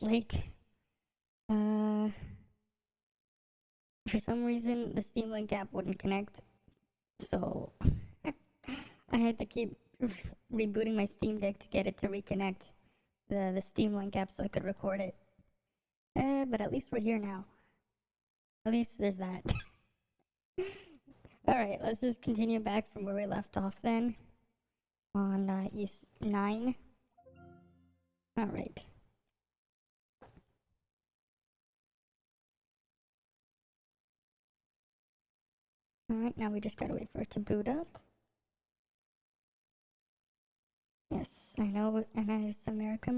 it's late. For some reason, the Steam Link app wouldn't connect, so I had to keep rebooting my Steam Deck to get it to reconnect the Steam Link app so I could record it. But at least we're here now. At least there's that. Alright, let's just continue back from where we left off then. On East 9. Alright. Alright, now we just gotta wait for it to boot up. Yes, I know, and as America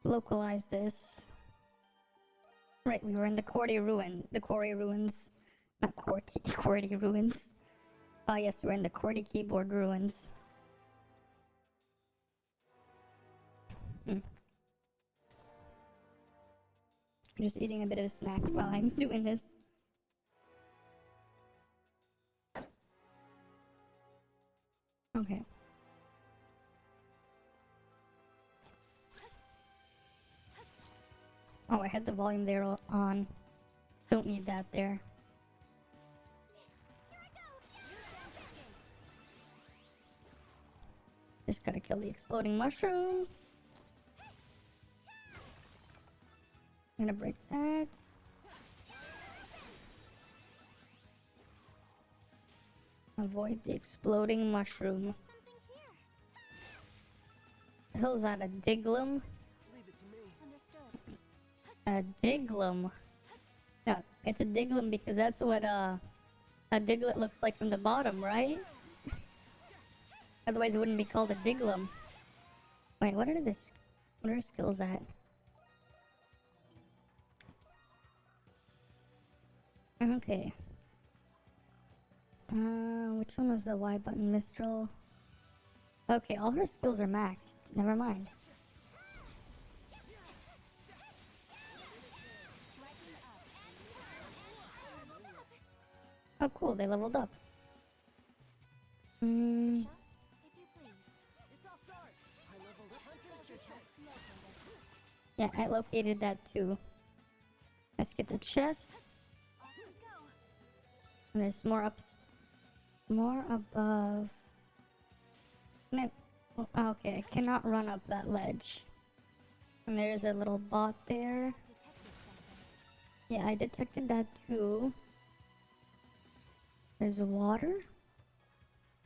localized this. Right, we were in the Quarry Ruins. Not Quarry Ruins. Oh yes, we're in the Quarry Keyboard Ruins. Just eating a bit of a snack while I'm doing this. Okay. Oh, I had the volume there on. Don't need that there. Just gotta kill the exploding mushroom. Gonna break that. Avoid the exploding mushroom. The hell is that? A diglum? A diglum. No, it's a diglum because that's what a diglet looks like from the bottom, right? Otherwise it wouldn't be called a diglum. Wait, what are her skills at? Okay. Which one was the Y button? Mistral? Okay, all her skills are maxed. Never mind. Oh cool, they leveled up. Yeah, I located that too. Let's get the chest. And there's more above. Okay, I cannot run up that ledge. And there's a little bot there. Yeah, I detected that too. There's water.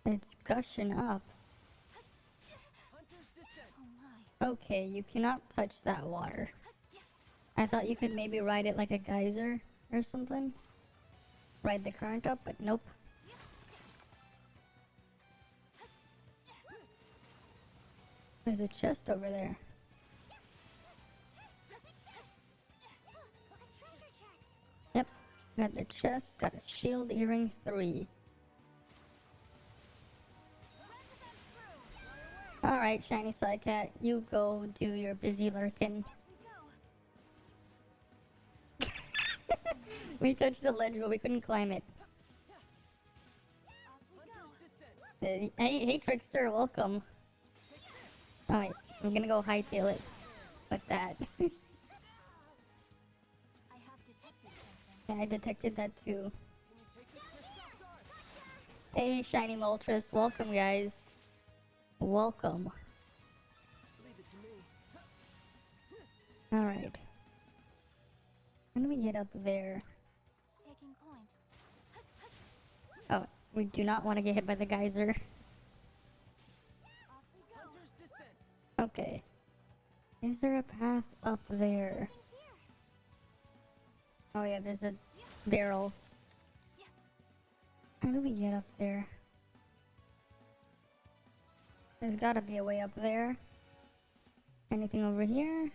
It's gushing up. Okay, you cannot touch that water. I thought you could maybe ride it like a geyser or something. Ride the current up, but nope. There's a chest over there. Yep, got the chest, got a shield earring 3. Alright, shiny side cat, you go do your busy lurking. We touched the ledge, but we couldn't climb it. Hey, Trickster, welcome. Alright, I'm gonna go hightail it. Like that. Yeah, I detected that too. Hey, Shiny Moltres, welcome, guys. Welcome. Alright. How do we get up there? Oh, we do not want to get hit by the geyser. Okay. Is there a path up there? Oh yeah, there's a barrel. How do we get up there? There's gotta be a way up there. Anything over here?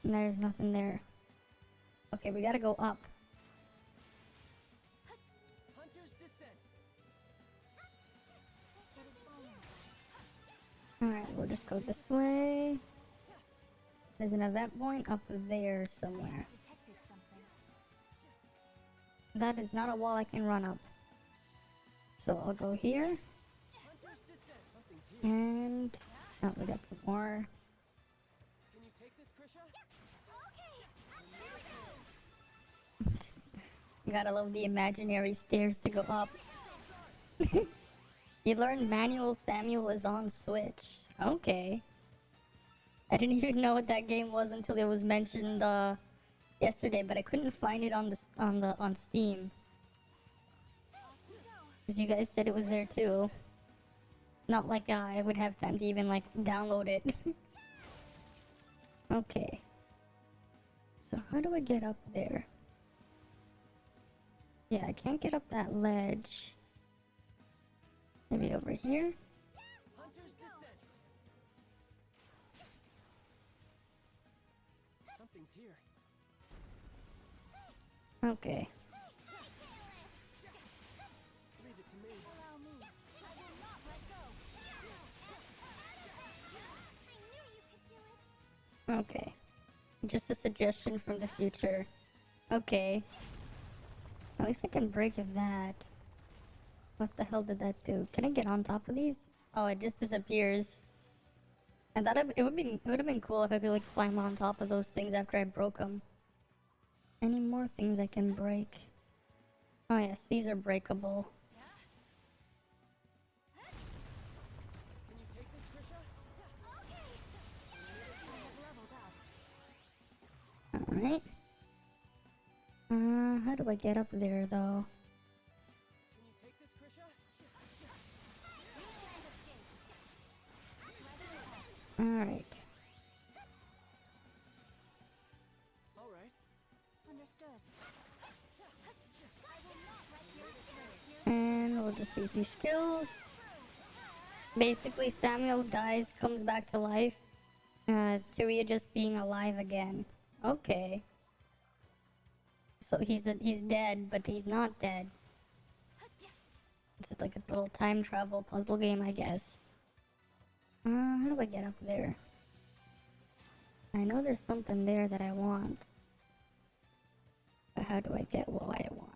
There's nothing there. Okay, we gotta go up. Alright, we'll just go this way. There's an event point up there somewhere. That is not a wall I can run up. So I'll go here. And Oh, we got some more. Can you take this, Krisha? Gotta love the imaginary stairs to go up. You learned Manual Samuel is on Switch. Okay. I didn't even know what that game was until it was mentioned yesterday, but I couldn't find it on Steam. Cause you guys said it was there too. Not like I would have time to even like download it. Okay. So how do I get up there? Yeah, I can't get up that ledge. Maybe over here? Hunter's Descent. Something's here. Okay. Leave it to me. Allow me. I will not let go. I knew you could do it. Okay. Just a suggestion from the future. Okay. At least I can break that. What the hell did that do? Can I get on top of these? Oh, it just disappears. I thought it would have been cool if I could like climb on top of those things after I broke them. Any more things I can break? Oh yes, these are breakable. Can you take this, Krisha? Okay. Alright. How do I get up there though? Can you take this, Krisha? Alright. All right. Understood. I will not let you. And we'll just use these skills. Basically, Samuel dies, comes back to life. Tyria just being alive again. Okay. So he's dead, but he's not dead. It's like a little time travel puzzle game, I guess. How do I get up there? I know there's something there that I want. But how do I get what I want?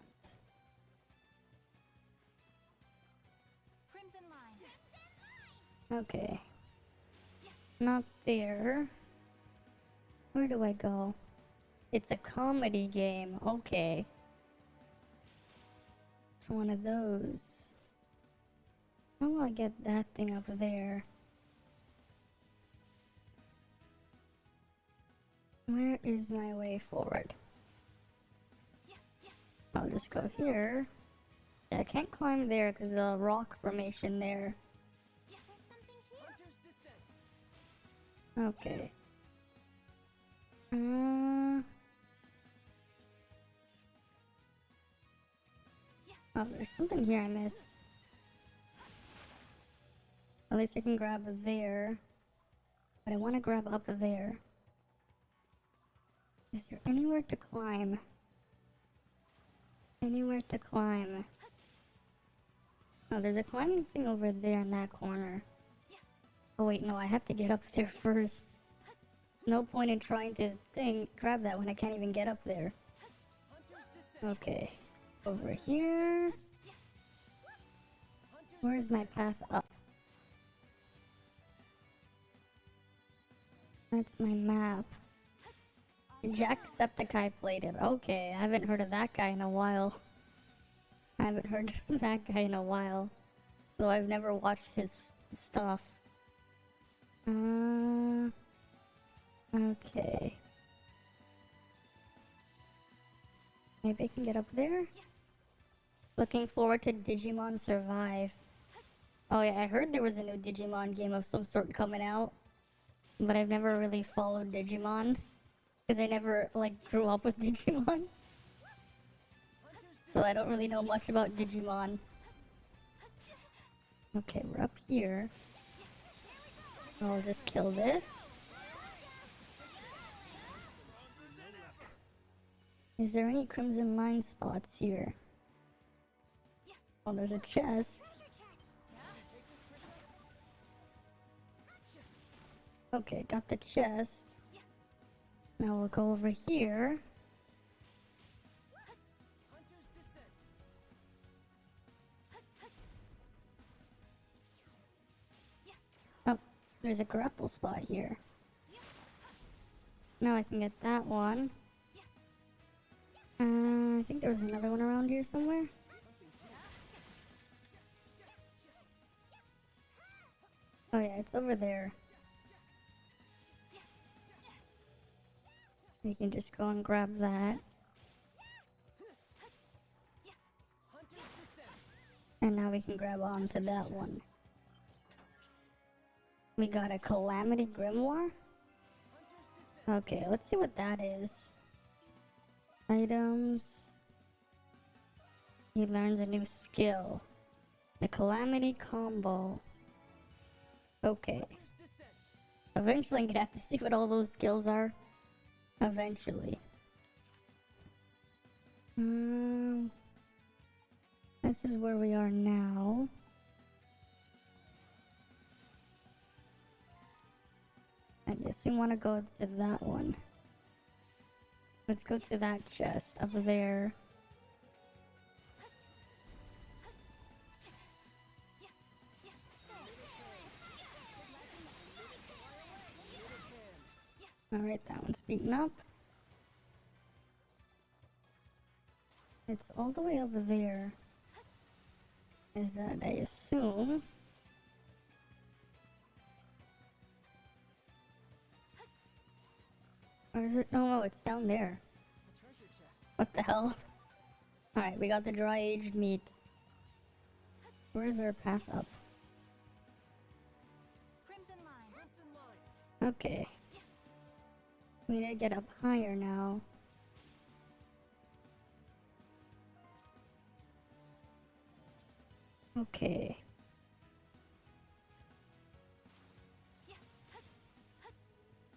Crimson line. Okay. Not there. Where do I go? It's a comedy game. Okay. It's one of those. How will I get that thing up there? Where is my way forward? I'll just go here. Yeah, I can't climb there because of the rock formation there. There's something here. Hunter's Descent. Okay. Oh, there's something here I missed. At least I can grab there. But I want to grab up there. Is there anywhere to climb? Anywhere to climb? Oh, there's a climbing thing over there in that corner. Oh wait, no, I have to get up there first. No point in trying to grab that when I can't even get up there. Hunter's Descent. Okay. Over here. Where's my path up? That's my map. Jacksepticeye played it. Okay, I haven't heard of that guy in a while. I haven't heard of that guy in a while. Though I've never watched his stuff. Okay. Maybe I can get up there? Looking forward to Digimon Survive. Oh yeah, I heard there was a new Digimon game of some sort coming out. But I've never really followed Digimon. Because I never, like, grew up with Digimon. So I don't really know much about Digimon. Okay, we're up here. I'll just kill this. Is there any Crimson Line spots here? Oh, there's a chest. Okay, got the chest. Now we'll go over here. Hunter's Descent. Oh, There's a grapple spot here. Now I can get that one. I think there was another one around here somewhere. Oh yeah, it's over there. We can just go and grab that. And now we can grab onto that one. We got a Calamity Grimoire? Okay, let's see what that is. Items. He learns a new skill. The Calamity Combo. Okay. Eventually I'm gonna have to see what all those skills are. Eventually. This is where we are now. I guess we want to go to that one. Let's go to that chest up there. Alright, that one's beaten up. It's all the way over there. Is that, I assume. Or is it? No, it's down there. What the hell? Alright, we got the dry aged meat. Where's our path up? Crimson line. Okay. We need to get up higher now. Okay.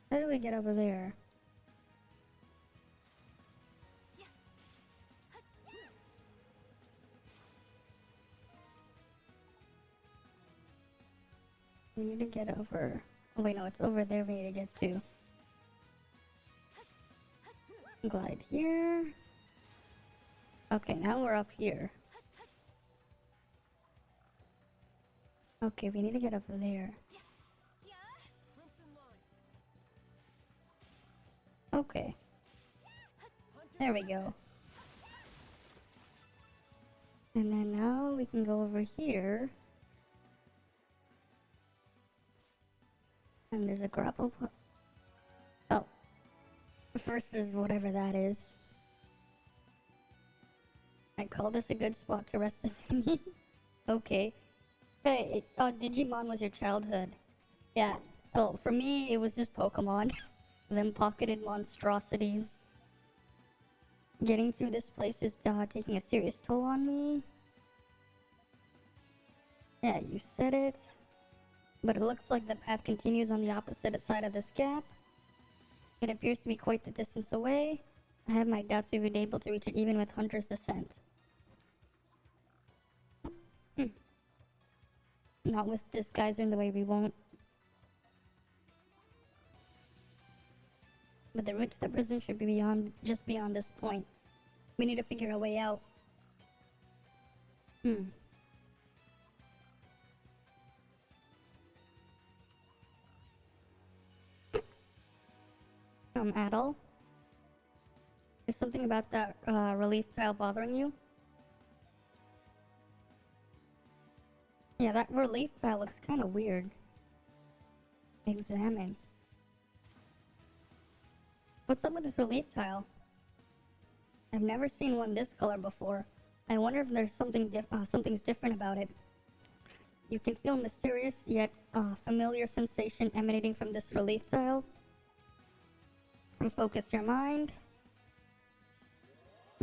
How do we get over there? We need to get over. Oh wait, no, it's over there we need to get to. Glide here. Okay, now we're up here. Okay, we need to get up there. Okay. There we go. And then now we can go over here. And there's a grapple po- Oh. First is whatever that is. I call this a good spot to rest the thingy. Okay. Hey, Digimon was your childhood. Yeah. Oh, for me, it was just Pokemon. Them pocketed monstrosities. Getting through this place is taking a serious toll on me. Yeah, you said it. But it looks like the path continues on the opposite side of this gap. It appears to be quite the distance away. I have my doubts we've been able to reach it even with Hunter's Descent. Not with this geyser in the way, we won't. But the route to the prison should be just beyond this point. We need to figure a way out. Adol? Is something about that relief tile bothering you? Yeah, that relief tile looks kind of weird. Examine. What's up with this relief tile? I've never seen one this color before. I wonder if there's something's different about it. You can feel mysterious yet familiar sensation emanating from this relief tile. Refocus your mind.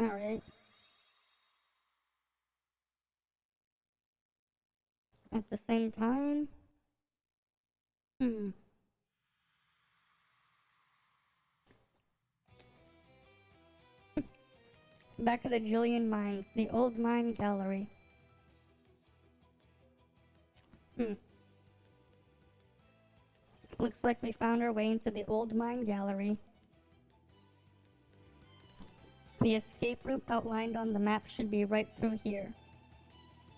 Alright. At the same time... Back at the Julian Mines, the old mine gallery. Looks like we found our way into the old mine gallery. The escape route outlined on the map should be right through here.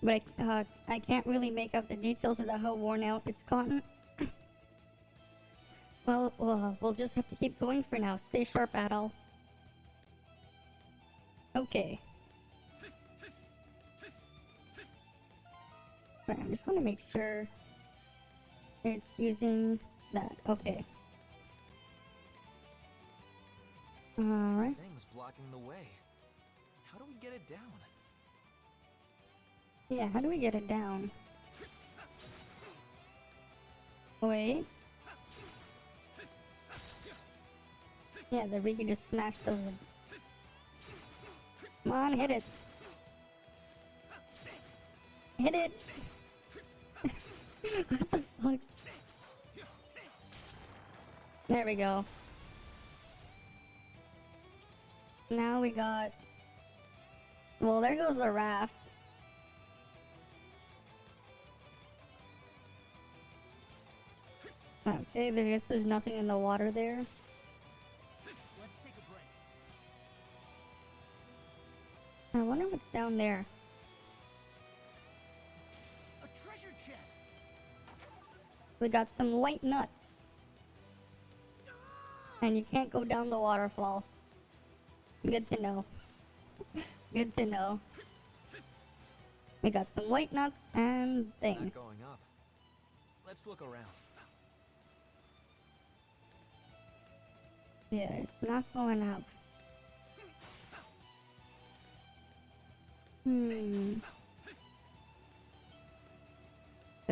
But I can't really make out the details without how worn out it's gotten. Well, we'll just have to keep going for now. Stay sharp, Adol. Okay. Right, I just want to make sure it's using that. Okay. Alright. Thing's blocking the way. How do we get it down? Yeah, how do we get it down? Wait. Yeah, then we can just smash those. Come on, hit it. Hit it. What the fuck? There we go. Now we got... Well, there goes the raft. Okay, I guess there's nothing in the water there. Let's take a break. I wonder what's down there. A treasure chest. We got some white nuts. And you can't go down the waterfall. Good to know. Good to know. We got some white nuts and It's thing. not going up. Let's look around. Yeah, it's not going up. The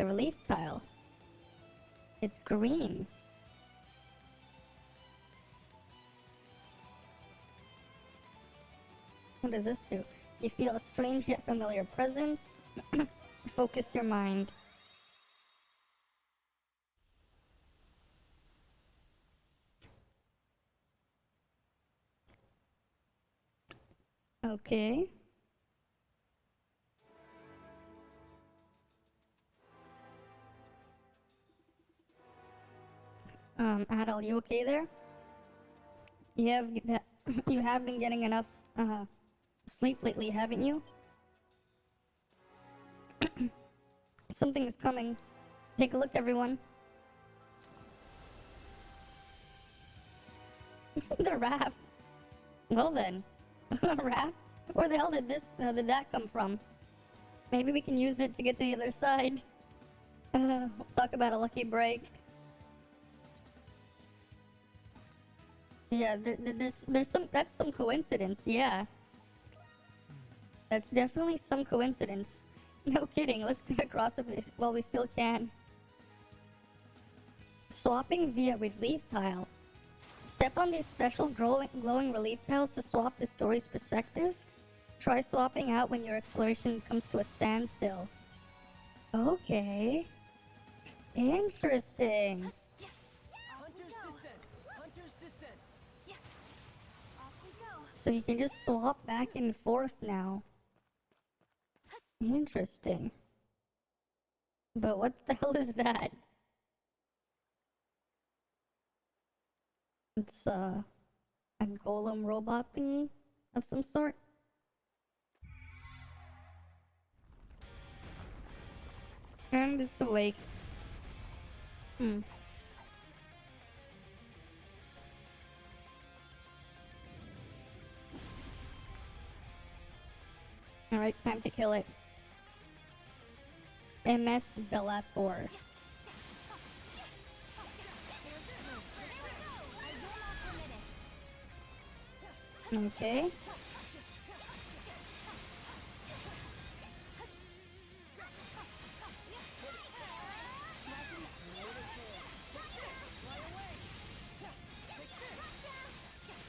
relief tile. It's green. What does this do? You feel a strange yet familiar presence. Focus your mind. Okay. Adel, you okay there? You have been getting enough sleep lately, haven't you? Something is coming. Take a look, everyone. The raft. Well then, the raft. Where the hell did that come from? Maybe we can use it to get to the other side. We'll talk about a lucky break. Yeah, there's that's some coincidence, yeah. That's definitely some coincidence. No kidding, let's get across it while we still can. Swapping via relief tile. Step on these special glowing relief tiles to swap the story's perspective. Try swapping out when your exploration comes to a standstill. Okay. Interesting. Hunter's descent. Hunter's descent. Off we go. So you can just swap back and forth now. Interesting. But what the hell is that? It's a golem robot thingy of some sort. And it's awake. Alright, time to kill it. MS Bellator. Okay.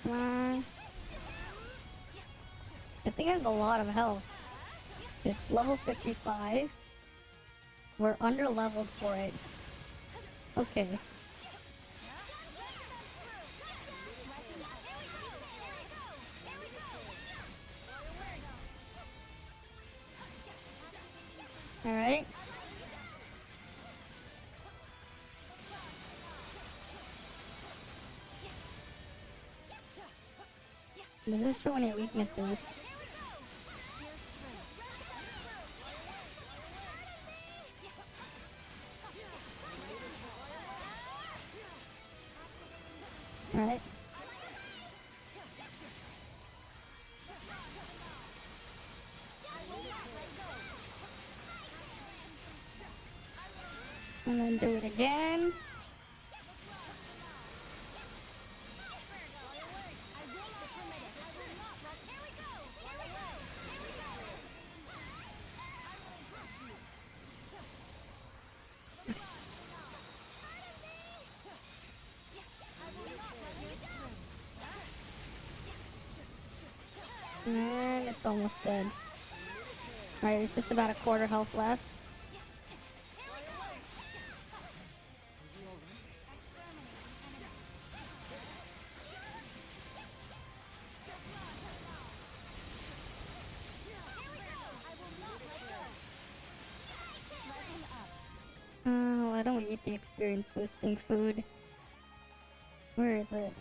Come on. That thing has a lot of health. It's level 55. We're under leveled for it. Okay. Alright. Doesn't show any weaknesses. Right. And then do it again. And it's almost dead. Alright, it's just about a quarter health left. Oh, I don't eat the experience boosting food. Where is it?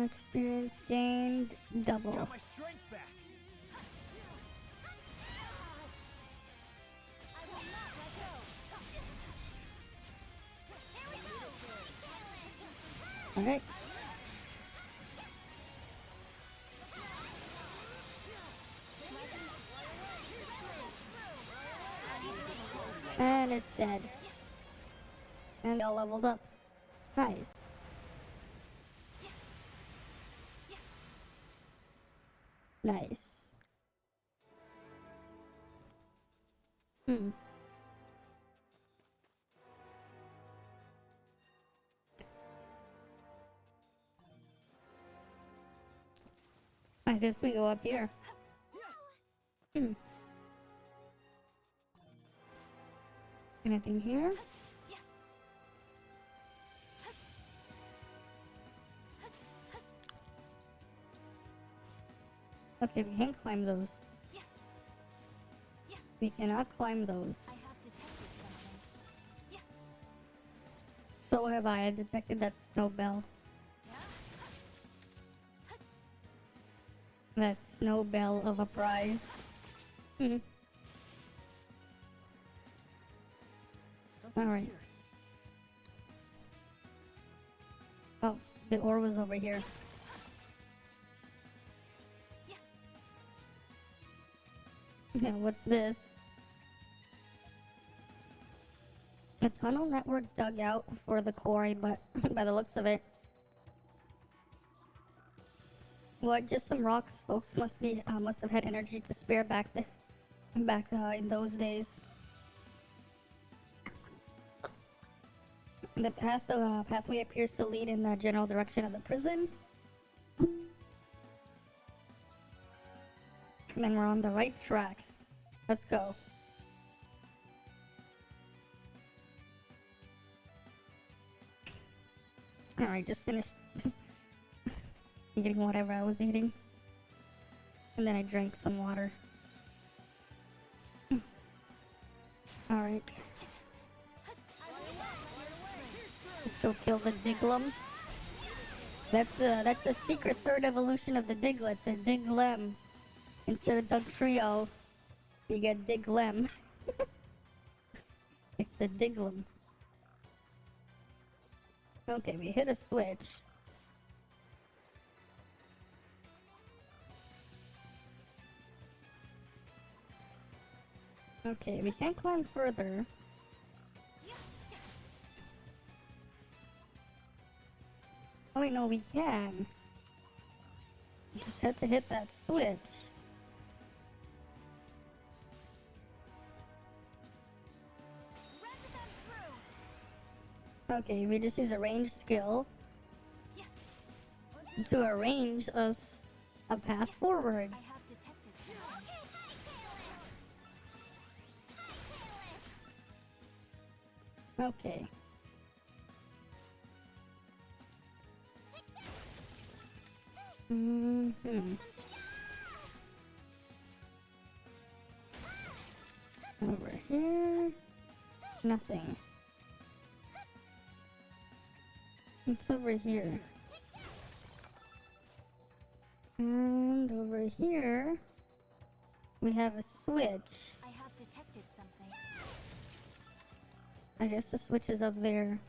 Experience gained double. Got my strength back. Alright. And it's dead. And all leveled up. Nice. Nice. I guess we go up here. Anything here? Okay, we can't climb those. We cannot climb those. I have detected something. So have I detected that snow bell. That snow bell of a prize. Something's Alright. here. Oh, the ore was over here. Yeah, what's this? A tunnel network dug out for the quarry, but by the looks of it. What? Just some rocks? Folks must have had energy to spare back in those days. The pathway appears to lead in the general direction of the prison. And then we're on the right track. Let's go. Alright, just finished eating whatever I was eating. And then I drank some water. Alright. Let's go kill the Diglem. That's the secret third evolution of the Diglett, the Diglem. Instead of Dugtrio, you get Diglem. It's the Diglem. Okay, we hit a switch. Okay, we can't climb further. Oh wait, no, we can. We just had to hit that switch. Okay, we just use a range skill to arrange us a path forward. I have detected something. Okay. Over here. Nothing. What's over here? And over here, we have a switch. I have detected something. I guess the switch is up there.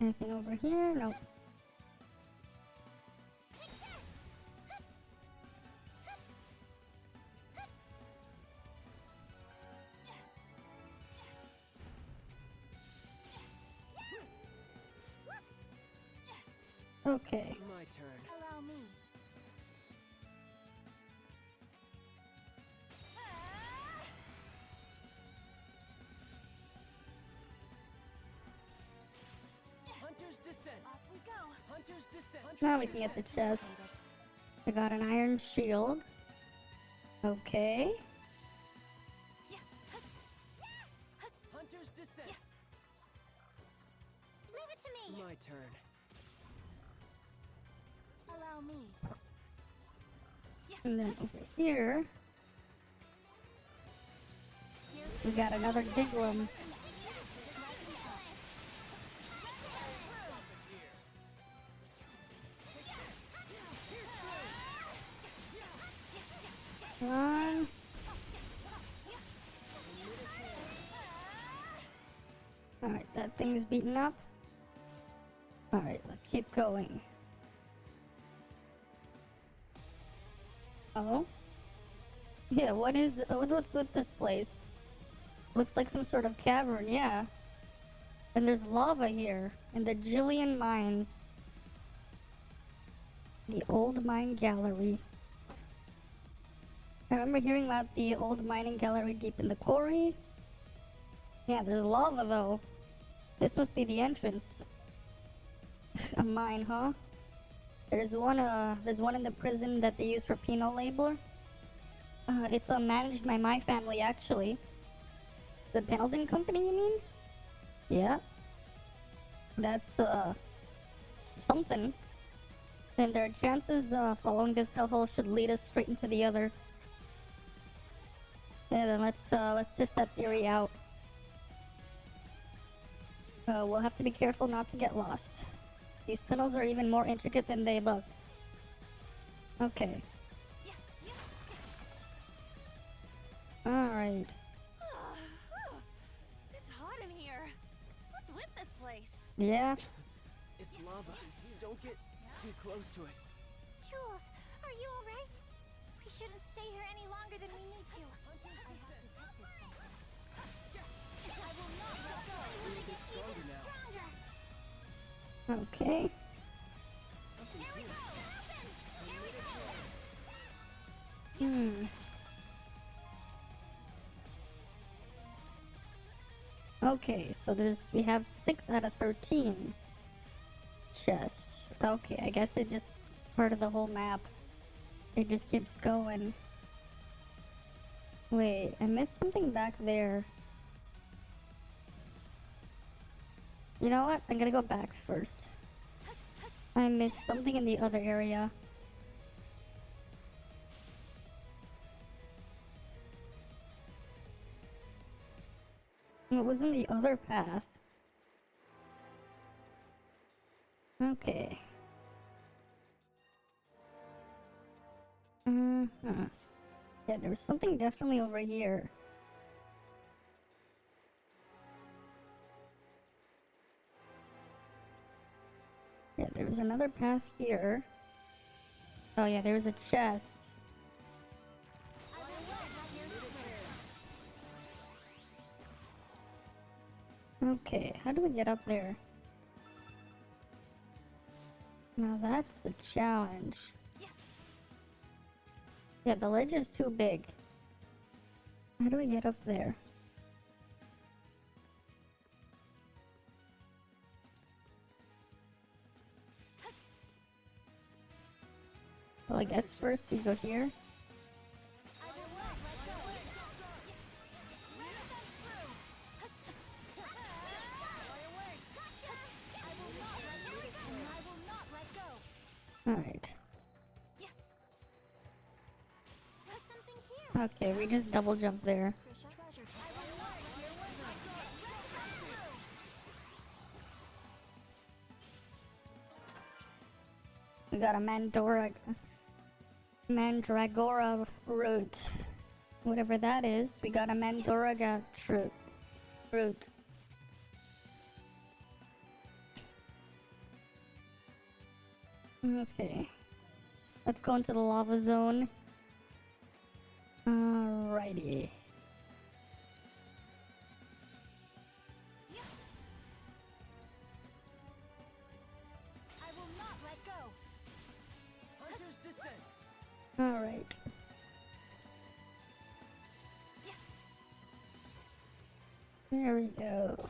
Anything over here? Nope. Okay. My turn. Allow me. Hunter's descent. Off we go. Hunter's descent. Now we can get the chest. I got an iron shield. Okay. Hunter's descent. Leave it to me. My turn. Allow me. And then over here, we got another Diglum. Come on. Alright, that thing's beaten up. Alright, let's keep going. Oh? Yeah, what's with this place? Looks like some sort of cavern, yeah. And there's lava here, in the Jillian mines. The old mine gallery. I remember hearing about the old mining gallery deep in the quarry. Yeah, there's lava though. This must be the entrance. A mine, huh? There's one in the prison that they use for penal labor. It's managed by my family actually. The Pendleton company, you mean? Yeah. That's something. Then there are chances following this hellhole should lead us straight into the other. Yeah, then let's test that theory out. We'll have to be careful not to get lost. These tunnels are even more intricate than they look. Okay. Alright. It's hot in here. What's with this place? Yeah. It's lava. Don't get too close to it. Jules, are you alright? We shouldn't stay here any longer than we need to. I will not let go. I want to get even stronger. Okay. Something's Here we here. go. Here we go. Okay, so we have 6 out of 13 chests. Okay, I guess it just part of the whole map. It just keeps going. Wait, I missed something back there. You know what? I'm gonna go back first. I missed something in the other area. What was in the other path? Okay. Yeah, there was something definitely over here. Yeah, there was another path here. Oh yeah, there was a chest. Okay, how do we get up there? Now that's a challenge. Yeah, the ledge is too big. How do we get up there? Well, I guess first we go here. Alright. Okay, we just double jump there. We got a Mandragora root. Whatever that is, we got a Mandragora fruit. Okay. Let's go into the lava zone. Alrighty. I will not let go. Hunter's Descent. Alright. There we go.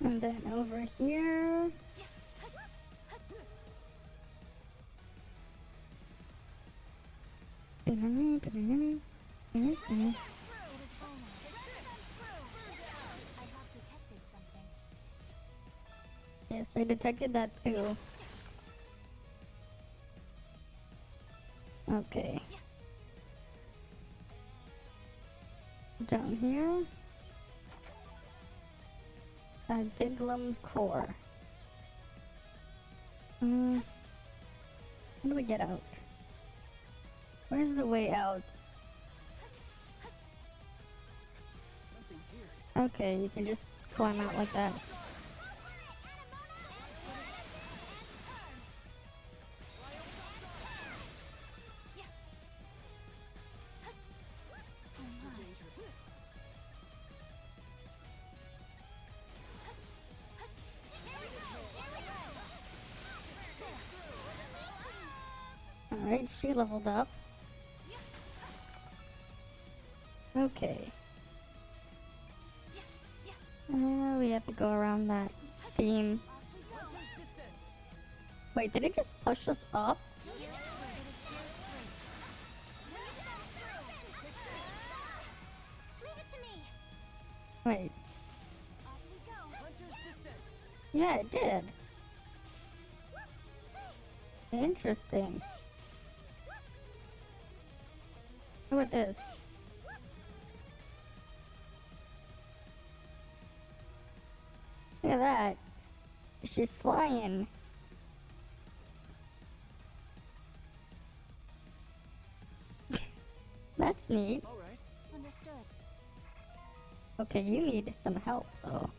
And then over here. It is almost. I have detected something. Yes, I detected that too. Okay. Down here. Diglum's core. How do we get out? Where's the way out? Something's here. Okay, you can just climb out like that. It's too dangerous. Alright, she leveled up. Okay. We have to go around that steam. Hunter's Descent. Wait, did it just push us up? Leave it to me. Wait, Off we go. Hunter's Descent. yeah, it did. Interesting. How about this? Look at that. She's flying. That's neat. All right. Understood. Okay, you need some help though.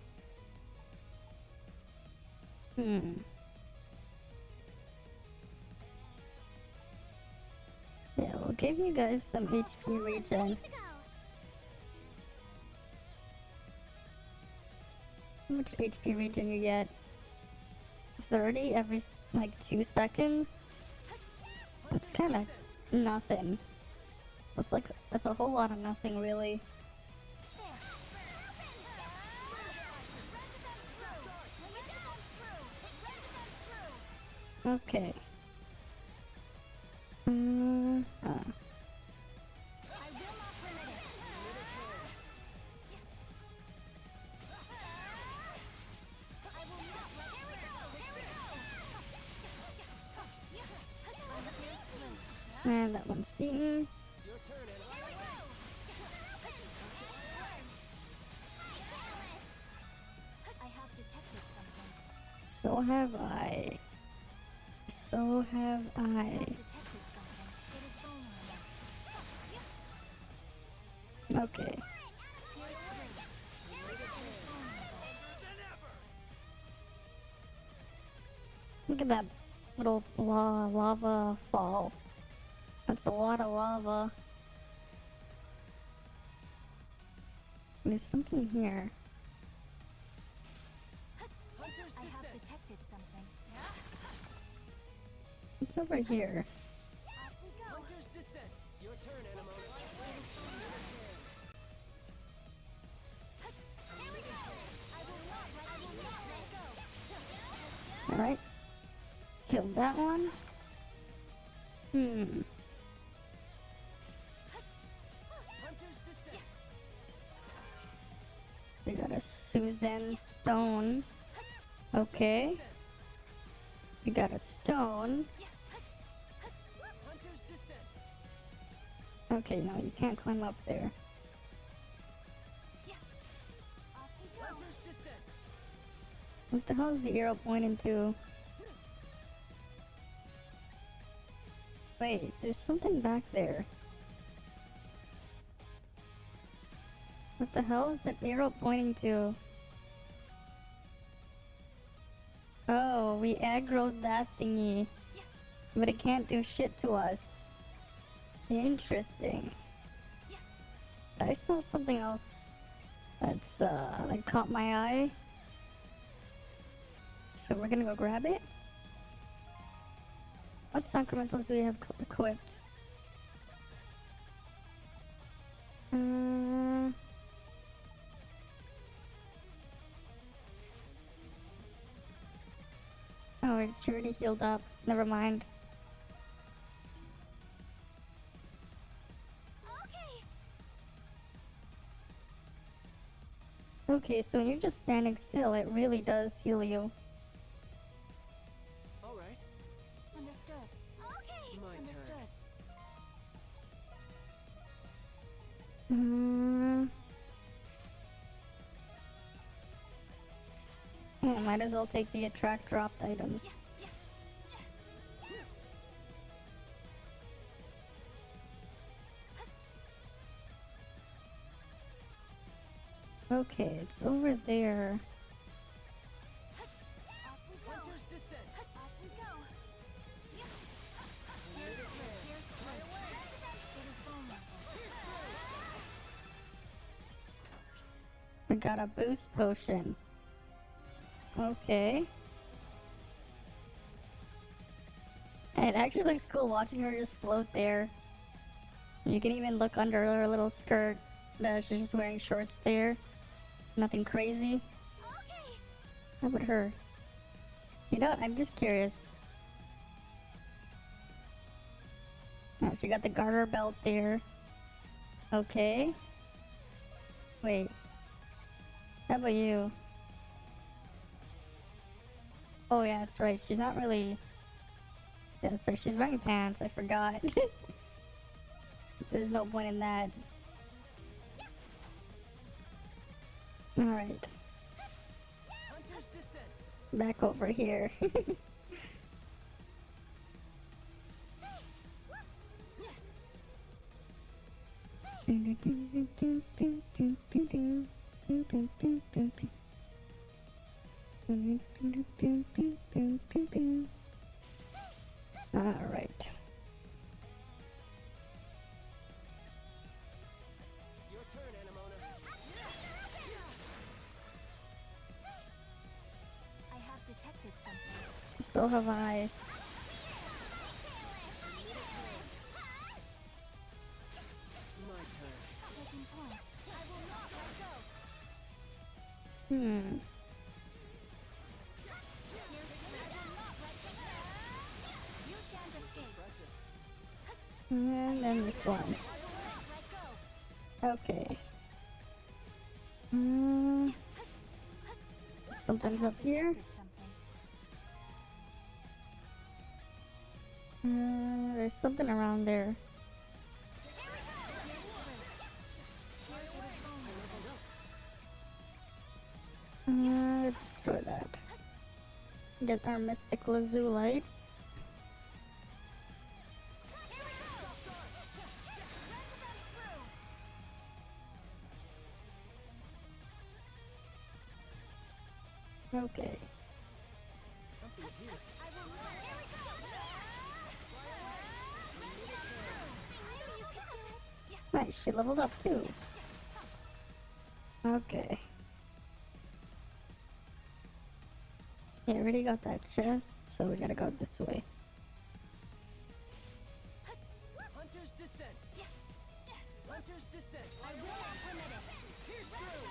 Yeah, we'll give you guys some HP regen. To go. How much HP regen you get? 30 every like 2 seconds? That's kind of nothing. That's a whole lot of nothing really. Okay. I will not permit it. I will not let go. And that one's beaten. Your turn, Anna. I have detected something. So have I. So have I. Detected something. It is vulnerable. Okay. Pierce through. It is vulnerable. Look at that little lava fall. That's a lot of lava. There's something here. Hunter's I have Descent. detected something. It's over here. Off we go. Hunter's Descent. Your turn, Animo. Alright. Killed that one. Hunter's Descent. We got a Suzanne stone. Okay. Descent. We got a stone. Hunter's Descent. Okay, no, you can't climb up there. Off we go. Hunter's Descent. What the hell is the arrow pointing to? Wait, there's something back there. What the hell is that arrow pointing to? we aggroed that thingy, but it can't do shit to us. Interesting. I saw something else that's that caught my eye. So we're gonna go grab it. What sacramentals do we have equipped? Oh, it's already healed up. Never mind. Okay, so when you're just standing still, it really does heal you. All right. Understood. Okay. My Understood. Yeah, might as well take the attract dropped items. Okay, it's over there. Off we go. Hunter's descent. Off we go. Here's through. It is vulnerable. We got a boost potion. Okay. It actually looks cool watching her just float there. You can even look under her little skirt. She's just wearing shorts there. Nothing crazy. Okay. How about her? You know what? I'm just curious. Oh, she got the garter belt there. Okay. Wait. How about you? Oh yeah, that's right. She's not really... Yeah, that's right. She's wearing pants. I forgot. There's no point in that. Alright. Hunter's descent. Back over here. Alright. Your turn, Anemona. I have detected something. So have I. My turn. Taking point. I will not let go. Hmm. Here's through. I will not let go. You shan't escape. Impressive. And then this one. I will not let go. Okay. Something's up here. Detected something. There's something around there. Let's destroy that. Get our Mystic Lazulite. Okay. Something's here. Nice, she leveled up too. Okay. Yeah, already got that chest, so we gotta go this way. Hunter's descent. Hunter's descent. I will not permit it. Pierce through.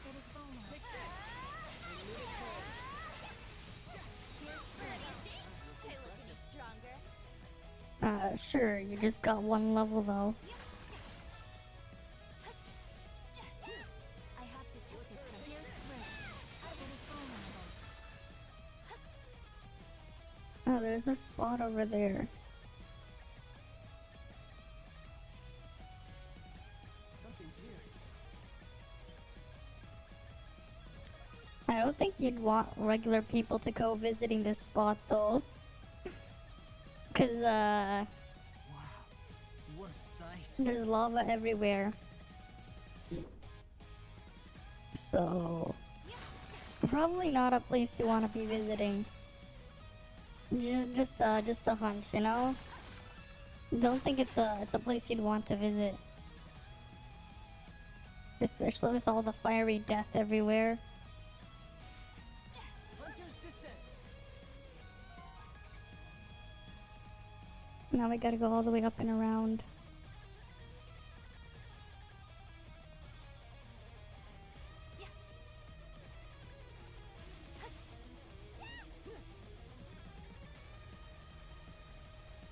It is vulnerable. Take this. Sure, you just got one level though. I have detected some. Here's through. It is vulnerable. Oh, there's a spot over there. Something's here. I don't think you'd want regular people to go visiting this spot though. Cause, Wow. What a sight. there's lava everywhere. So, probably not a place you want to be visiting. Just a hunch, you know? Don't think it's a place you'd want to visit. Especially with all the fiery death everywhere. Hunter's Descent. Now we gotta go all the way up and around.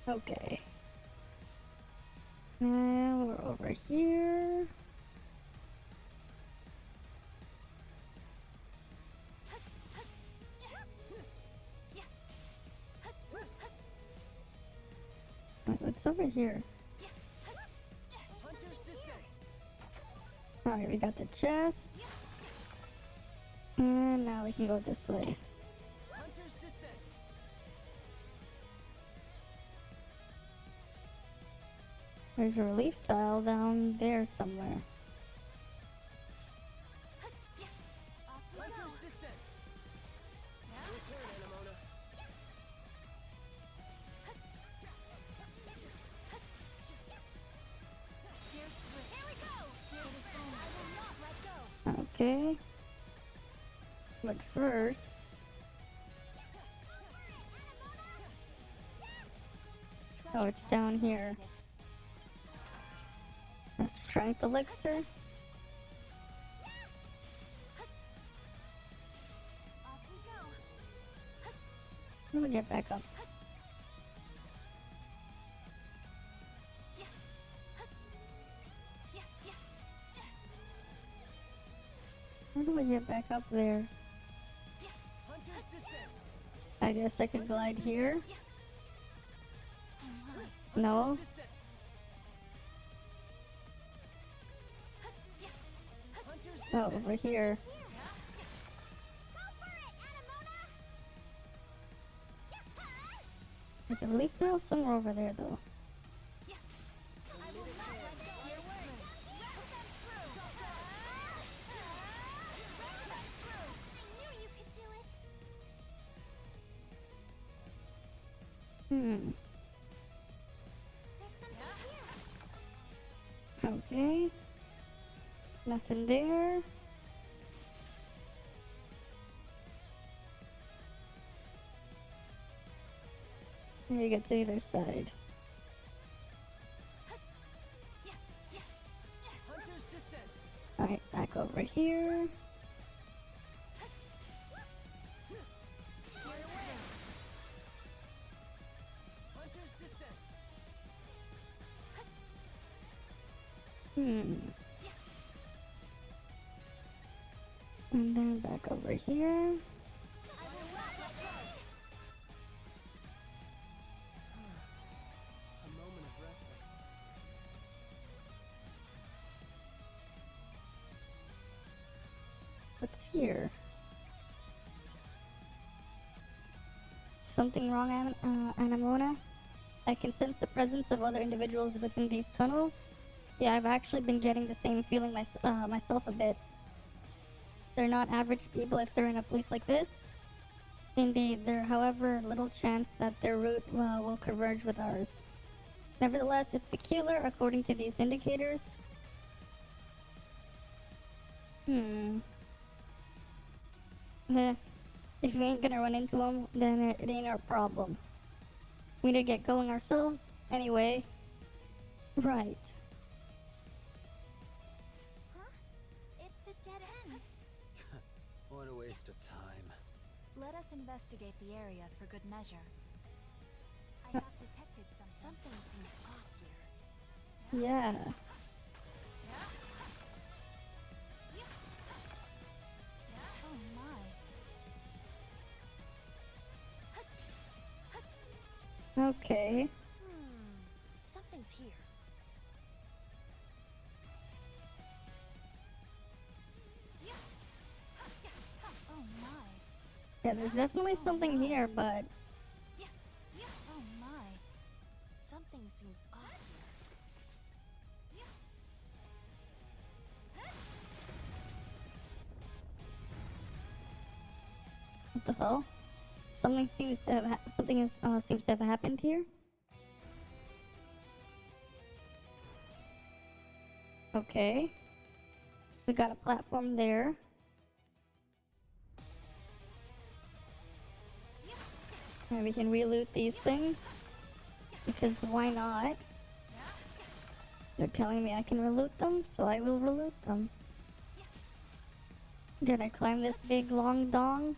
Okay. Now we're over here. Wait, what's over here? Hunter's Descent. Alright, we got the chest. And now we can go this way. Hunter's Descent. There's a relief tile down there somewhere. Hunter's Descent. Your turn, Anemona. Here we go! I will not let go! Okay. But first... Oh, it's down here. A strength elixir. Off we go! Let me get back up. How do I get back up there? Hunter's Descent. I guess I could glide here. No? Descent. Hunter's Oh, Descent. over here. Go for it, Anemona! There's a relief tile somewhere over there, though. I will not let go! Your way! Let them through! I knew you could do it! There's something here! Okay. Nothing there. Now you get to the other side. Hunter's Descent. Alright, back over here. Hunter's Descent. And then back over here. I will not let go! A moment of respite. What's here? Something wrong, Anemona? I can sense the presence of other individuals within these tunnels. Yeah, I've actually been getting the same feeling myself a bit. They're not average people if they're in a place like this. Indeed, there, however, little chance that their route will converge with ours. Nevertheless, it's peculiar according to these indicators. If we ain't gonna run into them, then it ain't our problem. We need to get going ourselves, anyway. Right. Huh? It's a dead end. What a waste of time. Let us investigate the area for good measure. I have detected something. Something seems off here. Yeah. Oh my. Okay. Something's here. Oh my. Yeah, there's definitely something here, but Oh my. Something seems off here. what the hell? something seems to have seems to have happened here. Okay. We got a platform there. And we can reloot these things. Because why not? They're telling me I can reloot them, so I will reloot them. Did I climb this big long dong?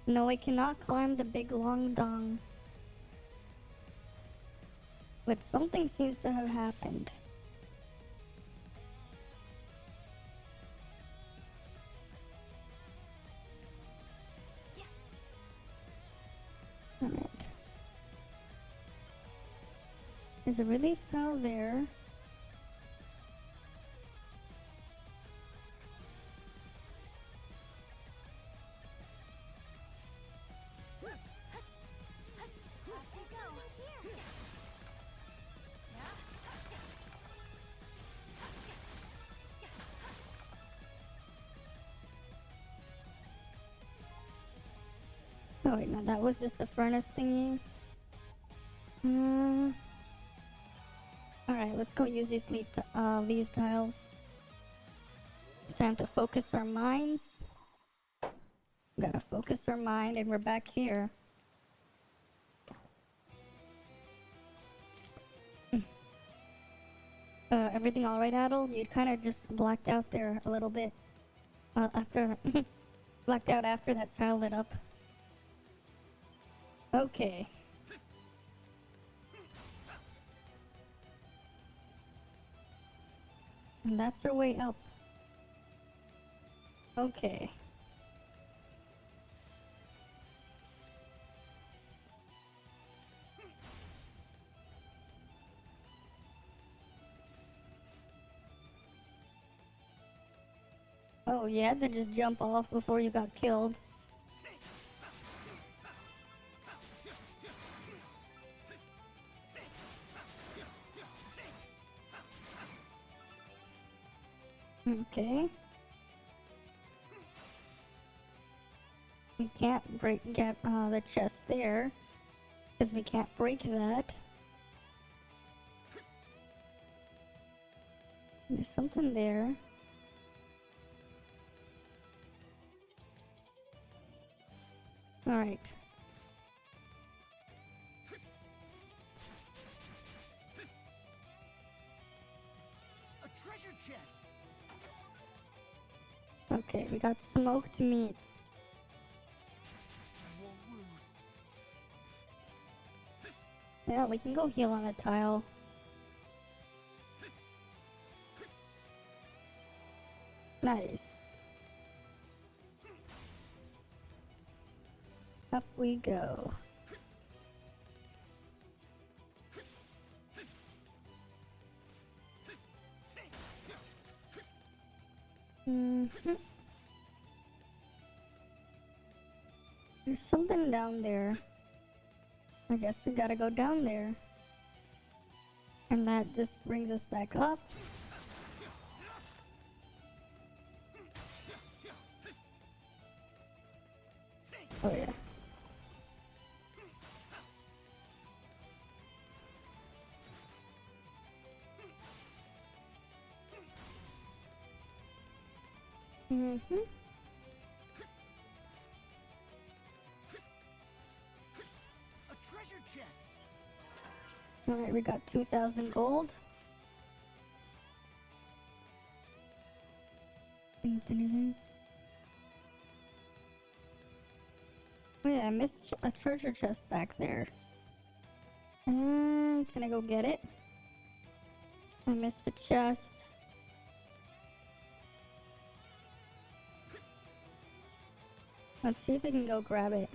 No, I cannot climb the big long dong. But something seems to have happened. Alright. There's a relief tile there. Oh wait, no, that was just the furnace thingy. Alright, let's go use these leaf tiles. Time to focus our minds. Gotta focus our mind, and we're back here. Everything alright, Adel? You kind of just blacked out there a little bit. After... blacked out after that tile lit up. Okay. And that's our way up. Okay. Oh, you had to just jump off before you got killed. Okay. We can't get the chest there, because we can't break that. There's something there. Alright. A treasure chest. Okay, we got smoked meat. I won't lose. Yeah, we can go heal on a tile. Nice. Up we go. There's something down there. I guess we gotta go down there. And that just brings us back up. Oh yeah. A treasure chest. Alright, we got 2,000 gold. Oh yeah, I missed a treasure chest back there. Can I go get it? I missed the chest. Let's see if I can go grab it.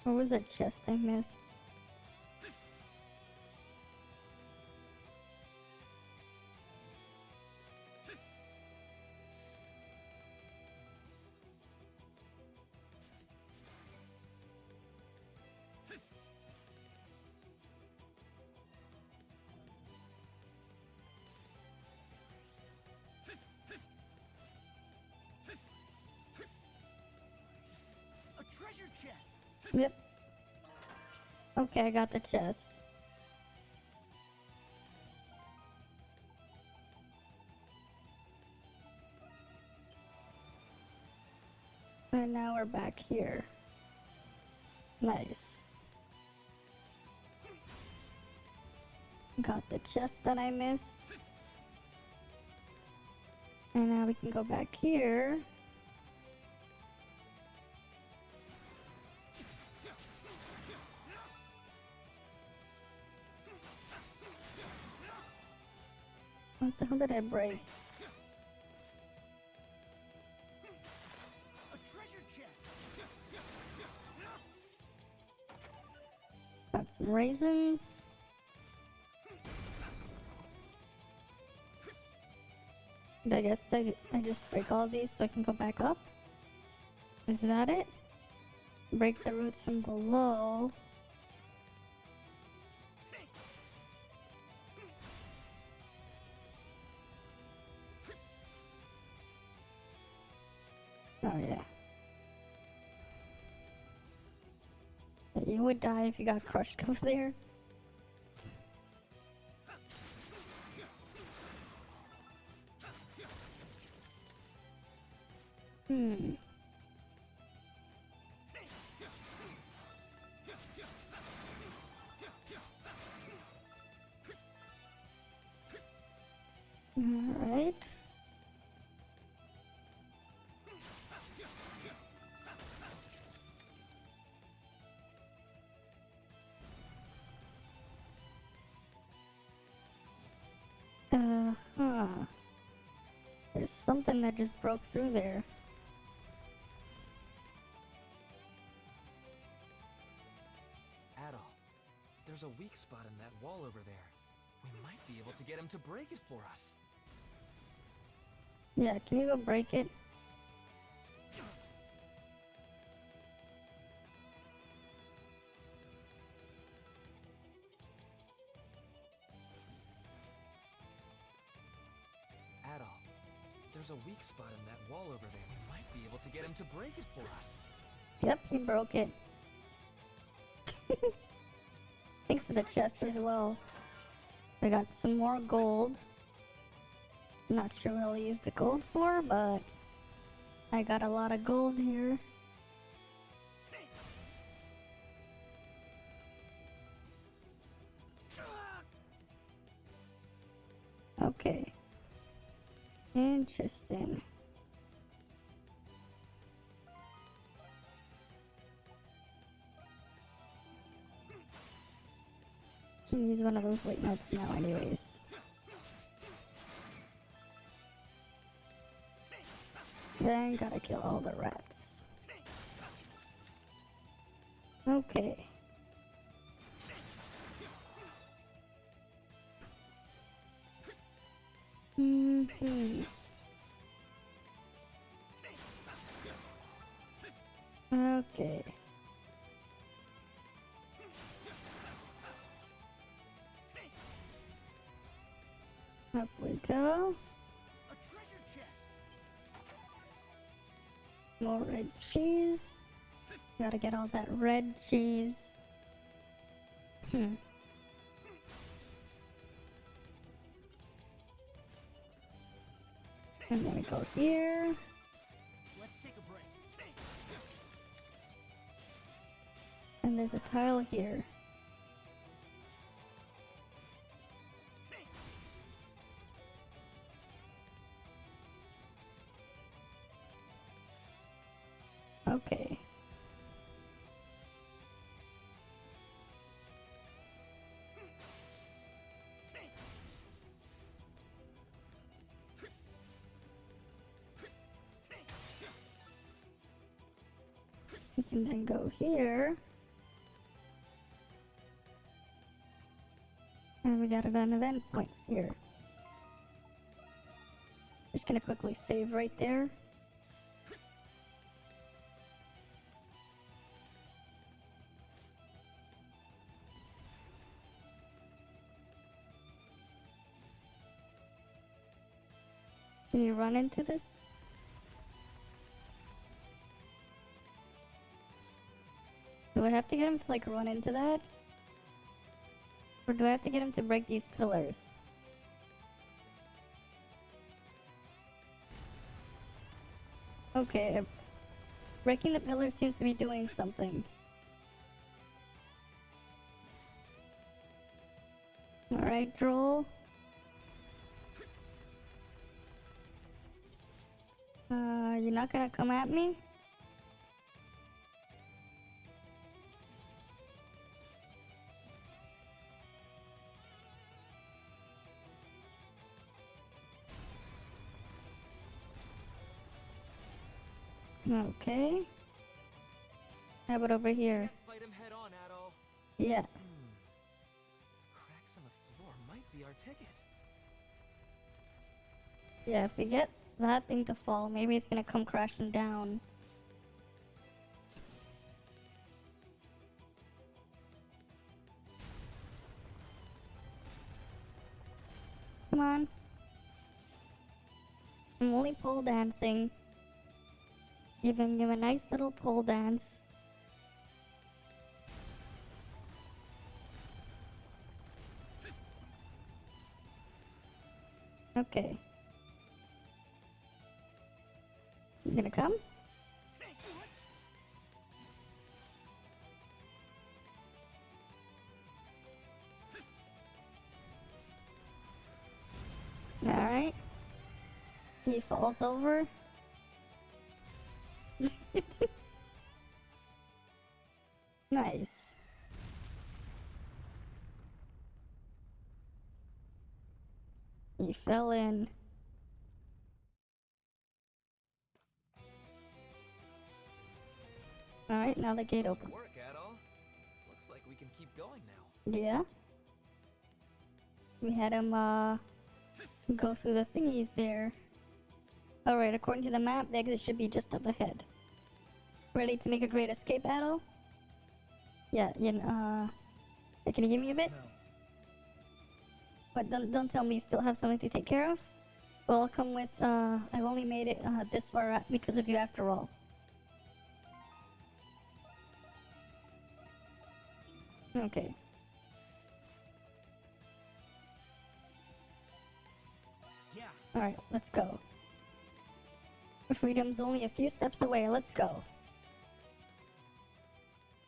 Where was that chest I missed? treasure chest. Yep. Okay, I got the chest. And now we're back here. Nice. Got the chest that I missed. And now we can go back here. What the hell did I break? A treasure chest. Got some raisins. And I guess I just break all these so I can go back up? Is that it? Break the roots from below. Oh yeah. You would die if you got crushed over there. Alright. There's something that just broke through there. Adol, there's a weak spot in that wall over there. We might be able to get him to break it for us. Yeah, can you go break it? Adol, there's a weak spot in that wall over there. We might be able to get him to break it for us. Yep, he broke it. Thanks for the chest as well. I got some more gold. Not sure what I'll use the gold for, but I got a lot of gold here. Okay. Interesting. Can use one of those weight notes now anyways. Then gotta kill all the rats. Okay. Okay. Up we go. A treasure chest. More red cheese. Gotta get all that red cheese. And then we go here. Let's take a break. And there's a tile here. Okay. We can then go here. And we got an event point here. Just gonna quickly save right there. Can you run into this? Do I have to get him to like run into that? Or do I have to get him to break these pillars? Okay, breaking the pillars seems to be doing something. Alright, Droll. You're not gonna come at me? Okay. How about over here? Can't fight him head on at all. Yeah. Cracks on the floor might be our ticket. Yeah, if we get that thing to fall, maybe it's gonna come crashing down. Come on. I'm only pole dancing. Giving you a nice little pole dance. Okay. You gonna come? Alright. He falls over. Nice. He fell in. Alright, now the gate opens. Work at all. Looks like we can keep going now. Yeah? We had him, go through the thingies there. Alright, according to the map, the exit should be just up ahead. Ready to make a great escape battle? Yeah, can you give me a bit? No. But don't tell me you still have something to take care of? Well, I'll come with, I've only made it, this far out because of you after all. Okay. Yeah. Alright, let's go. Freedom's only a few steps away, let's go.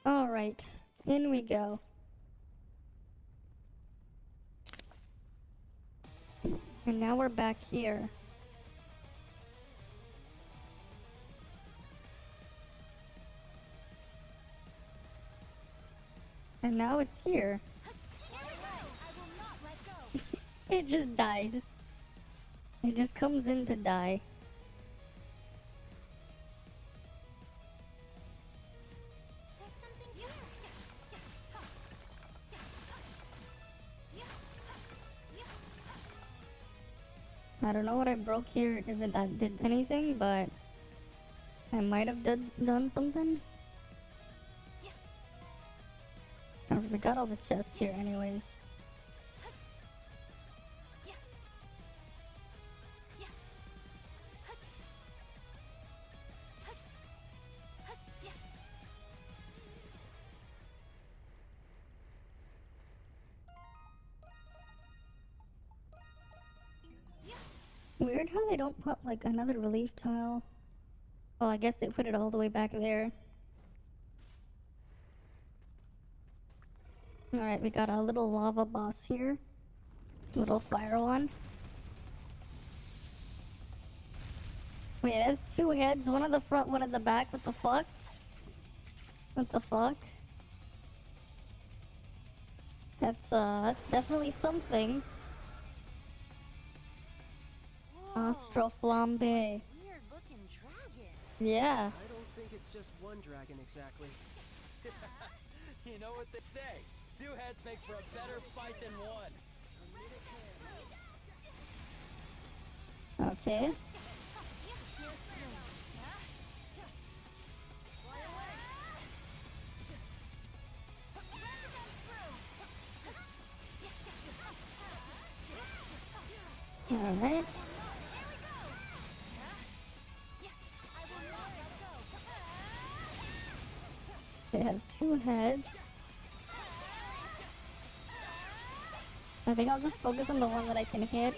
Alright, in we go. And now we're back here. And now it's here. It just dies. It just comes in to die. There's something I don't know what I broke here, if that did anything, but I might have done something. We got all the chests here anyways. Weird how they don't put like another relief tile. Well, I guess they put it all the way back there. Alright, we got a little lava boss here. Little fire one. Wait, it has two heads, one at the front, one at the back. What the fuck? What the fuck? That's definitely something. Astro Flambe. Weird looking dragon. Yeah. I don't think it's just one dragon exactly. You know what they say. Two heads make for a better fight than one. Okay. Alright. They have 2 heads. I think I'll just focus on the one that I can hit.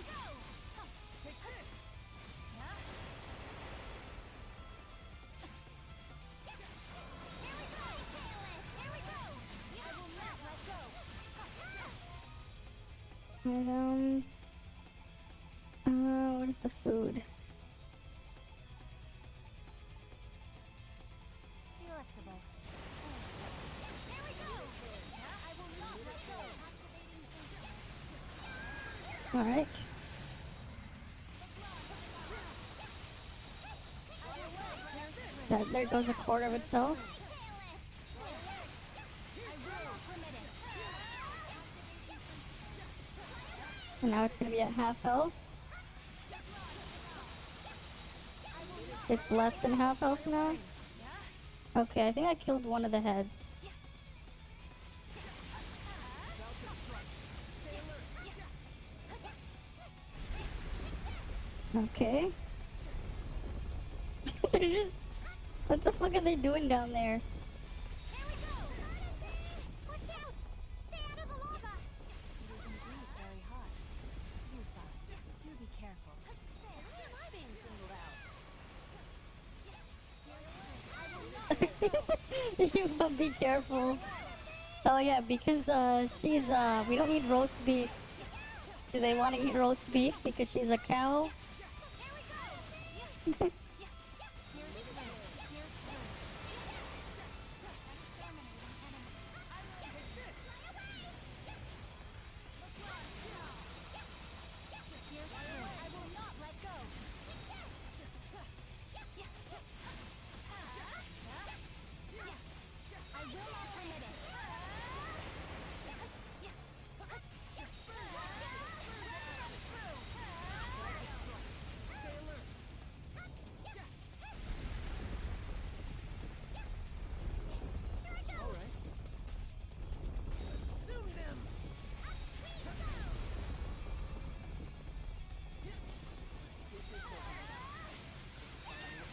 Items. Where's the food? Delectable. Here we go! I will not let go. Alright. There goes a quarter of itself. And now it's gonna be at half health. It's less than half health now. Okay, I think I killed one of the heads. Okay. They're just... What the fuck are they doing down there? Here we go! Watch out! Stay out of the lava! It is indeed very hot. Yufa, do be careful. Why am I being singled out? You will be careful. Oh yeah, because she's we don't need roast beef. Do they want to eat roast beef because she's a cow?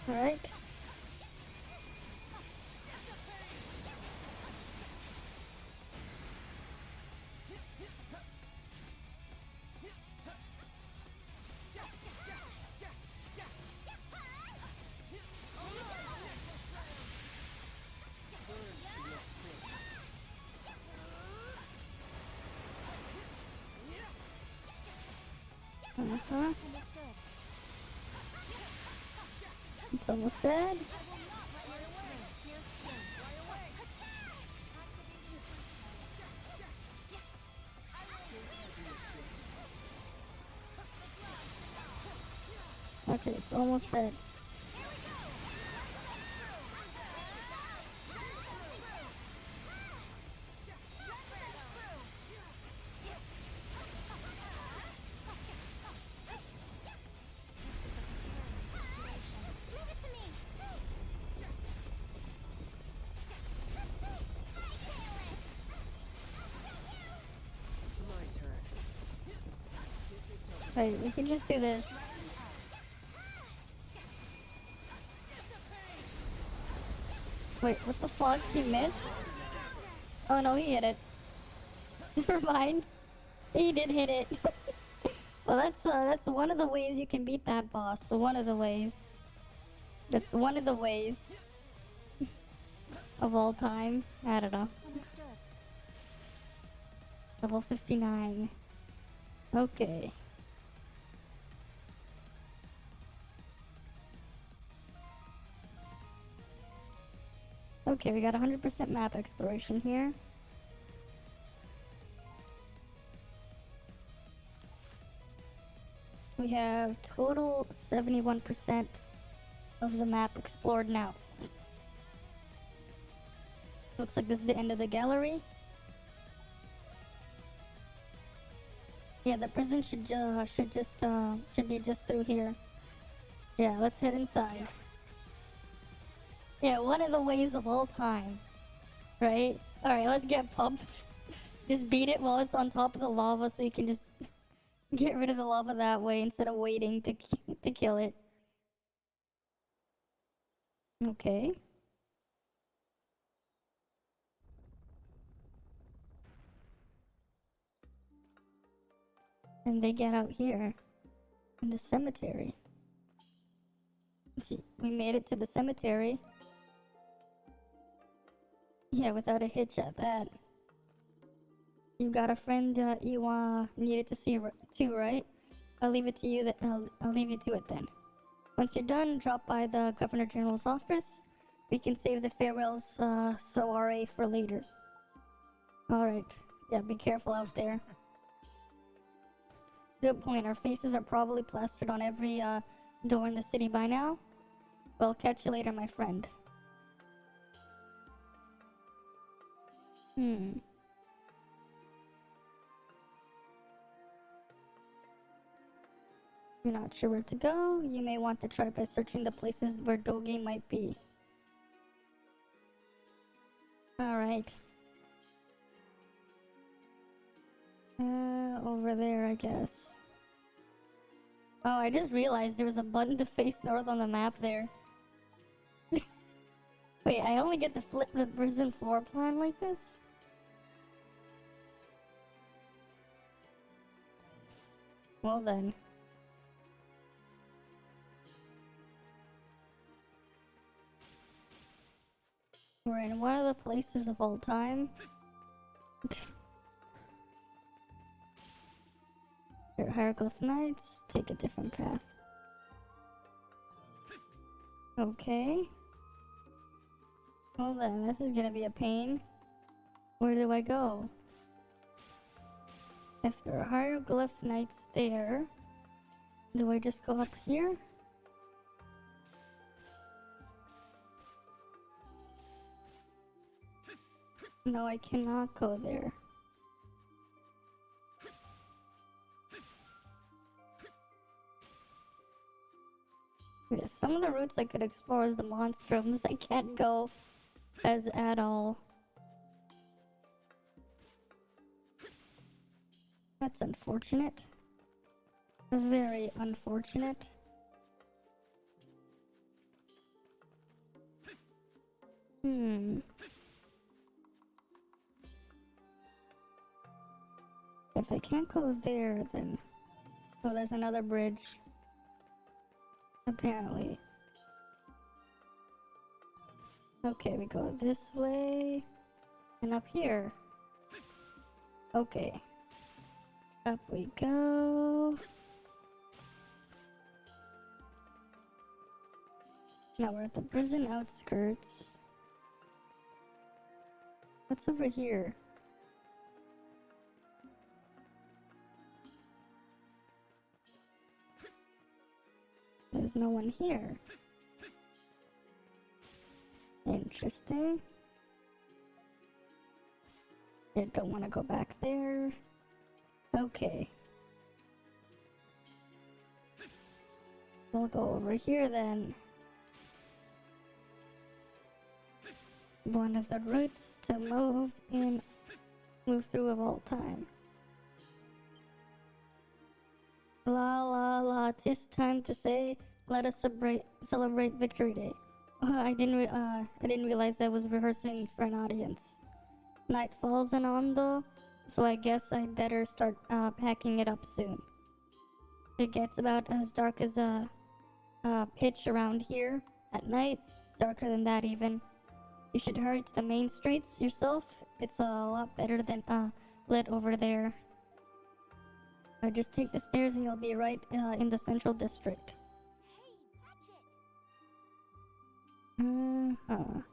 Alright. Uh-huh. It's almost dead. Okay, it's almost dead. Wait, we can just do this. Wait, what the fuck? He missed? Oh no, he hit it. Never mind. He did hit it. Well, that's one of the ways you can beat that boss. So one of the ways. That's one of the ways of all time. I don't know. Understood. Level 59. Okay. Okay, we got 100% map exploration here. We have total 71% of the map explored now. Looks like this is the end of the gallery. Yeah, the prison should be just through here. Yeah, let's head inside. Yeah, one of the ways of all time. Right? Alright, let's get pumped. Just beat it while it's on top of the lava so you can just get rid of the lava that way instead of waiting to kill it. Okay. And they get out here in the cemetery. See, we made it to the cemetery. Yeah, without a hitch at that. You got a friend you needed to see too, right? I'll leave it to you. I'll leave you to it then. Once you're done, drop by the Governor General's office. We can save the farewells soiree for later. All right. Yeah, be careful out there. Good point. Our faces are probably plastered on every door in the city by now. Well, catch you later, my friend. You're not sure where to go? You may want to try by searching the places where Doge might be. Alright. Over there, I guess. Oh, I just realized there was a button to face north on the map there. Wait, I only get to flip the prison floor plan like this? Well then. We're in one of the places of all time. Your hieroglyph knights, take a different path. Okay. Well then, this is gonna be a pain. Where do I go? If there are hieroglyph knights there, do I just go up here? No, I cannot go there. Yeah, some of the routes I could explore as the monstrums. I can't go as at all. That's unfortunate. Very unfortunate. If I can't go there, then... Oh, there's another bridge. Apparently. Okay, we go this way. And up here. Okay. Up we go. Now we're at the Prison Outskirts. What's over here? There's no one here. Interesting. I don't want to go back there. Okay. We'll go over here then. One of the routes to move through of all time. La la la, 'tis time to say, let us celebrate Victory Day. I didn't realize I was rehearsing for an audience. Night falls in on though, so I guess I'd better start packing it up soon. It gets about as dark as a pitch around here at night, darker than that even. You should hurry to the main streets yourself. It's a lot better than lit over there. Just take the stairs and you'll be right in the central district. Hey, watch it.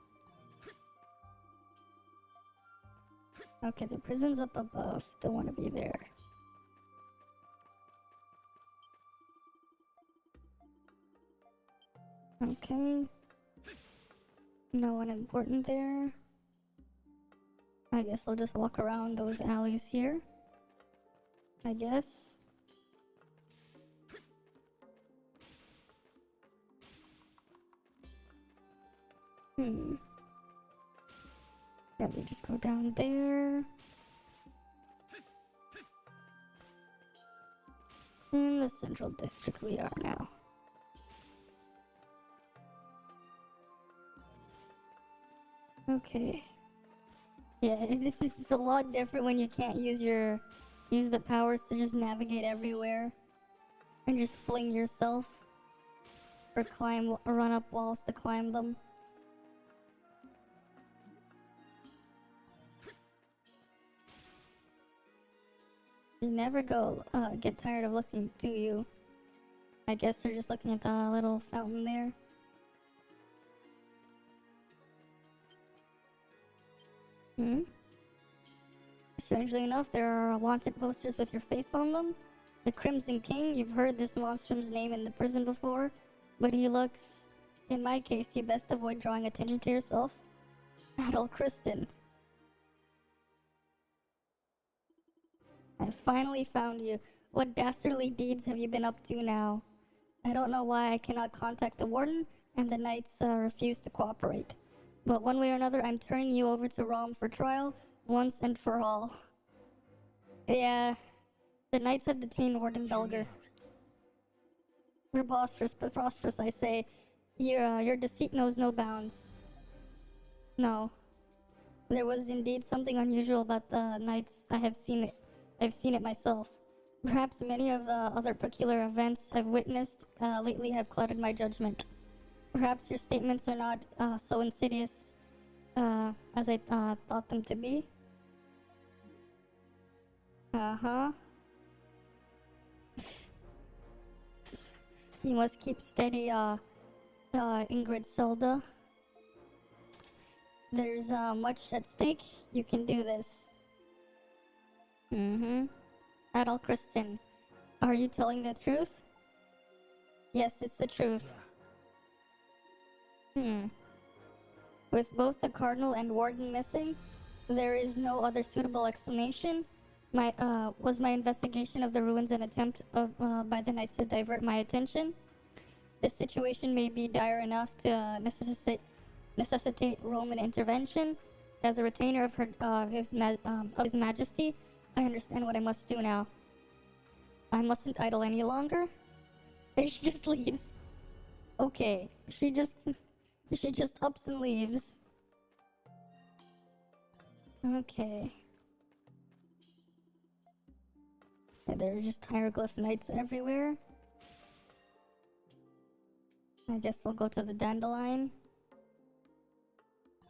Okay, the prison's up above. Don't want to be there. Okay. No one important there. I guess I'll just walk around those alleys here. I guess. Yeah, we just go down there. In the central district we are now. Okay. Yeah, it's a lot different when you can't use your Use the powers to just navigate everywhere. And just fling yourself. Or run up walls to climb them. You never get tired of looking, do you? I guess you're just looking at the little fountain there. Hmm? Strangely enough, there are wanted posters with your face on them. The Crimson King, you've heard this monstrum's name in the prison before, but he looks... In my case, you best avoid drawing attention to yourself. Adol Kristen. I finally found you. What dastardly deeds have you been up to now? I don't know why I cannot contact the warden, and the knights refuse to cooperate. But one way or another, I'm turning you over to Rom for trial, once and for all. Yeah, the knights have detained Warden Belger. Preposterous, I say. Your deceit knows no bounds. No. There was indeed something unusual about the knights. I've seen it myself. Perhaps many of the other peculiar events I've witnessed lately have clouded my judgment. Perhaps your statements are not so insidious as I thought them to be. Uh-huh. You must keep steady, Ingrid Zelda. There's much at stake. You can do this. Mm-hmm. Adol Kristen, are you telling the truth? Yes, it's the truth. With both the Cardinal and Warden missing, there is no other suitable explanation. Was my investigation of the ruins an attempt by the Knights to divert my attention? The situation may be dire enough to necessitate Roman intervention. As a retainer of His Majesty, I understand what I must do now. I mustn't idle any longer. And she just leaves. Okay, she just ups and leaves. Okay. Yeah, there are just hieroglyph knights everywhere. I guess we'll go to the Dandelion.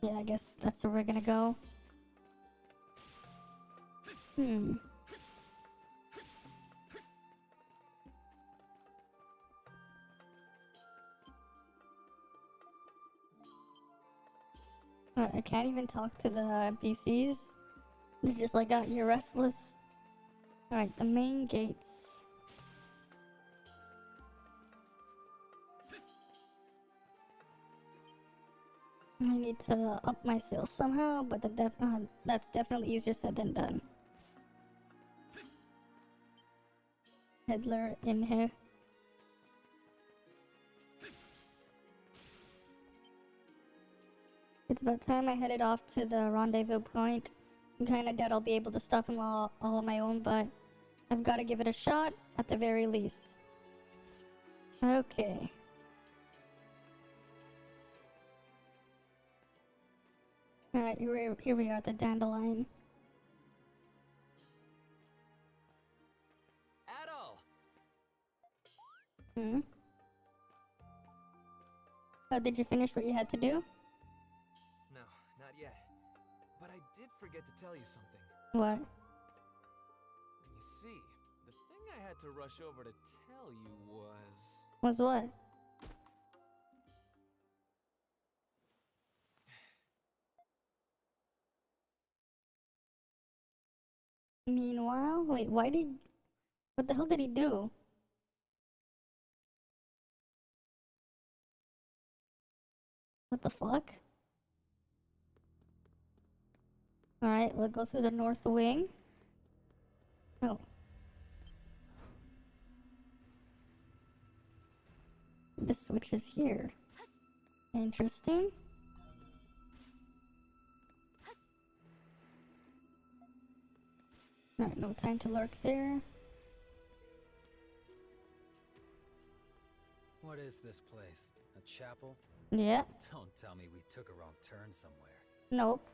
Yeah, I guess that's where we're gonna go. I can't even talk to the NPCs. They're just like, oh, you're restless. Alright, the main gates. I need to up my sales somehow, but that's definitely easier said than done. Peddler in here. It's about time I headed off to the rendezvous point. I'm kinda doubt I'll be able to stop him all on my own, but I've gotta give it a shot at the very least. Okay. Alright, here we are at the Dandelion. Adol! Did you finish what you had to do? No, not yet. But I did forget to tell you something. What? You see, the thing I had to rush over to tell you was... Was what? Meanwhile, wait, what the hell did he do? What the fuck? Alright, we'll go through the north wing. Oh. The switch is here. Interesting. Alright, no time to lurk there. What is this place? A chapel? Yeah. Don't tell me we took a wrong turn somewhere. Nope.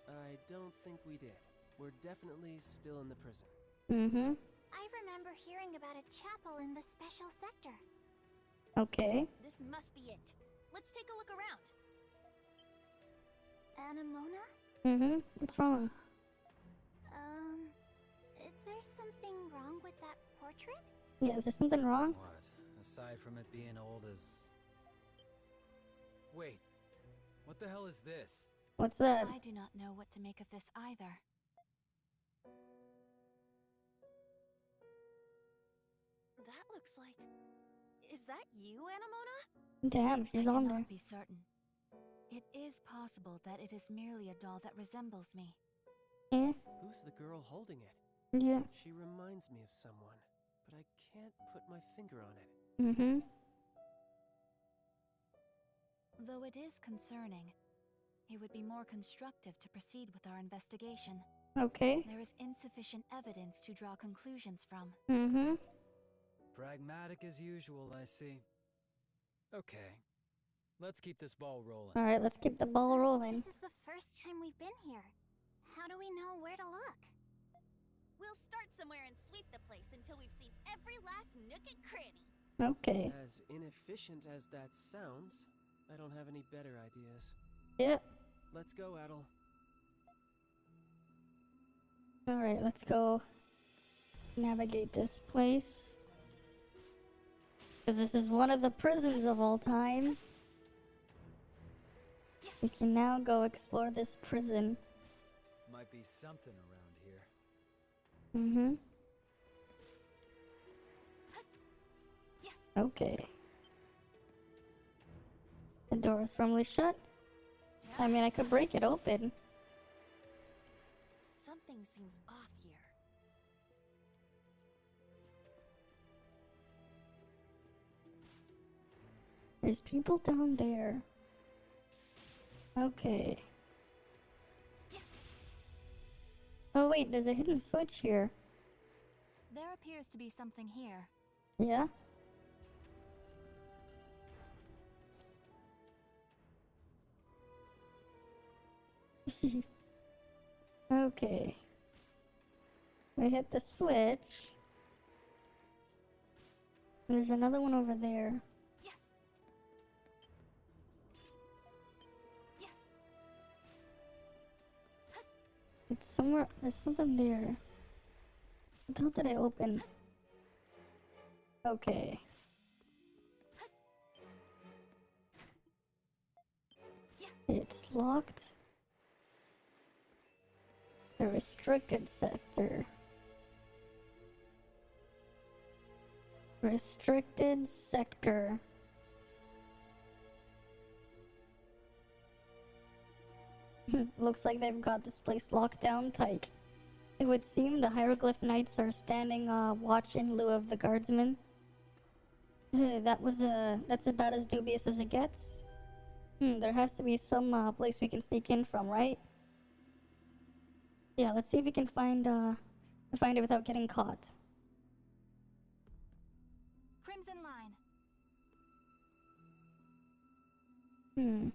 I don't think we did. We're definitely still in the prison. Mm-hmm. I remember hearing about a chapel in the special sector. Okay. This must be it. Let's take a look around. Anemona? Mm-hmm. What's wrong? Is there something wrong with that portrait? Yeah, is there something wrong? What? Aside from it being old as... Wait. What the hell is this? What's that? I do not know what to make of this either. That looks like... Is that you, Anemona? Damn, she's I on cannot there. be certain. It is possible that it is merely a doll that resembles me. Yeah. Who's the girl holding it? Yeah. She reminds me of someone, but I can't put my finger on it. Mm-hmm. Though it is concerning, it would be more constructive to proceed with our investigation. Okay. There is insufficient evidence to draw conclusions from. Mm-hmm. Pragmatic as usual, I see. Okay. Let's keep this ball rolling. Alright, let's keep the ball rolling. This is the first time we've been here. How do we know where to look? We'll start somewhere and sweep the place until we've seen every last nook and cranny. Okay. As inefficient as that sounds, I don't have any better ideas. Yeah. Let's go, Adel. Alright, let's go navigate this place. Because this is one of the prisons of all time. We can now go explore this prison. Might be something around here. Mm-hmm. Okay. The door is firmly shut. I mean, I could break it open. Something seems off here. There's people down there. Okay. Oh wait, there's a hidden switch here. There appears to be something here. Yeah? Okay. We hit the switch. There's another one over there. It's somewhere. There's something there. What the hell did I open? Okay. It's locked. The restricted sector. Restricted sector. Looks like they've got this place locked down tight. It would seem the hieroglyph knights are standing watch in lieu of the guardsmen. That's about as dubious as it gets. There has to be some place we can sneak in from, right? Yeah, let's see if we can find it without getting caught. Crimson Line. Hmm.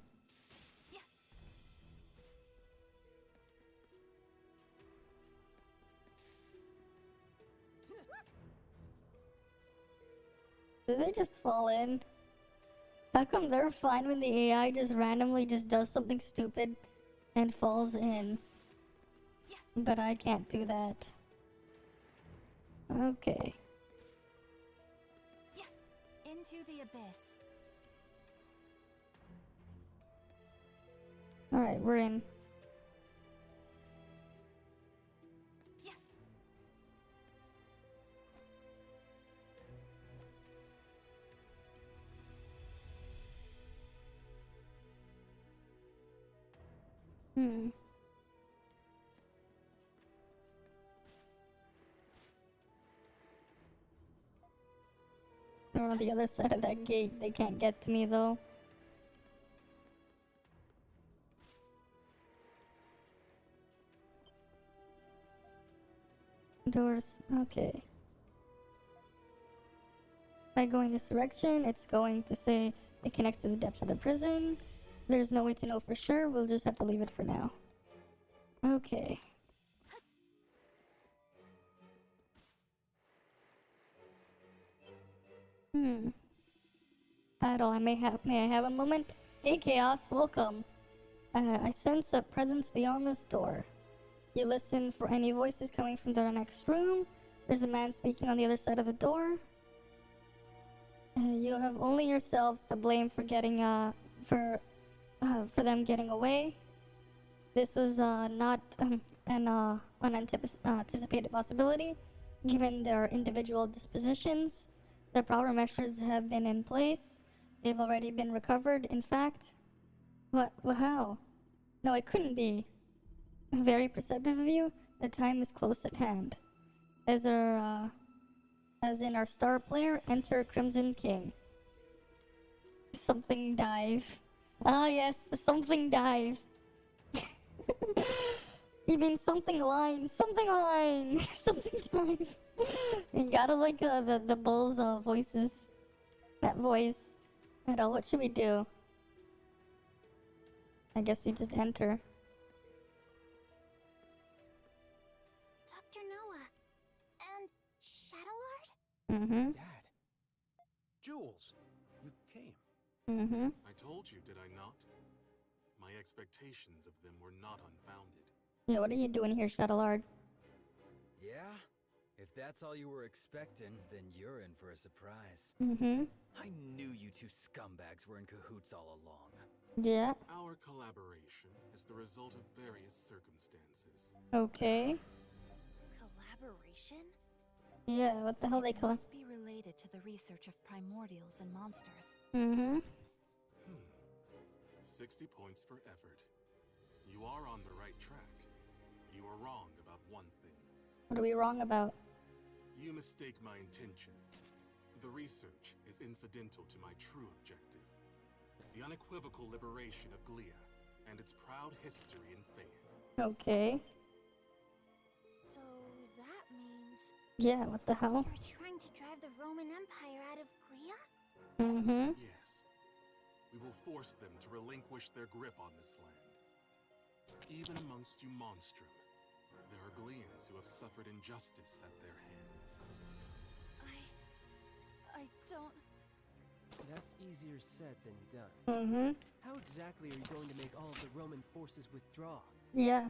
Did they just fall in? How come they're fine when the AI just randomly just does something stupid and falls in? But I can't do that. Okay. Into the abyss. Alright, we're in. They're on the other side of that gate. They can't get to me though. Doors. Okay. By going this direction, it's going to say it connects to the depths of the prison. There's no way to know for sure. We'll just have to leave it for now. Okay. Idle, may I have a moment? Hey Chaos, welcome. I sense a presence beyond this door. You listen for any voices coming from the next room. There's a man speaking on the other side of the door. You have only yourselves to blame for for them getting away. This was not an unanticipated possibility, given their individual dispositions. The proper measures have been in place. They've already been recovered, in fact. What? Well, how? No, it couldn't be. Very perceptive of you. The time is close at hand. As in our star player, enter Crimson King. Something dive. Ah yes, something dive. You mean something line, something line, something dive. You gotta like the bull's voices. That voice. Idle, what should we do? I guess we just enter. Dr. Noah and Shadowlord? Mm-hmm. Dad. Jules, you came. Mm-hmm. I told you, did I not? My expectations of them were not unfounded. Yeah, what are you doing here, Shadowlord? Yeah? If that's all you were expecting, then you're in for a surprise. Mm-hmm. I knew you two scumbags were in cahoots all along. Yeah. Our collaboration is the result of various circumstances. Okay. Collaboration? Yeah, what the hell they call it? Must be related to the research of primordials and monsters. Mm-hmm. 60 points for effort. You are on the right track. You are wrong about one thing. What are we wrong about? You mistake my intention. The research is incidental to my true objective. The unequivocal liberation of Glia and its proud history and faith. Okay. So that means Yeah, what the hell? you're trying to drive the Roman Empire out of Glia? Mm-hmm. Yes. We will force them to relinquish their grip on this land. Even amongst you monstrum, there are Glians who have suffered injustice at their hands. I don't... That's easier said than done. Mm-hmm. How exactly are you going to make all of the Roman forces withdraw? Yeah.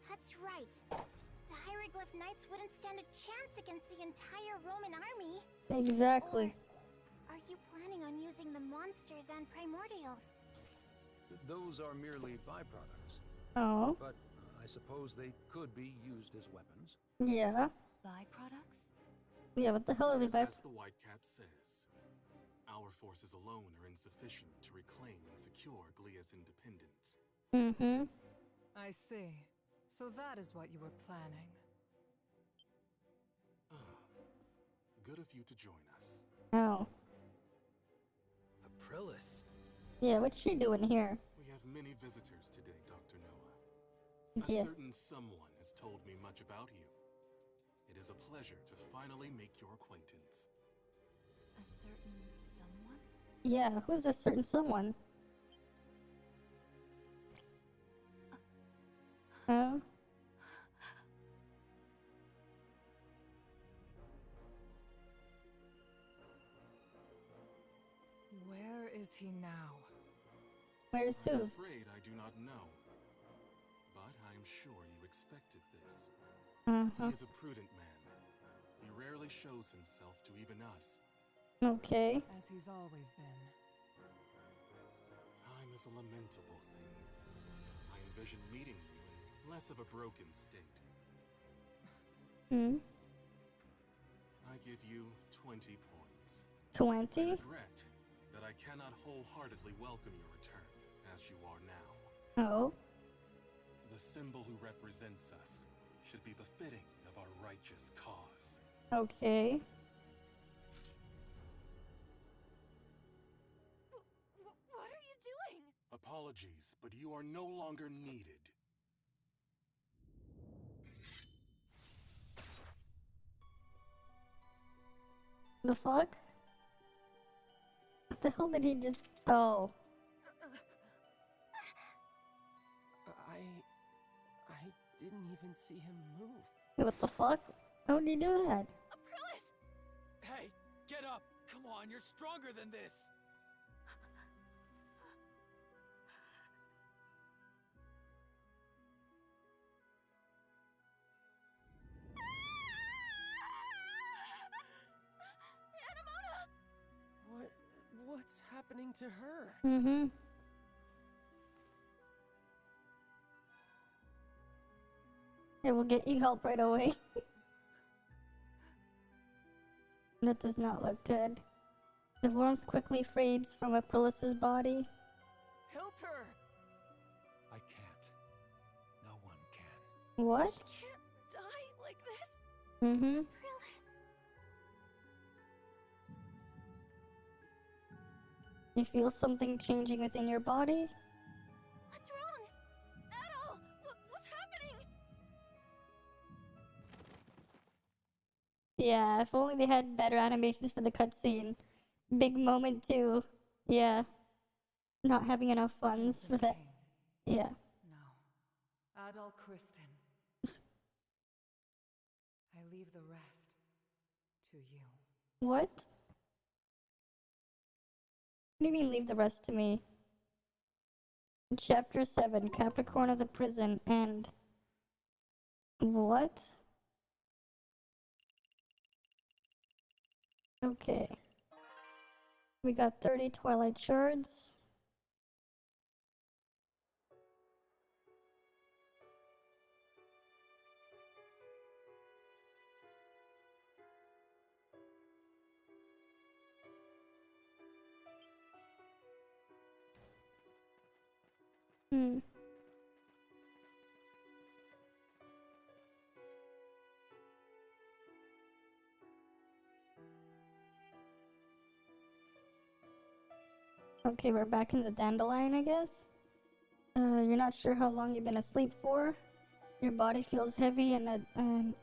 That's right. The Hieroglyph Knights wouldn't stand a chance against the entire Roman army. Exactly. Or are you planning on using the monsters and primordials? Those are merely byproducts, Oh. but I suppose they could be used as weapons. Yeah. Byproducts? Yeah, what the hell are they by? As the White Cat says, our forces alone are insufficient to reclaim and secure Glia's independence. Mm-hmm. I see. So that is what you were planning. Good of you to join us. Oh. Aprilis. Yeah, what's she doing here? We have many visitors today, Dr. Noah. A Yeah. certain someone has told me much about you. It is a pleasure to finally make your acquaintance. A certain someone? Yeah, who's this certain someone? Oh. Where is he now? Where's I'm who? afraid I do not know. But I am sure you expected this. Uh-huh. He is a prudent man. He rarely shows himself to even us. Okay. As he's always been. Time is a lamentable thing. I envision meeting you in less of a broken state. Hmm. I give you 20 points. I 20? regret that I cannot wholeheartedly welcome your return, as you are now. Oh. The symbol who represents us should be befitting of our righteous cause. Okay. What are you doing? Apologies, but you are no longer needed. The fuck? What the hell did he just... Oh. I didn't even see him move. What the fuck? How did he do that? Aprilis! Hey, get up! Come on, you're stronger than this! What's happening to her? Mm-hmm. It will get you help right away. That does not look good. The warmth quickly fades from Aprillis's body. Help her! I can't. No one can. What? She can't die like this. Mm-hmm. Prillis. You feel something changing within your body? What's wrong? Adol! What's happening? Yeah, if only they had better animations for the cutscene. Big moment too. Yeah. Not having enough funds for that. Yeah. No. Adol Kristen. I leave the rest to you. What? What do you mean leave the rest to me? Chapter 7, Capricorn of the Prison, and... What? Okay. We got 30 Twilight Shards. Hmm. Okay, we're back in the dandelion, I guess. You're not sure how long you've been asleep for. Your body feels heavy and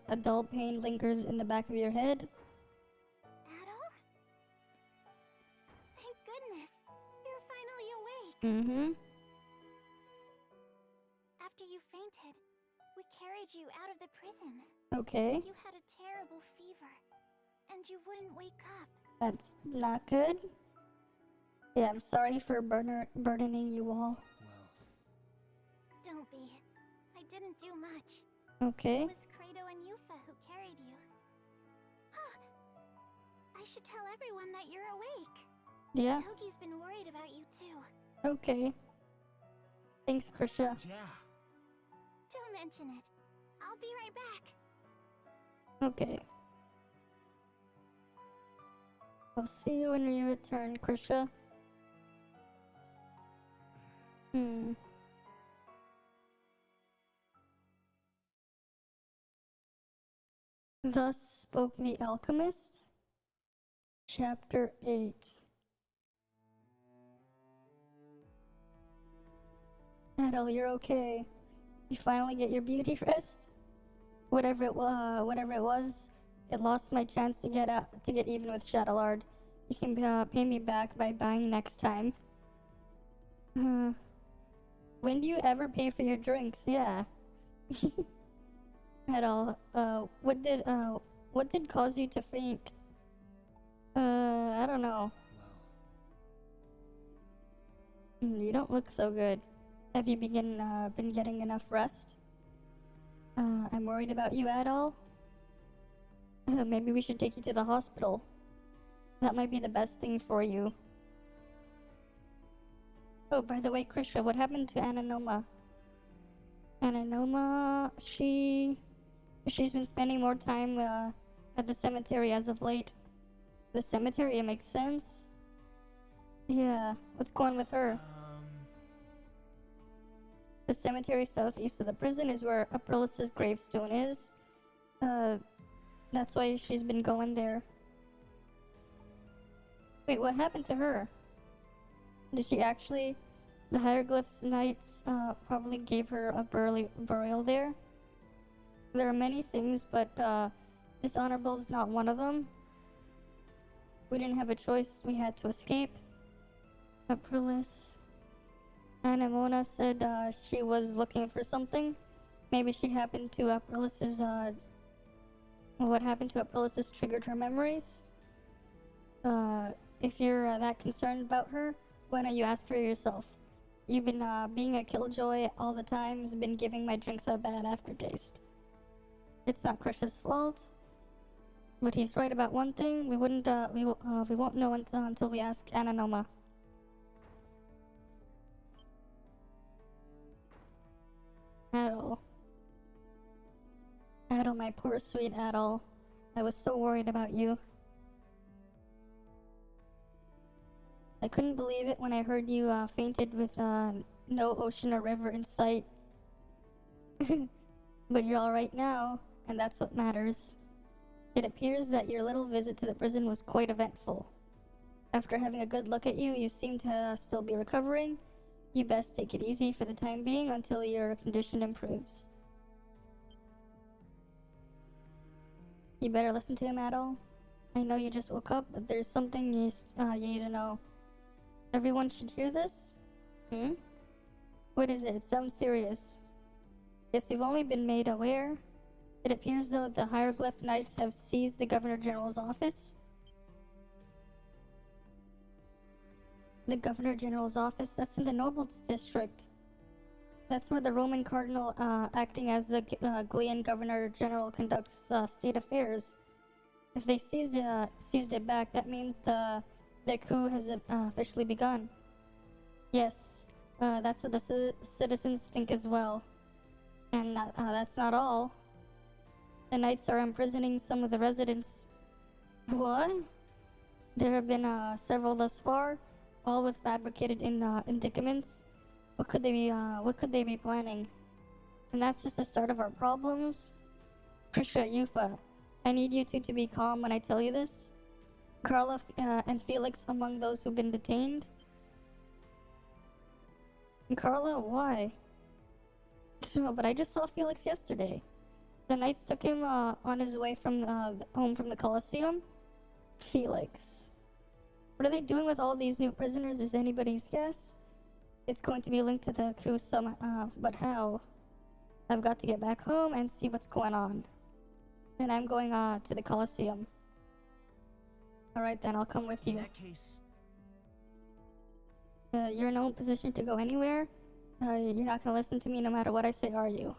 a dull pain lingers in the back of your head. Adol? Thank goodness. You're finally awake. Mm-hmm. After you fainted, we carried you out of the prison. Okay. You had a terrible fever, and you wouldn't wake up. That's not good. Yeah, I'm sorry for burdening you all. Well, Don't be. I didn't do much. Okay. It was Credo and Yufa who carried you. I should tell everyone that you're awake. Yeah. Togi's been worried about you too. Okay. Thanks, Krisha. yeah. Don't mention it. I'll be right back. Okay. I'll see you when you return, Krisha. Thus spoke the alchemist. Chapter 8. Adel, you're okay. You finally get your beauty rest. Whatever it was, it lost my chance to get even with Shadowlord. You can pay me back by buying next time. When do you ever pay for your drinks? Yeah. Adel, what did cause you to faint? I don't know. You don't look so good. Have you been getting enough rest? I'm worried about you, Adol. Maybe we should take you to the hospital. That might be the best thing for you. Oh, by the way, Krisha, what happened to Ananoma? Ananoma, she's been spending more time at the cemetery as of late. The cemetery, it makes sense. Yeah, what's going on with her? The cemetery southeast of the prison is where Aprillis's gravestone is. That's why she's been going there. Wait, what happened to her? Did she actually... The Hieroglyphs Knights probably gave her a burial there. There are many things, but dishonorable is not one of them. We didn't have a choice, we had to escape. Aprillis... Anemona said she was looking for something. Maybe she happened to Aprillis's, what happened to Aprillis's triggered her memories. if you're that concerned about her, why don't you ask her yourself? You've been being a killjoy all the time has been giving my drinks a bad aftertaste. It's not Krish's fault, but he's right about one thing. We won't know until we ask Ananoma. Adol. Adol, my poor sweet Adol. I was so worried about you. I couldn't believe it when I heard you fainted with no ocean or river in sight. But you're alright now, and that's what matters. It appears that your little visit to the prison was quite eventful. After having a good look at you, you seem to still be recovering. You best take it easy for the time being until your condition improves. You better listen to him, Adol. I know you just woke up, but there's something you need to know. Everyone should hear this? What is it? It sounds serious. Yes, we've only been made aware. It appears though the Hieroglyph Knights have seized the Governor General's office. The Governor General's office? That's in the Nobles District. That's where the Roman Cardinal, acting as the Glean Governor General, conducts state affairs. If they seized it back, that means their coup has officially begun. Yes, that's what the citizens think as well. And that's not all. The Knights are imprisoning some of the residents. What? There have been several thus far, all with fabricated indictments. What could they be planning? And that's just the start of our problems? Krisha, Yufa, I need you two to be calm when I tell you this. Carla and Felix among those who've been detained. And Carla, why? No, but I just saw Felix yesterday. The Knights took him on his way from home from the Colosseum. Felix. What are they doing with all these new prisoners is anybody's guess. It's going to be linked to the coup but how? I've got to get back home and see what's going on. And I'm going to the Colosseum. Alright then, I'll come with you. In that case... You're in no position to go anywhere. You're not gonna listen to me no matter what I say, are you?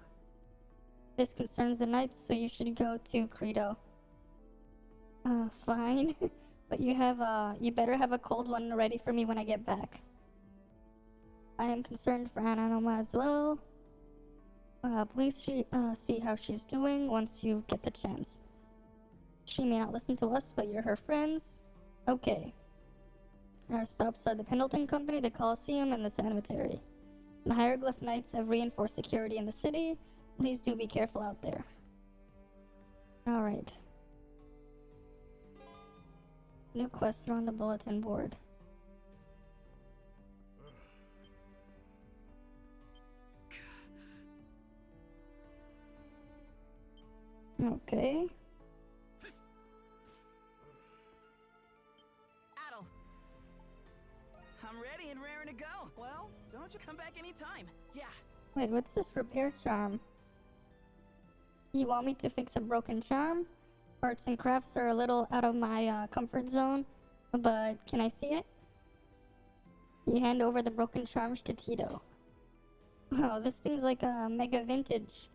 This concerns the Knights, so you should go to Credo. Fine. But you better have a cold one ready for me when I get back. I am concerned for Ananoma as well. Please see how she's doing once you get the chance. She may not listen to us, but you're her friends. Okay. Our stops are the Pendleton Company, the Colosseum, and the Cemetery. The Hieroglyph Knights have reinforced security in the city. Please do be careful out there. Alright. New quests are on the bulletin board. Okay. Adol! I'm ready and raring to go. Well, don't you come back anytime. Yeah. Wait, what's this repair charm? You want me to fix a broken charm? Arts and crafts are a little out of my comfort zone, but can I see it? You hand over the broken charms to Tito. Wow, this thing's like a mega vintage.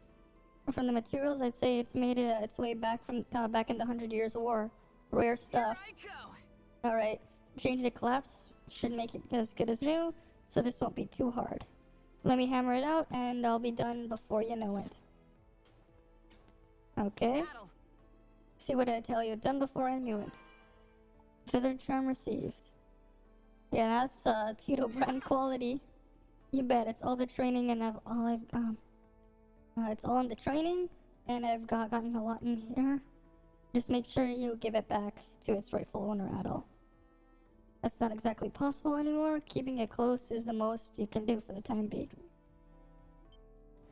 From the materials, I'd say it's made its way back from back in the 100 Years' War. Rare stuff. Here I go. Alright, change the collapse. Should make it as good as new, so this won't be too hard. Let me hammer it out, and I'll be done before you know it. Okay. Adol. See what I tell you? Done before I knew it. Feathered charm received. Yeah, that's Tito brand quality. You bet. It's all the training, and it's all in the training, and I've gotten a lot in here. Just make sure you give it back to its rightful owner, Adol. That's not exactly possible anymore. Keeping it close is the most you can do for the time being.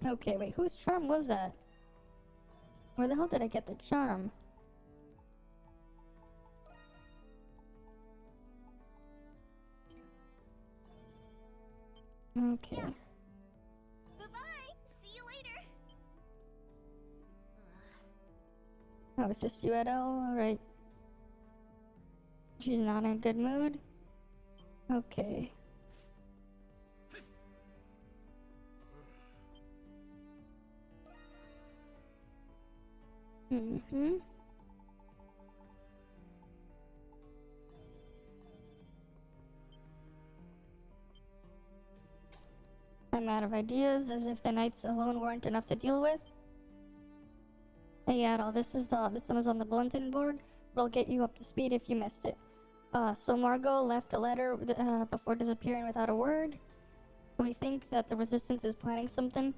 Okay, wait, whose charm was that? Where the hell did I get the charm? Okay. Bye-bye! See you later! Oh, it's just you, Adele? Alright. She's not in a good mood. Okay. Mm-hmm. I'm out of ideas, as if the knights alone weren't enough to deal with. Hey Adol, this one was on the bulletin board. We'll get you up to speed if you missed it. So Margot left a letter before disappearing without a word. We think that the Resistance is planning something.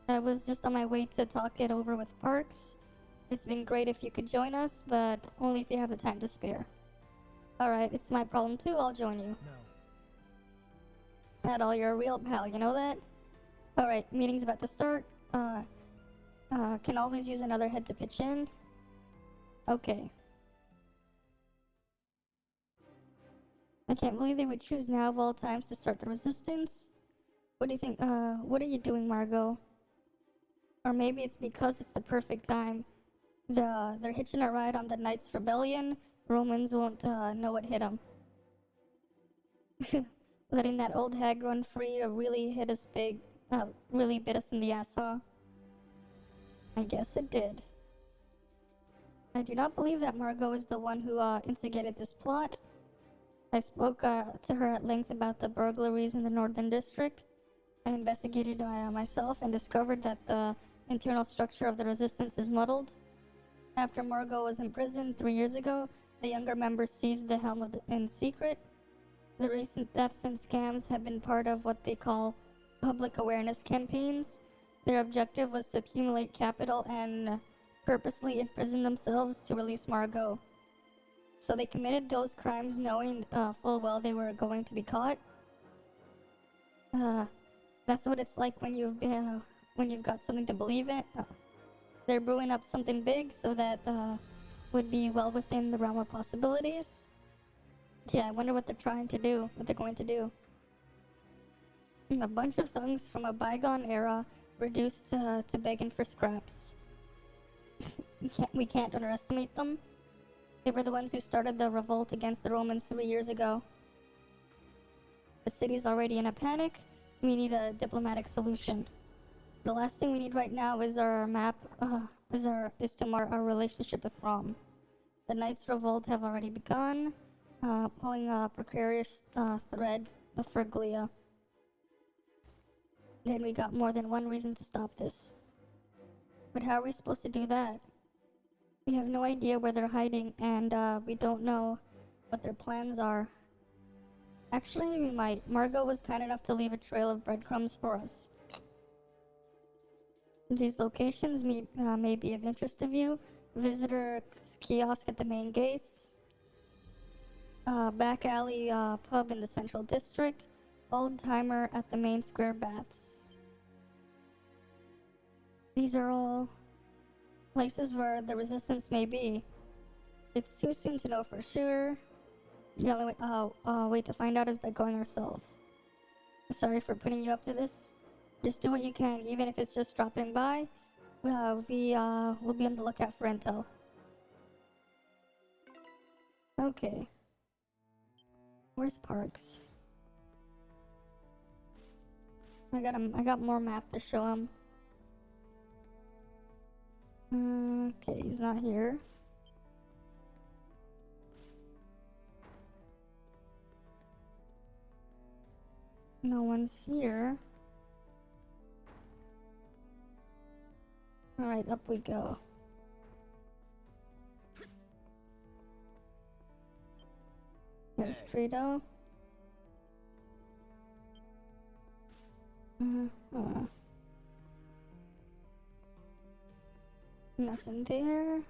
I was just on my way to talk it over with Parks. It's been great if you could join us, but only if you have the time to spare. Alright, it's my problem too, I'll join you. No. Adol, you're a real pal, you know that? Alright, meeting's about to start. Can always use another head to pitch in. Okay. I can't believe they would choose now of all times to start the Resistance. What do you think? What are you doing, Margot? Or maybe it's because it's the perfect time. They're hitching a ride on the Knights' Rebellion. Romans won't know what hit them. Letting that old hag run free really hit us big. Really bit us in the ass, huh? I guess it did. I do not believe that Margot is the one who instigated this plot. I spoke to her at length about the burglaries in the Northern District. I investigated myself and discovered that the internal structure of the Resistance is muddled. After Margot was imprisoned 3 years ago, the younger members seized the helm in secret. The recent thefts and scams have been part of what they call public awareness campaigns. Their objective was to accumulate capital and purposely imprison themselves to release Margot. So they committed those crimes knowing full well they were going to be caught. That's what it's like when you've got something to believe in. They're brewing up something big so that would be well within the realm of possibilities. Yeah, I wonder what they're trying to do, what they're going to do. A bunch of thugs from a bygone era reduced to begging for scraps. We can't underestimate them. They were the ones who started the revolt against the Romans 3 years ago. The city's already in a panic. We need a diplomatic solution. The last thing we need right now is our map, is to mark our relationship with Rom. The Knights' Revolt have already begun, pulling a precarious thread for Glia. Then we got more than one reason to stop this. But how are we supposed to do that? We have no idea where they're hiding, and we don't know what their plans are. Actually, we might. Margot was kind enough to leave a trail of breadcrumbs for us. These locations may be of interest to you. Visitors Kiosk at the main gates. Back alley pub in the central district. Old timer at the main square baths. These are all places where the Resistance may be. It's too soon to know for sure. The only way to find out is by going ourselves. Sorry for putting you up to this. Just do what you can, even if it's just dropping by. We'll be on the lookout for intel. Okay. Where's Parks? I got more map to show him. Okay, he's not here. No one's here. Alright, up we go. There's Credo. Nothing there.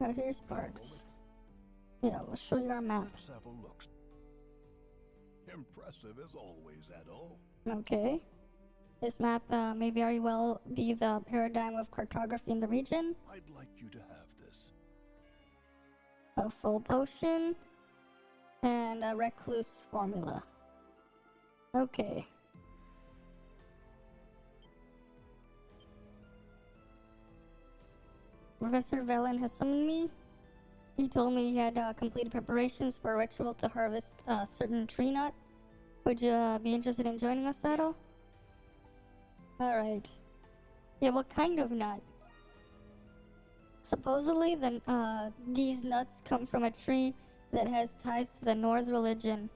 Oh, here's Parks. Yeah, we'll show you our map. Let's have a look. Impressive as always, Adol. Okay. This map may very well be the paradigm of cartography in the region. I'd like you to have this. A full potion. And a recluse formula. Okay. Professor Velen has summoned me. He told me he had completed preparations for a ritual to harvest a certain tree nut. Would you be interested in joining us, Saddle? Alright. Yeah, what kind of nut? Supposedly, these nuts come from a tree that has ties to the Norse religion.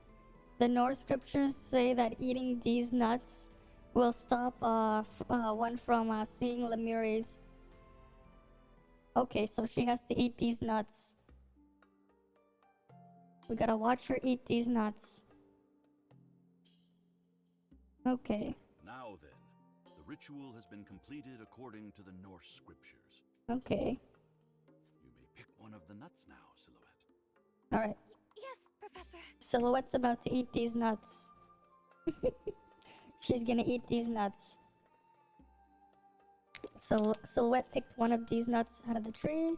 The Norse scriptures say that eating these nuts will stop one from seeing Lemures. Okay, so she has to eat these nuts. We gotta watch her eat these nuts. Okay. Now then, the ritual has been completed according to the Norse scriptures. Okay. You may pick one of the nuts now, Silhouette. Alright. Yes, Professor. Silhouette's about to eat these nuts. She's gonna eat these nuts. So Silhouette picked one of these nuts out of the tree.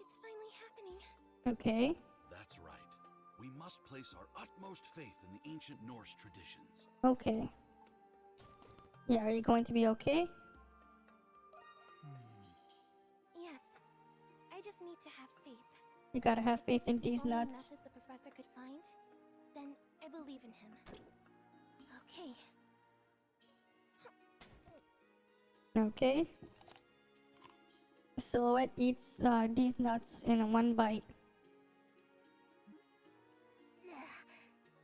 It's finally happening. Okay. That's right. We must place our utmost faith in the ancient Norse traditions. Okay. Yeah, are you going to be okay? Yes. I just need to have faith. You gotta have faith in If this is these the only nuts. method the professor could find, then I believe in him. Okay. Okay. Silhouette eats these nuts in one bite.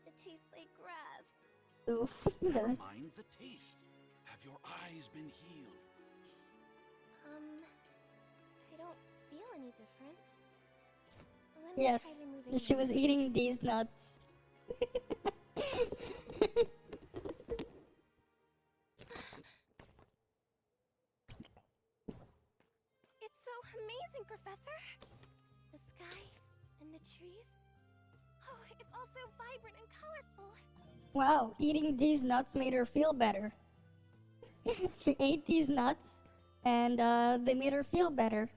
It tastes like grass. Oof. Never mind the taste. Have your eyes been healed? I don't feel any different. Let me Yes, try removing she was these. eating these nuts. It's so amazing, Professor! The sky and the trees. Oh, it's all so vibrant and colorful. Wow, eating these nuts made her feel better. She ate these nuts, and they made her feel better.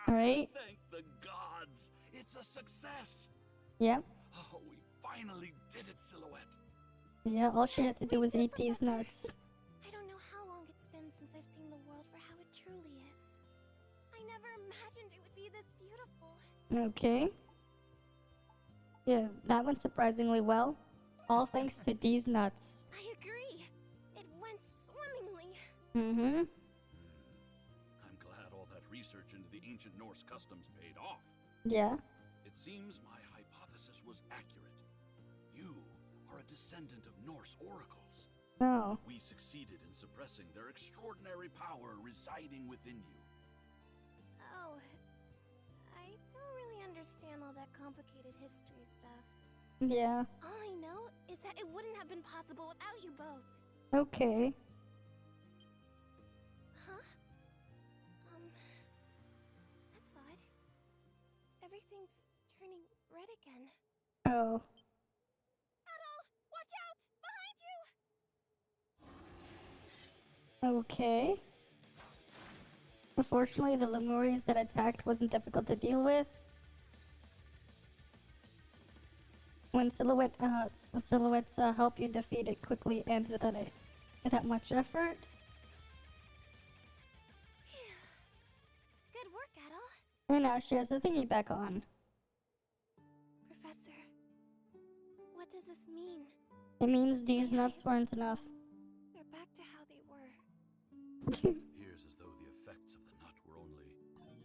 Alright? Thank the gods! It's a success! Yep. Oh, we finally did it, Silhouette. Yeah, all she had to do was eat these nuts. I don't know how long it's been since I've seen the world for how it truly is. I never imagined it would be this beautiful. Okay. Yeah, that went surprisingly well. All thanks to these nuts. I agree. It went swimmingly. Mm-hmm. I'm glad all that research into the ancient Norse customs paid off. Yeah. It seems my hypothesis was accurate. You are a descendant of Norse oracles. Oh. We succeeded in suppressing their extraordinary power residing within you. Oh, I don't really understand all that complicated history stuff. Yeah. All I know is that it wouldn't have been possible without you both. Okay. Huh? That's odd. Everything's turning red again. Oh. Adol, watch out! Behind you! Okay. Unfortunately, the Lemurians that attacked wasn't difficult to deal with. When silhouettes help you defeat it quickly ends without much effort. Good work, Adol. And now she has the thingy back on. Professor, what does this mean? It means these nuts weren't enough. They're back to how they were. Appears as though the effects of the nut were only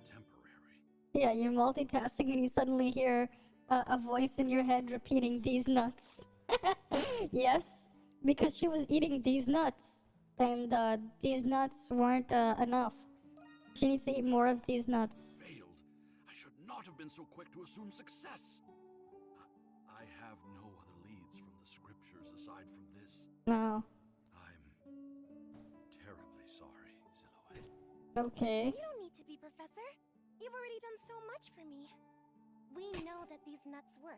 temporary. Yeah, you're multitasking and you suddenly hear a voice in your head repeating these nuts. Yes, because she was eating these nuts, and these nuts weren't enough. She needs to eat more of these nuts. Failed. I should not have been so quick to assume success. I have no other leads from the scriptures aside from this. No. I'm terribly sorry, Silhouette. Okay. You don't need to be, Professor. You've already done so much for me. We know that these nuts work.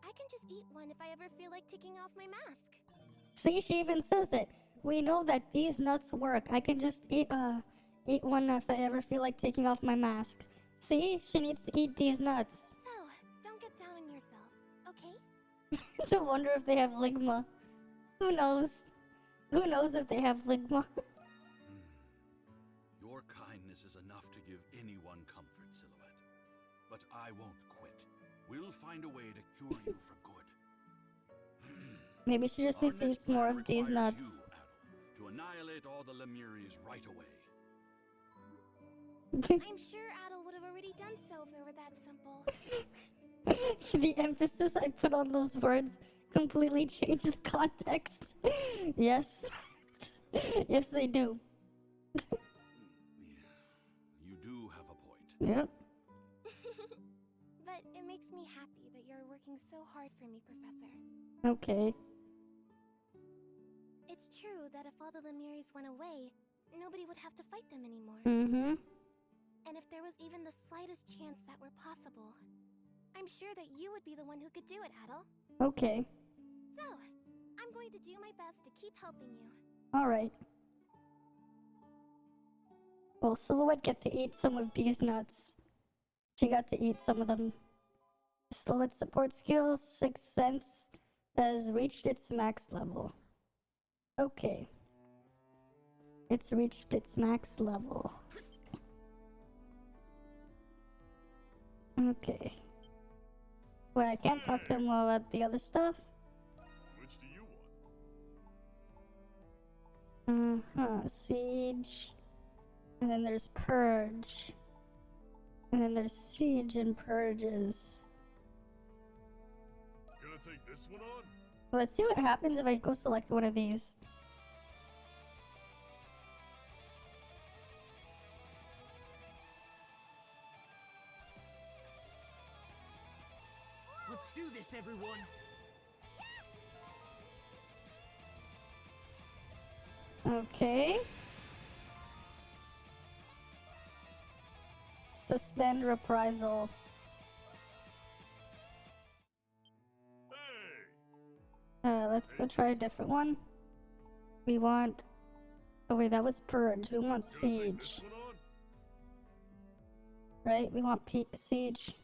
I can just eat one if I ever feel like taking off my mask. See, she even says it. We know that these nuts work. I can just eat one if I ever feel like taking off my mask. See, she needs to eat these nuts. So, don't get down on yourself, okay? I wonder if they have ligma. Who knows? Who knows if they have ligma? this is enough to give anyone comfort, Silhouette. But I won't quit. We'll find a way to cure you for good. Maybe she just Our needs to next eat more plan of these requires nuts. you, Adol, to annihilate all the Lemiris right away. I'm sure Adel would have already done so if it were that simple. The emphasis I put on those words completely changed the context. Yes. Yes, they do. You do have a point. Yep. But it makes me happy that you're working so hard for me, Professor. Okay. It's true that if all the Lemiris went away, nobody would have to fight them anymore. Mm-hmm. And if there was even the slightest chance that were possible, I'm sure that you would be the one who could do it, Adel. Okay. So, I'm going to do my best to keep helping you. Alright. Well, Silhouette get to eat some of these nuts. She got to eat some of them. Silhouette support skill, 6 Sense, has reached its max level. Okay. It's reached its max level. Okay. Wait, I can't talk to him about the other stuff? Which do you want? Siege. And then there's Purge. And then there's Siege and Purges. Gonna take this one on? Let's see what happens if I go select one of these. Let's do this, everyone! Okay. Suspend reprisal. Let's go try a different one. We want... Oh wait, that was Purge. We want Siege. Right? We want Siege.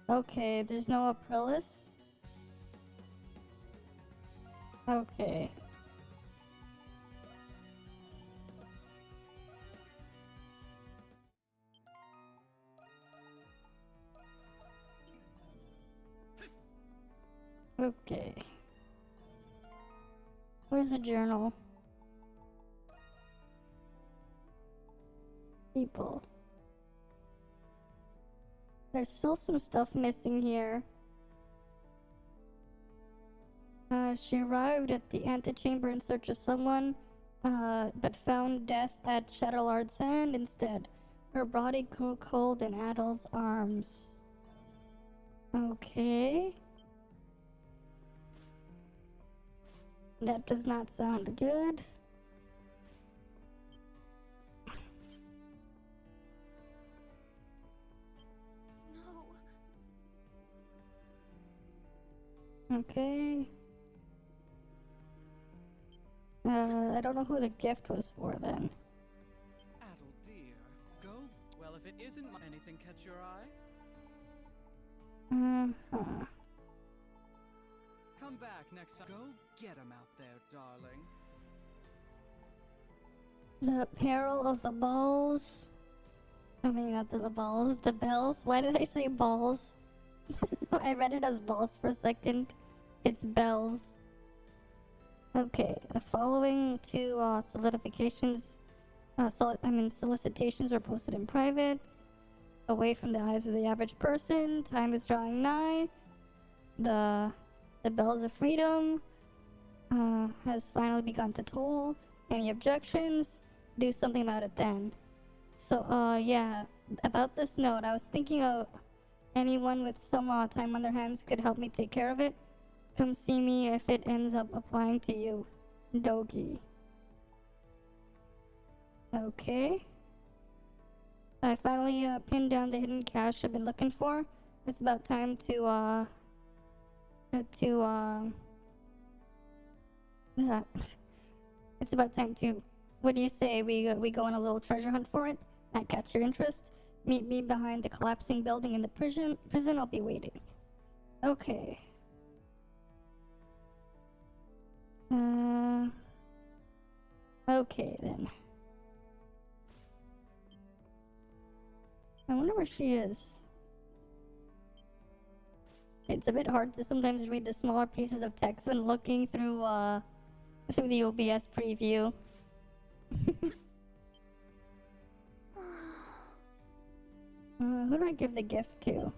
Okay, there's no Aprilis. Okay. Okay. Where's the journal? People. There's still some stuff missing here. She arrived at the antechamber in search of someone, but found death at Shadowlard's hand instead. Her body grew cold in Adel's arms. Okay. That does not sound good. No. Okay. I don't know who the gift was for then. Adel, dear. Go? Well, if it isn't anything catch your eye? Uh-huh. Come back next time. Go get him out there, darling. The peril of the balls. I mean, not the balls, the bells. Why did I say balls? I read it as balls for a second. It's bells. Okay, the following two solicitations were posted in private. Away from the eyes of the average person. Time is drawing nigh. The bells of freedom has finally begun to toll. Any objections? Do something about it then. So, yeah, about this note, I was thinking of anyone with some time on their hands could help me take care of it. Come see me if it ends up applying to you. Dogi. Okay. I finally pinned down the hidden cache I've been looking for. It's about time to it's about time to, what do you say, we go on a little treasure hunt for it? That catch your interest? Meet me behind the collapsing building in the prison, I'll be waiting. Okay. Okay, then. I wonder where she is. It's a bit hard to sometimes read the smaller pieces of text when looking through the OBS preview. Who do I give the gift to?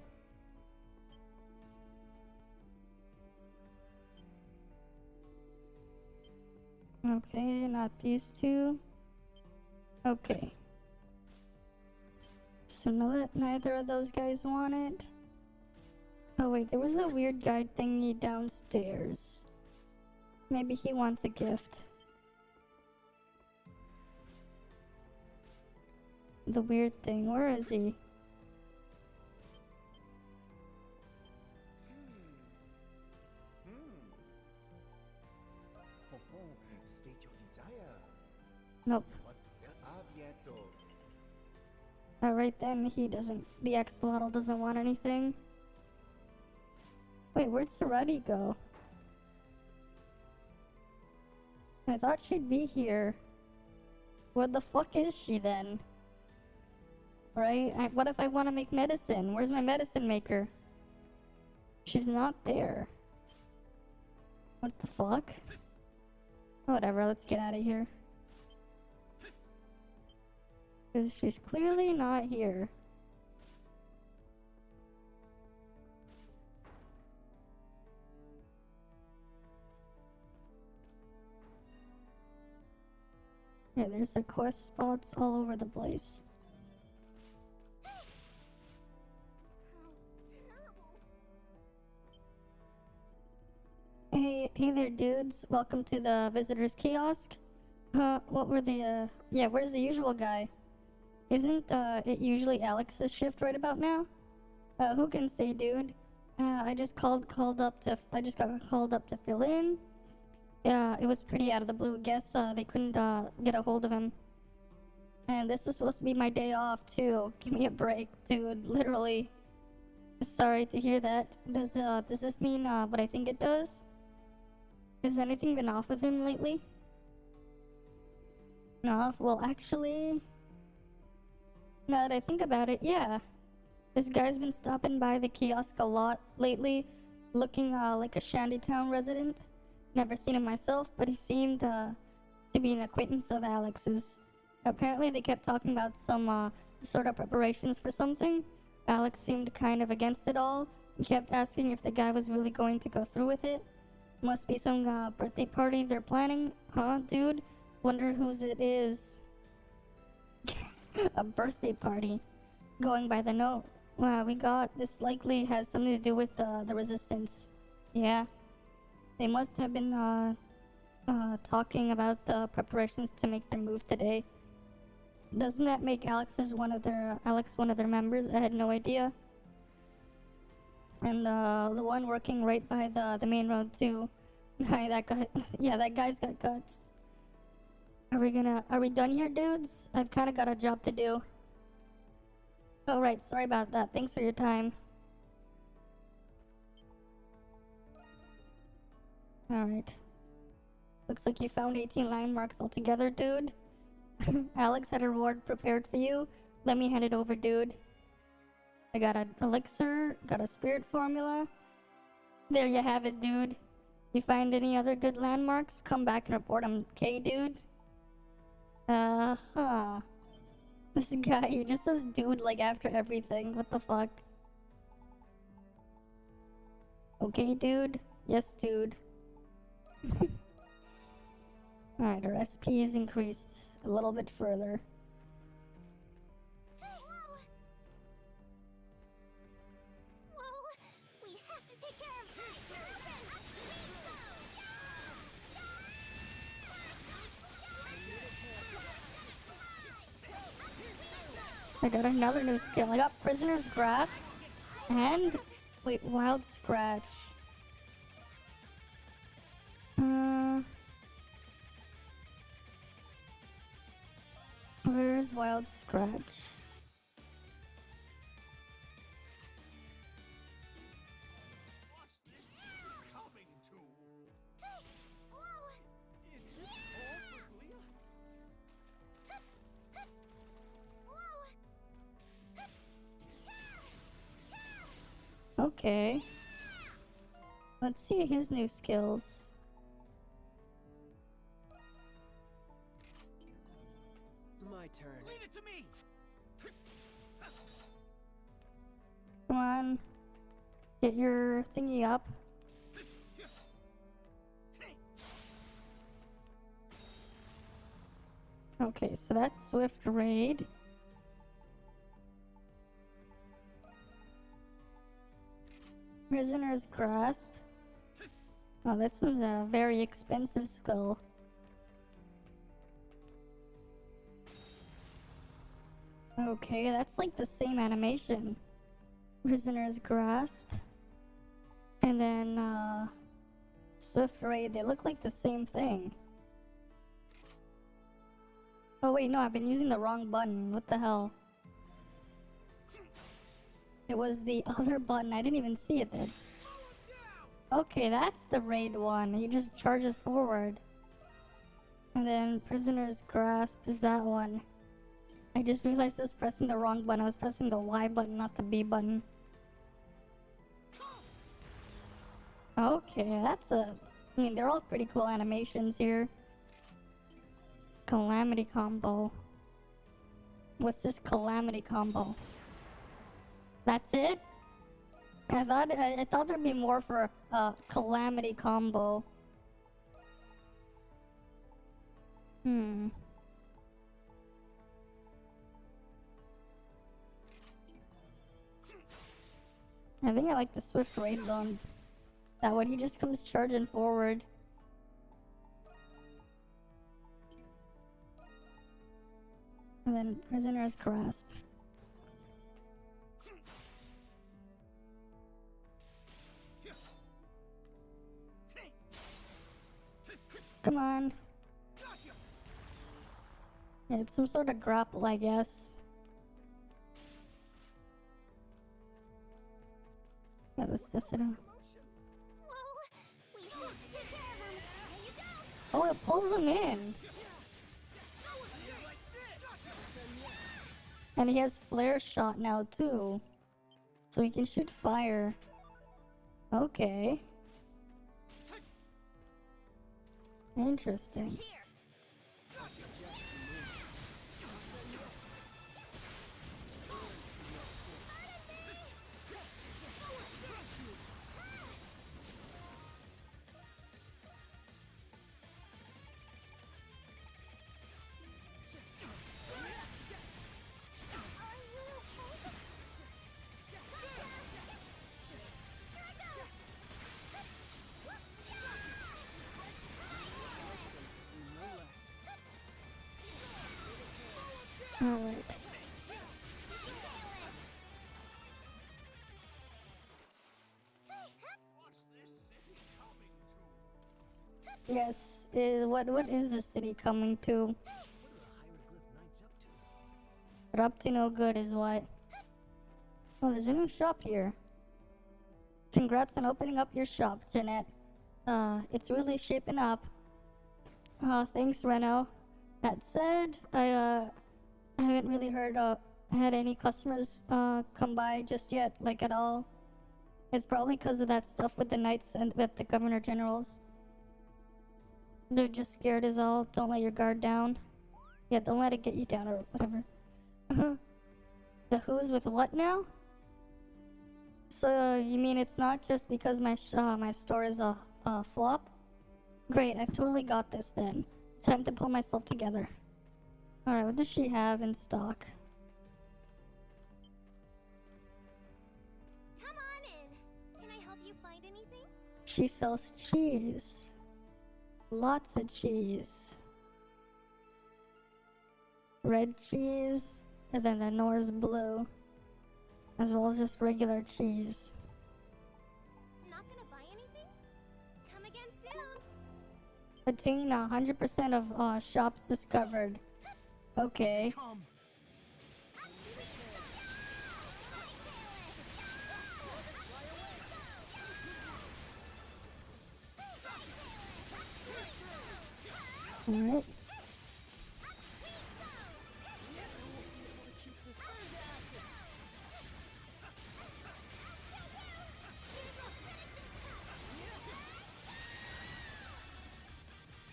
Okay, not these two. Okay. So neither of those guys want it. Oh wait, there was a weird guide thingy downstairs. Maybe he wants a gift. The weird thing, where is he? State your desire. Nope. Abierto. Alright then, he doesn't. The axolotl doesn't want anything. Wait, where'd Sarati go? I thought she'd be here. Where the fuck is she then? Right? What if I want to make medicine? Where's my medicine maker? She's not there. What the fuck? Whatever, let's get out of here. Because she's clearly not here. Yeah, there's the quest spots all over the place. Hey there, dudes. Welcome to the Visitors Kiosk. What were the, yeah, where's the usual guy? Isn't, it usually Alex's shift right about now? Who can say, dude? I just got called up to fill in. Yeah, it was pretty out of the blue. Guess, they couldn't, get a hold of him. And this was supposed to be my day off, too. Give me a break, dude. Literally. Sorry to hear that. Does this mean, what I think it does? Has anything been off with him lately? No, well, actually, now that I think about it, yeah. This guy's been stopping by the kiosk a lot lately, looking like a shantytown resident. Never seen him myself, but he seemed to be an acquaintance of Alex's. Apparently they kept talking about some sort of preparations for something. Alex seemed kind of against it all. He kept asking if the guy was really going to go through with it. Must be some birthday party they're planning, huh, dude? Wonder whose it is. A birthday party. Going by the note we got, this likely has something to do with the resistance. Yeah. They must have been talking about the preparations to make their move today. Doesn't that make Alex one of their members? I had no idea. And the one working right by the main road too. That guy, yeah, that guy's got guts. Are we done here, dudes? I've kind of got a job to do. Oh right, sorry about that. Thanks for your time. Alright. Looks like you found 18 landmarks altogether, dude. Alex had a reward prepared for you. Let me hand it over, dude. I got an elixir, got a spirit formula. There you have it, dude. You find any other good landmarks? Come back and report them, okay, dude? This guy, he just says dude like after everything. What the fuck? Okay, dude? Yes, dude. Alright, our SP is increased a little bit further. We have to take care of this. I got another new skill. I got Prisoner's Grasp and wait, Wild Scratch. Where's Wild Scratch? Okay. Let's see his new skills. My turn. Leave it to me. Come on. Get your thingy up. Okay, so that's Swift Raid. Prisoner's Grasp. Oh, this one's a very expensive skill. Okay, that's like the same animation. Prisoner's Grasp. And then, Swift Raid, they look like the same thing. Oh wait, no, I've been using the wrong button. What the hell? It was the other button. I didn't even see it then. Okay, that's the raid one. He just charges forward. And then Prisoner's Grasp is that one. I just realized I was pressing the wrong button. I was pressing the Y button, not the B button. Okay, that's a... I mean, they're all pretty cool animations here. Calamity Combo. What's this Calamity Combo? That's it? I thought there'd be more for Calamity Combo. I think I like the Swift Raid one. That one, he just comes charging forward. And then Prisoner's Grasp. Come on. Yeah, it's some sort of grapple, I guess. Yeah, let's test it out. Oh, it pulls him in. And he has flare shot now too. So he can shoot fire. Okay. Interesting. Alright. Yes, what is the city coming to? But up to no good is what? Oh, there's a new shop here. Congrats on opening up your shop, Jeanette. It's really shaping up. Thanks, Reno. That said, I haven't really had any customers come by just yet, like at all. It's probably because of that stuff with the knights and with the governor generals. They're just scared as all. Don't let your guard down. Yeah, don't let it get you down or whatever. The who's with what now? So you mean it's not just because my store is a flop? Great, I've totally got this then. Time to pull myself together. Alright, what does she have in stock? Come on in. Can I help you find anything? She sells cheese. Lots of cheese. Red cheese, and then the Norse blue. As well as just regular cheese. Not gonna buy anything? Come again soon. Attain 100% of shops discovered. Okay. Alright.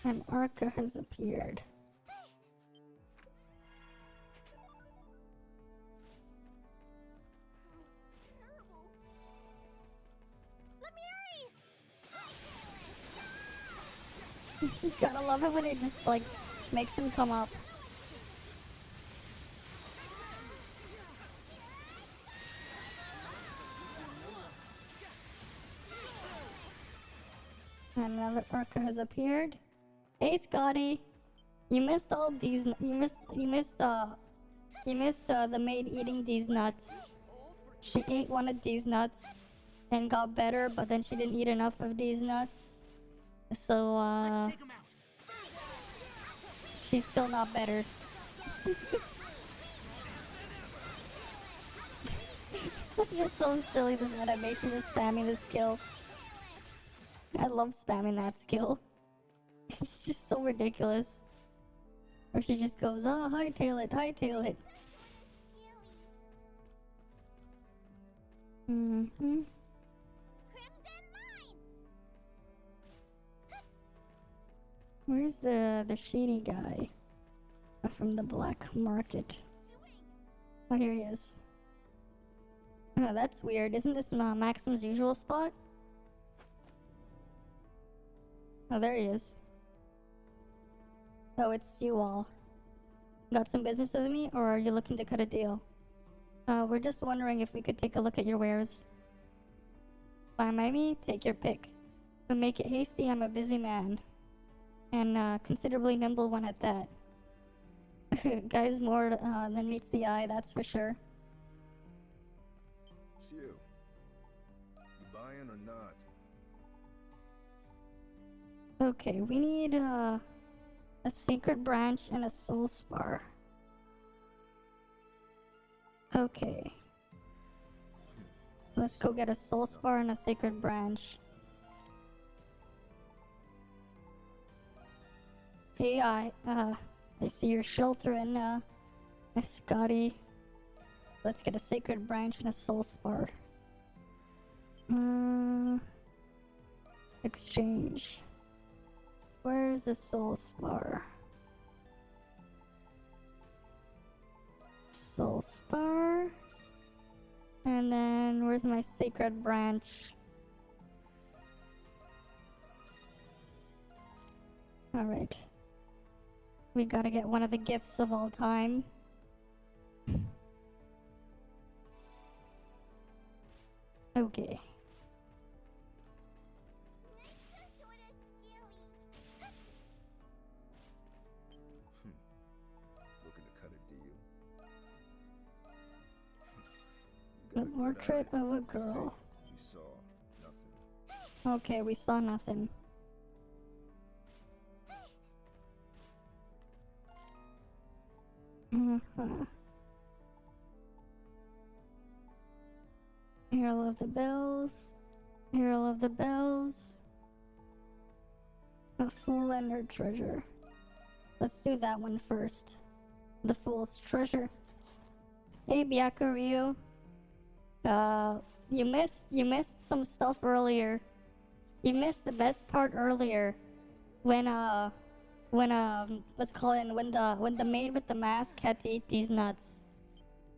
An Arca has appeared. Gotta love it when it just like makes him come up. And another Arca has appeared. Hey Scotty, you missed all these. You missed the maid eating these nuts. She ate one of these nuts and got better, but then she didn't eat enough of these nuts. So, she's still not better. This is just so silly, this animation is spamming this skill. I love spamming that skill. It's just so ridiculous. Or she just goes, oh, hightail it, hightail it. Mm-hmm. Where's the shady guy from the black market? Oh, here he is. Oh, that's weird. Isn't this Maxim's usual spot? Oh, there he is. Oh, it's you all. Got some business with me, or are you looking to cut a deal? We're just wondering if we could take a look at your wares. Fine by me, take your pick. But make it hasty, I'm a busy man. And considerably nimble one at that. Guy's more than meets the eye, that's for sure. It's you. You buying or not? Okay, we need a sacred branch and a soul spar. Okay. Let's go get a soul spar and a sacred branch. Hey, I see your shelter in, Scotty. Let's get a sacred branch and a soul spar. Exchange. Where's the soul spar? Soul spar. And then, where's my sacred branch? Alright. We gotta get one of the gifts of all time. Okay. Looking to cut a deal? The portrait of a girl. You saw nothing. Okay, we saw nothing. Hero of the Bells. Hero of the Bells. A Fool and her treasure. Let's do that one first. The Fool's treasure. Hey, Byakuryu. You missed some stuff earlier. You missed the best part earlier. When let's call it when the maid with the mask had to eat these nuts.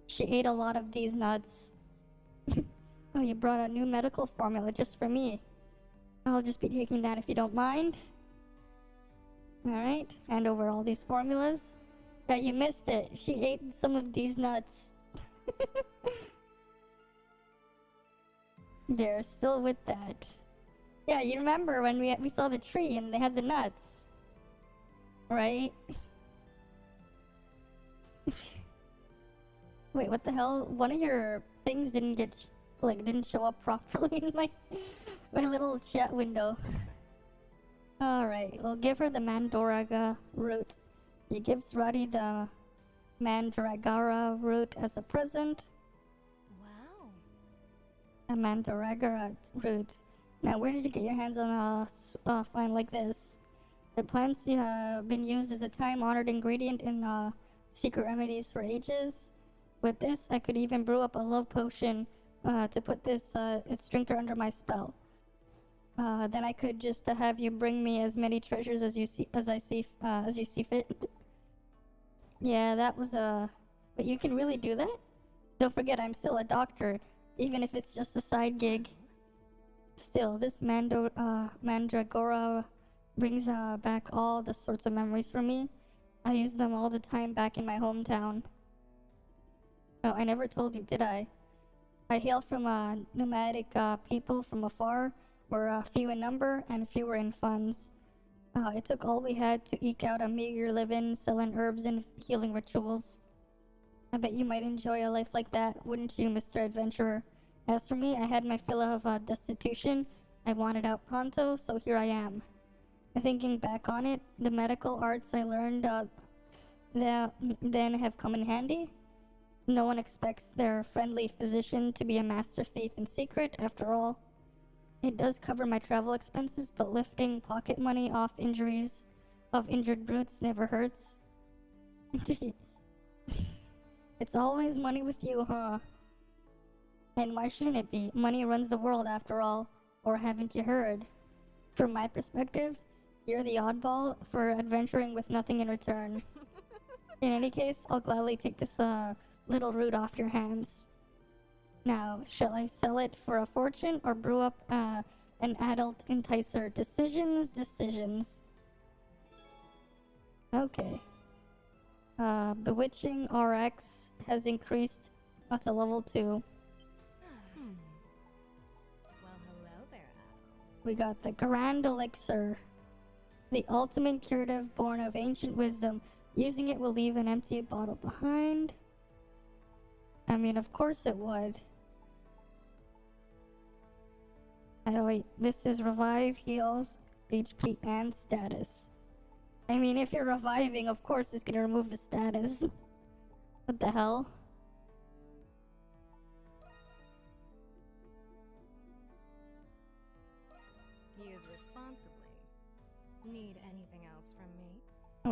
She ate a lot of these nuts. Oh, you brought a new medical formula just for me. I'll just be taking that if you don't mind. Alright, hand over all these formulas. Yeah, you missed it. She ate some of these nuts. They're still with that. Yeah, you remember when we saw the tree and they had the nuts. Right? Wait, what the hell? One of your things didn't show up properly in my little chat window. Alright, we'll give her the Mandragora root. You give Srati the Mandragora root as a present. Wow. A Mandragora root. Now, where did you get your hands on a find like this? The plant's been used as a time-honored ingredient in secret remedies for ages. With this, I could even brew up a love potion to put its drinker under my spell. then I could just have you bring me as many treasures as you see fit. Yeah, that was but you can really do that? Don't forget, I'm still a doctor, even if it's just a side gig. Still, this Mandragora brings back all the sorts of memories for me. I use them all the time back in my hometown. Oh, I never told you, did I? I hail from nomadic people from afar. We're few in number and fewer in funds. It took all we had to eke out a meager living, selling herbs and healing rituals. I bet you might enjoy a life like that, wouldn't you, Mr. Adventurer? As for me, I had my fill of destitution. I wanted out pronto, so here I am. Thinking back on it, the medical arts I learned then have come in handy. No one expects their friendly physician to be a master thief in secret, after all. It does cover my travel expenses, but lifting pocket money off injured brutes never hurts. It's always money with you, huh? And why shouldn't it be? Money runs the world, after all. Or haven't you heard? From my perspective, you're the oddball for adventuring with nothing in return. In any case, I'll gladly take this little root off your hands. Now, shall I sell it for a fortune or brew up an adult enticer? Decisions. Okay. Bewitching RX has increased to level 2. Well, hello there, Adam. We got the Grand Elixir. The ultimate curative born of ancient wisdom. Using it will leave an empty bottle behind. I mean, of course it would. Oh wait, this is revive, heals, HP, and status. I mean, if you're reviving, of course it's gonna remove the status. What the hell? Use responsibly. Need anything else from me?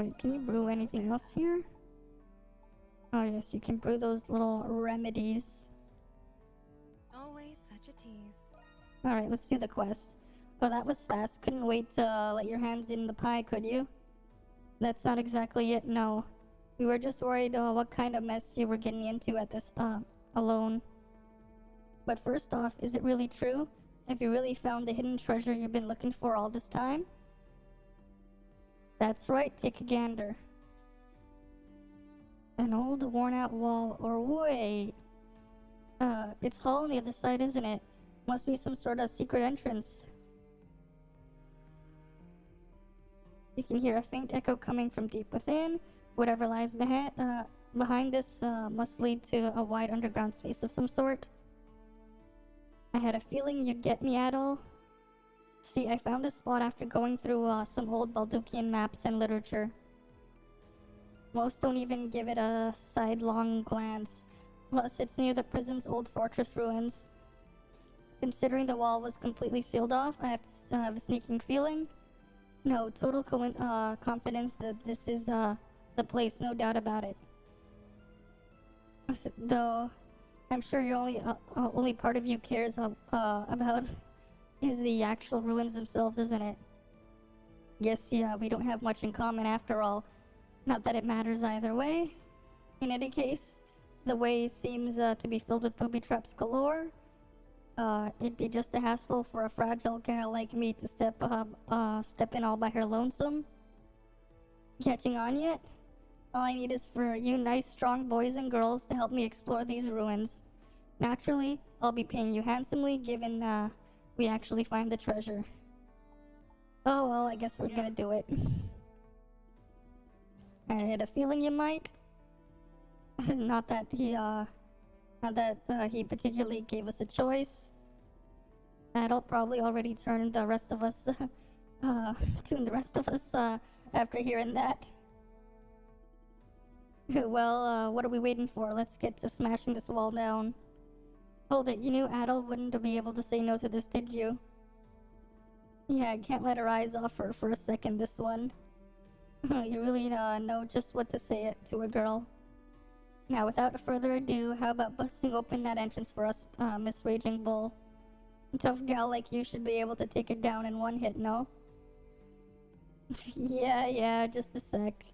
Wait, can you brew anything else here? Oh yes, you can brew those little remedies. Always such a tease. Alright, let's do the quest. Oh, that was fast. Couldn't wait to let your hands in the pie, could you? That's not exactly it, no. We were just worried what kind of mess you were getting into at this, alone. But first off, is it really true? Have you really found the hidden treasure you've been looking for all this time? That's right, take a gander. An old worn-out wall, or wait... it's hollow on the other side, isn't it? Must be some sort of secret entrance. You can hear a faint echo coming from deep within. Whatever lies behind this must lead to a wide underground space of some sort. I had a feeling you'd get me, Adol. See, I found this spot after going through some old Baldukian maps and literature. Most don't even give it a sidelong glance. Plus, it's near the prison's old fortress ruins. Considering the wall was completely sealed off, I have a sneaking feeling. No, total confidence that this is the place, no doubt about it. Though, I'm sure your only part of you cares about is the actual ruins themselves, isn't it? Yes, yeah, we don't have much in common after all. Not that it matters either way. In any case, the way seems to be filled with booby traps galore. It'd be just a hassle for a fragile gal like me to step in all by her lonesome. Catching on yet? All I need is for you nice, strong boys and girls to help me explore these ruins. Naturally, I'll be paying you handsomely, given we actually find the treasure. Oh well, I guess we're gonna do it. I had a feeling you might. Not that he particularly gave us a choice. That'll probably already turn the rest of us, after hearing that. Well, what are we waiting for? Let's get to smashing this wall down. Hold it, you knew Adol wouldn't be able to say no to this, did you? Yeah, I can't let her eyes off her for a second, this one. You really know just what to say it to a girl. Now, without further ado, how about busting open that entrance for us, Miss Raging Bull? Tough gal like you should be able to take it down in one hit, no? Yeah, just a sec.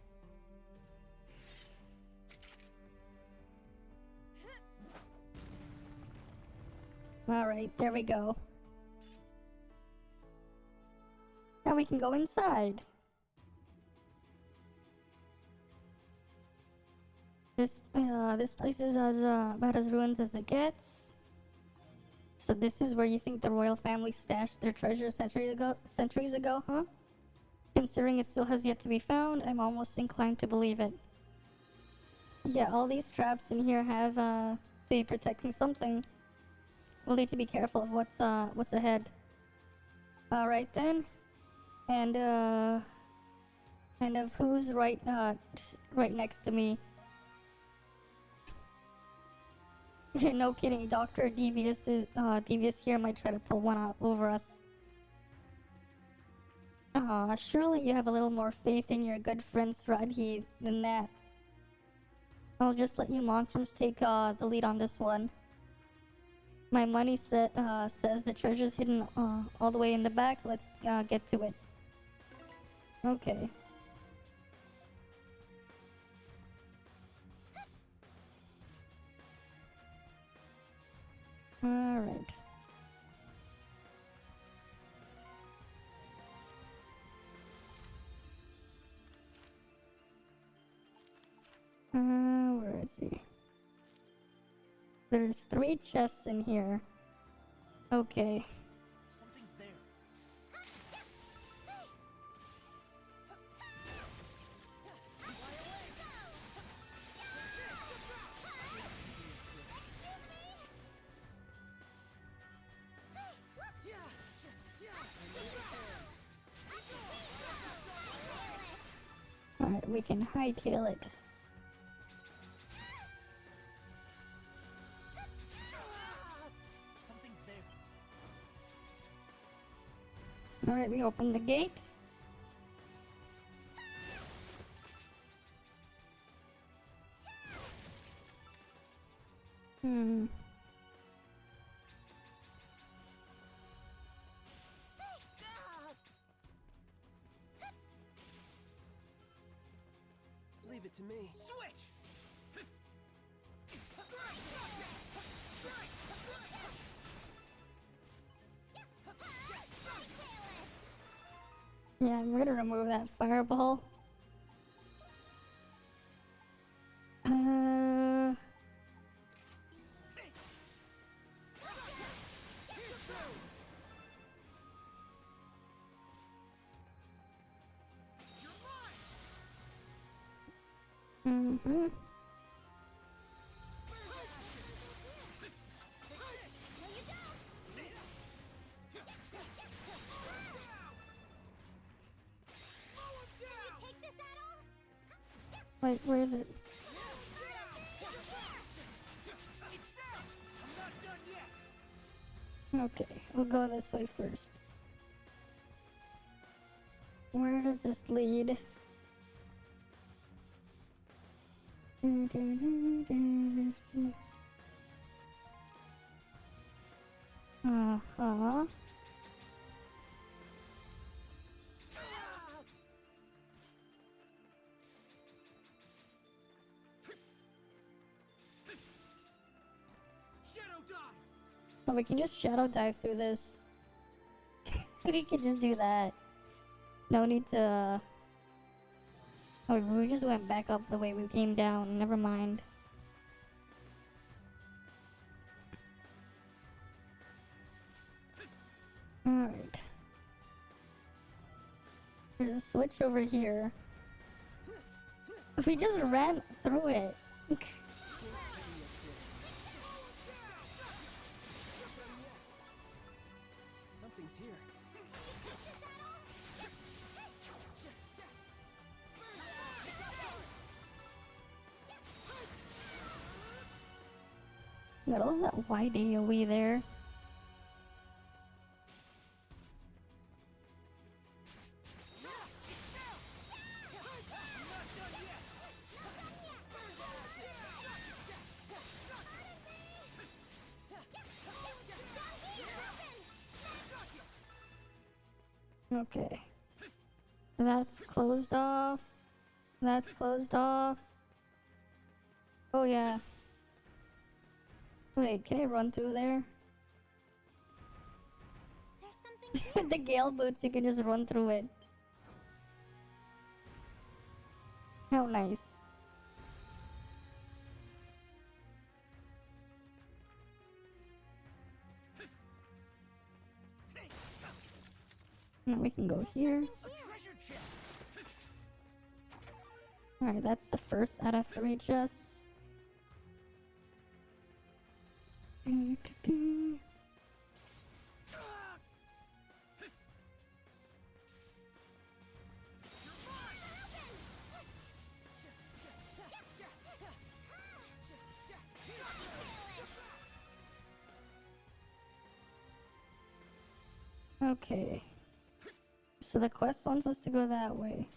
Alright, there we go. Now we can go inside. This place is about as ruined as it gets. So this is where you think the royal family stashed their treasure centuries ago, huh? Considering it still has yet to be found, I'm almost inclined to believe it. Yeah, all these traps in here have to be protecting something. We'll need to be careful of what's ahead. Alright then. And of who's right next to me. No kidding, Dr. Devious here might try to pull one out over us. Surely you have a little more faith in your good friend Stradhi than that. I'll just let you monsters take the lead on this one. My money says the treasure's hidden all the way in the back. Let's get to it. Okay. Alright. Where is he? There's 3 chests in here. Okay. Something's there. Alright, we can hightail it. Something's there. Alright, we open the gate. Leave it to me. Switch! Yeah, I'm gonna remove that fireball. Wait, where is it? Okay, we'll go this way first. Where does this lead? Uh-huh. Oh, we can just shadow dive through this. We can just do that. No need to... Oh, we just went back up the way we came down. Never mind. Alright. There's a switch over here. We just ran through it. Something's here. I love that wide AoE there. Okay. That's closed off. That's closed off. Oh yeah. Wait, can I run through there? There's something here. With the gale boots, you can just run through it. How nice. Now we can go here. Alright, that's the first out of 3 chests. Okay. So the quest wants us to go that way.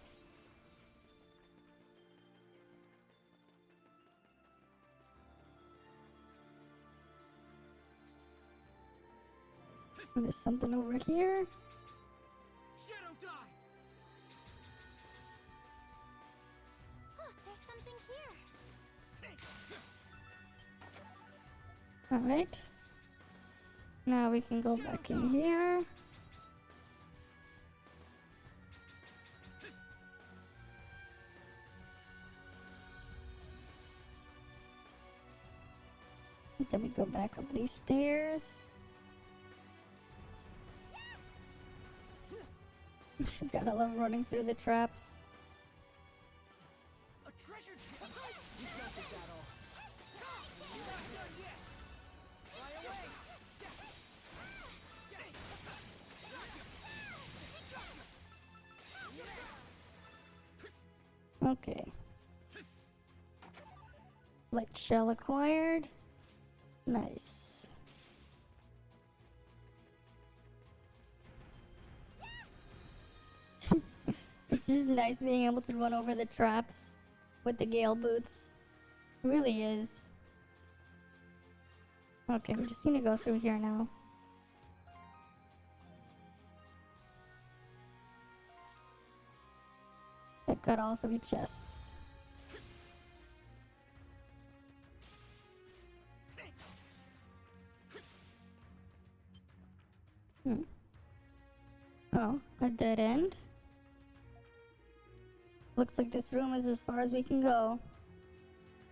There's something over here. Shadow dive. Huh, there's something here. Alright. Now we can go back in here. Then we go back up these stairs. Gotta love running through the traps. A treasure chest. You got this, Adol. You're not done yet. Fly away. Okay. Light shell acquired. Nice. This is nice being able to run over the traps with the gale boots. It really is. Okay, we just need to go through here now. I got all 3 chests. Oh, a dead end? Looks like this room is as far as we can go.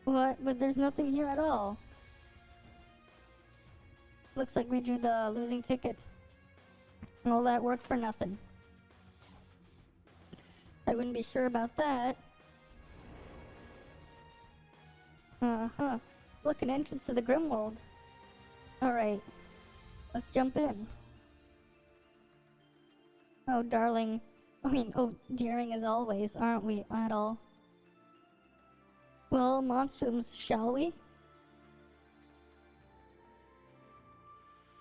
What? But there's nothing here at all. Looks like we drew the losing ticket. All that work for nothing. I wouldn't be sure about that. Uh-huh. Look, an entrance to the Grimwold. Alright. Let's jump in. Oh, darling. Oh, daring as always, aren't we, Adol? Well, monstrums, shall we?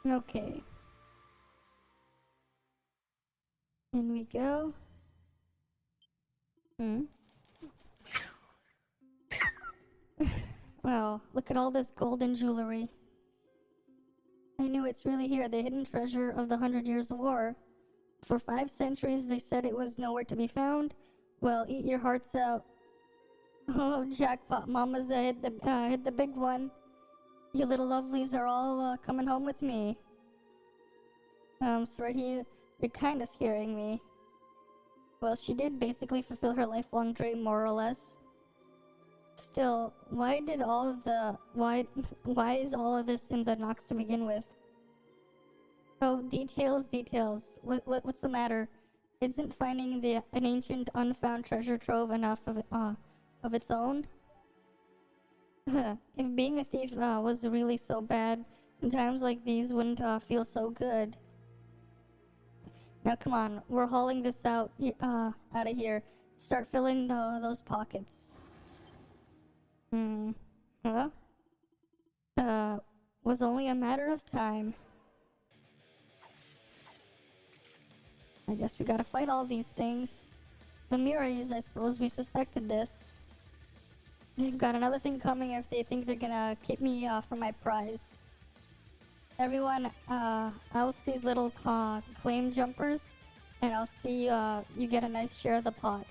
Okay. In we go. Wow, look at all this golden jewelry. I knew it's really here, the hidden treasure of the 100 Years' War. For 5 centuries, they said it was nowhere to be found. Well, eat your hearts out. Oh, jackpot, Mama's hit the big one. You little lovelies are all coming home with me. Sweetie, you're kinda scaring me. Well, she did basically fulfill her lifelong dream, more or less. Still, why is all of this in the Nox to begin with? Oh, details. What's the matter? Isn't finding an ancient, unfound treasure trove enough of its own? If being a thief was really so bad, times like these wouldn't feel so good. Now come on, we're hauling this out of here. Start filling those pockets. Huh? Was only a matter of time. I guess we gotta fight all these things. The Muries, I suppose we suspected this. They've got another thing coming if they think they're gonna keep me for my prize. Everyone, oust these little claim jumpers. And I'll see you get a nice share of the pot.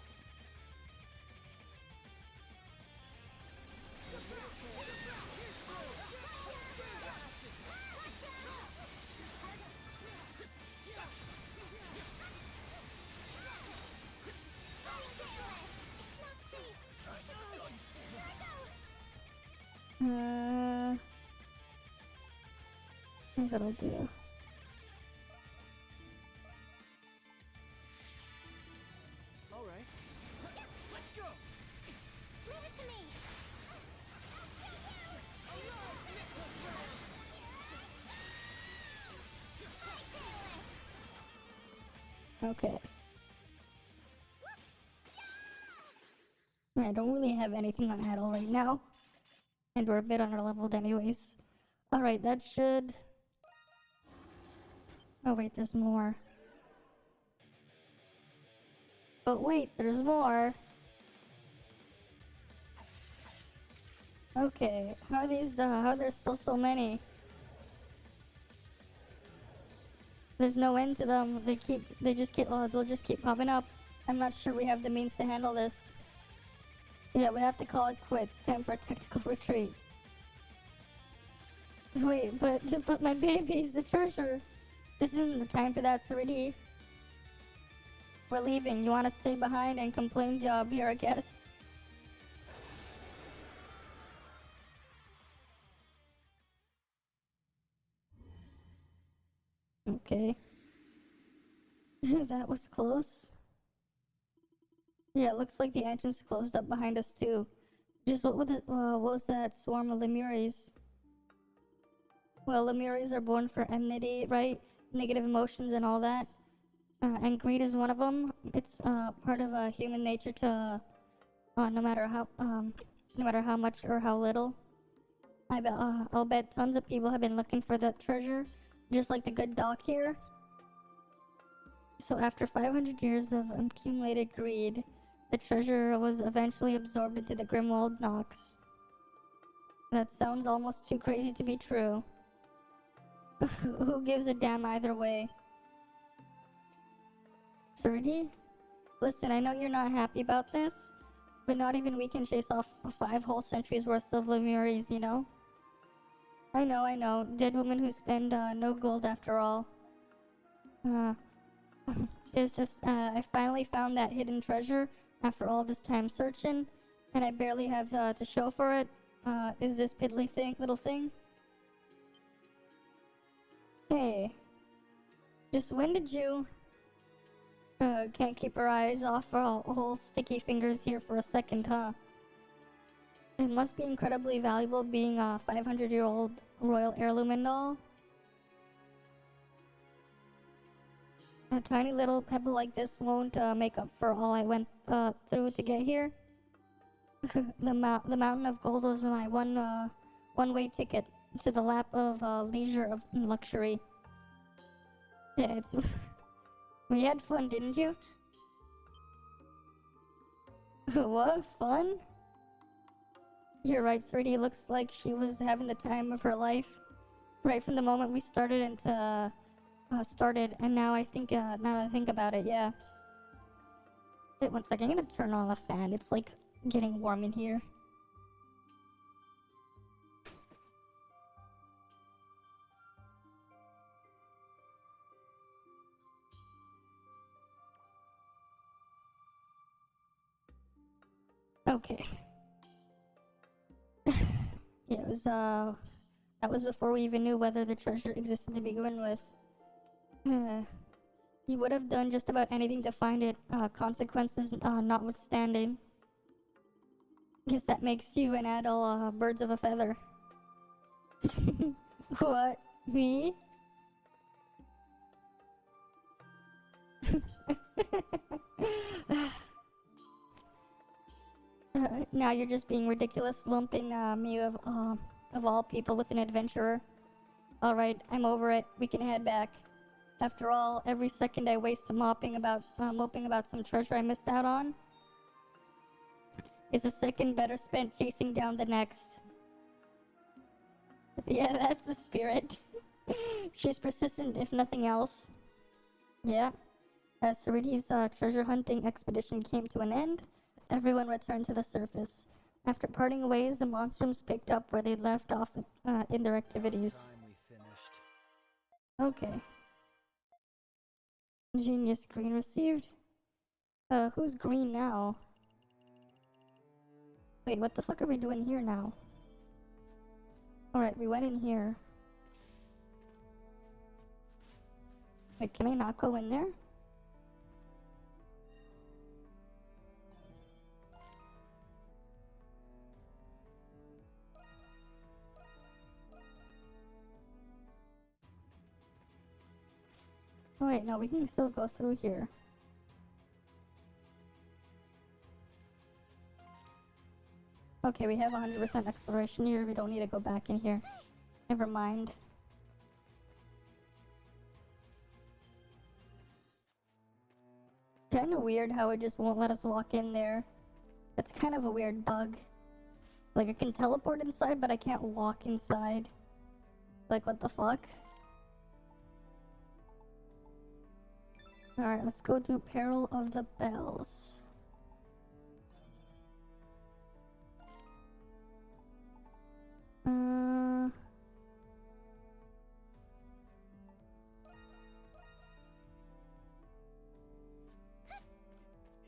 Here's what I'll do. All right. Let's go. Leave it to me. Okay. I don't really have anything on Adel right now. And we're a bit underleveled anyways. Alright, that should... Oh wait, there's more. But wait, there's more! Okay, how are these how are there still so many? There's no end to them. They'll just keep popping up. I'm not sure we have the means to handle this. Yeah, we have to call it quits. Time for a tactical retreat. Wait, but my baby's the treasure. This isn't the time for that, Sariti. We're leaving. You want to stay behind and complain? Job, you're a guest. Okay. That was close. Yeah, it looks like the entrance closed up behind us too. Just what was that swarm of Lemures? Well, Lemures are born for enmity, right? Negative emotions and all that. And greed is one of them. It's part of human nature to, no matter how much or how little. I'll bet tons of people have been looking for that treasure, just like the good doc here. So after 500 years of accumulated greed, the treasure was eventually absorbed into the Grimwald Nox. That sounds almost too crazy to be true. Who gives a damn either way? Surdy? Listen, I know you're not happy about this, but not even we can chase off 5 whole centuries worth of Lemures, you know? I know. Dead women who spend no gold after all. It's just, I finally found that hidden treasure after all this time searching, and I barely have to show for it. Is this piddly little thing? Hey. Just when did you... can't keep our eyes off our whole sticky fingers here for a second, huh? It must be incredibly valuable being a 500-year-old royal heirloom and all. A tiny little pebble like this won't make up for all I went through to get here. The mountain of gold was my one-way ticket to the lap of leisure and luxury. Yeah, it's... We had fun, didn't you? What? Fun? You're right, Sweetie. Looks like she was having the time of her life. Right from the moment we started and now I think, now that I think about it, yeah. Wait one second, I'm gonna turn on the fan. It's like getting warm in here. Okay. Yeah, it was, that was before we even knew whether the treasure existed to begin with. You would have done just about anything to find it, consequences notwithstanding. Guess that makes you and Adel, birds of a feather. What? Me? Now you're just being ridiculous, lumping me of all people with an adventurer. Alright, I'm over it. We can head back. After all, every second I waste moping about some treasure I missed out on is a second better spent chasing down the next. Yeah, that's the spirit. She's persistent if nothing else. Yeah, As Ceridi's treasure hunting expedition came to an end, everyone returned to the surface. After parting ways, the monstrums picked up where they left off in their activities. Time we finished. Okay. Genius green received. Who's green now? Wait, what the fuck are we doing here now? Alright, we went in here. Wait, can I not go in there? Oh wait, no, we can still go through here. Okay, we have 100% exploration here. We don't need to go back in here. Never mind. Kinda weird how it just won't let us walk in there. That's kind of a weird bug. Like, I can teleport inside, but I can't walk inside. Like, what the fuck? Alright, let's go to Peril of the Bells.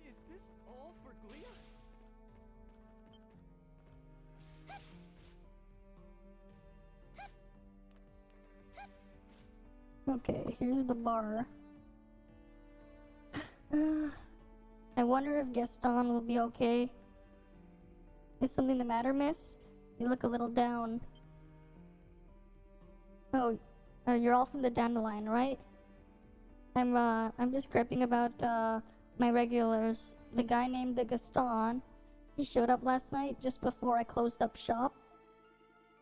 Is this all for Glia? Okay, here's the bar. I wonder if Gaston will be okay. Is something the matter, miss? You look a little down. Oh, you're all from the Dandelion, right? I'm just gripping about, my regulars. The guy named the Gaston, he showed up last night just before I closed up shop.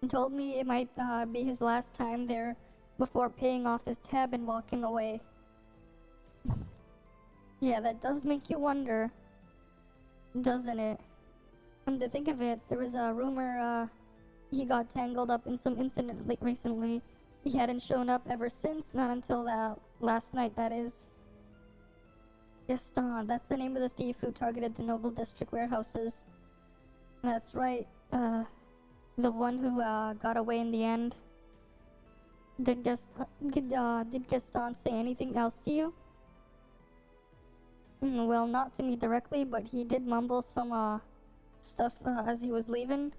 And told me it might, be his last time there before paying off his tab and walking away. Yeah, that does make you wonder, doesn't it? Come to think of it, there was a rumor, he got tangled up in some incident recently. He hadn't shown up ever since, not until last night, that is. Gaston, that's the name of the thief who targeted the Noble District warehouses. That's right, the one who, got away in the end. Did Gaston say anything else to you? Well, not to me directly, but he did mumble some, stuff, as he was leaving.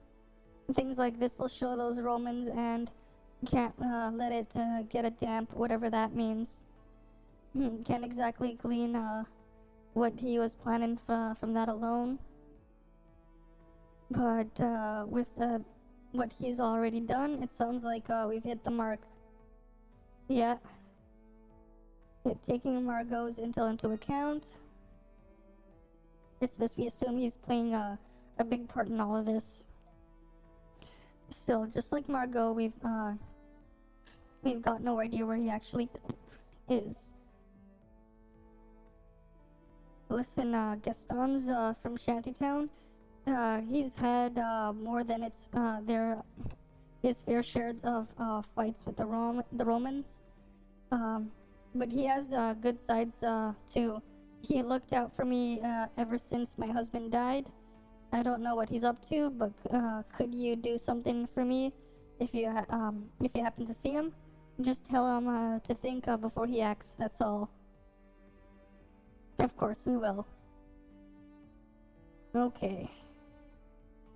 Things like this will show those Romans and can't, let it, get a damp, whatever that means. Can't exactly glean, what he was planning from that alone. But, with, what he's already done, it sounds like, we've hit the mark. Yeah. Taking Margot's intel into account, it's best we assume he's playing a big part in all of this. Still, just like Margot, we've got no idea where he actually is. Listen, Gaston's from Shantytown. He's had more than his fair share of fights with the Romans. But he has good sides too. He looked out for me ever since my husband died. I don't know what he's up to, but could you do something for me if you happen to see him? Just tell him to think before he acts. That's all. Of course we will. Okay.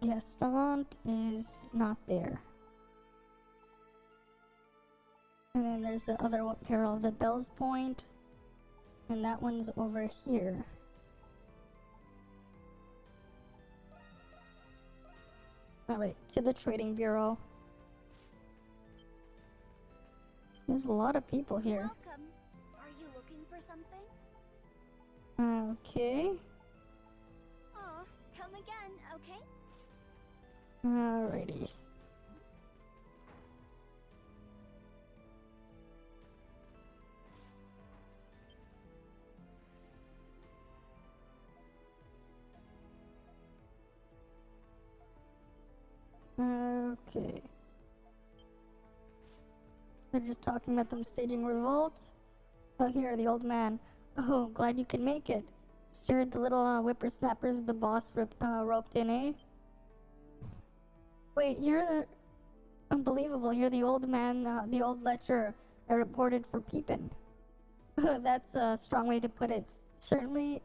Gaston is not there. And then there's the other one, Peril of the Bells Point. And that one's over here. Alright, to the Trading Bureau. There's a lot of people here. Welcome. Are you looking for something? Okay. Aw, come again, okay? Alrighty. Okay. They're just talking about them staging revolt. Oh, here, the old man. Oh, glad you could make it. Steered the little whippersnappers the boss roped in, eh? Wait, you're unbelievable. You're the old man, the old lecher I reported for peepin'. That's a strong way to put it. Certainly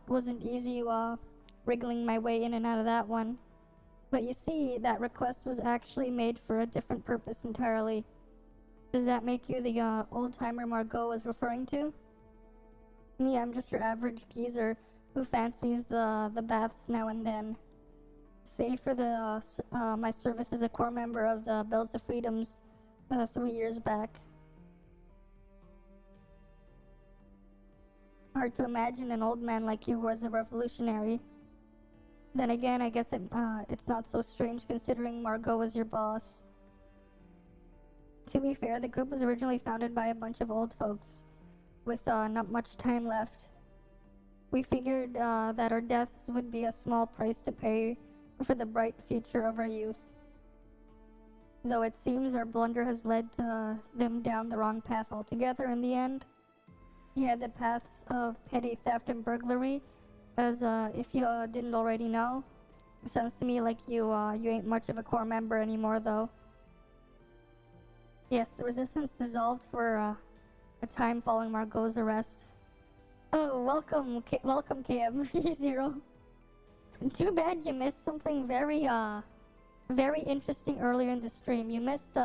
wasn't easy wriggling my way in and out of that one. But you see, that request was actually made for a different purpose entirely. Does that make you the old-timer Margot was referring to? Me, I'm just your average geezer who fancies the baths now and then. Save for the my service as a core member of the Bells of Freedoms 3 years back. Hard to imagine an old man like you was a revolutionary. Then again, I guess it's not so strange considering Margot was your boss. To be fair, the group was originally founded by a bunch of old folks with not much time left. We figured that our deaths would be a small price to pay for the bright future of our youth. Though it seems our blunder has led them down the wrong path altogether in the end. Yeah, the paths of petty theft and burglary, as if you didn't already know. Sounds to me like you ain't much of a core member anymore, though. Yes, the resistance dissolved for a time following Margot's arrest. Oh, welcome KM0. Too bad you missed something very interesting earlier in the stream. You missed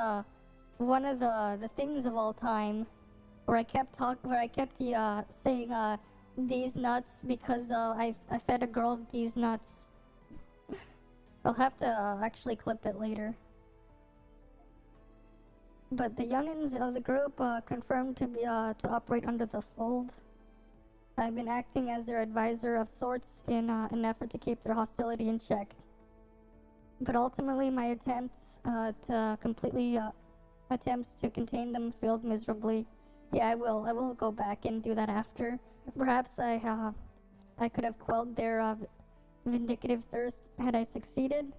one of the things of all time, where I kept saying these nuts because I fed a girl these nuts. I'll have to actually clip it later. But the youngins of the group confirmed to operate under the fold. I've been acting as their advisor of sorts in an effort to keep their hostility in check. But ultimately, my attempts to contain them failed miserably. Yeah, I will go back and do that after. Perhaps I could have quelled their vindictive thirst had I succeeded.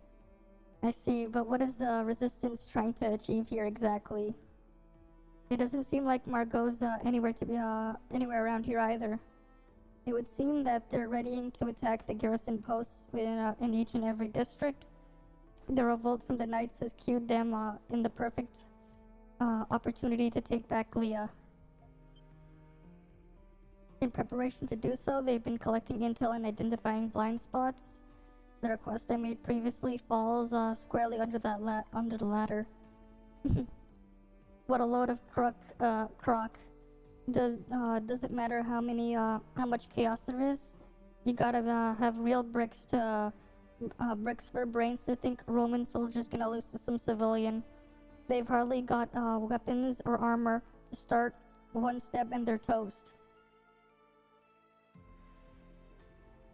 I see, but what is the resistance trying to achieve here exactly? It doesn't seem like Margot's anywhere around here either. It would seem that they're readying to attack the garrison posts in each and every district. The revolt from the Knights has cued them in the perfect opportunity to take back Leah. In preparation to do so, they've been collecting intel and identifying blind spots. The request I made previously falls squarely under the latter. What a load of crock. Doesn't matter how much chaos there is. You gotta have real bricks for brains to think Roman soldiers gonna lose to some civilian. They've hardly got weapons or armor to start. One step and they're toast.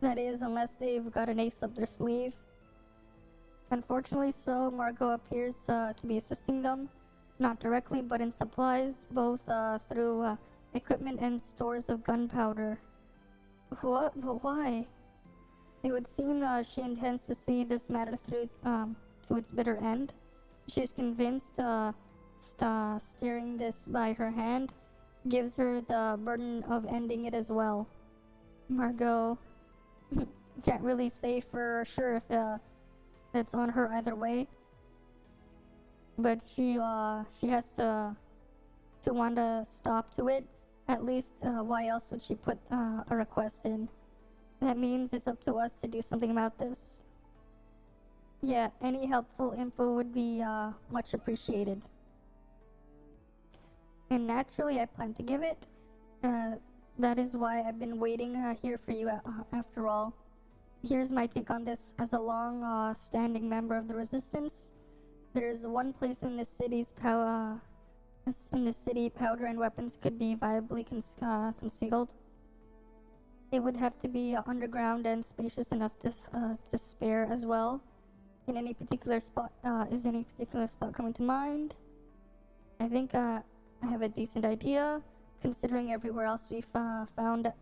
That is, unless they've got an ace up their sleeve. Unfortunately so, Margot appears to be assisting them. Not directly, but in supplies, both through equipment and stores of gunpowder. What? But why? It would seem she intends to see this matter through to its bitter end. She's convinced steering this by her hand gives her the burden of ending it as well. Margot can't really say for sure if it's on her either way, but she has to want to stop to it. At least, why else would she put a request in? That means it's up to us to do something about this. Yeah, any helpful info would be much appreciated. And naturally, I plan to give it. That is why I've been waiting here for you after all. Here's my take on this. As a long-standing member of the Resistance, there's one place in this powder and weapons could be viably concealed. It would have to be underground and spacious enough to spare as well. In any particular spot, is any particular spot coming to mind? I think I have a decent idea. Considering everywhere else we've found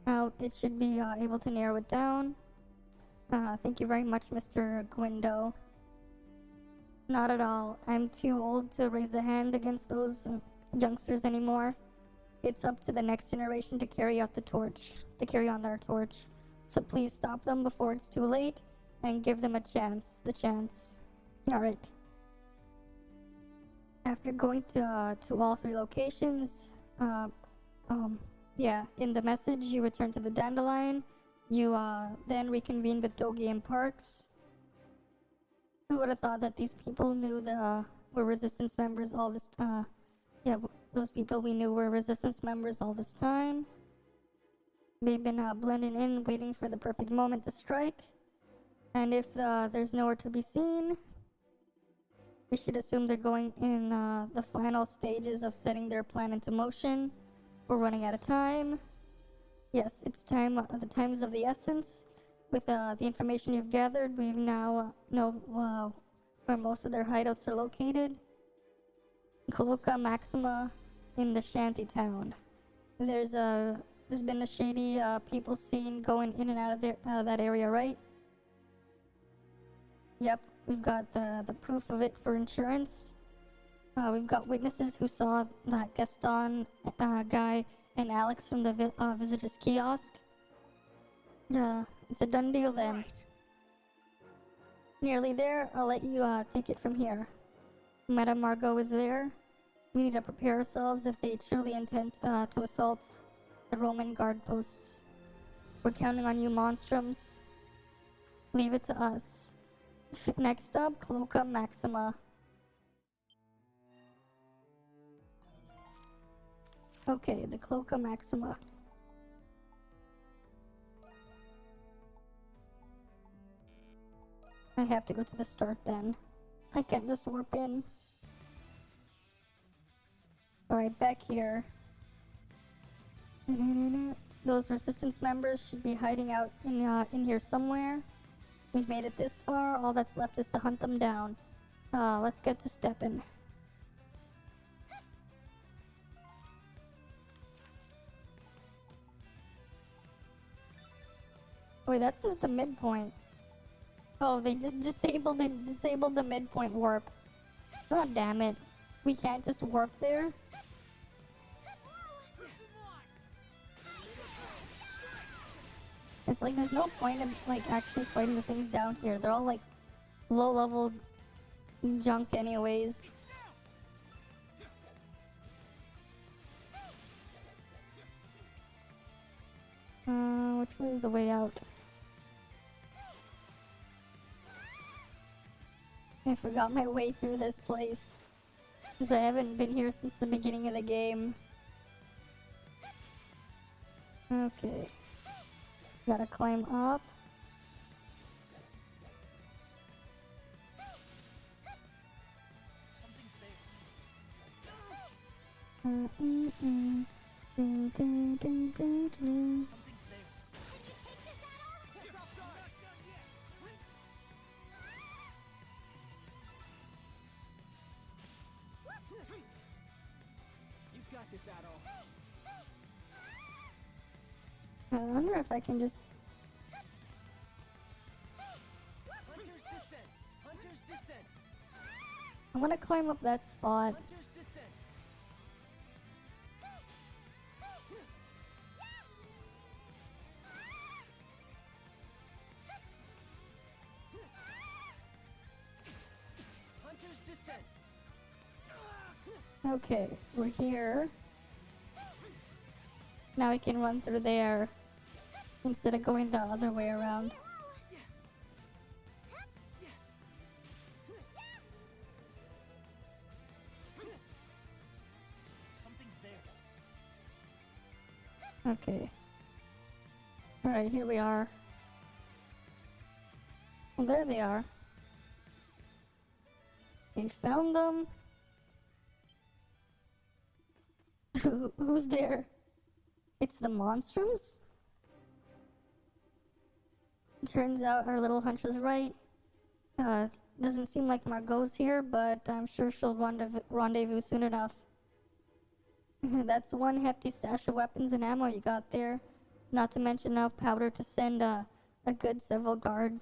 out, it should be able to narrow it down. Thank you very much, Mr. Guindo. Not at all. I'm too old to raise a hand against those youngsters anymore. it's up to the next generation to carry out the torch, to carry on their torch. So please stop them before it's too late, and give them a chance, the chance. Alright. After going to all 3 locations, yeah, in the message you return to the Dandelion. You then reconvene with Dogi and Parks. Who would have thought that these people knew were Resistance members all this yeah, those people we knew were Resistance members all this time. They've been blending in, waiting for the perfect moment to strike. And if there's nowhere to be seen, we should assume they're going in the final stages of setting their plan into motion. We're running out of time. Yes, it's time. The time is of the essence. With the information you've gathered, we now know where most of their hideouts are located. Coloca Maxima in the shanty town. There's been a shady people seen going in and out of that area, right? Yep, we've got the proof of it for insurance. We've got witnesses who saw that Gaston guy and Alex from the Visitors Kiosk. It's a done deal then. Right. Nearly there, I'll let you take it from here. Madame Margot is there. We need to prepare ourselves if they truly intend to assault the Roman guard posts. We're counting on you, Monstrums. Leave it to us. Next up, Cloaca Maxima. Okay, the Cloaca Maxima. I have to go to the start then. I can't just warp in. Alright, back here. Those Resistance members should be hiding out in here somewhere. We've made it this far, all that's left is to hunt them down. Let's get to stepping. Wait, that's just the midpoint. Oh, they just disabled the midpoint warp. God damn it. We can't just warp there? It's like there's no point in like actually fighting the things down here. They're all like low level junk anyways. Which way is the way out? I forgot my way through this place. Because I haven't been here since the beginning of the game. Okay. Gotta climb up. You've got this, Adol. I wonder if I can just... Hunter's Descent! Hunter's Descent! I want to climb up that spot. Hunter's Descent! Hunter's Descent! Okay, we're here. Now we can run through there instead of going the other way around. Something's there. Okay. Alright, here we are. Well, there they are. We found them. Who's there? It's the Monstrums? Turns out our little hunch was right. Doesn't seem like Margot's here, but I'm sure she'll rendezvous soon enough. That's one hefty stash of weapons and ammo you got there. Not to mention enough powder to send a good several guard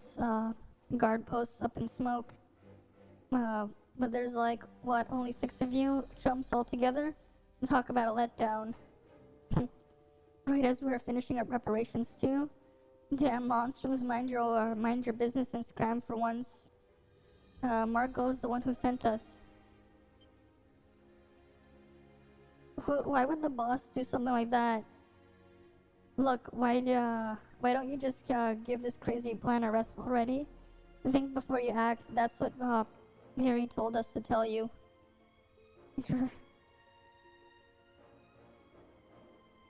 posts up in smoke. But there's like, what, only 6 of you chumps all together? Talk about a letdown. right as we were finishing up reparations too. Damn monstrums, mind your business and scram for once. Margot's the one who sent us. Why would the boss do something like that? Look, why don't you just give this crazy plan a rest already? Think before you act. That's what Mary told us to tell you.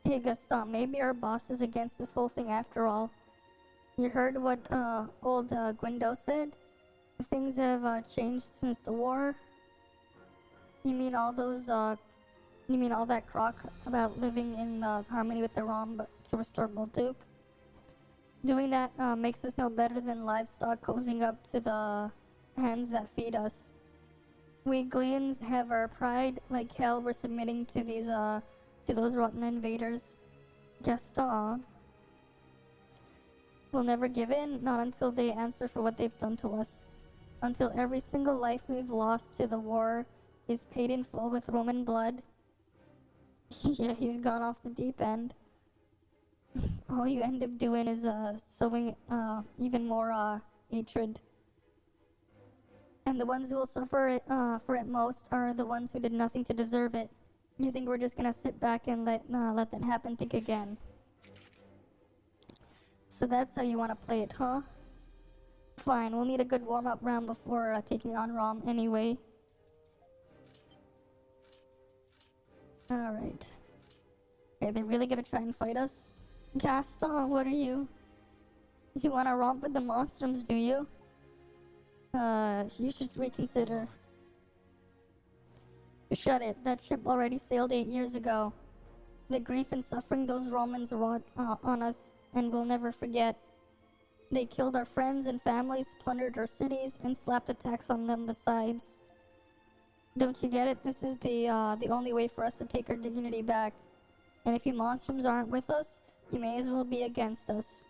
Hey Gaston, maybe our boss is against this whole thing after all. You heard what old Gwindo said? Things have changed since the war. You mean all that crock about living in harmony with the ROM to restore Bolduc? Doing that makes us no better than livestock cozying up to the hands that feed us. We Gleans have our pride like hell. We're submitting to those rotten invaders. Gaston will never give in, not until they answer for what they've done to us. Until every single life we've lost to the war is paid in full with Roman blood. Yeah, he's gone off the deep end. All you end up doing is sowing even more hatred. And the ones who will suffer for it most are the ones who did nothing to deserve it. You think we're just gonna sit back and let that happen? Think again. So that's how you want to play it, huh? Fine, we'll need a good warm-up round before taking on ROM anyway. Alright. Are they really gonna try and fight us? Gaston, what are you? You wanna romp with the monstrums, do you? You should reconsider. Shut it. That ship already sailed 8 years ago. The grief and suffering those Romans wrought on us, and we'll never forget. They killed our friends and families, plundered our cities, and slapped a tax on them besides. Don't you get it? This is the only way for us to take our dignity back. And if you monstrums aren't with us, you may as well be against us.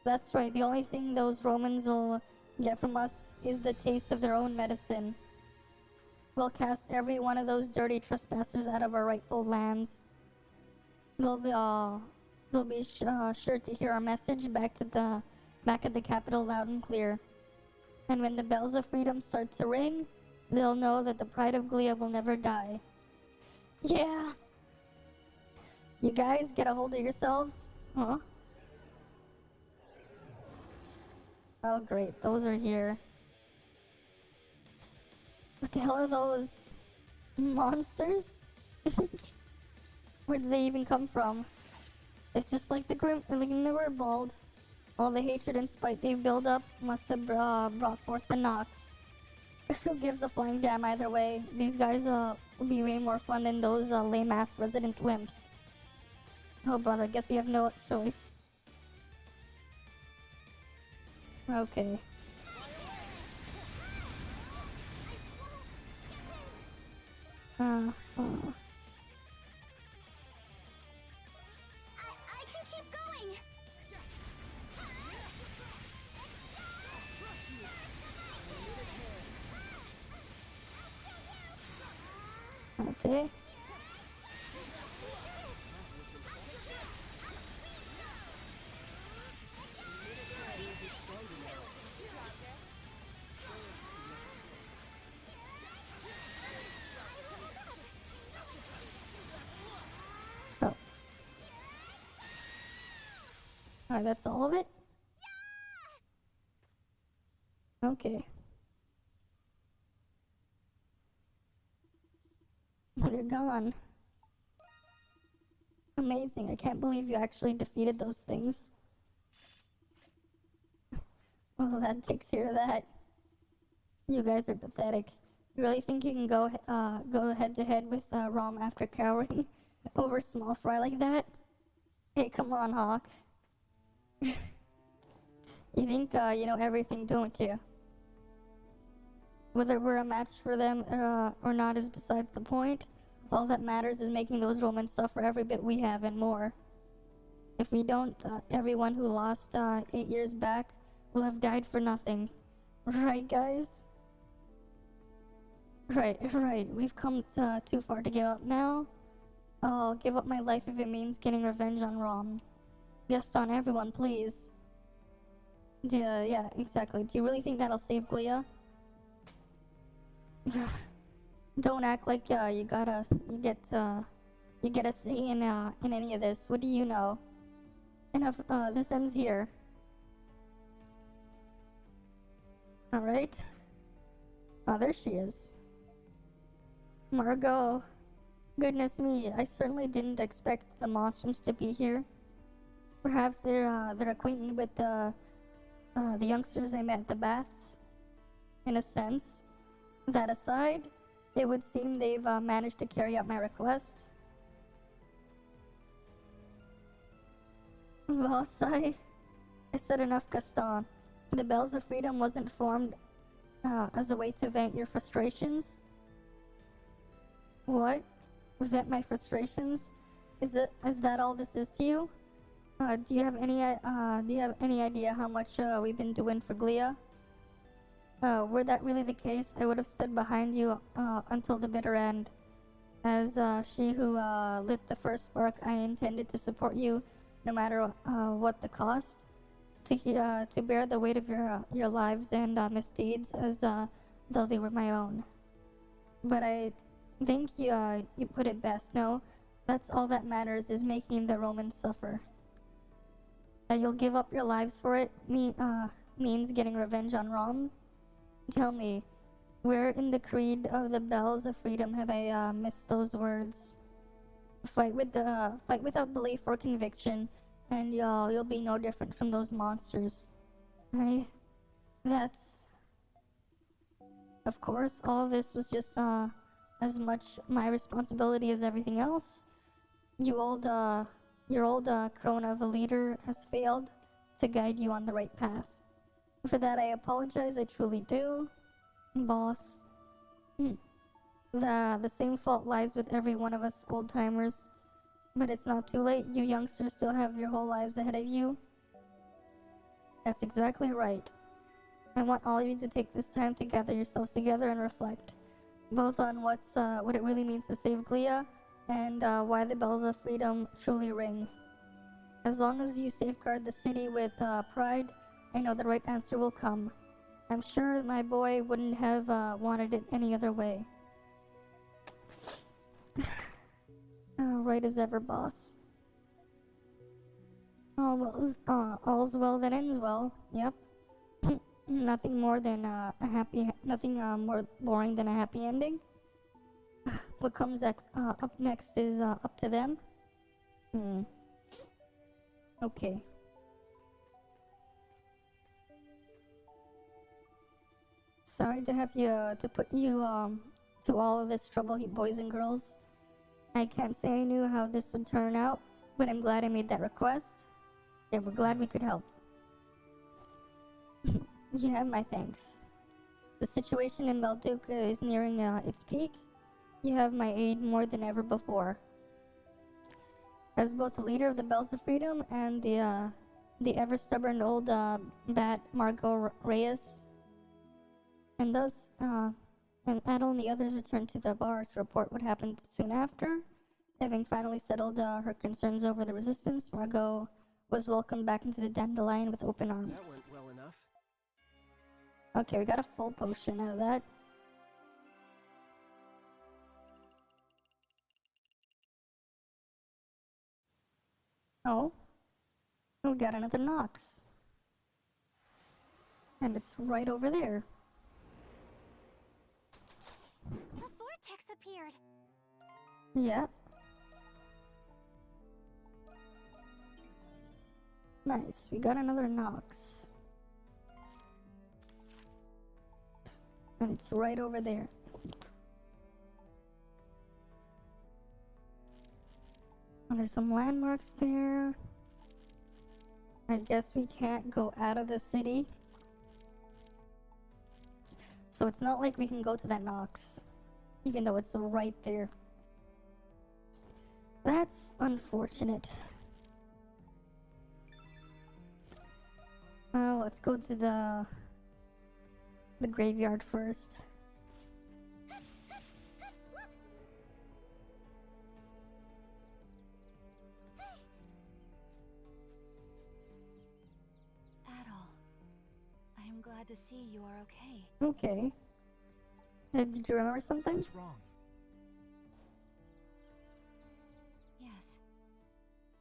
That's right, the only thing those Romans will get from us is the taste of their own medicine. We'll cast every one of those dirty trespassers out of our rightful lands. They'll be sure to hear our message back at the capital loud and clear. And when the bells of freedom start to ring, they'll know that the pride of Glia will never die. Yeah! You guys get a hold of yourselves? Huh? Oh great, those are here. What the hell are those? Monsters? Where did they even come from? It's just like the Grimwald. All the hatred and spite they build up must have brought forth the Nox. Who gives a flying damn either way? These guys will be way more fun than those lame-ass resident wimps. Oh brother, guess we have no choice. Okay. I can keep going. Okay. Oh. Alright, that's all of it? Okay. They're gone. Amazing, I can't believe you actually defeated those things. Well, that takes care of that. You guys are pathetic. You really think you can go head to head with Rom after cowering over small fry like that? Hey, come on, Hawk. You think you know everything, don't you? Whether we're a match for them or not is besides the point. All that matters is making those Romans suffer every bit we have and more. If we don't, everyone who lost 8 years back will have died for nothing. Right, guys? Right. We've come too far to give up now. I'll give up my life if it means getting revenge on Rom. Yes, on everyone, please. Yeah, exactly. Do you really think that'll save Glia? Don't act like you get a say in any of this. What do you know? Enough. This ends here. All right. Oh, there she is. Margot. Goodness me, I certainly didn't expect the monsters to be here. Perhaps they're acquainted with the youngsters I met at the baths. In a sense. That aside, it would seem they've managed to carry out my request. Boss, I said enough, Gaston. The Bells of Freedom wasn't formed as a way to vent your frustrations. What? Vent my frustrations? Is that all this is to you? Do you have any idea how much we've been doing for Glia? Were that really the case, I would have stood behind you until the bitter end. As she who lit the first spark, I intended to support you, no matter what the cost, to bear the weight of your lives and misdeeds as though they were my own. But I think you put it best. No, that's all that matters, is making the Romans suffer. You'll give up your lives for it means getting revenge on Rom? Tell me, where in the creed of the Bells of Freedom have I missed those words? Fight without belief or conviction, and you'll be no different from those monsters. That's... Of course, all of this was just as much my responsibility as everything else. Your old crone of a leader has failed to guide you on the right path. For that I apologize, I truly do, boss. The same fault lies with every one of us old-timers. But it's not too late, you youngsters still have your whole lives ahead of you. That's exactly right. I want all of you to take this time to gather yourselves together and reflect, both on what it really means to save Glia, and why the Bells of Freedom truly ring. As long as you safeguard the city with pride, I know the right answer will come. I'm sure my boy wouldn't have wanted it any other way. Right as ever, boss. All's well that ends well. Yep. Nothing more boring than a happy ending. What comes up next is up to them. Okay. Sorry to have to put you to all of this trouble, you boys and girls. I can't say I knew how this would turn out, but I'm glad I made that request. Yeah, we're glad we could help. You have my thanks. The situation in Melduca is nearing its peak. You have my aid more than ever before. As both the leader of the Bells of Freedom and the ever-stubborn old bat Margot Reyes, and thus, and Adel and the others returned to the bar to report what happened soon after. Having finally settled her concerns over the resistance, Margot was welcomed back into the Dandelion with open arms. That went well enough. Okay, we got a full potion out of that. Oh, we got another Nox. And it's right over there. The vortex appeared. Yep. Nice, we got another Nox. And it's right over there. And there's some landmarks there. I guess we can't go out of the city. So it's not like we can go to that Nox, even though it's right there. That's unfortunate. Oh, let's go to the graveyard first. glad to see you are okay. Okay. Did you remember something? What's wrong? Yes.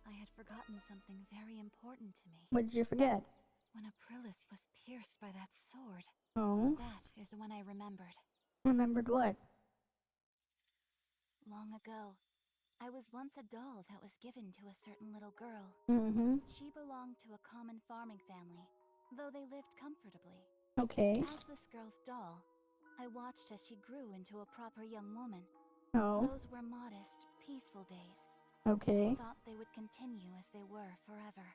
I had forgotten something very important to me. What did you forget? When Aprilis was pierced by that sword. Oh. That is when I remembered. Remembered what? Long ago, I was once a doll that was given to a certain little girl. Mm-hmm. She belonged to a common farming family, though they lived comfortably. Okay. As this girl's doll, I watched as she grew into a proper young woman. Oh. Those were modest, peaceful days. Okay. I thought they would continue as they were forever.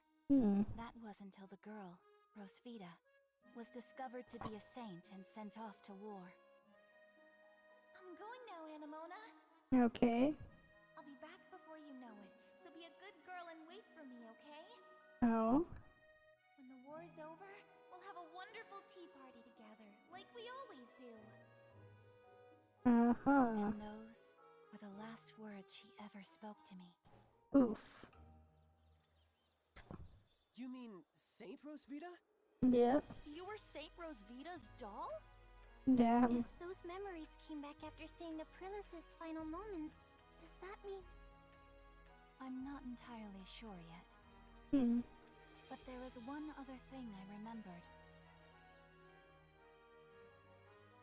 That was until the girl, Rosvita, was discovered to be a saint and sent off to war. I'm going now, Anemona. Okay. I'll be back before you know it, so be a good girl and wait for me, okay? Oh. When the war's over, we'll have a wonderful tea party together, like we always do. Uh-huh. And those were the last words she ever spoke to me. Oof. You mean Saint Rosvita? Yep. You were Saint Rosvita's doll? Damn. If those memories came back after seeing Aprilis' final moments, does that mean... I'm not entirely sure yet. But there was one other thing I remembered.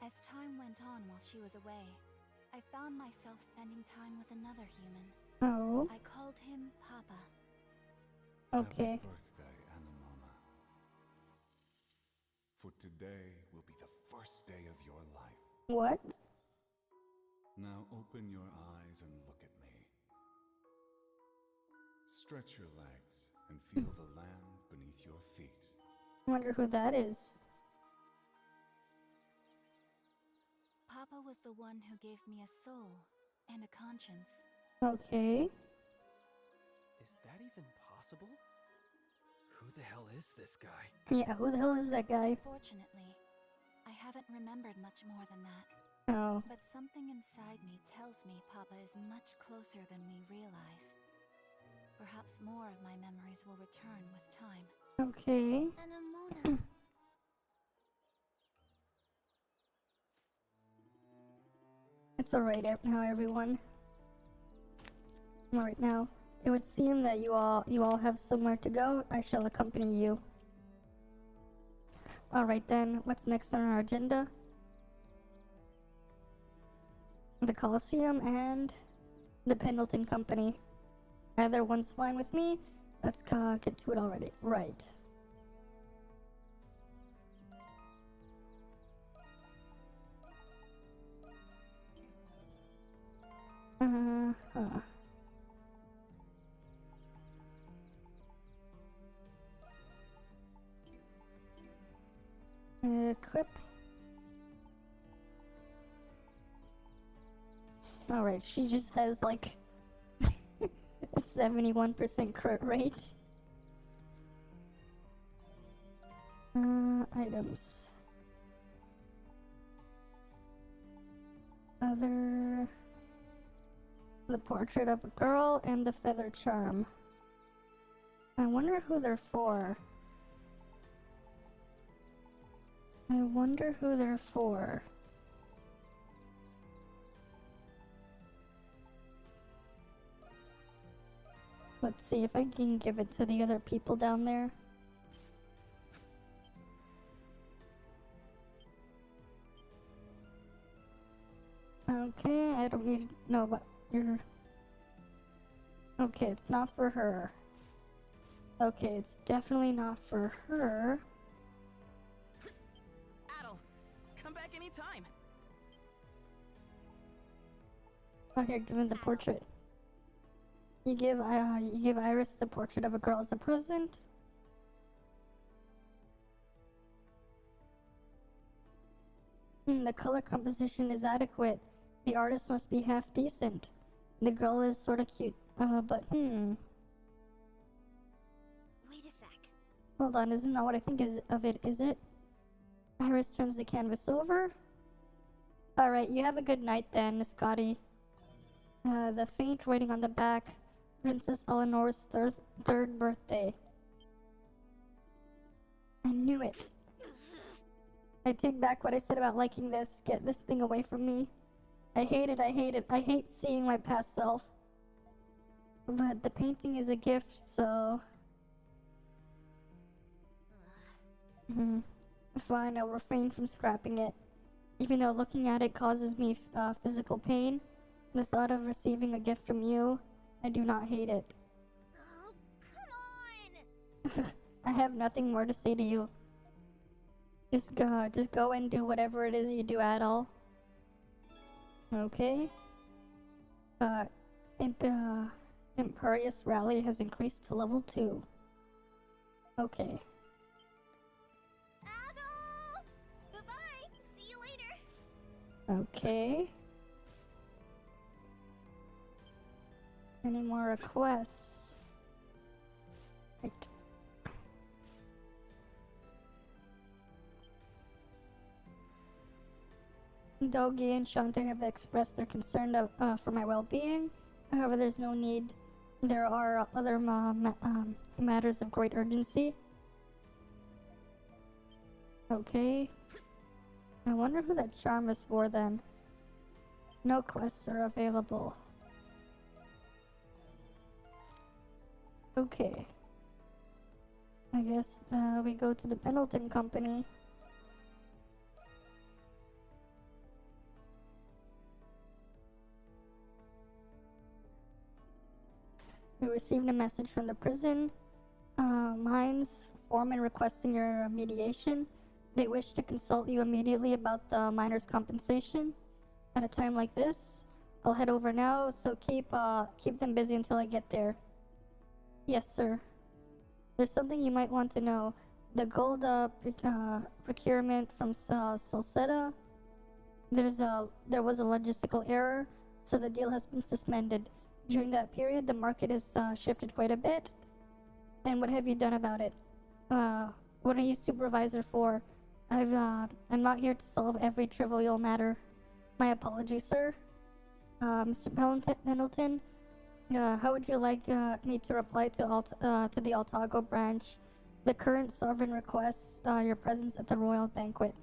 As time went on while she was away, I found myself spending time with another human. Oh. I called him Papa. Okay. Happy birthday, Anemona. For today will be the first day of your life. What? Now open your eyes and look at me. Stretch your legs and feel the land beneath your feet. I wonder who that is. Papa was the one who gave me a soul and a conscience. Okay. Is that even possible? Who the hell is this guy? Yeah, who the hell is that guy? Fortunately, I haven't remembered much more than that. Oh. But something inside me tells me Papa is much closer than we realize. Perhaps more of my memories will return with time. Okay. Anemona. It's alright now, everyone. Alright now. It would seem that you all have somewhere to go. I shall accompany you. Alright then, what's next on our agenda? The Colosseum and the Pendleton Company. Either one's fine with me. Let's get to it already. Right. Equip. Alright, she just has like a 71% crit rate. Items. Other... The portrait of a girl and the feather charm. I wonder who they're for. I wonder who they're for. Let's see if I can give it to the other people down there. Okay, I don't need to know about your... Okay, it's not for her. Okay, it's definitely not for her. Adel, come back anytime. Oh, here, give him the portrait. You give Iris the portrait of a girl as a present. The color composition is adequate. The artist must be half decent. The girl is sort of cute, but Wait a sec. Hold on, this is not what I think of it, is it? Iris turns the canvas over. Alright, you have a good night then, Scotty. The faint writing on the back. Princess Eleanor's third birthday. I knew it. I take back what I said about liking this. Get this thing away from me. I hate it, I hate it. I hate seeing my past self. But the painting is a gift, so... Fine, I'll refrain from scrapping it. Even though looking at it causes me physical pain, the thought of receiving a gift from you, I do not hate it. Oh, come on! I have nothing more to say to you. Just go and do whatever it is you do at all. Okay. Imperious Rally has increased to level 2. Okay. Adol! Bye-bye! See you later! Okay. Any more requests? Right. Dogi and Shantae have expressed their concern for my well-being. However, there's no need. There are other matters of great urgency. Okay. I wonder who that charm is for then. No quests are available. Okay. I guess we go to the Pendleton Company. We received a message from the prison mines foreman requesting your mediation. They wish to consult you immediately about the miners' compensation. At a time like this, I'll head over now, so keep them busy until I get there. Yes, sir. There's something you might want to know. The gold procurement from Salsetta, there was a logistical error, so the deal has been suspended. During that period, the market has shifted quite a bit. And what have you done about it? What are you supervisor for? I'm not here to solve every trivial matter. My apologies, sir. Mr. Pendleton, how would you like me to reply to the Altago branch? The current sovereign requests your presence at the royal banquet.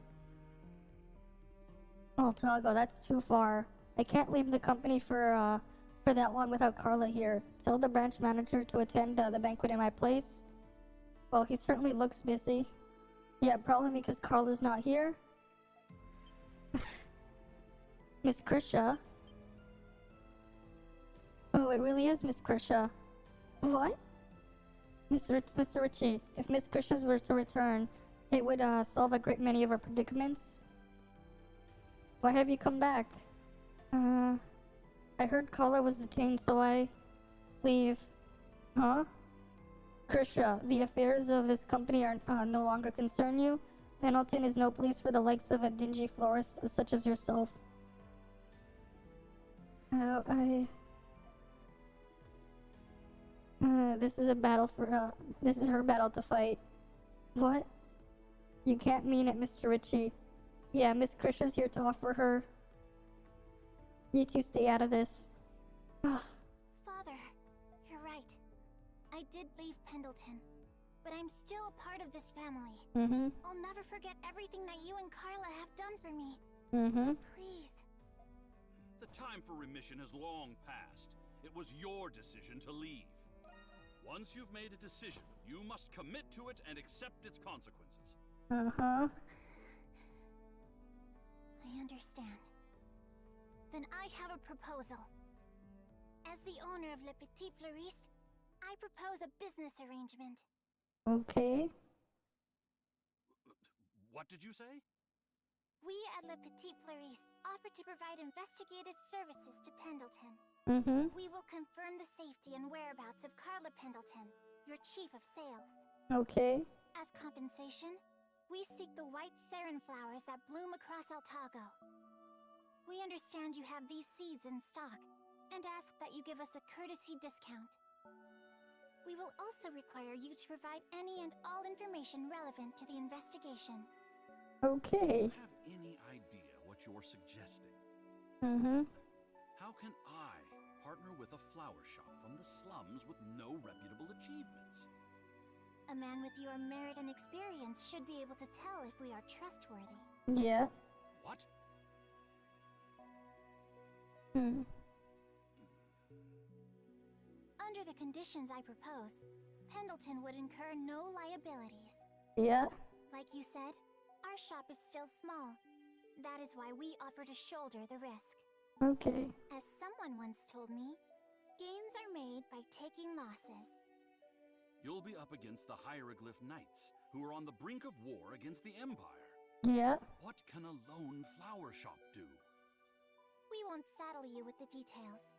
Altago, that's too far. I can't leave the company for that long without Carla here. Tell the branch manager to attend the banquet in my place. Well, he certainly looks busy. Yeah, probably because Carla's not here. Miss Krisha. Oh, it really is Miss Krisha. What? Mr. Ritchie, if Miss Krisha were to return, it would solve a great many of our predicaments. Why have you come back? I heard Carla was detained, so I leave. Huh? Krisha, the affairs of this company are no longer concern you. Pendleton is no place for the likes of a dingy florist such as yourself. This is a battle for, this is her battle to fight. What? You can't mean it, Mr. Ritchie. Yeah, Miss Krisha's here to offer her. You two stay out of this. Father, you're right. I did leave Pendleton, but I'm still a part of this family. I'll never forget everything that you and Carla have done for me. So please. The time for remission has long passed. It was your decision to leave. Once you've made a decision, you must commit to it and accept its consequences. I understand. Then I have a proposal. As the owner of Le Petit Fleuriste, I propose a business arrangement. Okay. What did you say? We at Le Petit Fleuriste offer to provide investigative services to Pendleton. We will confirm the safety and whereabouts of Carla Pendleton, your chief of sales. Okay. As compensation, we seek the white sarin flowers that bloom across Altago. We understand you have these seeds in stock, and ask that you give us a courtesy discount. We will also require you to provide any and all information relevant to the investigation. Okay. Do you have any idea what you're suggesting? How can I partner with a flower shop from the slums with no reputable achievements? A man with your merit and experience should be able to tell if we are trustworthy. Yeah. What? Hmm. Under the conditions I propose, Pendleton would incur no liabilities. Yeah. Like you said, our shop is still small. That is why we offer to shoulder the risk. Okay. As someone once told me, gains are made by taking losses. You'll be up against the Hieroglyph Knights, who are on the brink of war against the Empire. Yeah. What can a lone flower shop do? We won't saddle you with the details.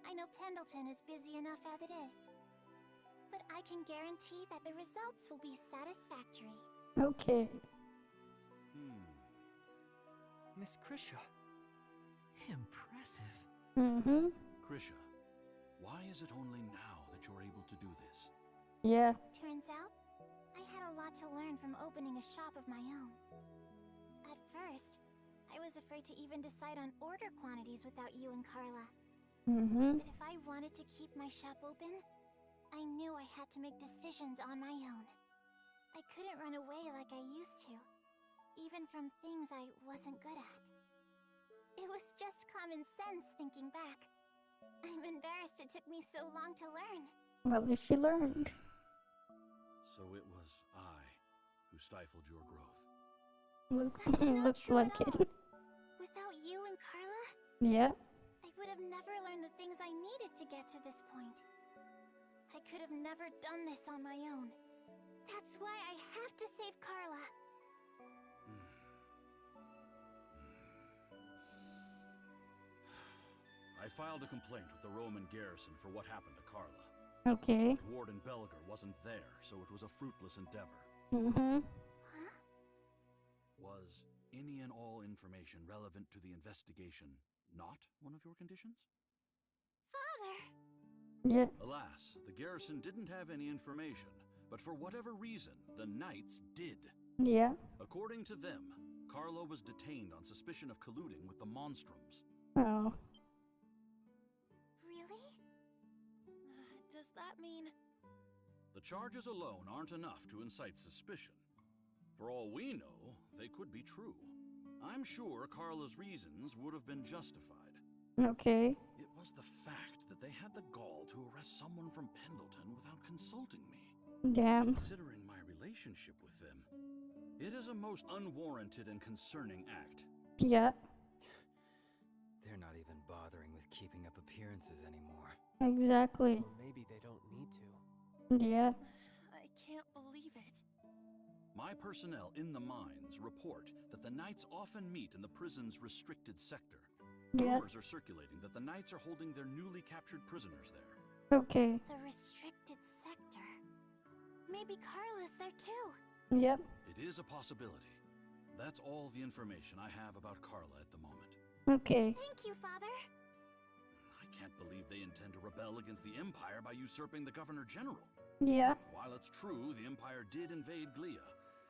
I know Pendleton is busy enough as it is. But I can guarantee that the results will be satisfactory. Okay. Miss Krisha. Impressive. Mm-hmm. Krisha, why is it only now that you're able to do this? Yeah. Turns out, I had a lot to learn from opening a shop of my own. At first, I was afraid to even decide on order quantities without you and Carla. Mm-hmm. But if I wanted to keep my shop open, I knew I had to make decisions on my own. I couldn't run away like I used to, even from things I wasn't good at. It was just common sense thinking back. I'm embarrassed it took me so long to learn. Well, at least she learned. So it was I who stifled your growth. Looks like it. Without you and Carla, Yeah. I would have never learned the things I needed to get to this point. I could have never done this on my own. That's why I have to save Carla. I filed a complaint with the Roman garrison for what happened to Carla. Okay. But Warden Belger wasn't there, so it was a fruitless endeavor. Mm-hmm. Was any and all information relevant to the investigation not one of your conditions? Father! Yeah. Alas, the garrison didn't have any information, but for whatever reason, the Knights did. Yeah. According to them, Carla was detained on suspicion of colluding with the Monstroms. Oh. Really? Does that mean... The charges alone aren't enough to incite suspicion. For all we know, they could be true. I'm sure Carla's reasons would have been justified. Okay. It was the fact that they had the gall to arrest someone from Pendleton without consulting me. Damn. Considering my relationship with them, it is a most unwarranted and concerning act. Yeah. They're not even bothering with keeping up appearances anymore. Exactly. Or maybe they don't need to. Yeah. I can't believe it. My personnel in the mines report that the Knights often meet in the prison's restricted sector. Yeah. Rumors are circulating that the Knights are holding their newly captured prisoners there. Okay. The restricted sector. Maybe Carla's there too. Yep. It is a possibility. That's all the information I have about Carla at the moment. Okay. Thank you, Father. I can't believe they intend to rebel against the Empire by usurping the Governor General. Yeah. While it's true the Empire did invade Glia,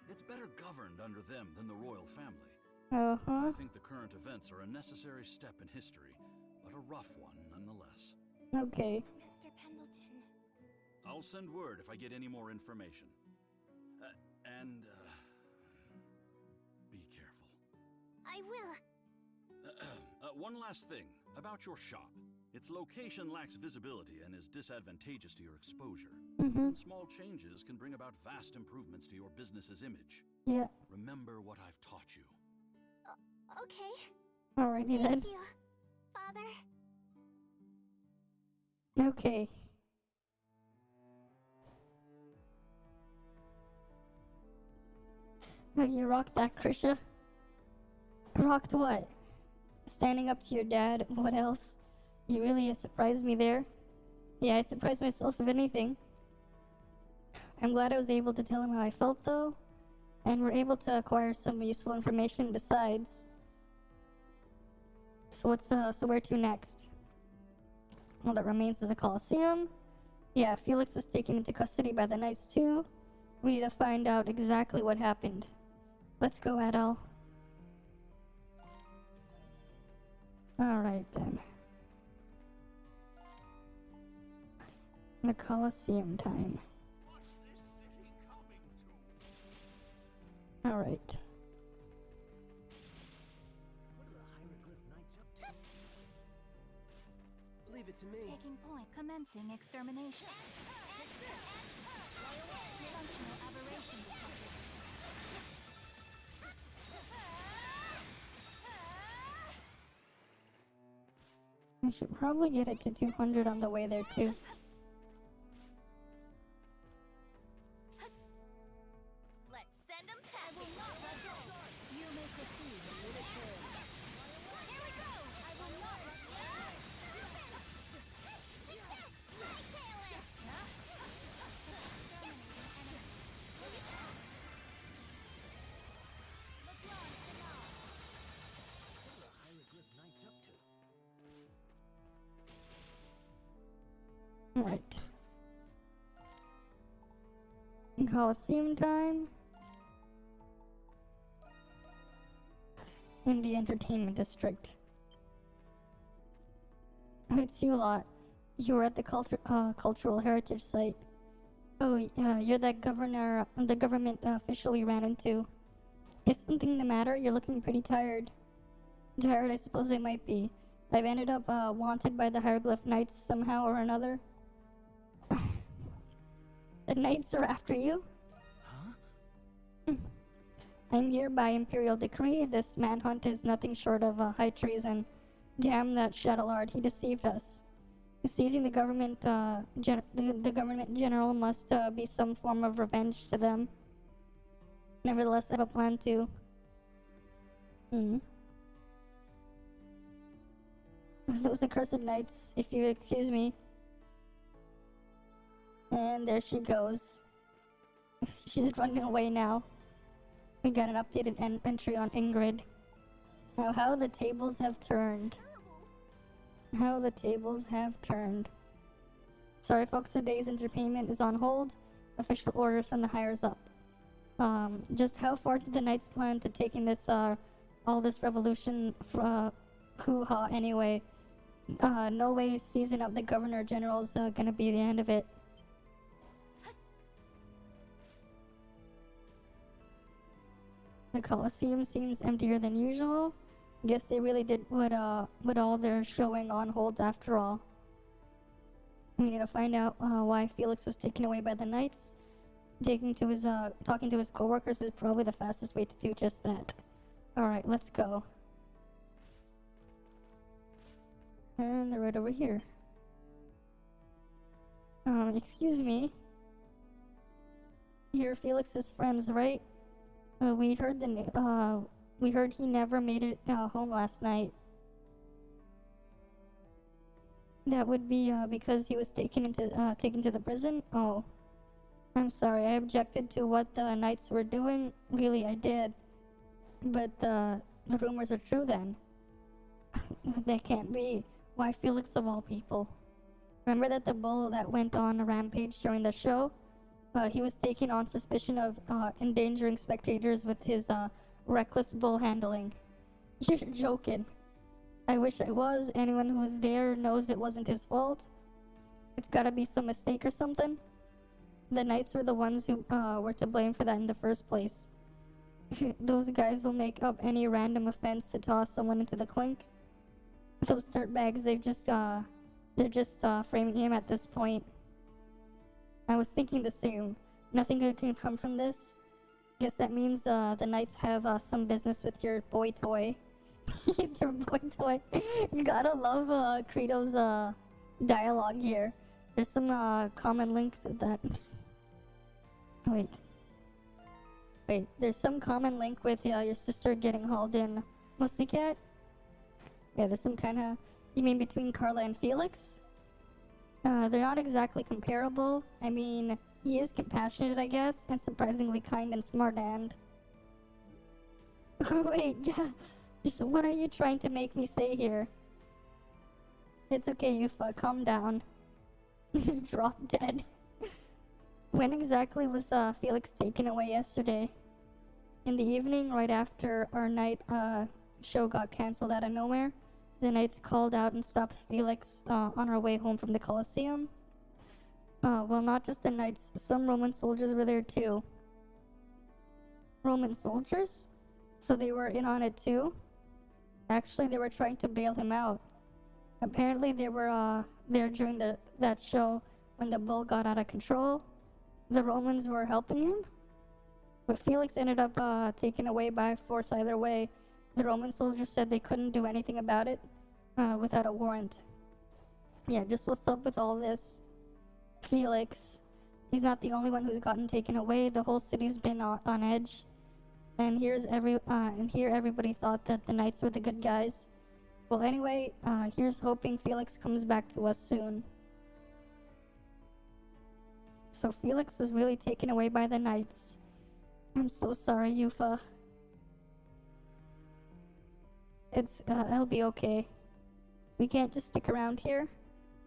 it's better governed under them than the royal family. Uh-huh. I think the current events are a necessary step in history, but a rough one nonetheless. Okay. Mr. Pendleton. I'll send word if I get any more information. Be careful. I will. One last thing about your shop. Its location lacks visibility and is disadvantageous to your exposure. Mm-hmm. Small changes can bring about vast improvements to your business's image. Yeah. Remember what I've taught you. Okay. Alrighty then. Thank you, Father. Okay. Oh, you rocked that, Krisha. Rocked what? Standing up to your dad. What else? You really surprised me there. Yeah, I surprised myself, if anything. I'm glad I was able to tell him how I felt, though. And we're able to acquire some useful information besides. So where to next? All that remains is the Colosseum. Yeah, Felix was taken into custody by the Knights too. We need to find out exactly what happened. Let's go, Adol. Alright then. The Colosseum time. Alright. to me. Taking point. Commencing extermination. Functional aberration detected. I should probably get it to 200 on the way there too. Let's send them I will not let go. You may proceed. Here we go. I will not let go. Right. Colosseum time. In the entertainment district. It's you lot. You were at the cultural heritage site. Oh, you're that the government official we ran into. Is something the matter? You're looking pretty tired. Tired, I suppose I might be. I've ended up wanted by the Hieroglyph Knights somehow or another. The Knights are after you? Huh? I'm here by Imperial decree. This manhunt is nothing short of high treason. Damn that Shadowlord, he deceived us. Seizing the government, the government general must be some form of revenge to them. Nevertheless, I have a plan to... Those accursed knights, if you excuse me. And there she goes. She's running away now. We got an updated entry on Ingrid. Now, how the tables have turned. How the tables have turned. Sorry folks, today's entertainment is on hold. Official orders from the higher up. Just how far did the Knights plan to taking this, all this revolution hoo-ha anyway? No way seizing up the Governor General's gonna be the end of it. The Colosseum seems emptier than usual. Guess they really did put all their showing on hold after all. We need to find out why Felix was taken away by the Knights. Talking to his coworkers is probably the fastest way to do just that. Alright, let's go. And they're right over here. Excuse me. You're Felix's friends, right? We heard he never made it home last night. That would be because he was taken to the prison? Oh. I'm sorry, I objected to what the Knights were doing. Really, I did. But the rumors are true then. They can't be. Why Felix of all people? Remember that the bull that went on a rampage during the show? He was taken on suspicion of endangering spectators with his reckless bull handling. You're joking. I wish I was. Anyone who was there knows it wasn't his fault. It's gotta be some mistake or something. The Knights were the ones who were to blame for that in the first place. Those guys will make up any random offense to toss someone into the clink. Those dirtbags, they're just framing him at this point. I was thinking the same. Nothing good can come from this. Guess that means the Knights have some business with your boy toy. Your boy toy. Gotta love Credo's dialogue here. There's some common link to that. Wait, there's some common link with your sister getting hauled in. Pussycat? Yeah, there's some kind of... You mean between Carla and Felix? They're not exactly comparable. I mean, he is compassionate, I guess, and surprisingly kind and smart and... Wait, yeah. So what are you trying to make me say here? It's okay, Yufa, calm down. Drop dead. When exactly was Felix taken away yesterday? In the evening, right after our night show got cancelled out of nowhere. The Knights called out and stopped Felix on our way home from the Colosseum. Well, not just the Knights, some Roman soldiers were there too. Roman soldiers? So they were in on it too? Actually, they were trying to bail him out. Apparently, they were there during that show when the bull got out of control. The Romans were helping him, but Felix ended up taken away by force either way. The Roman soldiers said they couldn't do anything about it without a warrant. Yeah, just what's up with all this? Felix, he's not the only one who's gotten taken away. The whole city's been on edge. And here everybody thought that the knights were the good guys. Well, anyway, here's hoping Felix comes back to us soon. So Felix was really taken away by the knights. I'm so sorry, Yufa. It'll be okay. We can't just stick around here.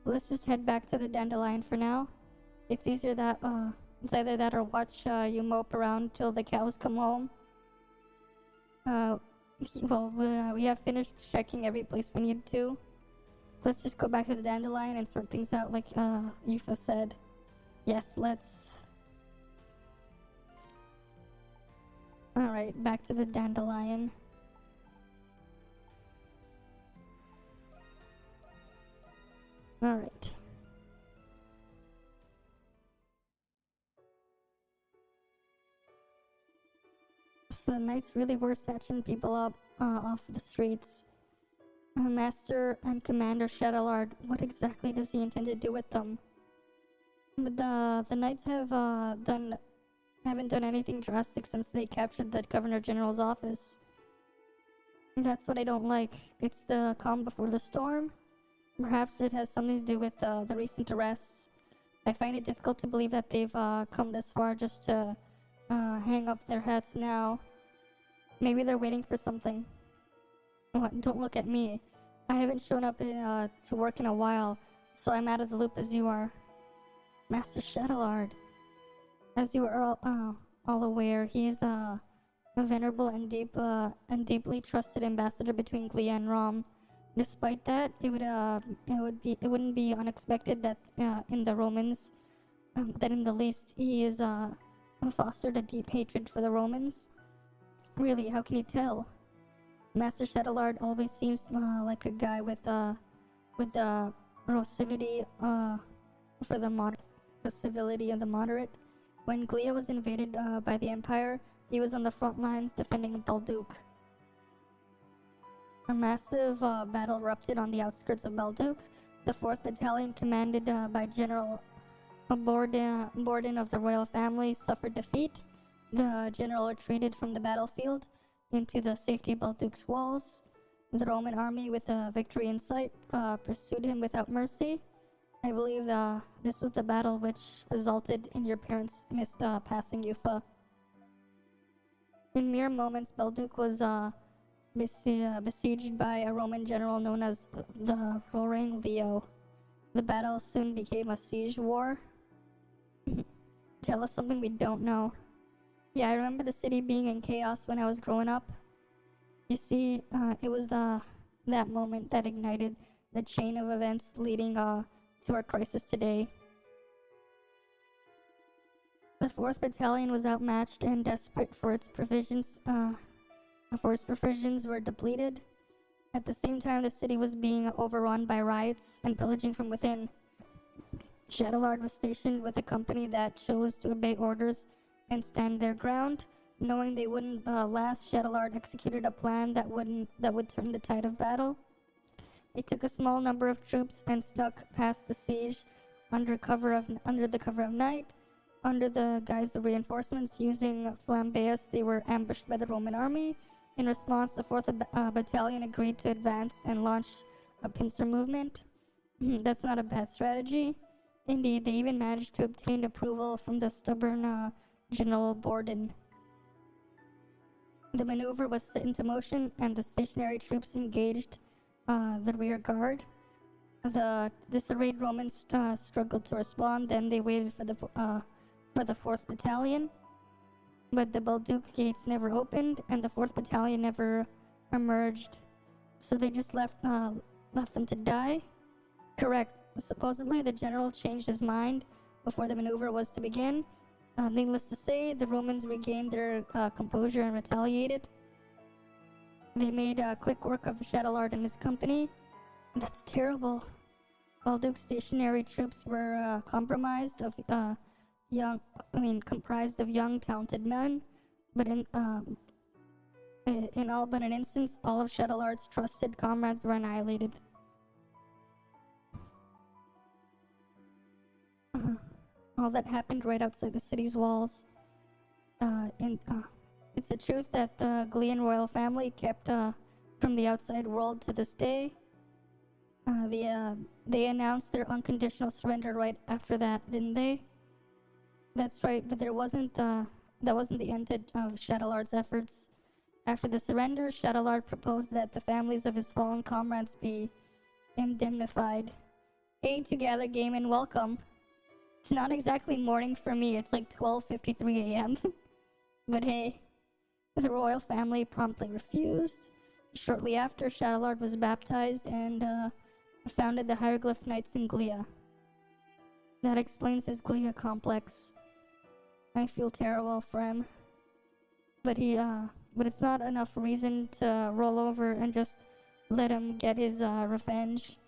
Let's just head back to the dandelion for now. It's either that or watch you mope around till the cows come home. We have finished checking every place we need to. Let's just go back to the dandelion and sort things out like Yufa said. Yes, let's. Alright, back to the dandelion. Alright. So the knights really were snatching people up off the streets. Master and Commander Shadowlord, what exactly does he intend to do with them? But the knights haven't done anything drastic since they captured the Governor General's office. That's what I don't like. It's the calm before the storm. Perhaps it has something to do with the recent arrests. I find it difficult to believe that they've come this far just to hang up their hats now. Maybe they're waiting for something. What? Don't look at me. I haven't shown up to work in a while, so I'm out of the loop as you are. Master Shadowlord. As you are all aware, he is a venerable and deeply trusted ambassador between Glia and Rom. Despite that, it wouldn't be unexpected that in the Romans, that in the least he is fostered a deep hatred for the Romans. Really, how can you tell? Master Shadowlord always seems like a guy with the civility of the moderate. When Glia was invaded by the Empire, he was on the front lines defending Balduke. A massive battle erupted on the outskirts of Balduke. The 4th Battalion, commanded by General Borden of the royal family, suffered defeat. The general retreated from the battlefield into the safety of Balduke's walls. The Roman army, with a victory in sight, pursued him without mercy. I believe this was the battle which resulted in your parents passing Yufa. In mere moments, Balduke was besieged by a Roman general known as the Roaring Leo. The battle soon became a siege war. Tell us something we don't know. Yeah, I remember the city being in chaos when I was growing up. You see, it was that moment that ignited the chain of events leading to our crisis today. The 4th Battalion was outmatched and desperate for its provisions. Provisions were depleted. At the same time, the city was being overrun by riots and pillaging from within. Shadowlord was stationed with a company that chose to obey orders and stand their ground. Knowing they wouldn't last, Shadowlord executed a plan that would turn the tide of battle. He took a small number of troops and snuck past the siege under the cover of night. Under the guise of reinforcements using flambeus, they were ambushed by the Roman army. In response, the 4th Battalion agreed to advance and launch a pincer movement. That's not a bad strategy. Indeed, they even managed to obtain approval from the stubborn General Borden. The maneuver was set into motion, and the stationary troops engaged the rear guard. The disarrayed Romans struggled to respond. Then they waited for the 4th Battalion. But the Balduke gates never opened, and the 4th Battalion never emerged. So they just left them to die? Correct. Supposedly, the general changed his mind before the maneuver was to begin. Needless to say, the Romans regained their composure and retaliated. They made quick work of the Shadowlord and his company. That's terrible. Balduke's stationary troops were comprised of young, talented men, but in all but an instance, all of Shadowlard's trusted comrades were annihilated. All that happened right outside the city's walls. It's the truth that the Glean royal family kept from the outside world to this day. They announced their unconditional surrender right after that, didn't they? That's right, but that wasn't the end of Shadowlard's efforts. After the surrender, Shadowlard proposed that the families of his fallen comrades be indemnified. Hey, together game and welcome. It's not exactly morning for me, it's like 12:53 a.m. But hey, the royal family promptly refused. Shortly after, Shadowlord was baptized and founded the Hieroglyph Knights in Glia. That explains his Glia complex. I feel terrible for him. But it's not enough reason to roll over and just let him get his revenge.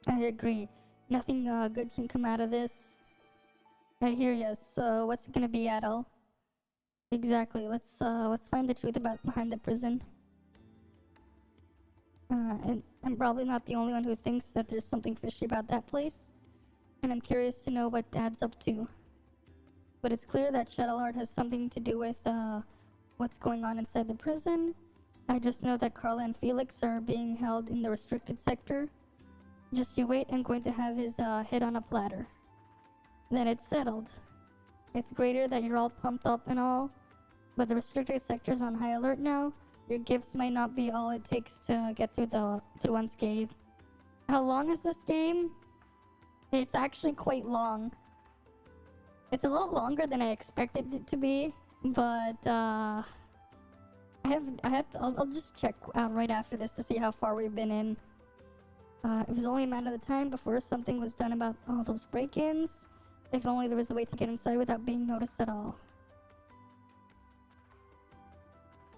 I agree. Nothing good can come out of this. I hear ya. So what's it gonna be, Adel? Exactly. Let's find the truth behind the prison. And I'm probably not the only one who thinks that there's something fishy about that place. And I'm curious to know what Dad's up to. But it's clear that Shadowlord has something to do with what's going on inside the prison. I just know that Carla and Felix are being held in the restricted sector. Just you wait, I'm going to have his head on a platter. Then it's settled. It's greater that you're all pumped up and all, but the restricted sector's on high alert now. Your gifts might not be all it takes to get through unscathed. How long is this game? It's actually quite long. It's a lot longer than I expected it to be, but I'll just check right after this to see how far we've been in. It was only a matter of time before something was done about all those break-ins. If only there was a way to get inside without being noticed at all.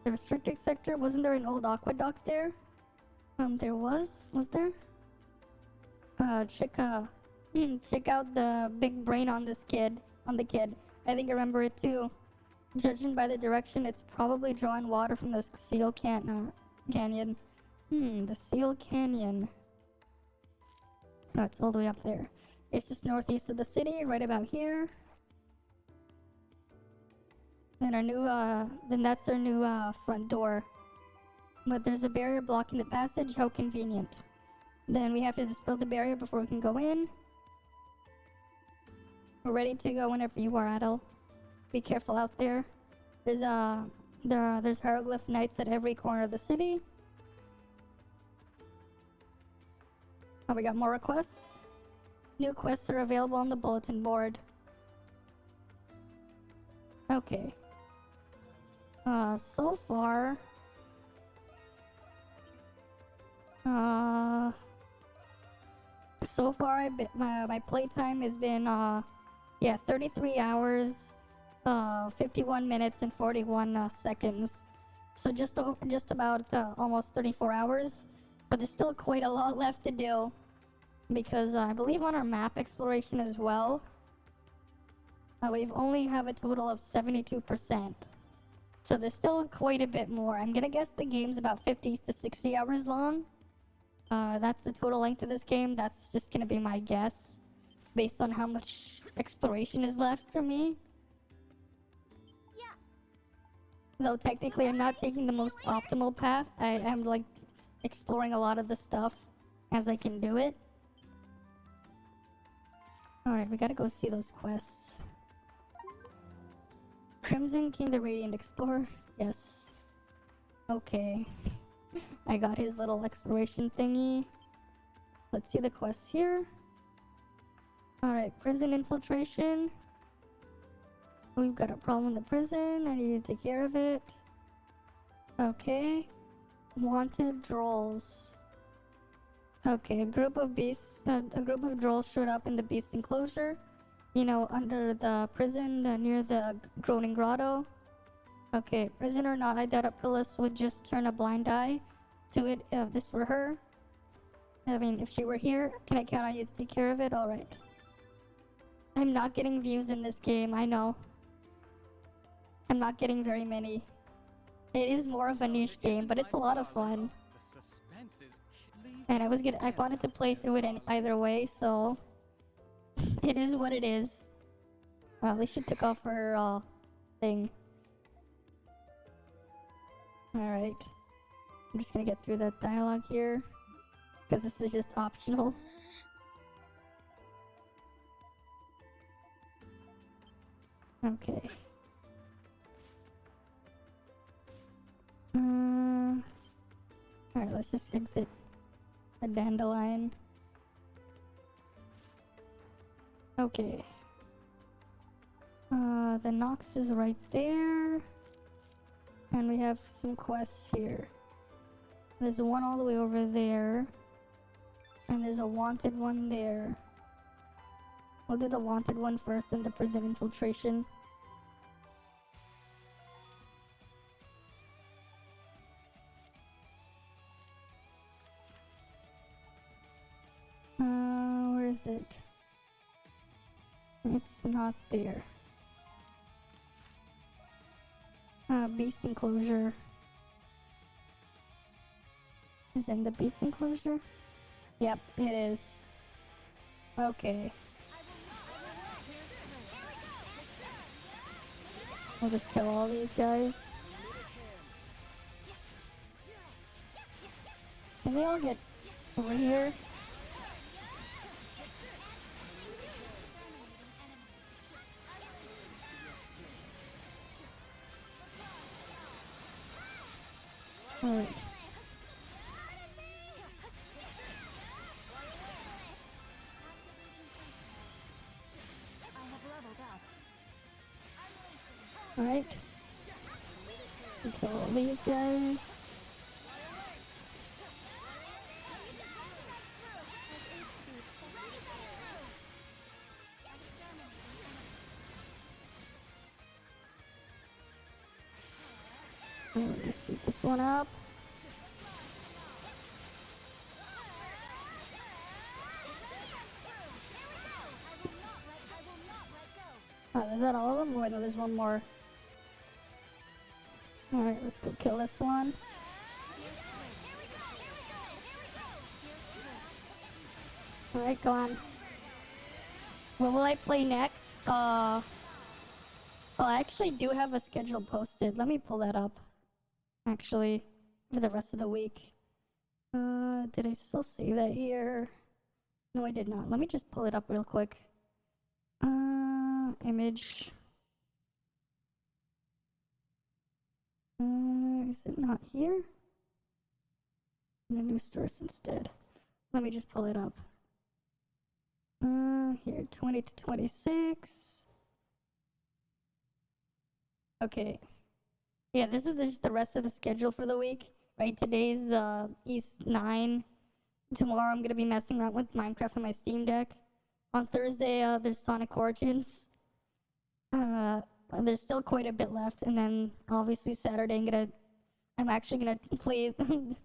The restricted sector, wasn't there an old aqueduct there? There was there? Check out the big brain on the kid. I think I remember it too. Judging by the direction, it's probably drawing water from the Seal Canyon. The Seal Canyon. No, it's all the way up there. It's just northeast of the city, right about here. Then that's our new front door. But there's a barrier blocking the passage. How convenient. Then we have to dispel the barrier before we can go in. We're ready to go whenever you are, Adel. Be careful out there. There's hieroglyph knights at every corner of the city. Oh, we got more requests. New quests are available on the bulletin board. Okay. So far, my playtime has been 33 hours, 51 minutes and 41 seconds. So just about almost 34 hours. But there's still quite a lot left to do, because I believe on our map exploration as well, we've only have a total of 72%. So there's still quite a bit more. I'm gonna guess the game's about 50 to 60 hours long. That's the total length of this game. That's just gonna be my guess, based on how much exploration is left for me. Yeah. Though technically I'm not taking the most optimal path. I am like exploring a lot of the stuff as I can do it. Alright, we gotta go see those quests. Crimson King the Radiant Explorer? Yes. Okay. I got his little exploration thingy. Let's see the quests here. Alright, prison infiltration. We've got a problem in the prison. I need to take care of it. Okay. Wanted Drolls. Okay, a group of Drolls showed up in the beast enclosure. You know, under the prison near the Groaning Grotto. Okay, prison or not, I doubt Aprilis would just turn a blind eye to it if this were her. I mean, if she were here, can I count on you to take care of it? Alright. I'm not getting views in this game, I know. I'm not getting very many. It is more of a niche game, but it's a lot of fun. And I wanted to play through it in either way, so it is what it is. Well, at least she took off her thing. Alright. I'm just gonna get through that dialogue here, because this is just optional. Okay. Alright, let's just exit the dandelion. Okay. The Nox is right there. And we have some quests here. There's one all the way over there. And there's a wanted one there. We'll do the wanted one first, then the prison infiltration. Where is it? It's not there. Beast enclosure. Is in the beast enclosure? Yep, it is. Okay. We'll just kill all these guys. Can they all get over here? Alright. Alright. Kill all these guys. Just beat this one up. Oh, is that all of them? Or no, there's one more. Alright, let's go kill this one. Alright, go on. What will I play next? Well, I actually do have a schedule posted. Let me pull that up. Actually, for the rest of the week. Did I still save that here? No, I did not. Let me just pull it up real quick. Image. Is it not here? I'm gonna do source instead. Let me just pull it up. Here, 20 to 26. Okay. Yeah, this is just the rest of the schedule for the week. Right, today's the East 9. Tomorrow I'm gonna be messing around with Minecraft on my Steam Deck. On Thursday, there's Sonic Origins. There's still quite a bit left, and then obviously Saturday I'm actually gonna play the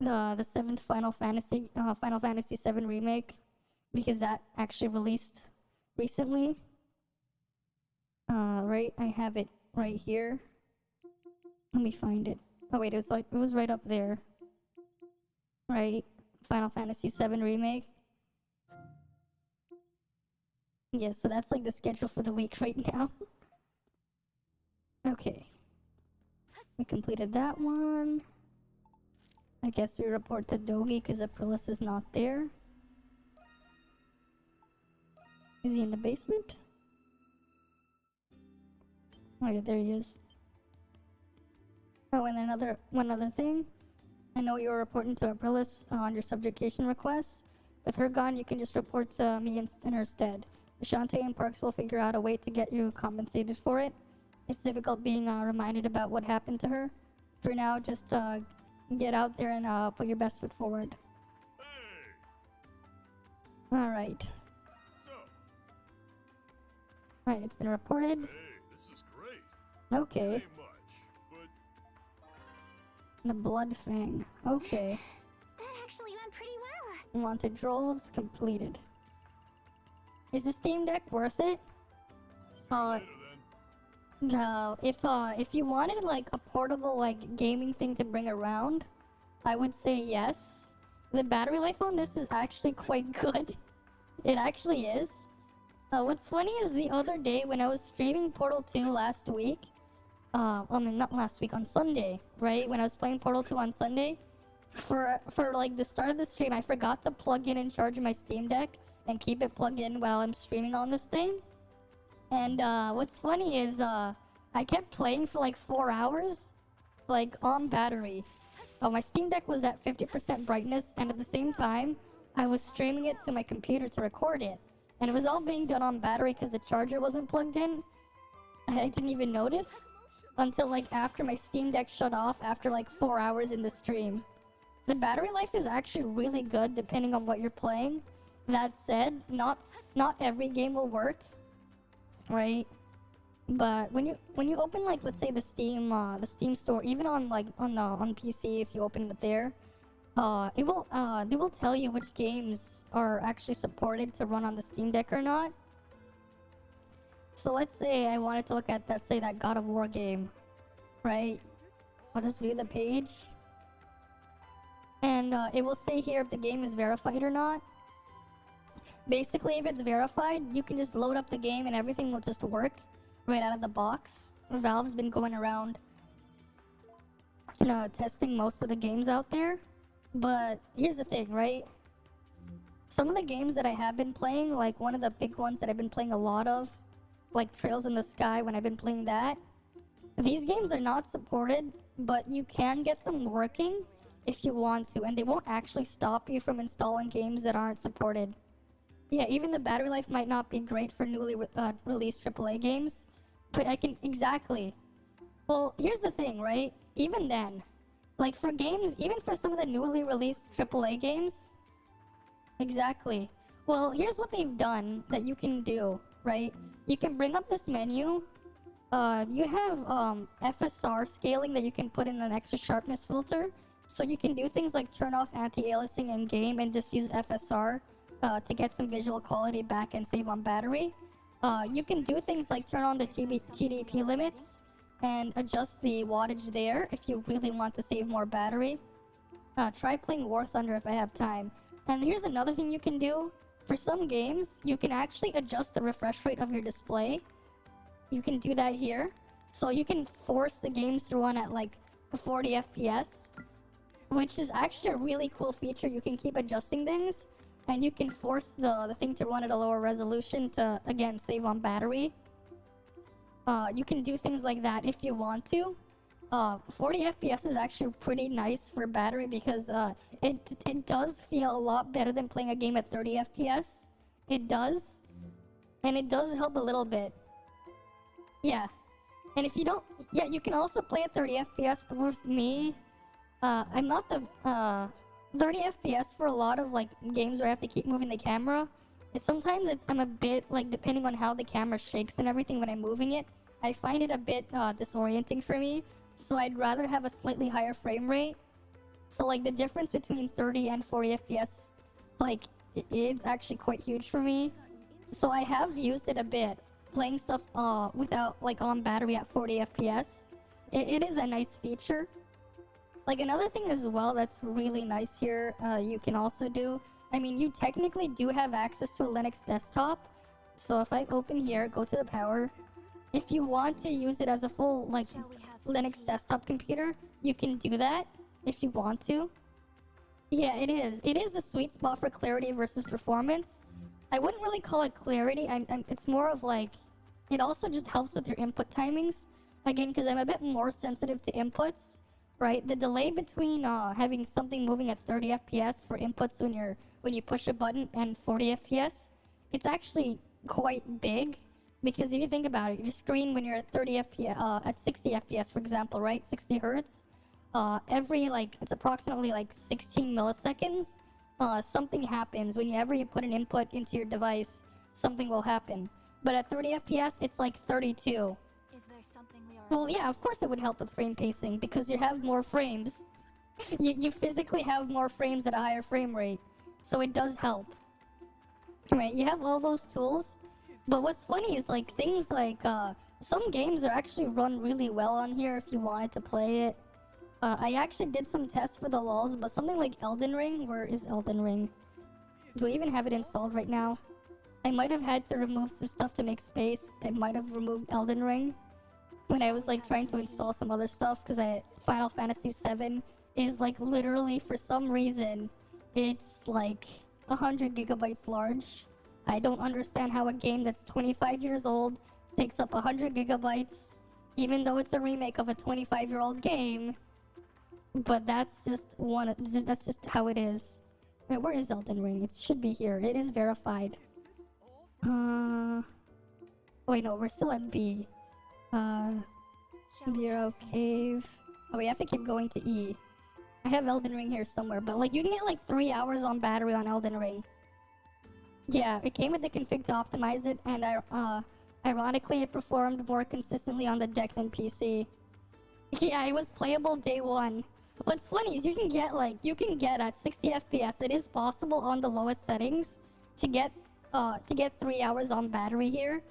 7th Final Fantasy VII Remake, because that actually released recently. Right, I have it right here. Let me find it. Oh wait, it was right up there. Right, Final Fantasy VII Remake. Yeah, so that's like the schedule for the week right now. Okay. We completed that one. I guess we report to Dogi because Aprilis is not there. Is he in the basement? Oh yeah, there he is. Oh, and one other thing. I know you were reporting to Aprilis on your subjugation requests. With her gone, you can just report to me in her stead. Ashante and Parks will figure out a way to get you compensated for it. It's difficult being reminded about what happened to her. For now, just get out there and put your best foot forward. Hey! Alright. So, Alright, it's been reported. hey, this is great. Okay. Ain't much, but The Blood Fang. Okay. That actually went pretty well. Wanted roles completed. Is the Steam Deck worth it? If you wanted like a portable like gaming thing to bring around, I would say yes. The battery life on this is actually quite good. It actually is. What's funny is the other day when I was streaming Portal 2 last week, not last week, on Sunday, right? When I was playing Portal 2 on Sunday, for like the start of the stream, I forgot to plug in and charge my Steam Deck and keep it plugged in while I'm streaming on this thing. And what's funny is I kept playing for like 4 hours, like on battery. My Steam Deck was at 50% brightness, and at the same time, I was streaming it to my computer to record it. And it was all being done on battery because the charger wasn't plugged in. I didn't even notice until like after my Steam Deck shut off after like 4 hours in the stream. The battery life is actually really good depending on what you're playing. That said, not every game will work, right? But when you open like, let's say the Steam store, even on like on PC, if you open it there, they will tell you which games are actually supported to run on the Steam Deck or not. So let's say I wanted to look at that God of War game, right? I'll just view the page, and it will say here if the game is verified or not. Basically, if it's verified, you can just load up the game and everything will just work right out of the box. Valve's been going around testing most of the games out there. But here's the thing, right? Some of the games that I have been playing, like one of the big ones that I've been playing a lot of, like Trails in the Sky, when I've been playing that, these games are not supported, but you can get them working if you want to, and they won't actually stop you from installing games that aren't supported. Yeah, even the battery life might not be great for newly released AAA games, but exactly. Well, here's the thing, right? Even then, like for games, even for some of the newly released AAA games, exactly. Well, here's what they've done that you can do, right? You can bring up this menu. You have FSR scaling that you can put in an extra sharpness filter, so you can do things like turn off anti-aliasing in game and just use FSR to get some visual quality back and save on battery. You can do things like turn on the TDP limits and adjust the wattage there if you really want to save more battery. Try playing War Thunder if I have time. And here's another thing you can do. For some games, you can actually adjust the refresh rate of your display. You can do that here. So you can force the games to run at like 40 FPS, which is actually a really cool feature. You can keep adjusting things, and you can force the thing to run at a lower resolution to, again, save on battery. You can do things like that if you want to. 40 FPS is actually pretty nice for battery because it does feel a lot better than playing a game at 30 FPS. It does. And it does help a little bit. Yeah. And if you don't... Yeah, you can also play at 30 FPS, but with me, I'm not the... 30 FPS for a lot of like games where I have to keep moving the camera. Sometimes I'm a bit like, depending on how the camera shakes and everything when I'm moving it, I find it a bit disorienting for me. So I'd rather have a slightly higher frame rate. So like the difference between 30 and 40 FPS, like it's actually quite huge for me. So I have used it a bit, playing stuff without like on battery at 40 FPS. It is a nice feature. Like another thing as well that's really nice here, you can also do, I mean, you technically do have access to a Linux desktop. So if I open here, go to the power, if you want to use it as a full like Linux desktop computer, you can do that if you want to. Yeah, it is. It is a sweet spot for clarity versus performance. I wouldn't really call it clarity. It's more of like, it also just helps with your input timings. Again, because I'm a bit more sensitive to inputs. Right, the delay between having something moving at 30 FPS for inputs when you push a button and 40 FPS, it's actually quite big, because if you think about it, your screen when you're at 30 FPS, at 60 FPS for example, right, 60 Hertz, every it's approximately like 16 milliseconds, something happens. Whenever you put an input into your device, something will happen. But at 30 FPS, it's like 32. Is there something we are... Well, yeah, of course it would help with frame pacing, because you have more frames. you physically have more frames at a higher frame rate. So it does help. Right, you have all those tools, but what's funny is like things like some games are actually run really well on here if you wanted to play it. I actually did some tests for the lulz, but something like Elden Ring, where is Elden Ring? Do I even have it installed right now? I might have had to remove some stuff to make space. I might have removed Elden Ring when I was like trying to install some other stuff, because Final Fantasy VII is like literally, for some reason, it's like 100 gigabytes large. I don't understand how a game that's 25 years old takes up 100 gigabytes, even though it's a remake of a 25-year-old game. But that's just that's just how it is. Wait, where is Elden Ring? It should be here. It is verified. Wait, no, we're still at B. Bureau Cave. Oh, we have to keep going to E. I have Elden Ring here somewhere, but like you can get like 3 hours on battery on Elden Ring. Yeah, it came with the config to optimize it, and ironically, it performed more consistently on the deck than PC. Yeah, it was playable day one. What's funny is you can get at 60 FPS. It is possible on the lowest settings to get 3 hours on battery here,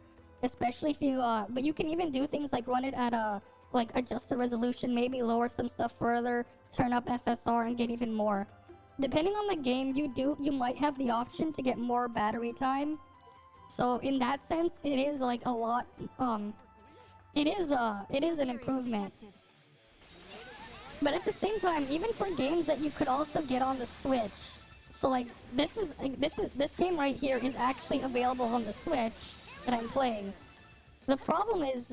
especially if you but you can even do things like run it at adjust the resolution, maybe lower some stuff further, turn up FSR, and get even more. Depending on the game, you might have the option to get more battery time. So in that sense, it is like a lot. It is an improvement. But at the same time, even for games that you could also get on the Switch, so like this game right here is actually available on the Switch that I'm playing. The problem is,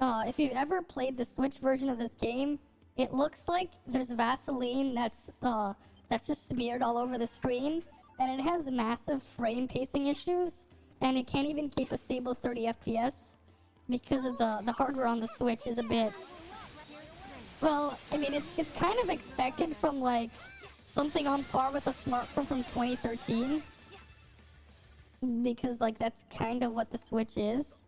if you've ever played the Switch version of this game, it looks like there's Vaseline that's just smeared all over the screen, and it has massive frame pacing issues, and it can't even keep a stable 30 FPS because of the hardware on the Switch is a bit. Well, I mean, it's kind of expected from like something on par with a smartphone from 2013, because like that's kind of what the Switch is.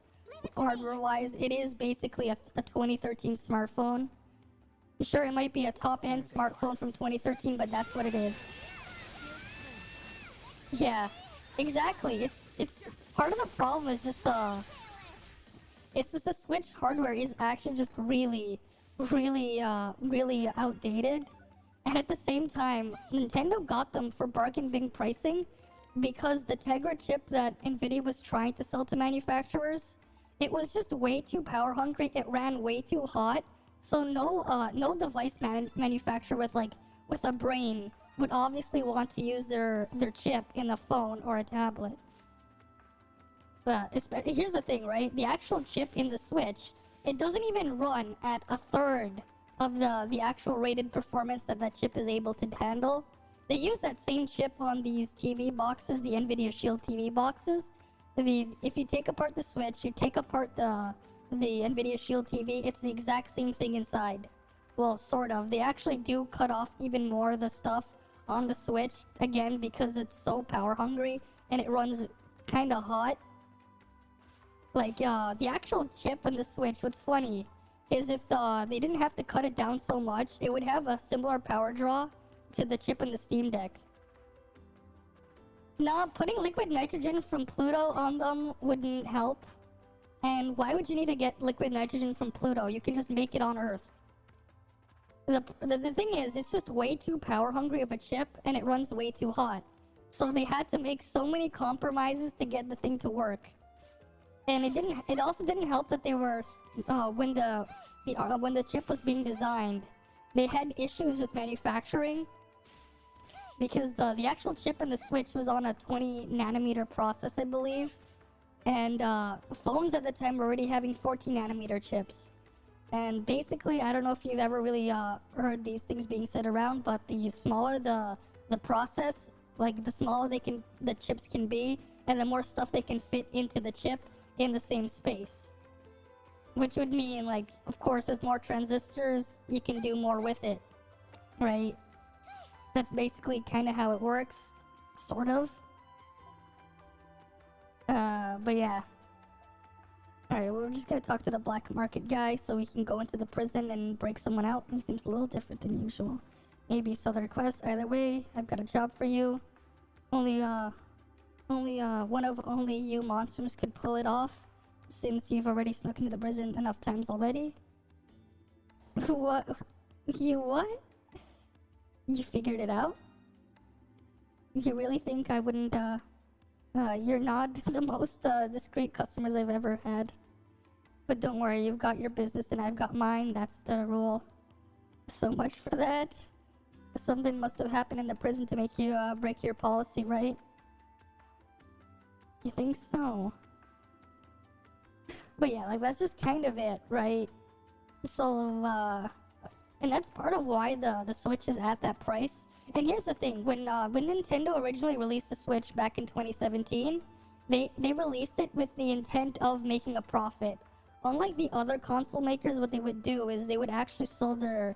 Hardware-wise, it is basically a 2013 smartphone. Sure, it might be a top-end smartphone from 2013, but that's what it is. Yeah, exactly. It's part of the problem is just it's just the Switch hardware is actually just really outdated. And at the same time, Nintendo got them for bargain bin pricing because the Tegra chip that Nvidia was trying to sell to manufacturers, it was just way too power hungry. It ran way too hot. So no device manufacturer with a brain would obviously want to use their chip in a phone or a tablet. But here's the thing, right? The actual chip in the Switch, it doesn't even run at a third of the actual rated performance that chip is able to handle. They use that same chip on these TV boxes, the Nvidia Shield TV boxes. If you take apart the Switch, you take apart the Nvidia Shield TV, it's the exact same thing inside. Well, sort of. They actually do cut off even more of the stuff on the Switch, again, because it's so power hungry and it runs kinda hot. Like, the actual chip in the Switch, what's funny is if they didn't have to cut it down so much, it would have a similar power draw to the chip in the Steam Deck. Nah, putting liquid nitrogen from Pluto on them wouldn't help. And why would you need to get liquid nitrogen from Pluto? You can just make it on Earth. The thing is, it's just way too power hungry of a chip, and it runs way too hot. So they had to make so many compromises to get the thing to work. And it also didn't help that they were when the chip was being designed, they had issues with manufacturing because the actual chip in the Switch was on a 20 nanometer process, I believe, and phones at the time were already having 14 nanometer chips. And basically, I don't know if you've ever really heard these things being said around, but the smaller the process, like the smaller the chips can be, and the more stuff they can fit into the chip in the same space. Which would mean, like, of course, with more transistors, you can do more with it, right? That's basically kind of how it works, sort of. But yeah. Alright, we're just gonna talk to the black market guy so we can go into the prison and break someone out. He seems a little different than usual. Maybe Southern Quest, either way, I've got a job for you. one of only you monsters could pull it off, since you've already snuck into the prison enough times already. What? You what? You figured it out? You really think I wouldn't, you're not the most, discreet customers I've ever had. But don't worry, you've got your business and I've got mine, that's the rule. So much for that. Something must have happened in the prison to make you, break your policy, right? You think so? But yeah, like, that's just kind of it, right? So, and that's part of why the Switch is at that price. And here's the thing, when Nintendo originally released the Switch back in 2017, they released it with the intent of making a profit. Unlike the other console makers, what they would do is they would actually sell their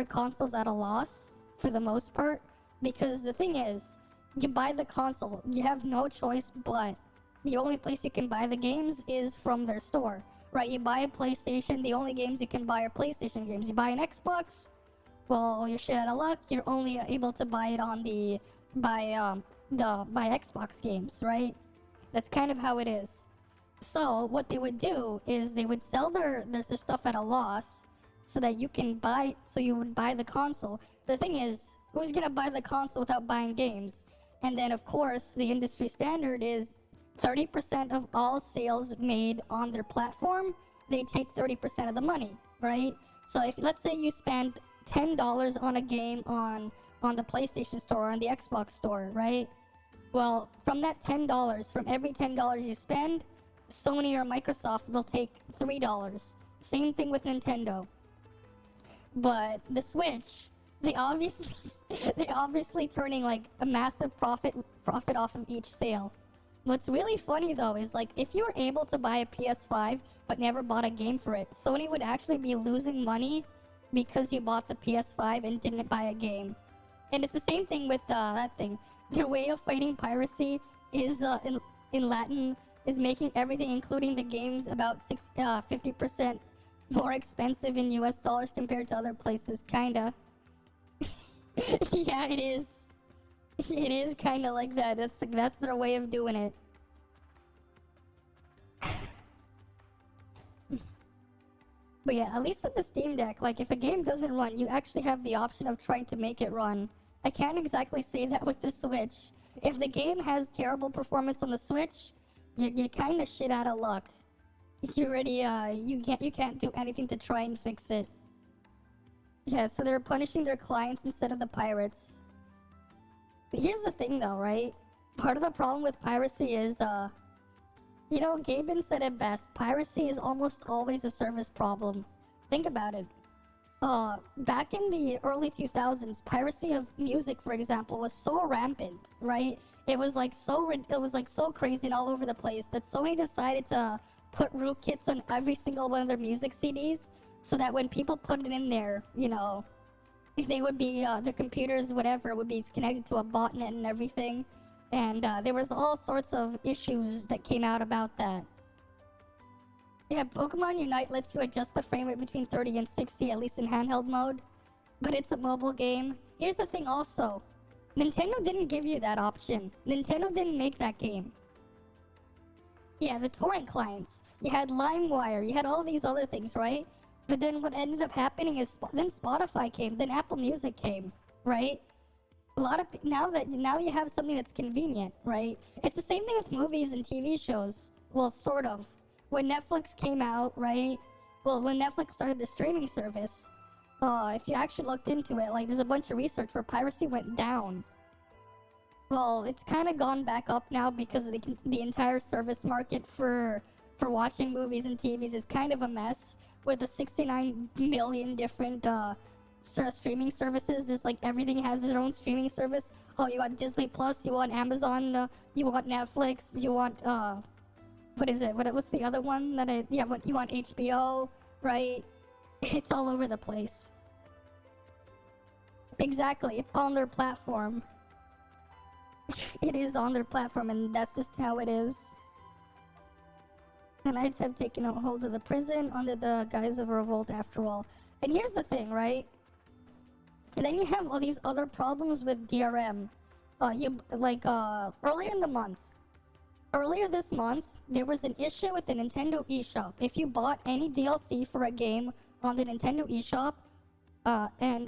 consoles at a loss, for the most part. Because the thing is, you buy the console, you have no choice but the only place you can buy the games is from their store. Right, you buy a PlayStation, the only games you can buy are PlayStation games. You buy an Xbox, well, you're shit out of luck. You're only able to buy it on by Xbox games, right? That's kind of how it is. So what they would do is they would sell their stuff at a loss, so that you can buy. So you would buy the console. The thing is, who's gonna buy the console without buying games? And then of course the industry standard is 30% of all sales made on their platform, they take 30% of the money, right? So if, let's say you spend $10 on a game on the PlayStation Store or on the Xbox Store, right? Well, from that $10, from every $10 you spend, Sony or Microsoft, they'll take $3. Same thing with Nintendo. But the Switch, they obviously turning like a massive profit off of each sale. What's really funny though is, like, if you were able to buy a PS5 but never bought a game for it, Sony would actually be losing money because you bought the PS5 and didn't buy a game. And it's the same thing with that thing. Their way of fighting piracy is in Latin is making everything, including the games, about 50% more expensive in US dollars compared to other places, kinda. Yeah, it is. It is kind of like that. That's their way of doing it. But yeah, at least with the Steam Deck, like, if a game doesn't run, you actually have the option of trying to make it run. I can't exactly say that with the Switch. If the game has terrible performance on the Switch, you're kind of shit out of luck. You already you can't do anything to try and fix it. Yeah, so they're punishing their clients instead of the pirates. Here's the thing though, right? Part of the problem with piracy is, you know, Gaben said it best. Piracy is almost always a service problem. Think about it. Back in the early 2000s, piracy of music, for example, was so rampant, right? It was like so crazy and all over the place that Sony decided to put rootkits on every single one of their music CDs, so that when people put it in there, you know, they would be, their computers, whatever, would be connected to a botnet and everything. And there was all sorts of issues that came out about that. Yeah, Pokemon Unite lets you adjust the frame rate between 30 and 60, at least in handheld mode. But it's a mobile game. Here's the thing also. Nintendo didn't give you that option. Nintendo didn't make that game. Yeah, the torrent clients. You had LimeWire, you had all these other things, right? But then what ended up happening is then Spotify came, then Apple Music came, right? A lot of now you have something that's convenient, right? It's the same thing with movies and TV shows. Well, sort of. When Netflix came out, right? Well, when Netflix started the streaming service, if you actually looked into it, like, there's a bunch of research where piracy went down. Well, it's kind of gone back up now because the entire service market for watching movies and TVs is kind of a mess. With the 69 million different streaming services, there's like everything has its own streaming service. Oh, you want Disney Plus, you want Amazon, you want Netflix, you want what is it? What's the other one that you want HBO, right? It's all over the place. Exactly, it's on their platform. It is on their platform, and that's just how it is. The Knights have taken a hold of the prison under the guise of a revolt after all. And here's the thing, right? And then you have all these other problems with DRM. earlier in the month. Earlier this month, there was an issue with the Nintendo eShop. If you bought any DLC for a game on the Nintendo eShop,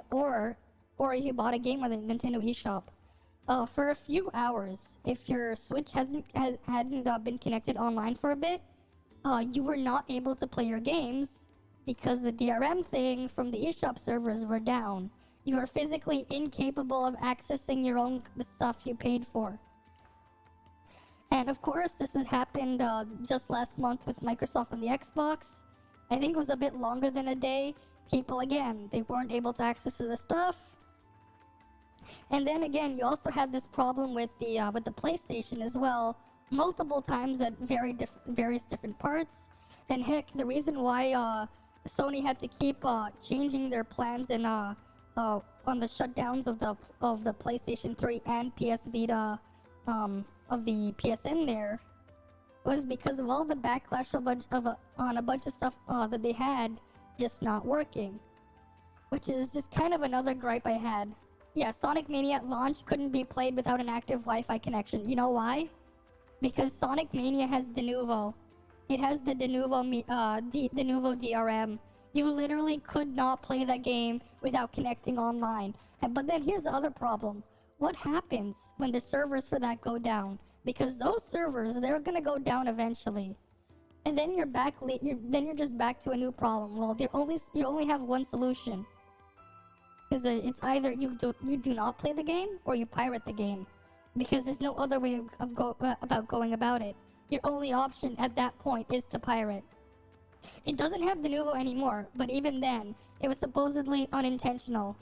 or if you bought a game on the Nintendo eShop, for a few hours, if your Switch hadn't been connected online for a bit, you were not able to play your games because the DRM thing from the eShop servers were down. You are physically incapable of accessing the stuff you paid for. And of course, this has happened just last month with Microsoft and the Xbox. I think it was a bit longer than a day. People, again, they weren't able to access the stuff. And then again, you also had this problem with the PlayStation as well, multiple times at various different parts. And heck, the reason why Sony had to keep changing their plans and on the shutdowns of the PlayStation 3 and PS Vita of the PSN there was because of all the backlash on a bunch of stuff that they had just not working, which is just kind of another gripe I had. Yeah, Sonic Mania at launch couldn't be played without an active Wi-Fi connection. You know why? Because Sonic Mania has Denuvo. It has the Denuvo DRM. You literally could not play that game without connecting online. But then here's the other problem. What happens when the servers for that go down? Because those servers, they're gonna go down eventually. And then you're just back to a new problem. Well, you only have one solution. Because it's either you do not play the game or you pirate the game. Because there's no other way about going about it. Your only option at that point is to pirate. It doesn't have Denuvo anymore, but even then, it was supposedly unintentional.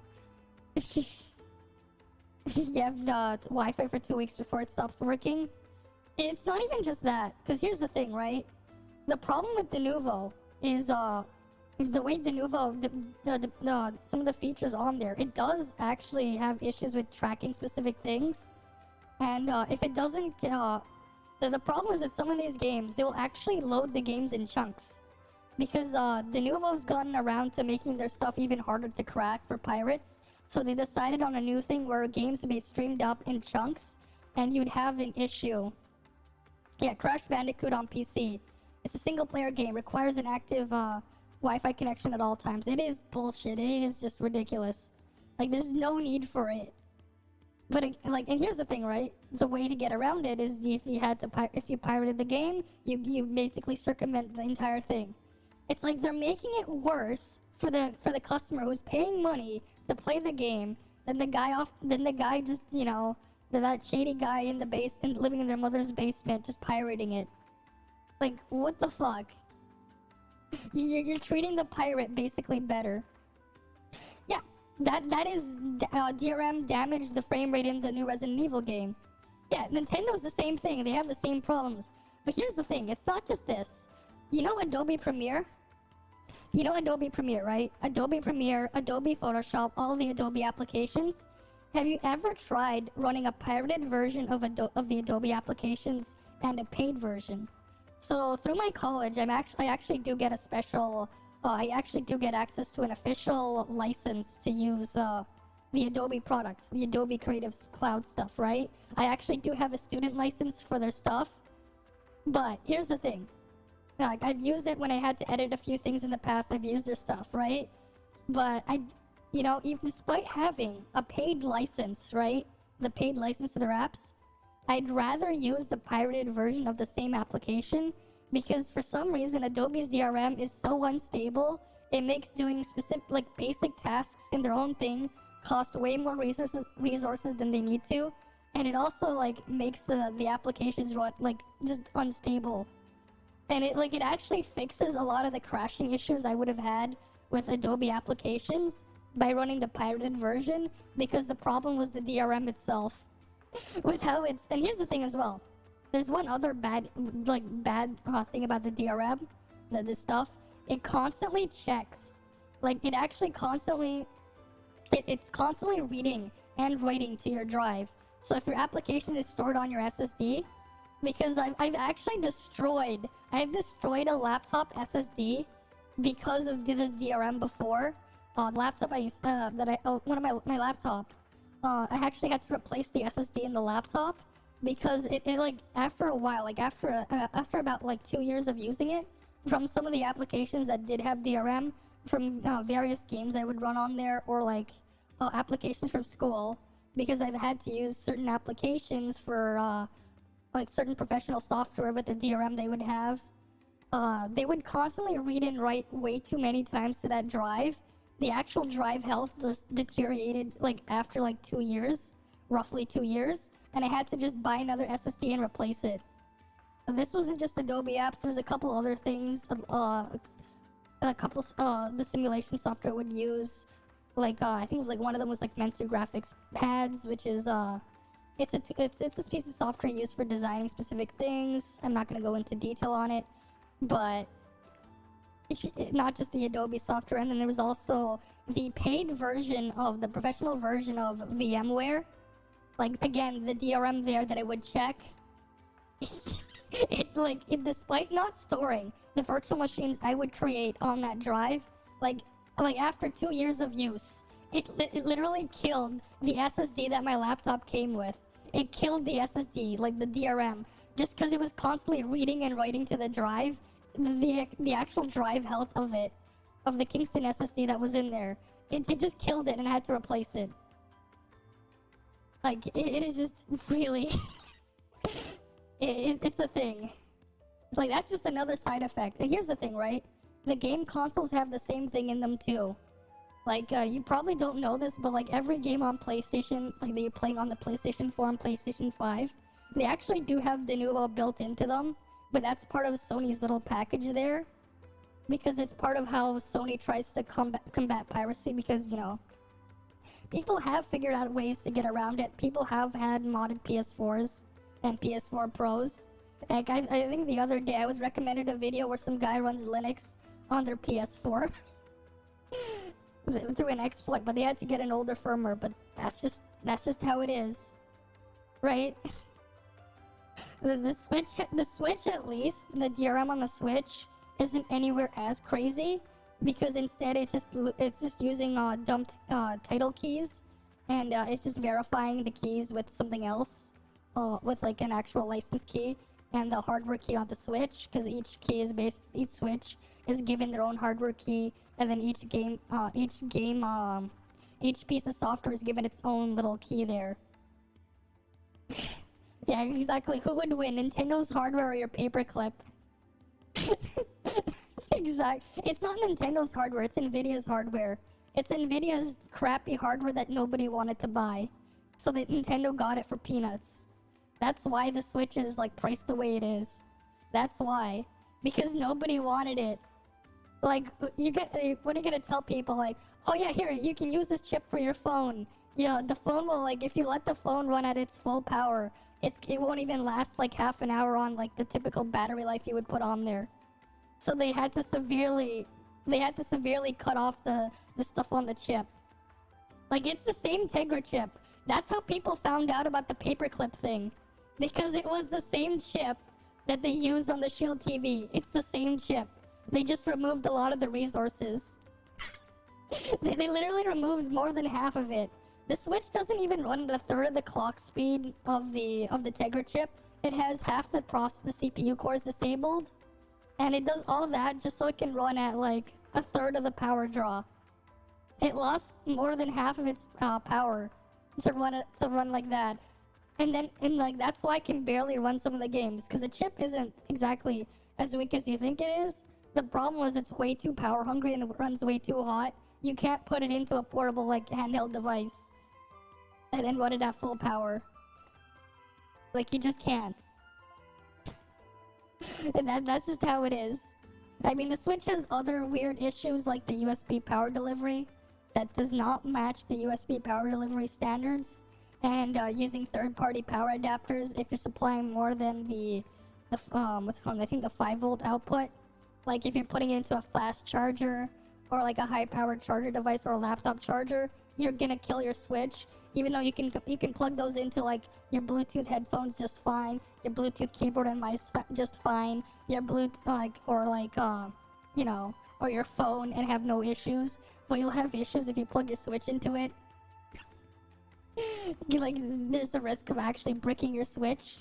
You have Wi-Fi for 2 weeks before it stops working. It's not even just that, because here's the thing, right? The problem with Denuvo is the way Denuvo, some of the features on there, it does actually have issues with tracking specific things. And if it doesn't, the problem is with some of these games, they will actually load the games in chunks. Because Denuvo's gotten around to making their stuff even harder to crack for pirates. So they decided on a new thing where games would be streamed up in chunks, and you'd have an issue. Yeah, Crash Bandicoot on PC. It's a single-player game, requires an active Wi-Fi connection at all times. It is bullshit. It is just ridiculous. Like, there's no need for it. But and here's the thing, right? The way to get around it is if you pirated the game, you basically circumvent the entire thing. It's like they're making it worse for the customer who's paying money to play the game than the guy just, you know, that shady guy in the basement living in their mother's basement just pirating it. Like, what the fuck? You're treating the pirate basically better. Yeah, that is DRM damaged the frame rate in the new Resident Evil game. Yeah, Nintendo's the same thing. They have the same problems. But here's the thing. It's not just this. You know Adobe Premiere? You know Adobe Premiere, right? Adobe Premiere, Adobe Photoshop, all the Adobe applications. Have you ever tried running a pirated version of the Adobe applications and a paid version? So through my college, I actually do get a special. I actually do get access to an official license to use the Adobe products, the Adobe Creative Cloud stuff, right? I actually do have a student license for their stuff. But here's the thing. Like, I've used it when I had to edit a few things in the past. I've used their stuff, right? But despite having a paid license, right? The paid license to their apps, I'd rather use the pirated version of the same application because for some reason Adobe's DRM is so unstable. It makes doing specific, basic tasks in their own thing cost way more resources than they need to, and it also makes the applications run just unstable. And it actually fixes a lot of the crashing issues I would have had with Adobe applications by running the pirated version, because the problem was the DRM itself. With how and here's the thing as well. There's one other bad thing about the DRM, this stuff. It constantly checks. It's constantly reading and writing to your drive. So if your application is stored on your SSD, because I've actually destroyed a laptop SSD because of this DRM before. Laptop I used my laptop. I actually had to replace the SSD in the laptop because it like after a while, like after about like 2 years of using it, from some of the applications that did have DRM, from various games I would run on there, or like applications from school, because I've had to use certain applications for like certain professional software with the DRM they would have. They would constantly read and write way too many times to that drive. The actual drive health just deteriorated like after like 2 years, roughly 2 years, and I had to just buy another SSD and replace it. This wasn't just Adobe apps, there was a couple other things, a couple the simulation software would use, like I think it was like one of them was like Mentor Graphics Pads, which is it's a piece of software used for designing specific things. I'm not gonna go into detail on it, but not just the Adobe software. And then there was also the paid version of the professional version of VMware. Like again, the DRM there that I would check. Despite not storing the virtual machines I would create on that drive, like after 2 years of use, it literally killed the SSD that my laptop came with. It killed the SSD, like the DRM, just because it was constantly reading and writing to the drive. The actual drive health of it, of the Kingston SSD that was in there, it just killed it, and I had to replace it. Like it is just really it's a thing. Like that's just another side effect. And here's the thing, right? The game consoles have the same thing in them too. Like you probably don't know this, but like every game on PlayStation, like that you're playing on the PlayStation 4 and PlayStation 5, they actually do have Denuvo built into them. But that's part of Sony's little package there, because it's part of how Sony tries to combat piracy, because, you know, people have figured out ways to get around it. People have had modded PS4s and PS4 Pros. Like, I think the other day I was recommended a video where some guy runs Linux on their PS4 through an exploit, but they had to get an older firmware, but that's just how it is, right? The Switch at least, the DRM on the Switch isn't anywhere as crazy, because instead it's just using dumped title keys, and it's just verifying the keys with something else, with like an actual license key and the hardware key on the Switch, because each Switch is given their own hardware key, and then each piece of software is given its own little key there. Yeah, exactly. Who would win, Nintendo's hardware or your paperclip? Exactly. It's not Nintendo's hardware, it's Nvidia's hardware. It's Nvidia's crappy hardware that nobody wanted to buy, so that Nintendo got it for peanuts. That's why the Switch is like priced the way it is. That's why. Because nobody wanted it. Like, what are you gonna tell people? Like, oh yeah, here, you can use this chip for your phone. Yeah, the phone will, like, if you let the phone run at its full power, it won't even last like half an hour on like the typical battery life you would put on there. So they had to severely cut off the stuff on the chip. Like, it's the same Tegra chip. That's how people found out about the paperclip thing, because it was the same chip that they used on the Shield TV. It's the same chip. They just removed a lot of the resources. they literally removed more than half of it. The Switch doesn't even run at a third of the clock speed of the Tegra chip. It has half the CPU cores disabled, and it does all that just so it can run at like a third of the power draw. It lost more than half of its power to run like that, and like that's why I can barely run some of the games, because the chip isn't exactly as weak as you think it is. The problem was it's way too power hungry and it runs way too hot. You can't put it into a portable like handheld device and then run it at full power. Like, you just can't. And that's just how it is. I mean, the Switch has other weird issues like the USB power delivery that does not match the USB power delivery standards, and using third-party power adapters if you're supplying more than the what's it called? I think the 5-volt output. Like, if you're putting it into a fast charger or like a high-powered charger device or a laptop charger, you're gonna kill your Switch. Even though you can plug those into like your Bluetooth headphones just fine, your Bluetooth keyboard and mice just fine, your Bluetooth or your phone, and have no issues. But you'll have issues if you plug your Switch into it. like there's the risk of actually bricking your Switch.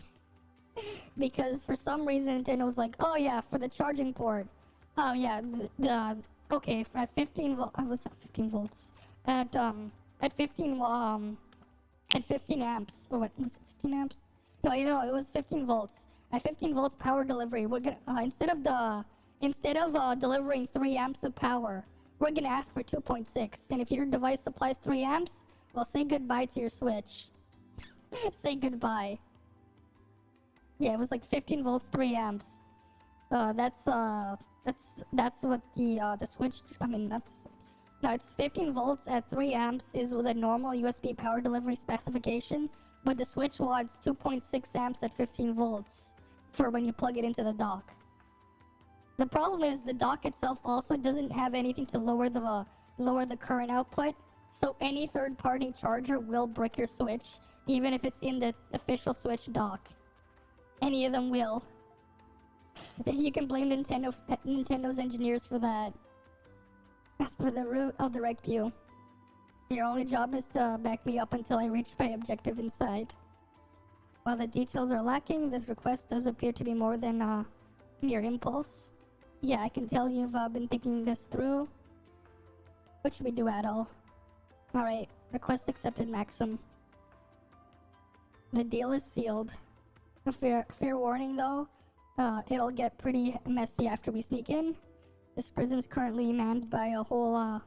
Because for some reason Nintendo was like, oh yeah, for the charging port. Oh yeah, okay, at 15 was not 15 volts. At 15 at 15 amps, or what was it, 15 amps? No, it was 15 volts. At 15 volts power delivery, we're gonna instead of delivering 3 amps of power, we're gonna ask for 2.6. And if your device supplies 3 amps, well, say goodbye to your Switch. Say goodbye. Yeah, it was like 15 volts, 3 amps. That's what the Switch. I mean, no, it's 15 volts at 3 amps is with a normal USB power delivery specification, but the Switch wants 2.6 amps at 15 volts for when you plug it into the dock. The problem is the dock itself also doesn't have anything to lower the current output, so any third-party charger will brick your Switch, even if it's in the official Switch dock. Any of them will. You can blame Nintendo's engineers for that. As for the root, I'll direct you. Your only job is to back me up until I reach my objective inside. While the details are lacking, this request does appear to be more than mere impulse. Yeah, I can tell you've been thinking this through. What should we do at all? Alright, request accepted, Maxim. The deal is sealed. Fair warning though, it'll get pretty messy after we sneak in. This prison's currently manned by a whole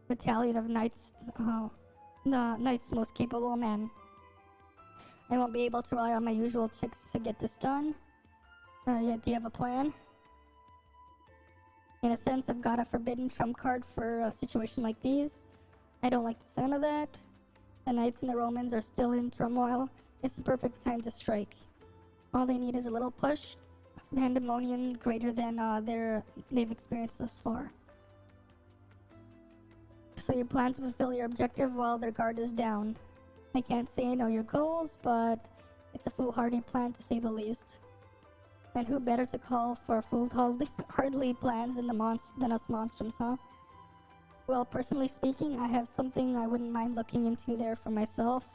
battalion of knights, the knight's most capable men. I won't be able to rely on my usual tricks to get this done. Yeah, do you have a plan? In a sense, I've got a forbidden trump card for a situation like these. I don't like the sound of that. The knights and the Romans are still in turmoil. It's the perfect time to strike. All they need is a little push, pandemonium greater than they've experienced thus far. So you plan to fulfill your objective while their guard is down. I can't say I know your goals, but it's a foolhardy plan to say the least. And who better to call for foolhardy plans than us monstrums, huh? Well, personally speaking, I have something I wouldn't mind looking into there for myself.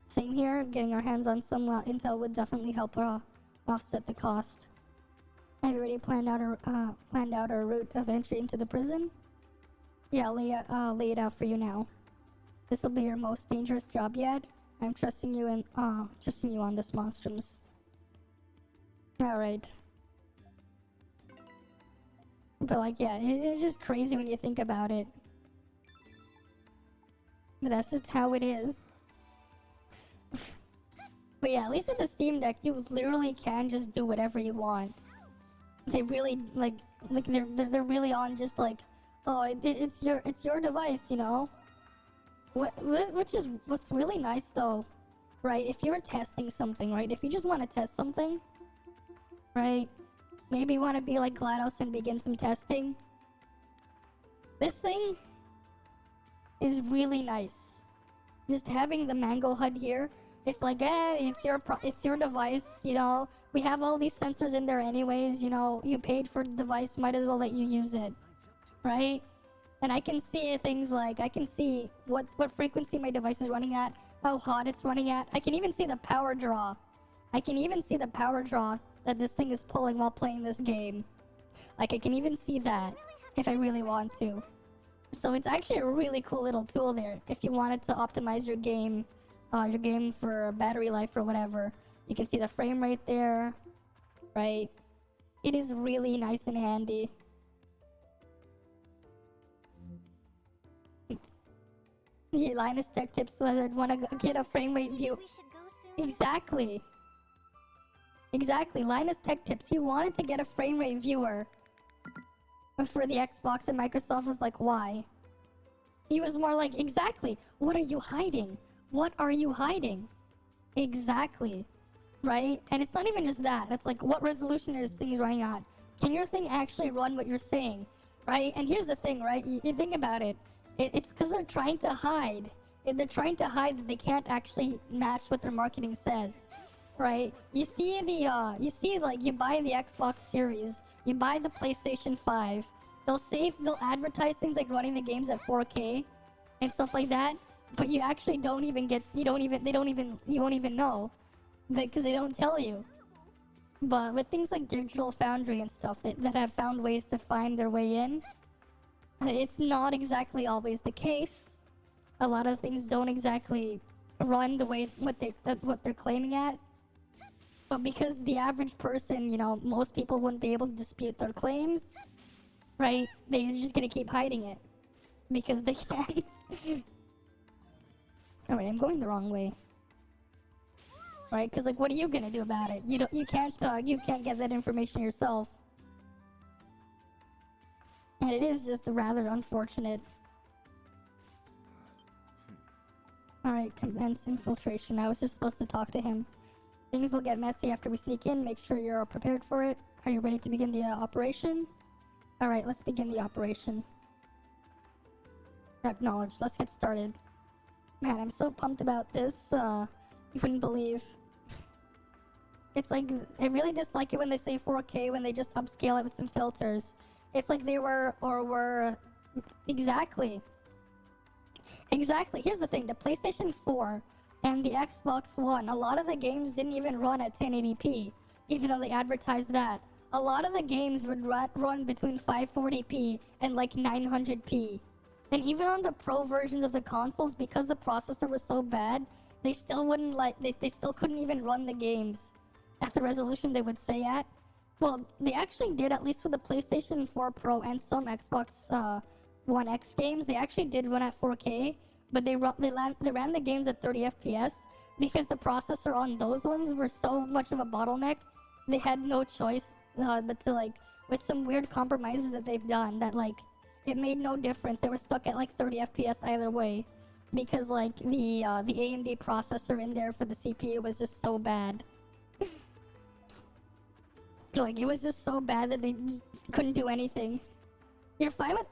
Same here, getting our hands on some intel would definitely help offset the cost. Have you already planned out our route of entry into the prison? Yeah, I'll lay it out for you now. This will be your most dangerous job yet. I'm trusting you on this, monstrums. Alright. But like, yeah, it's just crazy when you think about it. But that's just how it is. But yeah, at least with the Steam Deck, you literally can just do whatever you want. They really like they're really on just like, oh, it's your device, you know. Which is what's really nice though, right? If you're testing something, right? If you just want to test something, right? Maybe you want to be like GLaDOS and begin some testing. This thing is really nice. Just having the Mango HUD here. It's like, it's your device, you know. We have all these sensors in there anyways, you know. You paid for the device, might as well let you use it, right? And I can see things like, I can see what frequency my device is running at, how hot it's running at. I can even see the power draw. I can even see the power draw that this thing is pulling while playing this game. Like, I can even see that if I really want to. So it's actually a really cool little tool there if you wanted to optimize your game for battery life or whatever. You can see the frame rate there, right? It is really nice and handy. Yeah, Linus Tech Tips, so I want to get a frame rate view. Exactly. Exactly, Linus Tech Tips. He wanted to get a frame rate viewer for the Xbox, and Microsoft was like, why? He was more like, exactly. What are you hiding? What are you hiding? Exactly. Right? And it's not even just that. It's like, what resolution is this thing running at? Can your thing actually run what you're saying? Right? And here's the thing, right? You think about it. It's because they're trying to hide. They're trying to hide that they can't actually match what their marketing says. Right? You see like, you buy the Xbox Series, you buy the PlayStation 5, they'll advertise things like running the games at 4K and stuff like that, but you actually don't even get, you won't even know, because they don't tell you. But with things like Digital Foundry and stuff that have found ways to find their way in, it's not exactly always the case. A lot of things don't exactly run the way what they're claiming at. But because the average person, you know, most people wouldn't be able to dispute their claims, right? They're just gonna keep hiding it because they can. Alright, I'm going the wrong way. Right? Because like, what are you gonna do about it? You can't get that information yourself. And it is just rather unfortunate. Alright, commence infiltration. I was just supposed to talk to him. Things will get messy after we sneak in. Make sure you're prepared for it. Are you ready to begin the operation? Alright, let's begin the operation. Acknowledged. Let's get started. Man, I'm so pumped about this. You wouldn't believe. It's like, I really dislike it when they say 4K when they just upscale it with some filters. It's like they were, exactly. Exactly. Here's the thing, the PlayStation 4 and the Xbox One, a lot of the games didn't even run at 1080p, even though they advertised that. A lot of the games would run between 540p and like 900p. And even on the pro versions of the consoles, because the processor was so bad, they still wouldn't they still couldn't even run the games at the resolution they would say at. Well, they actually did, at least with the PlayStation 4 Pro and some Xbox One X games, they actually did run at 4K, but they ran the games at 30 FPS because the processor on those ones were so much of a bottleneck. They had no choice but to, like, with some weird compromises that they've done, that like it made no difference. They were stuck at like 30 FPS either way because like the AMD processor in there for the CPU was just so bad. Like, it was just so bad that they just couldn't do anything. You're fine with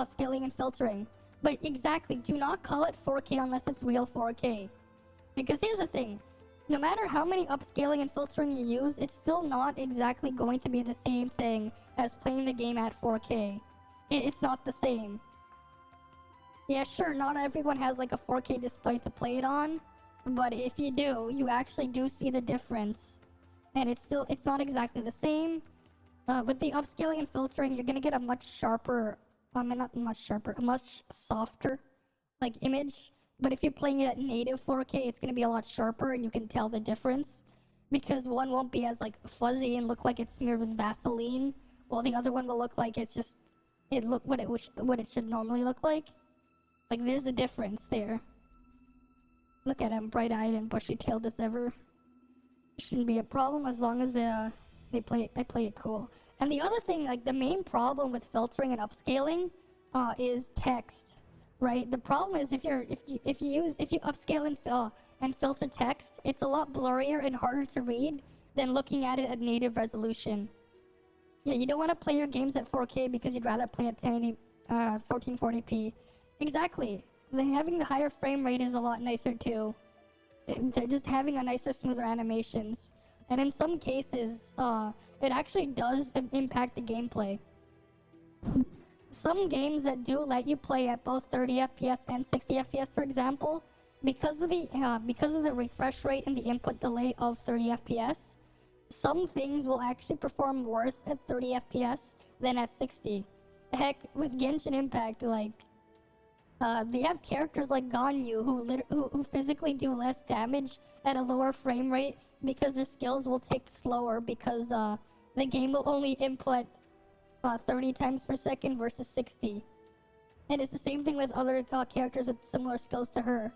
scaling and filtering, but exactly, do not call it 4K unless it's real 4K. Because here's the thing, no matter how many upscaling and filtering you use, it's still not exactly going to be the same thing as playing the game at 4K. It's not the same. Yeah, sure, not everyone has like a 4K display to play it on, but if you do, you actually do see the difference. And it's not exactly the same. With the upscaling and filtering, you're gonna get a much sharper, not much sharper, a much softer, like, image. But if you're playing it at native 4K, it's gonna be a lot sharper, and you can tell the difference. Because one won't be as, like, fuzzy and look like it's smeared with Vaseline, while the other one will look like it's just, what it should normally look like. Like, there's a difference there. Look at him, bright-eyed and bushy-tailed as ever. Shouldn't be a problem as long as they play it cool. And the other thing, like, the main problem with filtering and upscaling is text, right? The problem is if you upscale and filter text, it's a lot blurrier and harder to read than looking at it at native resolution. Yeah, you don't want to play your games at 4K because you'd rather play at 1440p. Exactly. Having the higher frame rate is a lot nicer too. They're just having a nicer, smoother animations. And in some cases, it actually does impact the gameplay. Some games that do let you play at both 30 FPS and 60 FPS, for example, because of the refresh rate and the input delay of 30 FPS, some things will actually perform worse at 30 FPS than at 60. Heck, with Genshin Impact, like, they have characters like Ganyu who physically do less damage at a lower frame rate because their skills will tick slower because the game will only input 30 times per second versus 60. And it's the same thing with other characters with similar skills to her.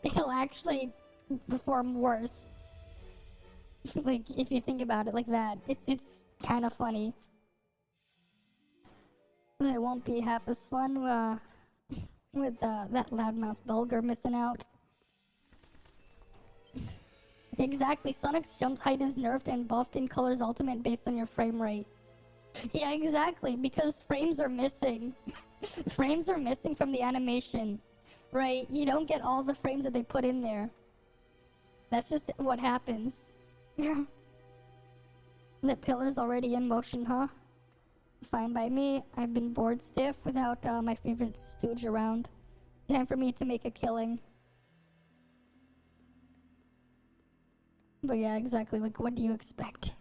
They'll actually perform worse. Like, if you think about it like that, it's kind of funny. It won't be half as fun with that loudmouth Bulger missing out. Exactly, Sonic's jump height is nerfed and buffed in Color's Ultimate based on your frame rate. Yeah, exactly, because frames are missing. Frames are missing from the animation, right? You don't get all the frames that they put in there. That's just what happens. The pillar's already in motion, huh? Fine by me. I've been bored stiff without my favorite stooge around. Time for me to make a killing. But yeah, exactly. Like, what do you expect?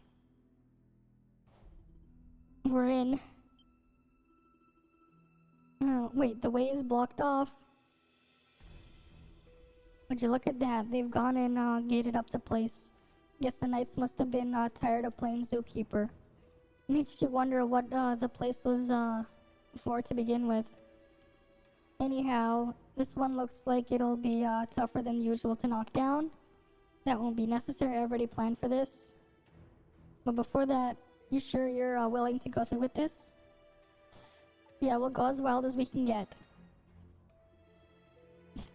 We're in. Oh, wait, the way is blocked off. Would you look at that? They've gone and gated up the place. Guess the knights must have been tired of playing zookeeper. Makes you wonder what the place was for to begin with. Anyhow, this one looks like it'll be tougher than usual to knock down. That won't be necessary. I already planned for this. But before that, you sure you're willing to go through with this? Yeah, we'll go as wild as we can get.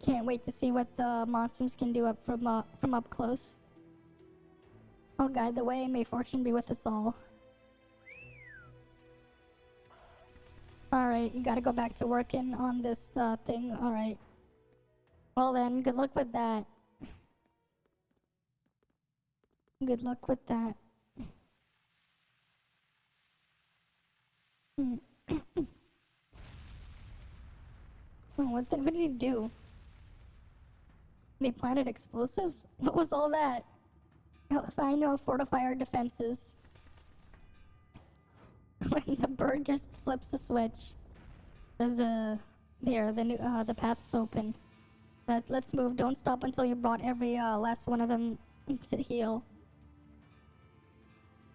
Can't wait to see what the monsters can do from up close. I'll guide the way. May fortune be with us all. Alright, you gotta go back to working on this thing. Alright. Well then, good luck with that. Good luck with that. Oh, what did he do? They planted explosives? What was all that? If I know, fortify our defenses. When the bird just flips the switch. There's the path's open. Let's move. Don't stop until you brought every last one of them to heal.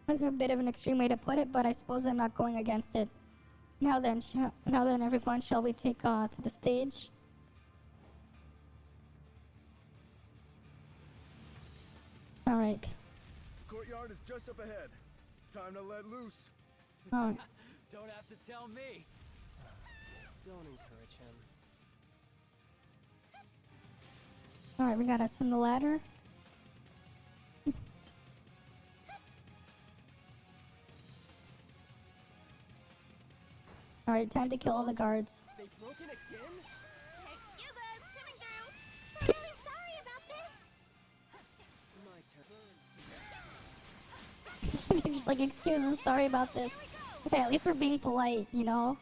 Like a bit of an extreme way to put it, but I suppose I'm not going against it. Now then, everyone, shall we take to the stage? All right. The courtyard is just up ahead. Time to let loose. All right. Don't have to tell me. Don't encourage him. All right, we got us in the ladder. All right, time to kill all the guards. They broke in again? Excuse us, coming through. Really sorry about this. My turn. They're just like, excuse us, sorry about this. Okay, at least we're being polite, you know?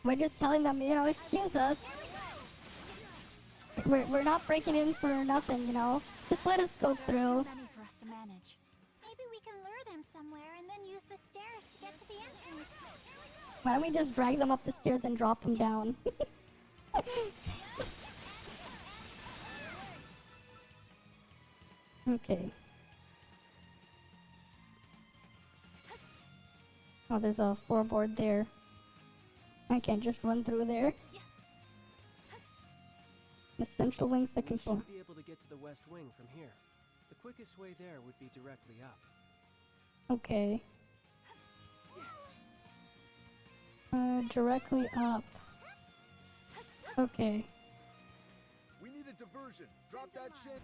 We're just telling them, you know, excuse us. We're not breaking in for nothing, you know? Just let us go through. Too many for us to manage. Maybe we can lure them somewhere and then use the stairs to get to the entrance. Why don't we just drag them up the stairs and drop them down? Okay. Oh, there's a floorboard there. I can't just run through there. The central wing, second floor. We should be able to get to the west wing from here. The quickest way there would be directly up. Okay. Directly up. Okay. We need a diversion. Drop that shit.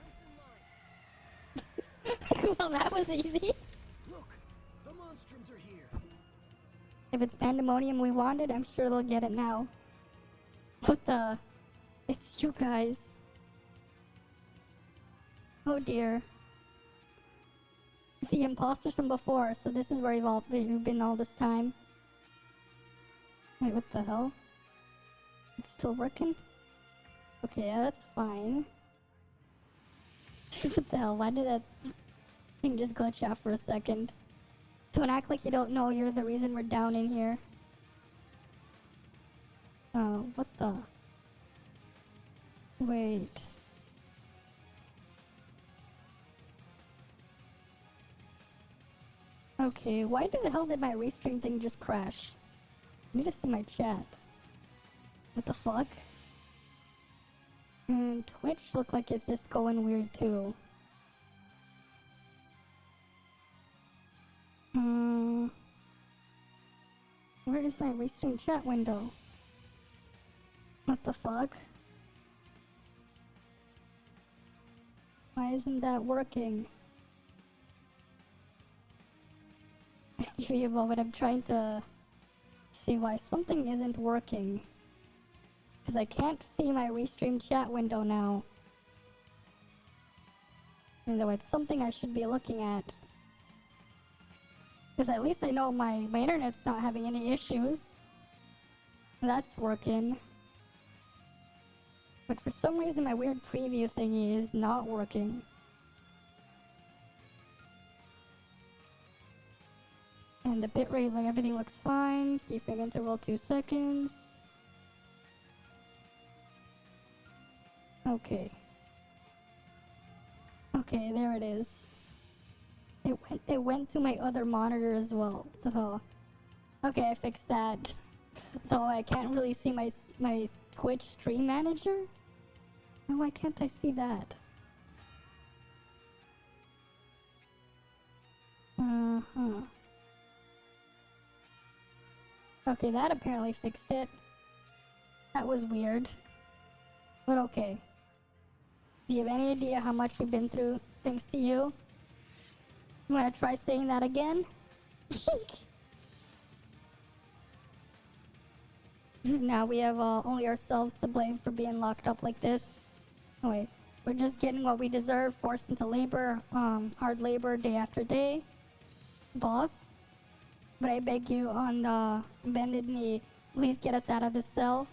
Well, that was easy. Look, the monstroms are here. If it's pandemonium we wanted, I'm sure they'll get it now. What the? It's you guys. Oh dear. The imposters from before, so this is where you've been all this time. Wait, what the hell? It's still working? Okay, yeah, that's fine. What the hell? Why did that thing just glitch out for a second? Don't act like you don't know you're the reason we're down in here. Oh, what the? Wait. Okay, why the hell did my restream thing just crash? I need to see my chat. What the fuck? And Twitch look like it's just going weird too. Where is my restream chat window? What the fuck? Why isn't that working? Give me a moment, I'm trying to see why something isn't working. Because I can't see my restream chat window now. Even though it's something I should be looking at. Because at least I know my internet's not having any issues. That's working. But for some reason my weird preview thingy is not working. And the bitrate, like everything looks fine. Keyframe interval 2 seconds. Okay. Okay, there it is. It went to my other monitor as well. So, okay, I fixed that. Though I can't really see my Twitch stream manager. Oh, why can't I see that? Okay, that apparently fixed it. That was weird. But okay. Do you have any idea how much we've been through thanks to you? You wanna try saying that again? Now we have only ourselves to blame for being locked up like this. Oh wait, we're just getting what we deserve, forced into labor, hard labor day after day. Boss? But I beg you on bended knee, please get us out of this cell.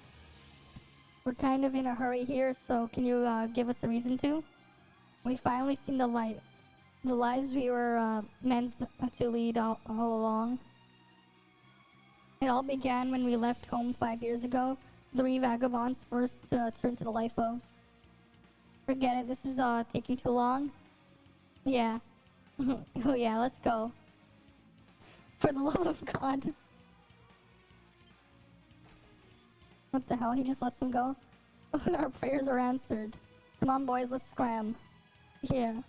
We're kind of in a hurry here, so can you give us a reason to? We finally seen the light. The lives we were meant to lead all along. It all began when we left home 5 years ago. 3 vagabonds first to turn to the life of. Forget it, this is taking too long. Yeah. Oh yeah, let's go. For the love of God. What the hell? He just lets them go? Our prayers are answered. Come on, boys, let's scram. Yeah.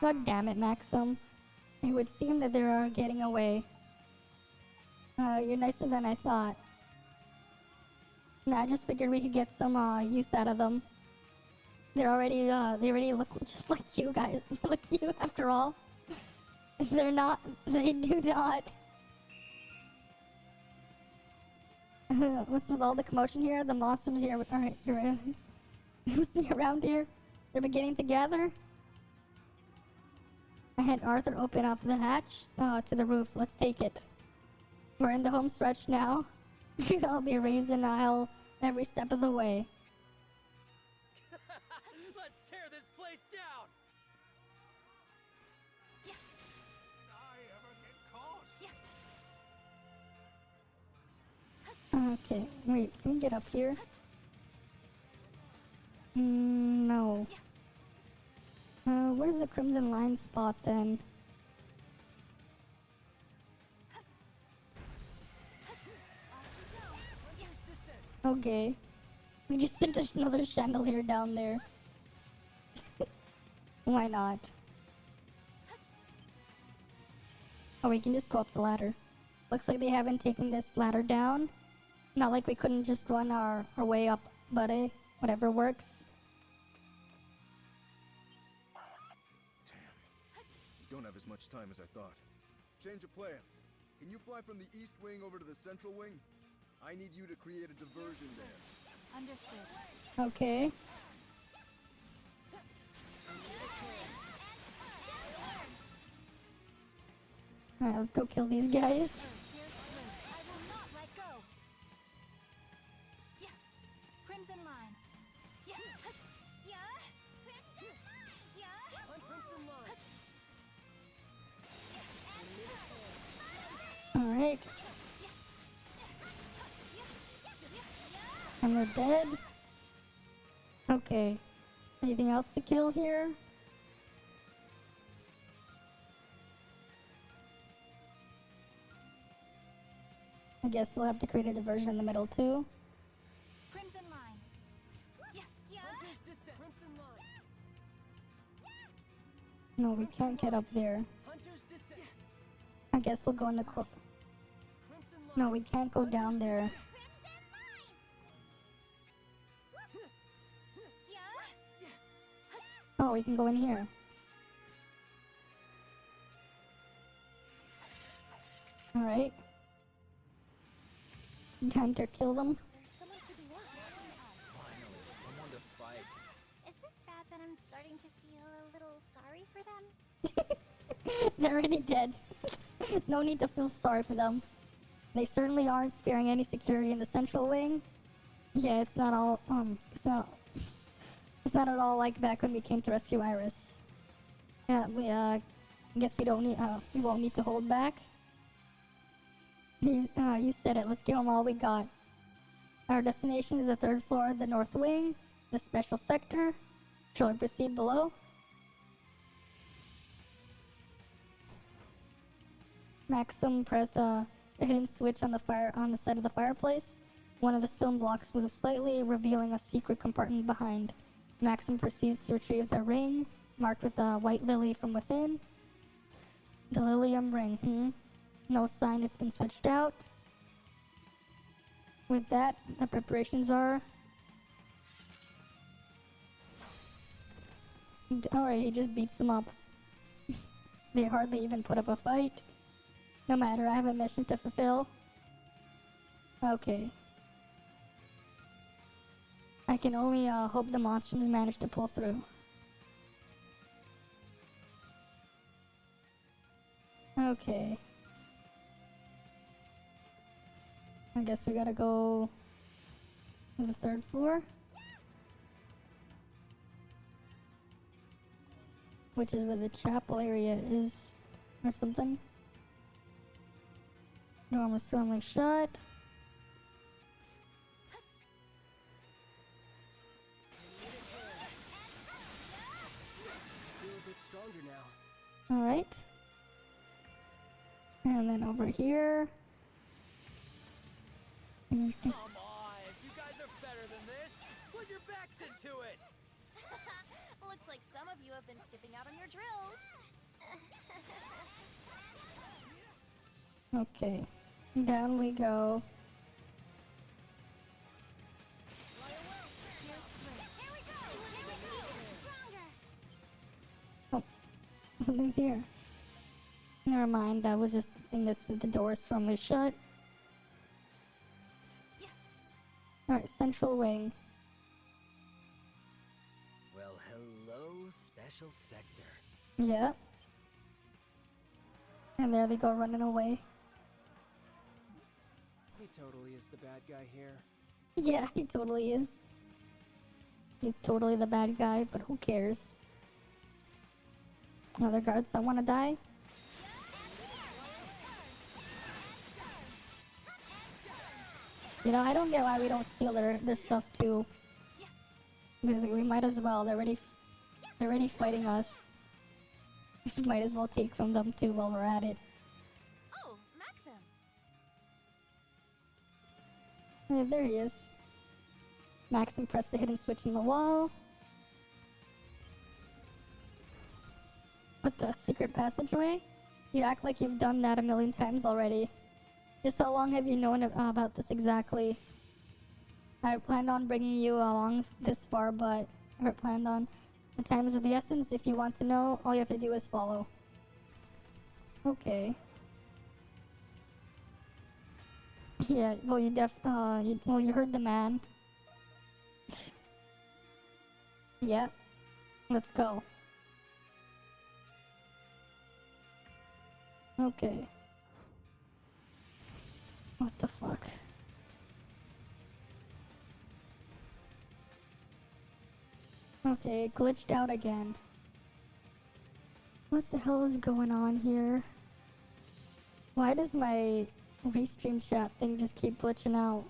God damn it, Maxim. It would seem that they are getting away. You're nicer than I thought. Nah, I just figured we could get some use out of them. They already look just like you guys. Like you, after all. They're not. They do not. What's with all the commotion here? The monsters here must be around here. They're beginning to gather. I had Arthur open up the hatch to the roof. Let's take it. We're in the home stretch now. I'll be raising hell every step of the way. Let's tear this place down! Did I ever get caught? Okay, wait, can we get up here? No. Where's the Crimson Line spot then? Okay. We just sent another chandelier down there. Why not? Oh, we can just go up the ladder. Looks like they haven't taken this ladder down. Not like we couldn't just run our way up, but whatever works. Damn. You don't have as much time as I thought. Change of plans. Can you fly from the east wing over to the central wing? I need you to create a diversion there. Understood. Okay. Alright, let's go kill these guys. I will not let go. Yeah. Crimson line. Yeah. Yeah. Crimson line. Yeah. On Crimson line. Alright. And they're dead. Okay. Anything else to kill here? I guess we'll have to create a diversion in the middle too. Crimson line. Yeah. Yeah. Hunter's descent. Crimson line. No, we can't get up there. Hunter's descent. I guess we'll go in the Crimson line. No, we can't go down there. Oh, we can go in here. Alright. Time to kill them. There's someone to be watched. Finally, someone to fight. Is it bad that I'm starting to feel a little sorry for them? They're already dead. No need to feel sorry for them. They certainly aren't sparing any security in the central wing. Yeah, it's not all, it's not at all like back when we came to rescue Iris. Yeah, guess we won't need to hold back. You said it, let's give them all we got. Our destination is the 3rd floor of the North Wing, the special sector. Shall we proceed below? Maxim pressed a hidden switch on the side of the fireplace. One of the stone blocks moved slightly, revealing a secret compartment behind. Maxim proceeds to retrieve the ring, marked with a white lily from within. The Lilium ring, No sign it's been switched out. With that, the preparations are... Alright, he just beats them up. They hardly even put up a fight. No matter, I have a mission to fulfill. Okay. I can only hope the monsters manage to pull through. Okay. I guess we gotta go to the 3rd floor. Which is where the chapel area is, or something. Door was firmly shut. Feel a bit stronger now. Alright. And then over here. Come on, you guys are better than this. Put your backs into it. Looks like some of you have been skipping out on your drills. Okay. Down we go. Oh, something's here. Never mind, that was just the thing that said the door's firmly shut. Alright, central wing. Well, hello, special sector. Yep. And there they go running away. He totally is the bad guy here. Yeah, he totally is. He's totally the bad guy, but who cares? Other guards that want to die? You know, I don't get why we don't steal their stuff too. Because we might as well. They're already fighting us. Might as well take from them too while we're at it. Oh, Maxim. Yeah, there he is. Maxim pressed the hidden switch in the wall. What, the secret passageway? You act like you've done that a million times already. Just how long have you known about this exactly? I planned on bringing you along this far, but never planned on. The time is of the essence. If you want to know, all you have to do is follow. Okay. Yeah, well you heard the man. Yep. Let's go. Okay. What the fuck? Okay, it glitched out again. What the hell is going on here? Why does my restream chat thing just keep glitching out?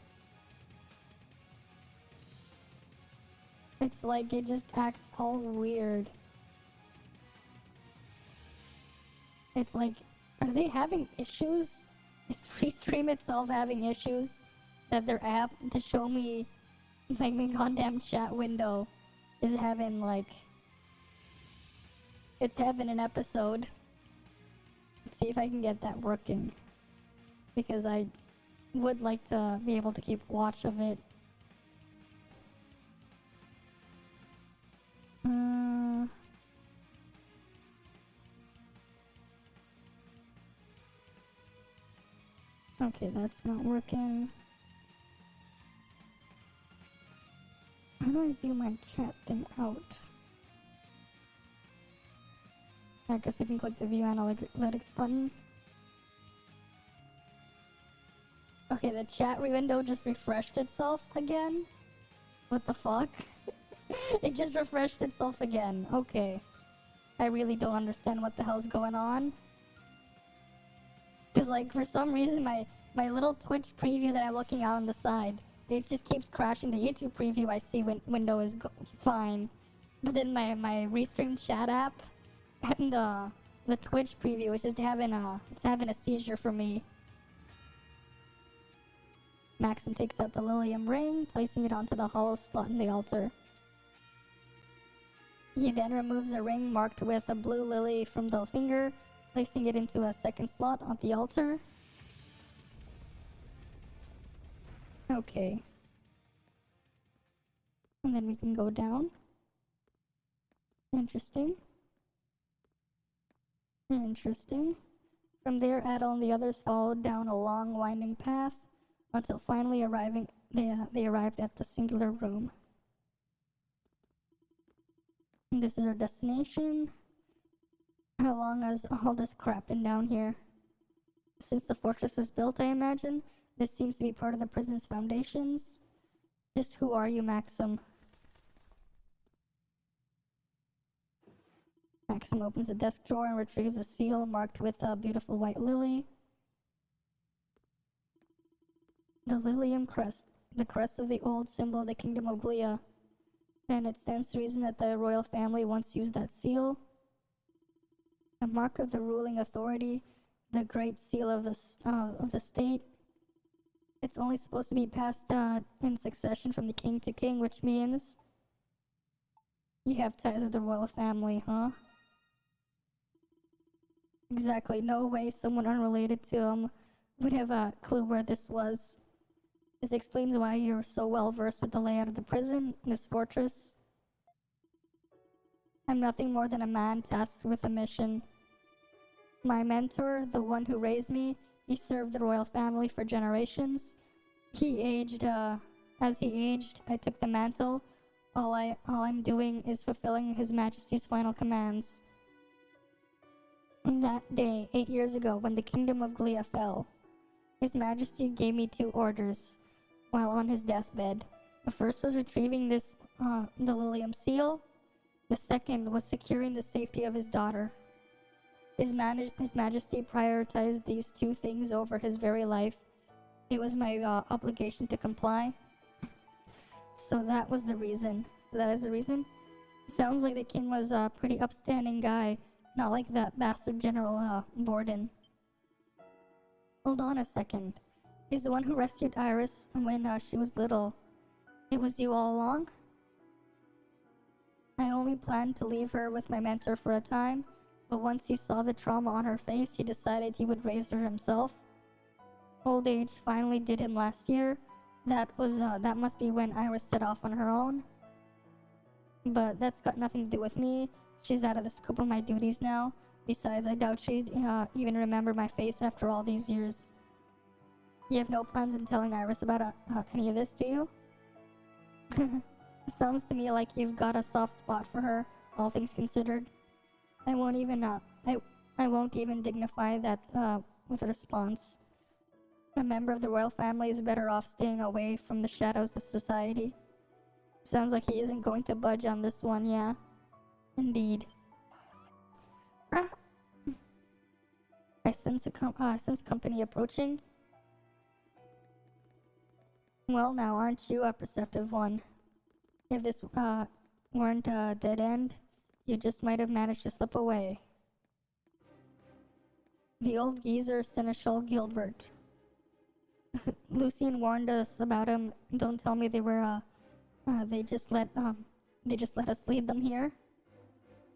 It's like it just acts all weird. It's like, are they having issues? Is Restream itself having issues? That their app to show me like my goddamn chat window is having like, it's having an episode. Let's see if I can get that working. Because I would like to be able to keep watch of it. Okay, that's not working. How do I view my chat thing out? I guess I can click the view analytics button. Okay, the chat window just refreshed itself again? What the fuck? It just refreshed itself again. Okay. I really don't understand what the hell's going on. Cause like, for some reason, my little Twitch preview that I'm looking out on the side, it just keeps crashing. The YouTube preview I see window is fine. But then my restream chat app and the Twitch preview is just having a seizure for me. Maxim takes out the Lilium ring, placing it onto the hollow slot in the altar. He then removes a ring marked with a blue lily from the finger, placing it into a second slot on the altar. Okay. And then we can go down. Interesting. Interesting. From there, Adol and the others followed down a long, winding path until finally they arrived at the singular room. And this is our destination. How long has all this crap been down here? Since the fortress was built, I imagine. This seems to be part of the prison's foundations. Just who are you, Maxim? Maxim opens the desk drawer and retrieves a seal marked with a beautiful white lily. The Lilium crest, the crest of the old symbol of the Kingdom of Glia. And it stands to reason that the royal family once used that seal. A mark of the ruling authority, the great seal of the state. It's only supposed to be passed in succession from the king to king, which means you have ties with the royal family, huh? Exactly. No way someone unrelated to him would have a clue where this was. This explains why you're so well versed with the layout of the prison, this fortress. I'm nothing more than a man tasked with a mission. My mentor, the one who raised me, he served the royal family for generations. As he aged, I took the mantle. All I'm doing is fulfilling His Majesty's final commands. On that day, 8 years ago, when the Kingdom of Glia fell, His Majesty gave me 2 orders while on his deathbed. The first was retrieving the Lilium seal. The second was securing the safety of his daughter. His Majesty prioritized these 2 things over his very life. It was my obligation to comply. So that was the reason. So that is the reason. Sounds like the king was a pretty upstanding guy, not like that bastard General Borden. Hold on a second. He's the one who rescued Iris when she was little. It was you all along? I only planned to leave her with my mentor for a time, but once he saw the trauma on her face, he decided he would raise her himself. Old age finally did him last year. That must be when Iris set off on her own. But that's got nothing to do with me. She's out of the scope of my duties now. Besides, I doubt she'd even remember my face after all these years. You have no plans in telling Iris about any of this, do you? Sounds to me like you've got a soft spot for her, all things considered. I won't even dignify that with a response. A member of the royal family is better off staying away from the shadows of society. Sounds like he isn't going to budge on this one, yeah? Indeed. I sense company approaching. Well now, aren't you a perceptive one? If this weren't a dead end, you just might have managed to slip away. The old geezer, Seneschal Gilbert. Lucian warned us about him. Don't tell me they just let us lead them here.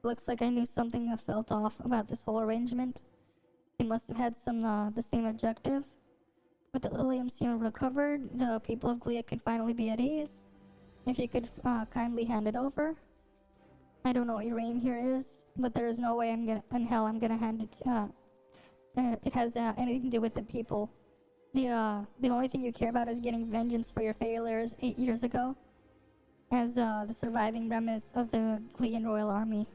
Looks like I knew something felt off about this whole arrangement. They must have had the same objective. With the Lilium seal recovered, the people of Glia could finally be at ease. If you could kindly hand it over. I don't know what your aim here is, but there is no way I'm gonna hand it. It has anything to do with the people. The only thing you care about is getting vengeance for your failures 8 years ago, as the surviving remnants of the Glian Royal Army.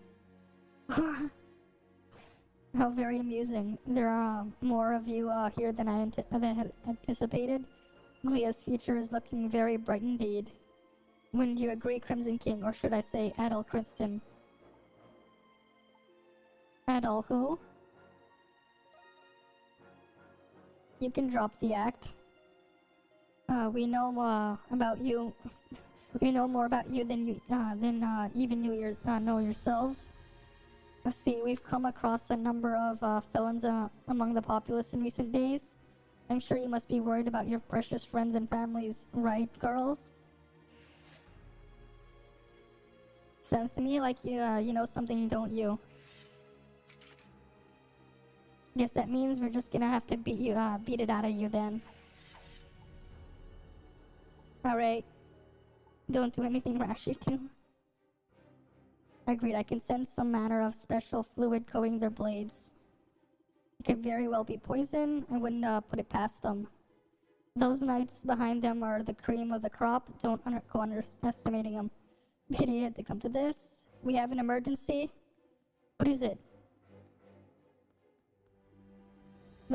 How very amusing. There are more of you here than I had anticipated. Glea's future is looking very bright indeed. Wouldn't you agree, Crimson King, or should I say Adol Kristen? Adol who? You can drop the act. We know about you. We know more about you than you even you know yourselves. See, we've come across a number of felons among the populace in recent days. I'm sure you must be worried about your precious friends and families, right, girls? Sounds to me like you know something, don't you? Guess that means we're just gonna have to beat it out of you then. Alright. Don't do anything rash, you two. Agreed, I can sense some manner of special fluid coating their blades. It could very well be poison. I wouldn't put it past them. Those knights behind them are the cream of the crop. Don't go underestimating them. Pity it to come to this. We have an emergency. What is it?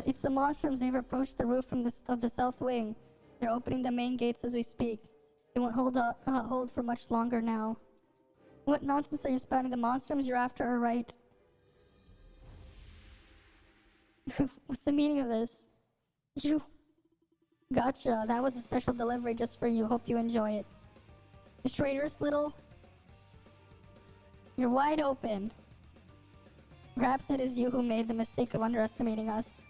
It's the Monstroms. They've approached the roof of the south wing. They're opening the main gates as we speak. They won't hold for much longer now. What nonsense are you spouting? The Monstroms you're after are right. What's the meaning of this? You... Gotcha. That was a special delivery just for you. Hope you enjoy it. The traitorous little... You're wide open. Perhaps it is you who made the mistake of underestimating us.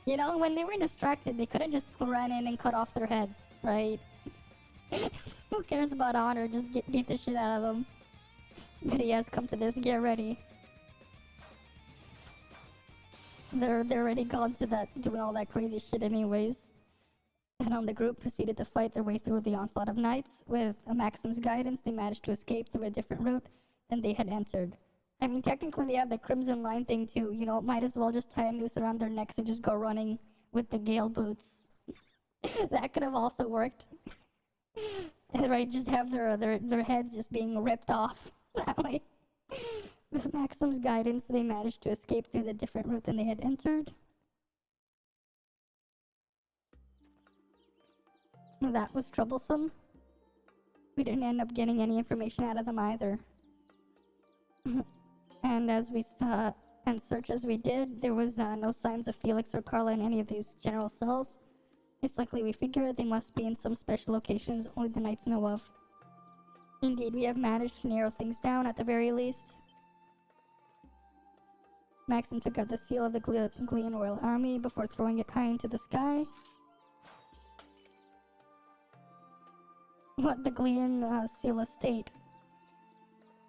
You know, when they were distracted, they couldn't just run in and cut off their heads, right? Who cares about honor? Just beat the shit out of them. But he has come to this. Get ready. They're already gone to that, doing all that crazy shit anyways. And the group proceeded to fight their way through the onslaught of knights. With Maxim's guidance, they managed to escape through a different route than they had entered. I mean, technically they have the Crimson Line thing too, you know, might as well just tie a noose around their necks and just go running with the Gale boots. That could have also worked. Right, just have their heads just being ripped off that way. With Maxim's guidance, they managed to escape through the different route than they had entered. That was troublesome. We didn't end up getting any information out of them either. And as we and search as we did, there was no signs of Felix or Carla in any of these general cells. It's likely we figure they must be in some special locations only the knights know of. Indeed, we have managed to narrow things down at the very least. Maxim took out the seal of the Glean Royal Army before throwing it high into the sky. What, the Glean Seal of State?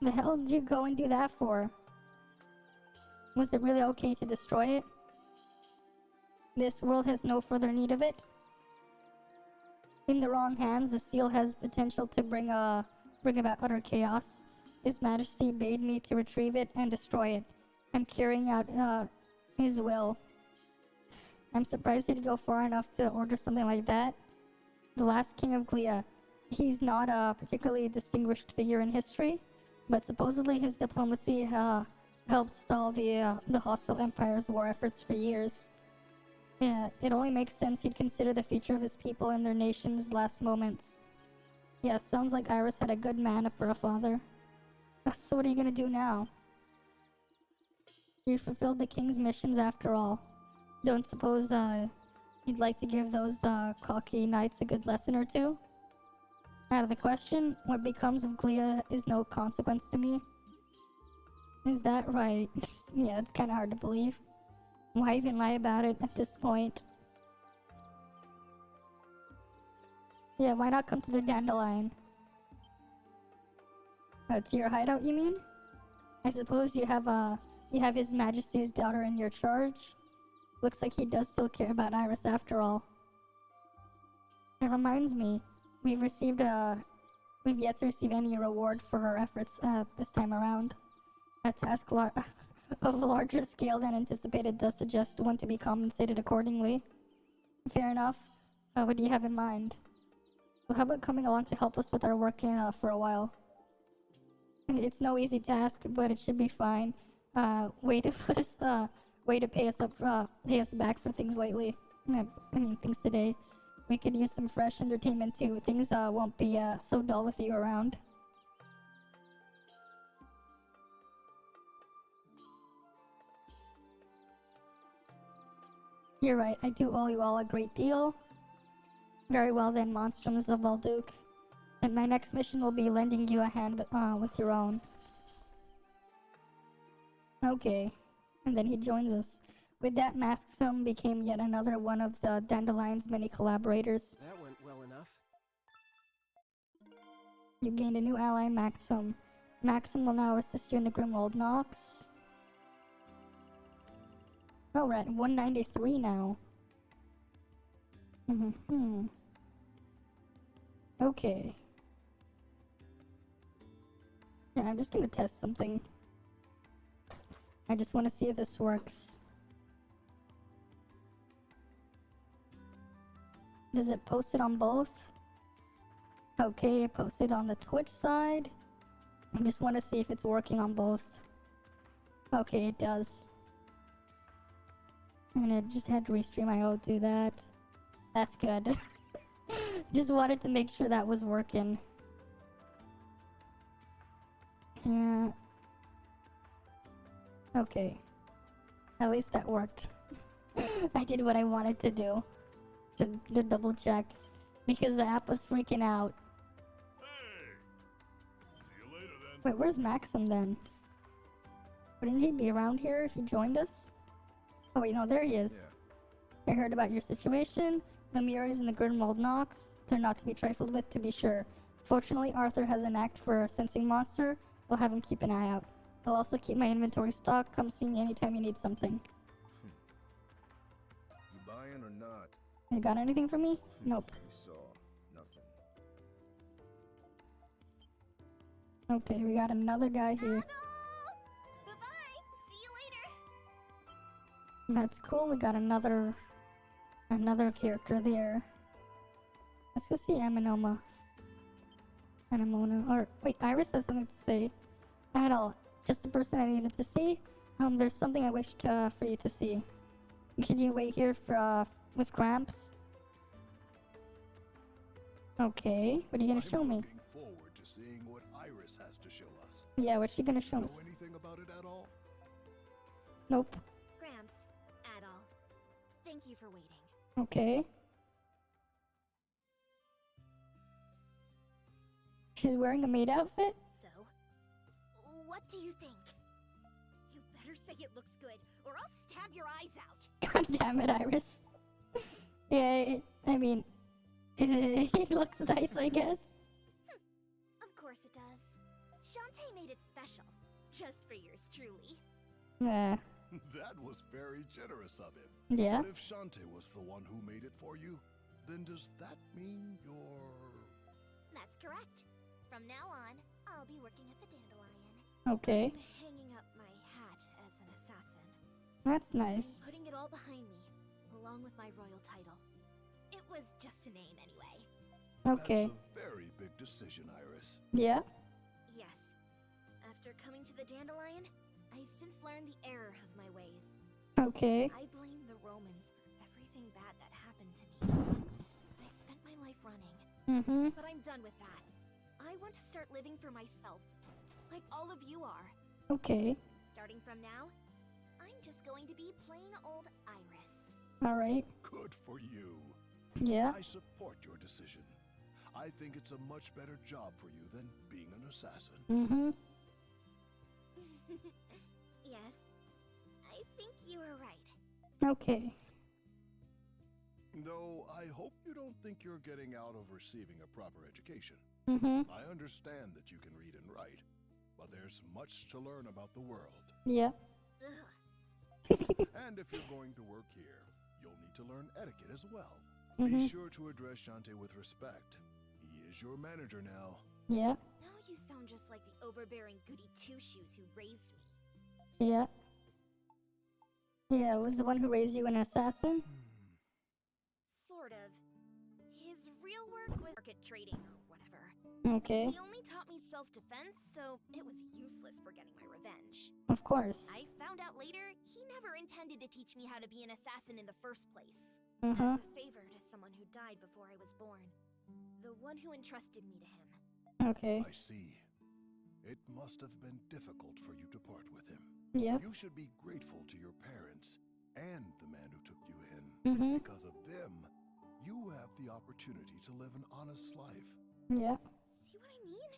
The hell did you go and do that for? Was it really okay to destroy it? This world has no further need of it. In the wrong hands, the seal has potential to bring about utter chaos. His Majesty bade me to retrieve it and destroy it. I'm carrying out his will. I'm surprised he'd go far enough to order something like that. The last king of Glea. He's not a particularly distinguished figure in history, but supposedly his diplomacy helped stall the hostile empire's war efforts for years. Yeah, it only makes sense he'd consider the future of his people and their nation's last moments. Yeah, sounds like Iris had a good man for a father. So what are you gonna do now? You fulfilled the king's missions after all. Don't suppose you'd like to give those cocky knights a good lesson or two? Out of the question, what becomes of Glea is no consequence to me. Is that right? Yeah, it's kinda hard to believe. Why even lie about it at this point? Yeah, why not come to the Dandelion? To your hideout, you mean? I suppose you have His Majesty's daughter in your charge? Looks like he does still care about Iris after all. It reminds me, we've yet to receive any reward for our efforts this time around. A task of a larger scale than anticipated does suggest one to be compensated accordingly. Fair enough. What do you have in mind? Well, how about coming along to help us with our work for a while? It's no easy task, but it should be fine. way to put us, way to pay us back for things lately. I mean, things today. We could use some fresh entertainment too. Things, won't be, so dull with you around. You're right, I do owe you all a great deal. Very well then, Monstrums of Valduke. And my next mission will be lending you a hand with your own. Okay. And then he joins us. With that, Maxim became yet another one of the Dandelion's many collaborators. That went well enough. You gained a new ally, Maxim. Maxim will now assist you in the Grimwald Nox. Oh, we're at 193 now. Okay. Yeah, I'm just gonna test something. I just want to see if this works. Does it post it on both? Okay, it posted on the Twitch side. I just want to see if it's working on both. Okay, it does. I'm gonna just had to restream IO do that. That's good. Just wanted to make sure that was working. Yeah. Okay. At least that worked. I did what I wanted to do. To double check. Because the app was freaking out. Hey! See you later then. Wait, where's Maxim then? Wouldn't he be around here if he joined us? Oh wait, no, there he is. Yeah. I heard about your situation. The Muries and the Grimwald Nox. They're not to be trifled with, to be sure. Fortunately, Arthur has a knack for sensing monster. I'll have him keep an eye out. I'll also keep my inventory stocked. Come see me anytime you need something. You buying or not? You got anything for me? Nope. You saw nothing. Okay, we got another guy here. Bye-bye. See you later. That's cool. We got another character there. Let's go see Aminoma. Anemona. Or wait, Iris has something to say. I had just the person I needed to see. There's something I wished for you to see. Can you wait here for with Gramps? Okay. What are you gonna show me? Looking forward to seeing what Iris has to show us. Yeah, what's she gonna show us? Know anything about it at all? Nope. Gramps, Adol, thank you for waiting. Okay. She's wearing a maid outfit? So, what do you think? You better say it looks good, or I'll stab your eyes out. God damn it, Iris. Yeah, I mean, it looks nice, I guess. Of course it does. Shantae made it special, just for yours truly. Yeah. That was very generous of him. Yeah. But if Shantae was the one who made it for you, then does that mean you're... That's correct. From now on, I'll be working at the Dandelion. Okay. I'm hanging up my hat as an assassin. That's nice. I'm putting it all behind me, along with my royal title. It was just a name anyway. Okay. That's a very big decision, Iris. Yeah? Yes. After coming to the Dandelion, I've since learned the error of my ways. Okay. I blame the Romans for everything bad that happened to me. I spent my life running. But I'm done with that. I want to start living for myself, like all of you are. Okay. Starting from now, I'm just going to be plain old Iris. Alright. Good for you. Yeah. I support your decision. I think it's a much better job for you than being an assassin. Yes, I think you are right. Okay. Though I hope you don't think you're getting out of receiving a proper education. I understand that you can read and write, but there's much to learn about the world. Yeah. And if you're going to work here, you'll need to learn etiquette as well. Be sure to address Shantae with respect. He is your manager now. Yeah. Now you sound just like the overbearing goody two-shoes who raised me. Yeah. Yeah, was the one who raised you an assassin? Sort of. His real work was market trading or whatever. Okay. He only taught me self-defense, so it was useless for getting my revenge. Of course. I found out later he never intended to teach me how to be an assassin in the first place. Uh-huh. As a favor to someone who died before I was born. The one who entrusted me to him. Okay. I see. It must have been difficult for you to part with him. Yep. You should be grateful to your parents and the man who took you in. Because of them, you have the opportunity to live an honest life. Yeah. See what I mean?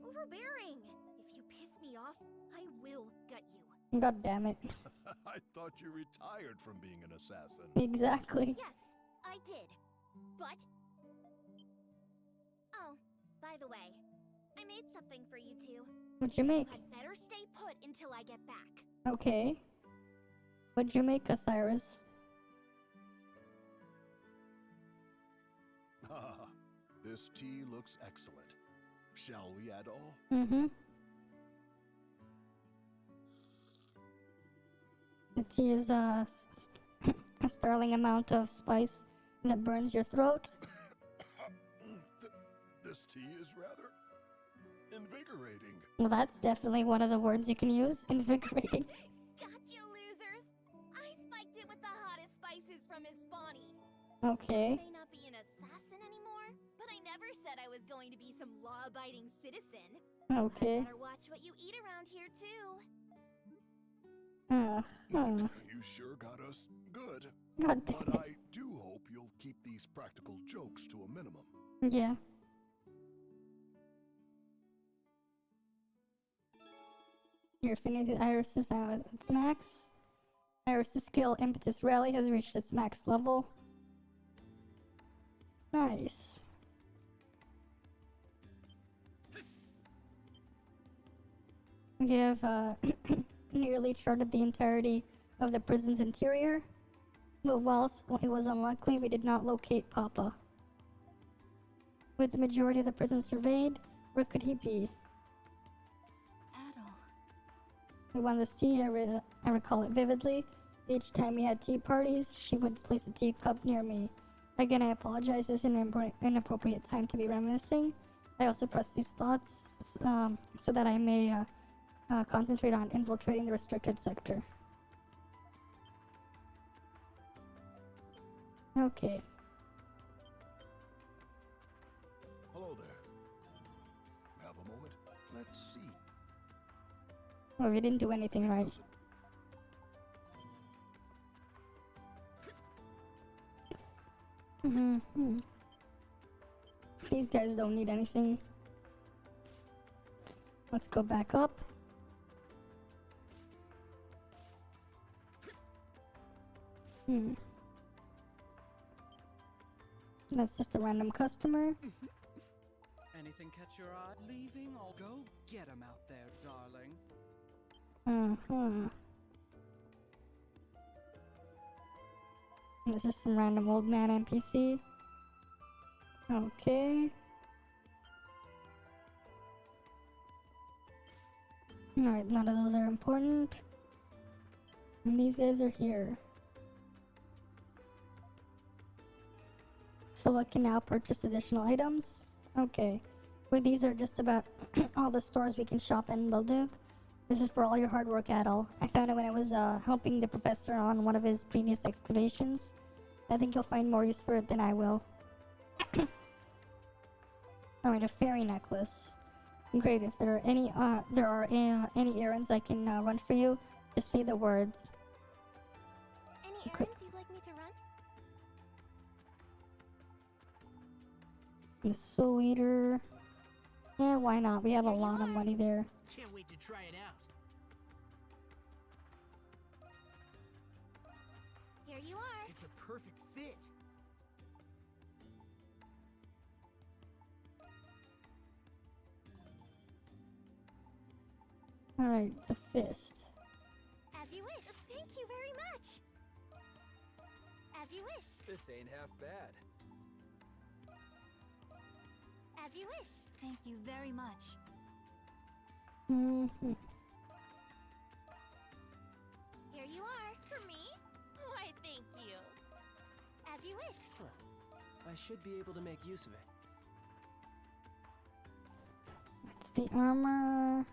Overbearing. If you piss me off, I will gut you. God damn it. I thought you retired from being an assassin. Exactly. Yes, I did. But... Oh, by the way, I made something for you two. What'd you make? You had better stay put until I get back. Okay. What'd you make, Osiris? Ah, this tea looks excellent. Shall we add all? Mm-hmm. The tea is a sterling amount of spice that burns your throat. This tea is rather invigorating. Well, that's definitely one of the words you can use. Invigorating. Gotcha, losers! I spiked it with the hottest spices from his spawny. Okay. I may not be an assassin anymore, but I never said I was going to be some law-abiding citizen. Okay. Better watch what you eat around here, too. You sure got us good. God damn but it. I do hope you'll keep these practical jokes to a minimum. Yeah. Your affinity with Iris is now at its max. Iris' skill Impetus Rally has reached its max level. Nice. We have nearly charted the entirety of the prison's interior, but whilst it was unlikely, we did not locate Papa. With the majority of the prison surveyed, where could he be? Adol. We won this tea, I recall it vividly. Each time we had tea parties, she would place a teacup near me. Again, I apologize, it's an inappropriate time to be reminiscing. I also press these thoughts so that I may concentrate on infiltrating the restricted sector. Okay. Hello there. Have a moment? Let's see. Well, we didn't do anything right. These guys don't need anything. Let's go back up. That's just a random customer. Anything catch your eye? Leaving? I'll go get 'em out there, darling. This is some random old man NPC. Okay. Alright, none of those are important. And these guys are here. So I can now purchase additional items. Okay. Well, these are just about all the stores we can shop in Belduke. This is for all your hard work, Adol. I found it when I was helping the professor on one of his previous excavations. I think you'll find more use for it than I will. Alright, a fairy necklace. Great, if there are any errands I can run for you, just say the words. Any errands you'd like me to run? The Soul Eater. Yeah, why not? We have a lot of money there. Can't wait to try it out. Here you are. It's a perfect fit. Alright, the fist. As you wish. Thank you very much. As you wish. This ain't half bad. As you wish. Thank you very much. Here you are. For me? Why, thank you. As you wish. I should be able to make use of it. That's the armor.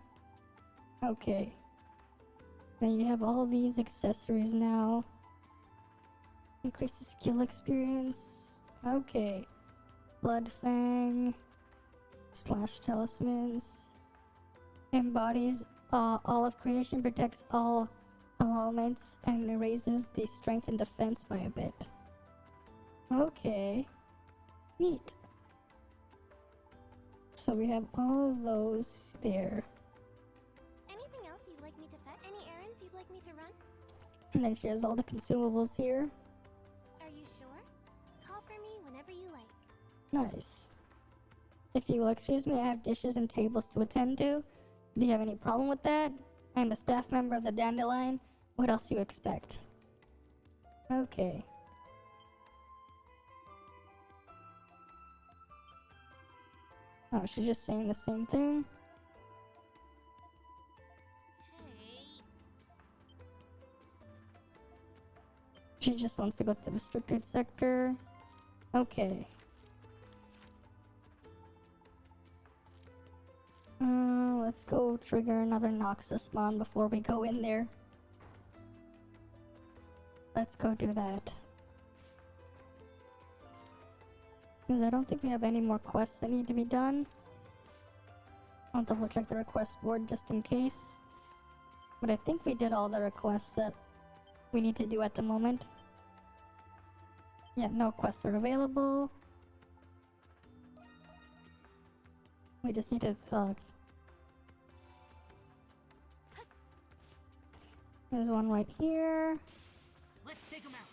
Okay. Then you have all these accessories now. Increases skill experience. Okay. Blood Fang. Slash talismans. Embodies all of creation, protects all elements, and raises the strength and defense by a bit. Okay. Neat. So we have all of those there. Anything else you'd like me to fetch? Any errands you'd like me to run? And then she has all the consumables here. Are you sure? Call for me whenever you like. Nice. If you will excuse me, I have dishes and tables to attend to. Do you have any problem with that? I'm a staff member of the Dandelion. What else do you expect? Okay. Oh, she's just saying the same thing. She just wants to go to the restricted sector. Okay. Let's go trigger another Noxus spawn before we go in there. Let's go do that. Because I don't think we have any more quests that need to be done. I'll double check the request board just in case. But I think we did all the requests that we need to do at the moment. Yeah, no quests are available. We just need to there's one right here. Let's take him out.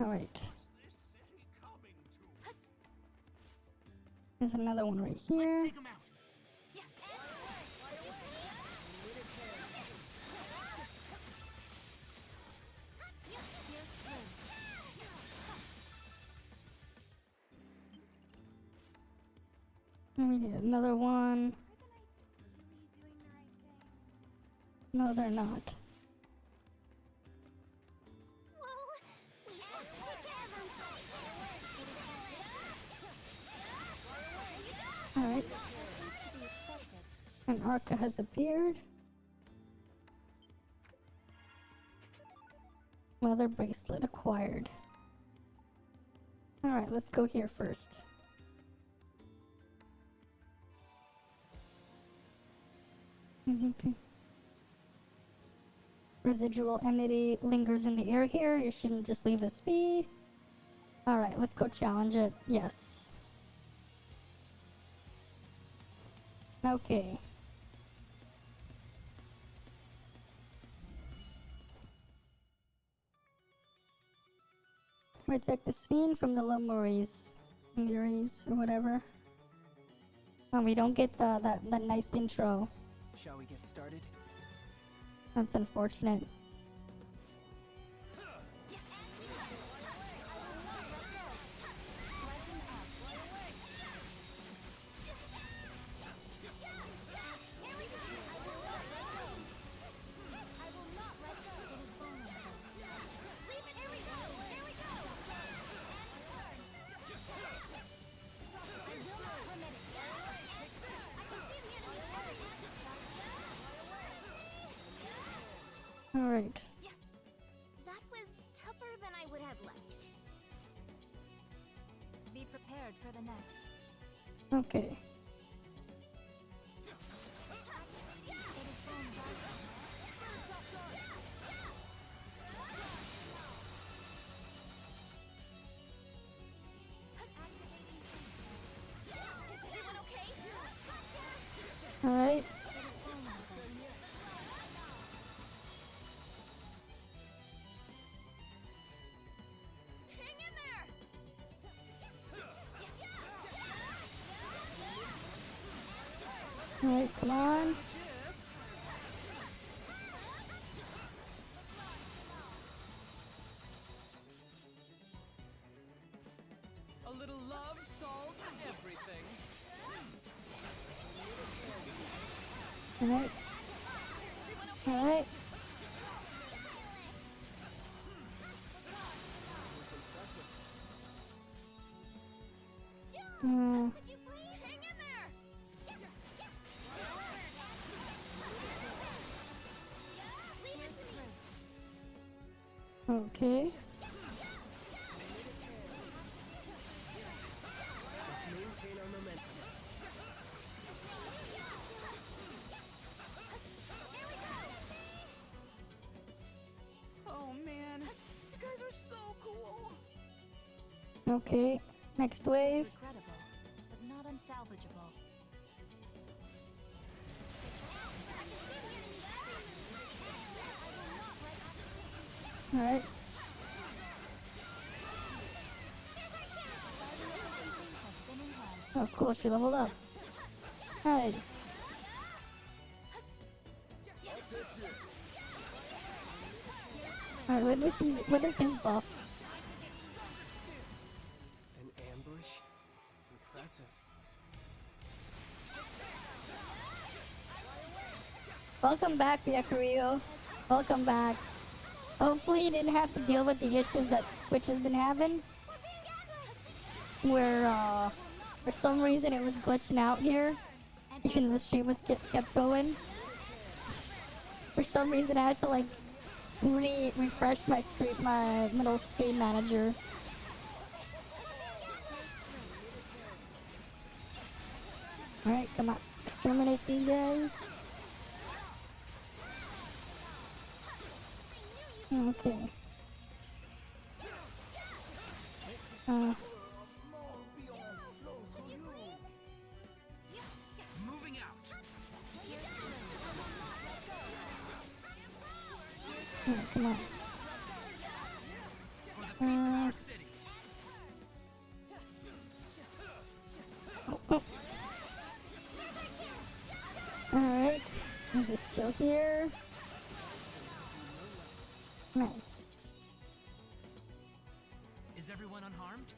Alright. There's another one right here. Let's take him out. We need another one. No, they're not. Alright. An Arca has appeared. Leather bracelet acquired. Alright, let's go here first. Residual enmity lingers in the air here. You shouldn't just leave this be. Alright, let's go challenge it. Yes. Okay. Protect this fiend from the Lemuries. Muries or whatever. Oh, we don't get that nice intro. Shall we get started? That's unfortunate. Alright. That was tougher than I would have liked. Be prepared for the next. Okay. Is everyone okay? Alright. Alright, come on. A little love solves everything. Alright. Alright. Okay. Let's maintain our momentum. Oh man, you guys are so cool. Okay. Next This wave. is regrettable, but not unsalvageable. Alright. Oh, cool. She leveled up. Nice. Alright, what is his buff? An ambush? Impressive. Welcome back, Yakurio. Welcome back. Hopefully you didn't have to deal with the issues that Twitch has been having. Where, for some reason it was glitching out here. Even the stream was kept going. For some reason I had to, like, refresh my middle screen manager. Alright, come on. Exterminate these guys. Okay. Moving out. Come on. Oh. Alright. There's a skill here. Nice. Is everyone unharmed?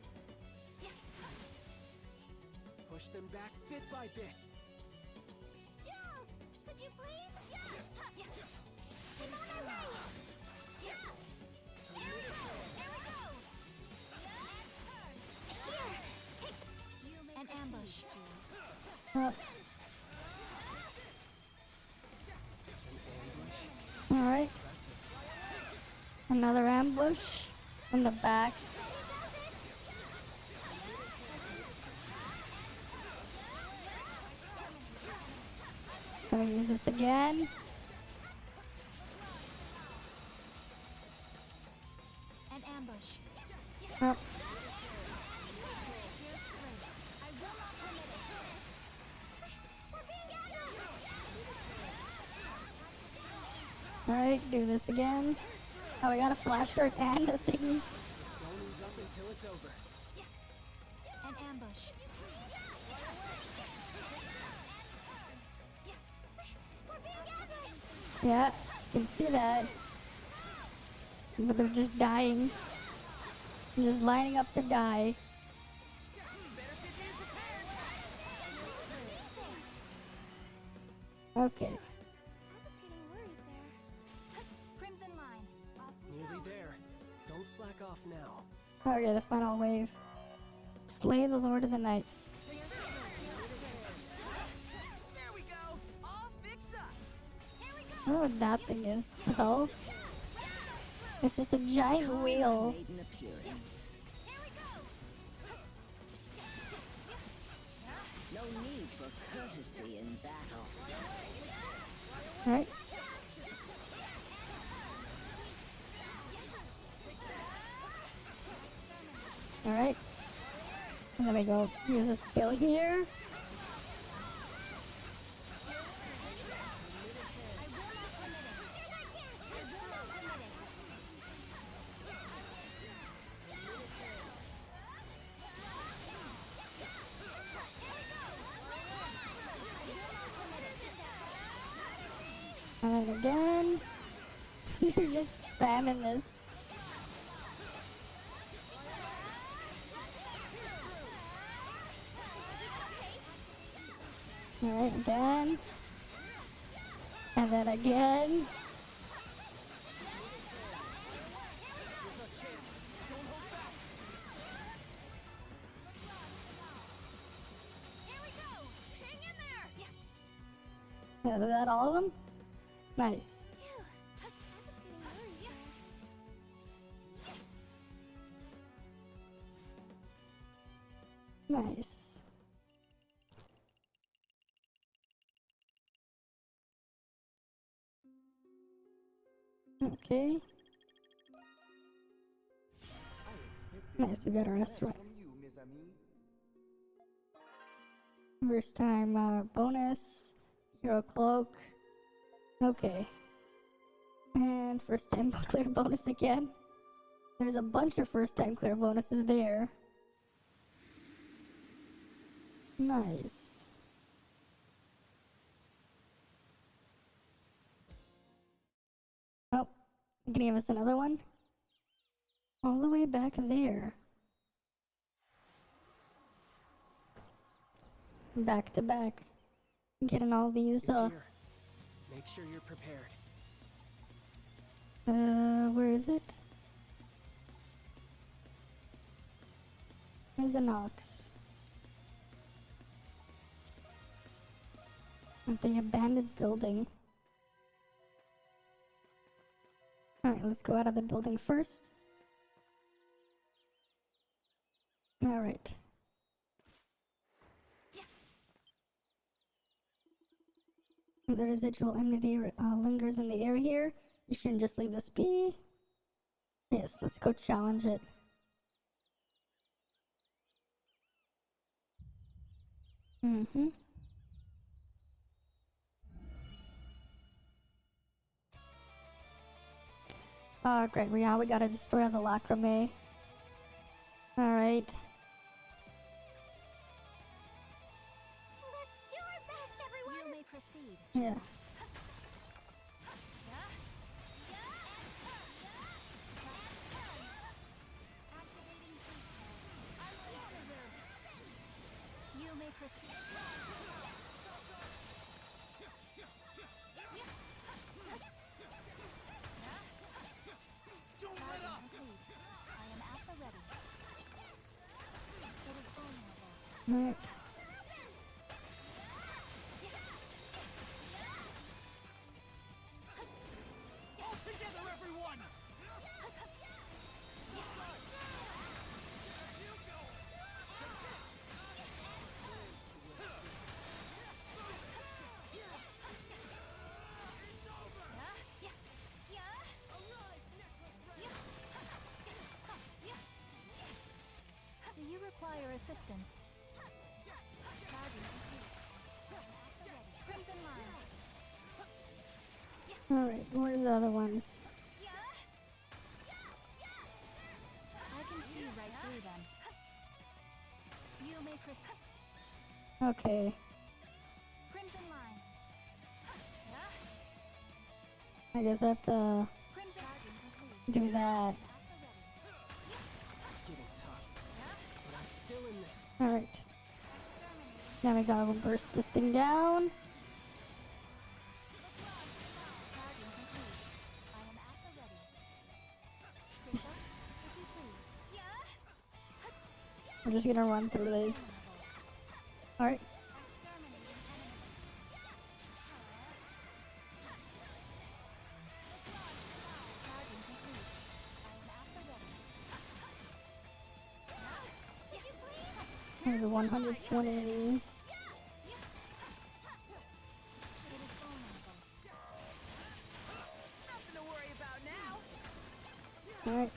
Push them back bit by bit. Jules, could you please? I'm on my way. Here we go. Here, take an ambush. Alright. Another ambush in the back. Gonna use this again. An ambush. Oh. Alright, do this again. Oh, we got a flash guard and a thingy. Don't ease up until it's over. An ambush. Yeah, you can see that. But they're just dying. They're just lining up to die. Okay. Crimson line. Nearly there. Don't slack off now. Okay, the final wave. Slay the Lord of the Night. There we go. All fixed up. I don't know what that thing is, though. It's just a giant wheel. Made an appearance. No need for courtesy in battle. Alright. Alright. There we go. Use a skill here. And then again. You're just spamming this. Alright, again. And then again. Is that all of them? Nice. Nice. Okay. Nice, we got a restaurant. First time bonus. Hero cloak. Okay. And first time clear bonus again. There's a bunch of first time clear bonuses there. Nice. Oh, can you give us another one? All the way back there. Back to back. Getting all these, It's here. Make sure you're prepared. Where is it? There's an ox. At the abandoned building. Alright, let's go out of the building first. Alright. The residual enmity lingers in the air here. You shouldn't just leave this be. Yes, let's go challenge it. Mm-hmm. Oh, great. We gotta destroy all the lacrimae. Alright. Let's do our best, everyone! You may proceed. Yeah. You may proceed. Don't let up! I am at the ready. It is vulnerable. Alright. All together, everyone! Do you require assistance? Crimson line. Alright, where's the other ones? I can see right through them. You may proceed. Okay. Crimson line. I guess I have to Crimson do that. It's getting tough, but I'm still in this. Alright. Now we gotta burst this thing down. We're just gonna run through this. Alright. There's 120 of these. Nothing to worry about now. Alright.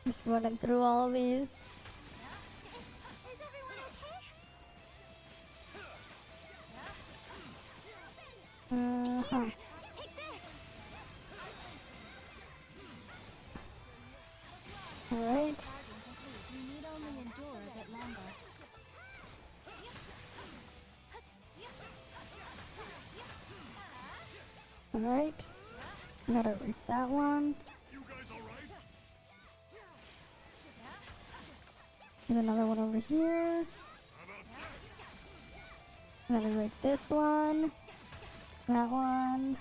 Just running through all of these. Is everyone okay? Take this. Alright. You need only endure a bit longer. Alright. Gotta reach that one. You guys alright? There's another one over here. And then we break this one. That one.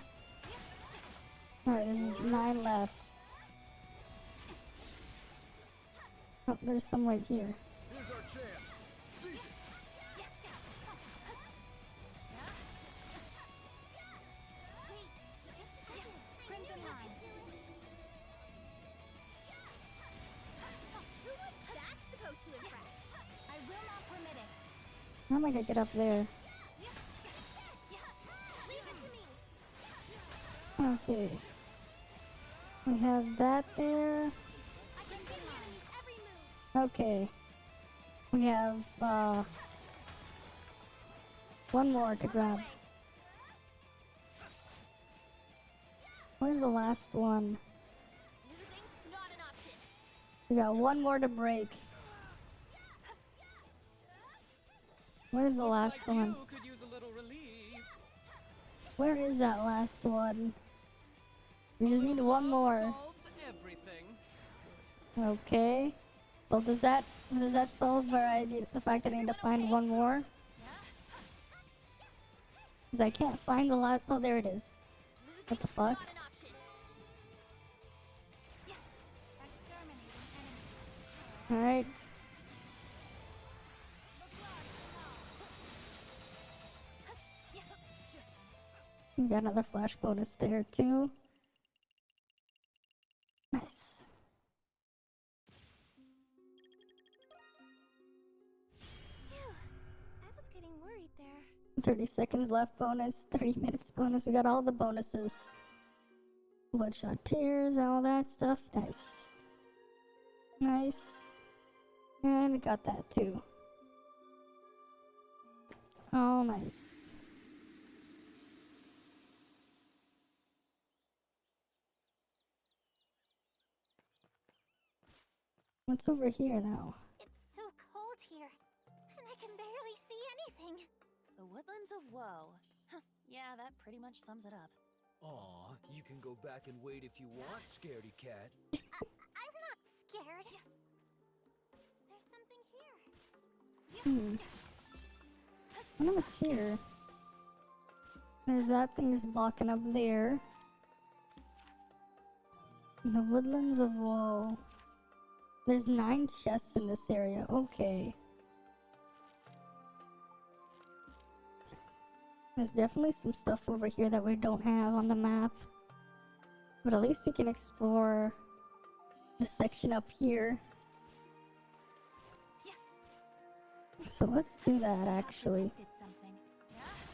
Alright, there's 9 left. Oh, there's some right here. Here's our chance. Seize it. Wait, just a second. Crimson line. Who was that supposed to impress? I will not permit it. How am I gonna get up there? Leave it to me. Okay. We have that there. I can see the enemy's every move. Okay. We have, one more to grab. Where's the last one? Losing's not an option. We got one more to break. Where's the last one? Could use a little relief. Where is that last one? We just need one more. Solves everything. Okay. Well, does that solve the fact that I need to find one more? Because I can't find the last. Oh, there it is. What the fuck? All right. We got another flash bonus there too. Nice. Phew. I was getting worried there. 30 seconds left bonus, 30 minutes bonus. We got all the bonuses. Bloodshot tears, all that stuff. Nice. Nice. And we got that too. Oh, nice. What's over here now? It's so cold here, and I can barely see anything. The Woodlands of Woe. Huh, yeah, that pretty much sums it up. Aw, you can go back and wait if you want, scaredy cat. I'm not scared. There's something here. I know what's here. There's that thing just blocking up there. The Woodlands of Woe. There's 9 chests in this area. Okay. There's definitely some stuff over here that we don't have on the map. But at least we can explore the section up here. So let's do that actually.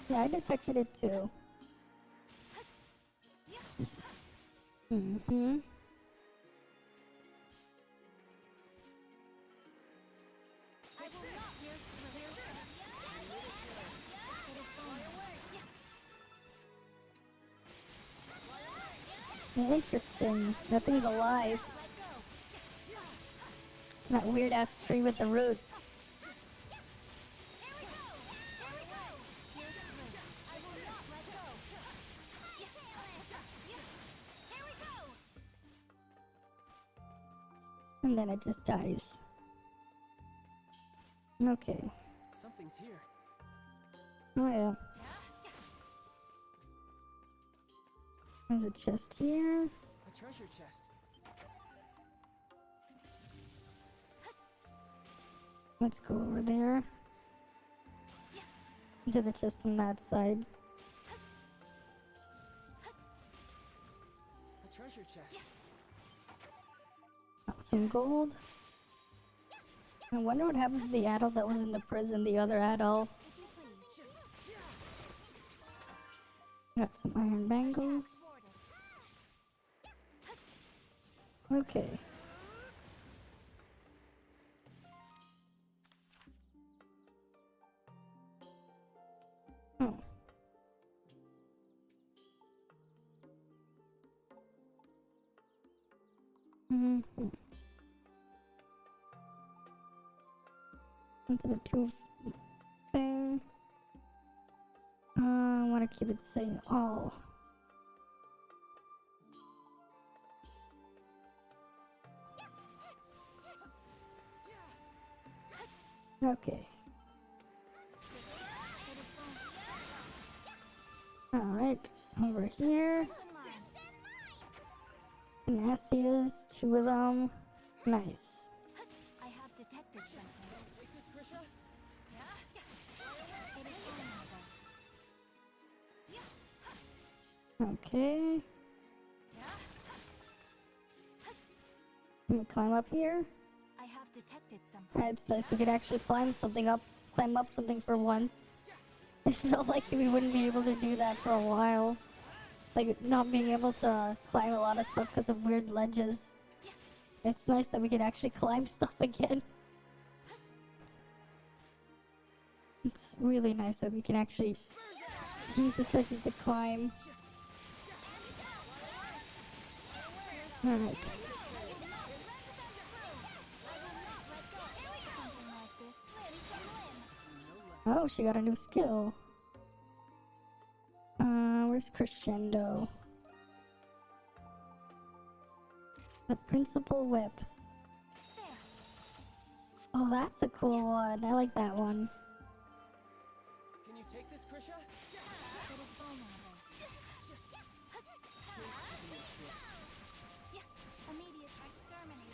Yeah, I detected it too. Mm-hmm. Interesting. That thing's alive. That weird ass tree with the roots. And then it just dies. Okay. Something's here. Oh yeah. There's a chest here. A treasure chest. Let's go over there. To the chest on that side. A treasure chest. Some gold. I wonder what happened to the adult that was in the prison, the other adult. Got some iron bangles. Okay. Oh. Mm-hmm. That's a bit too thing. I want to keep it saying all. Okay. Alright, over here. Nastias, 2 of them. Nice. I have detected something. Take this, Krisha? It is vulnerable. Okay. Can we climb up here? I have detected something. It's nice we could actually climb up something for once. It felt like we wouldn't be able to do that for a while. Like, not being able to climb a lot of stuff because of weird ledges. It's nice that we can actually climb stuff again. It's really nice that we can actually use the cookies to climb. Alright. Oh, she got a new skill. Where's Crescendo? The Principal Whip. Oh, that's a cool one. I like that one. Can you take this, Krisha? It is vulnerable. Immediate exterminating.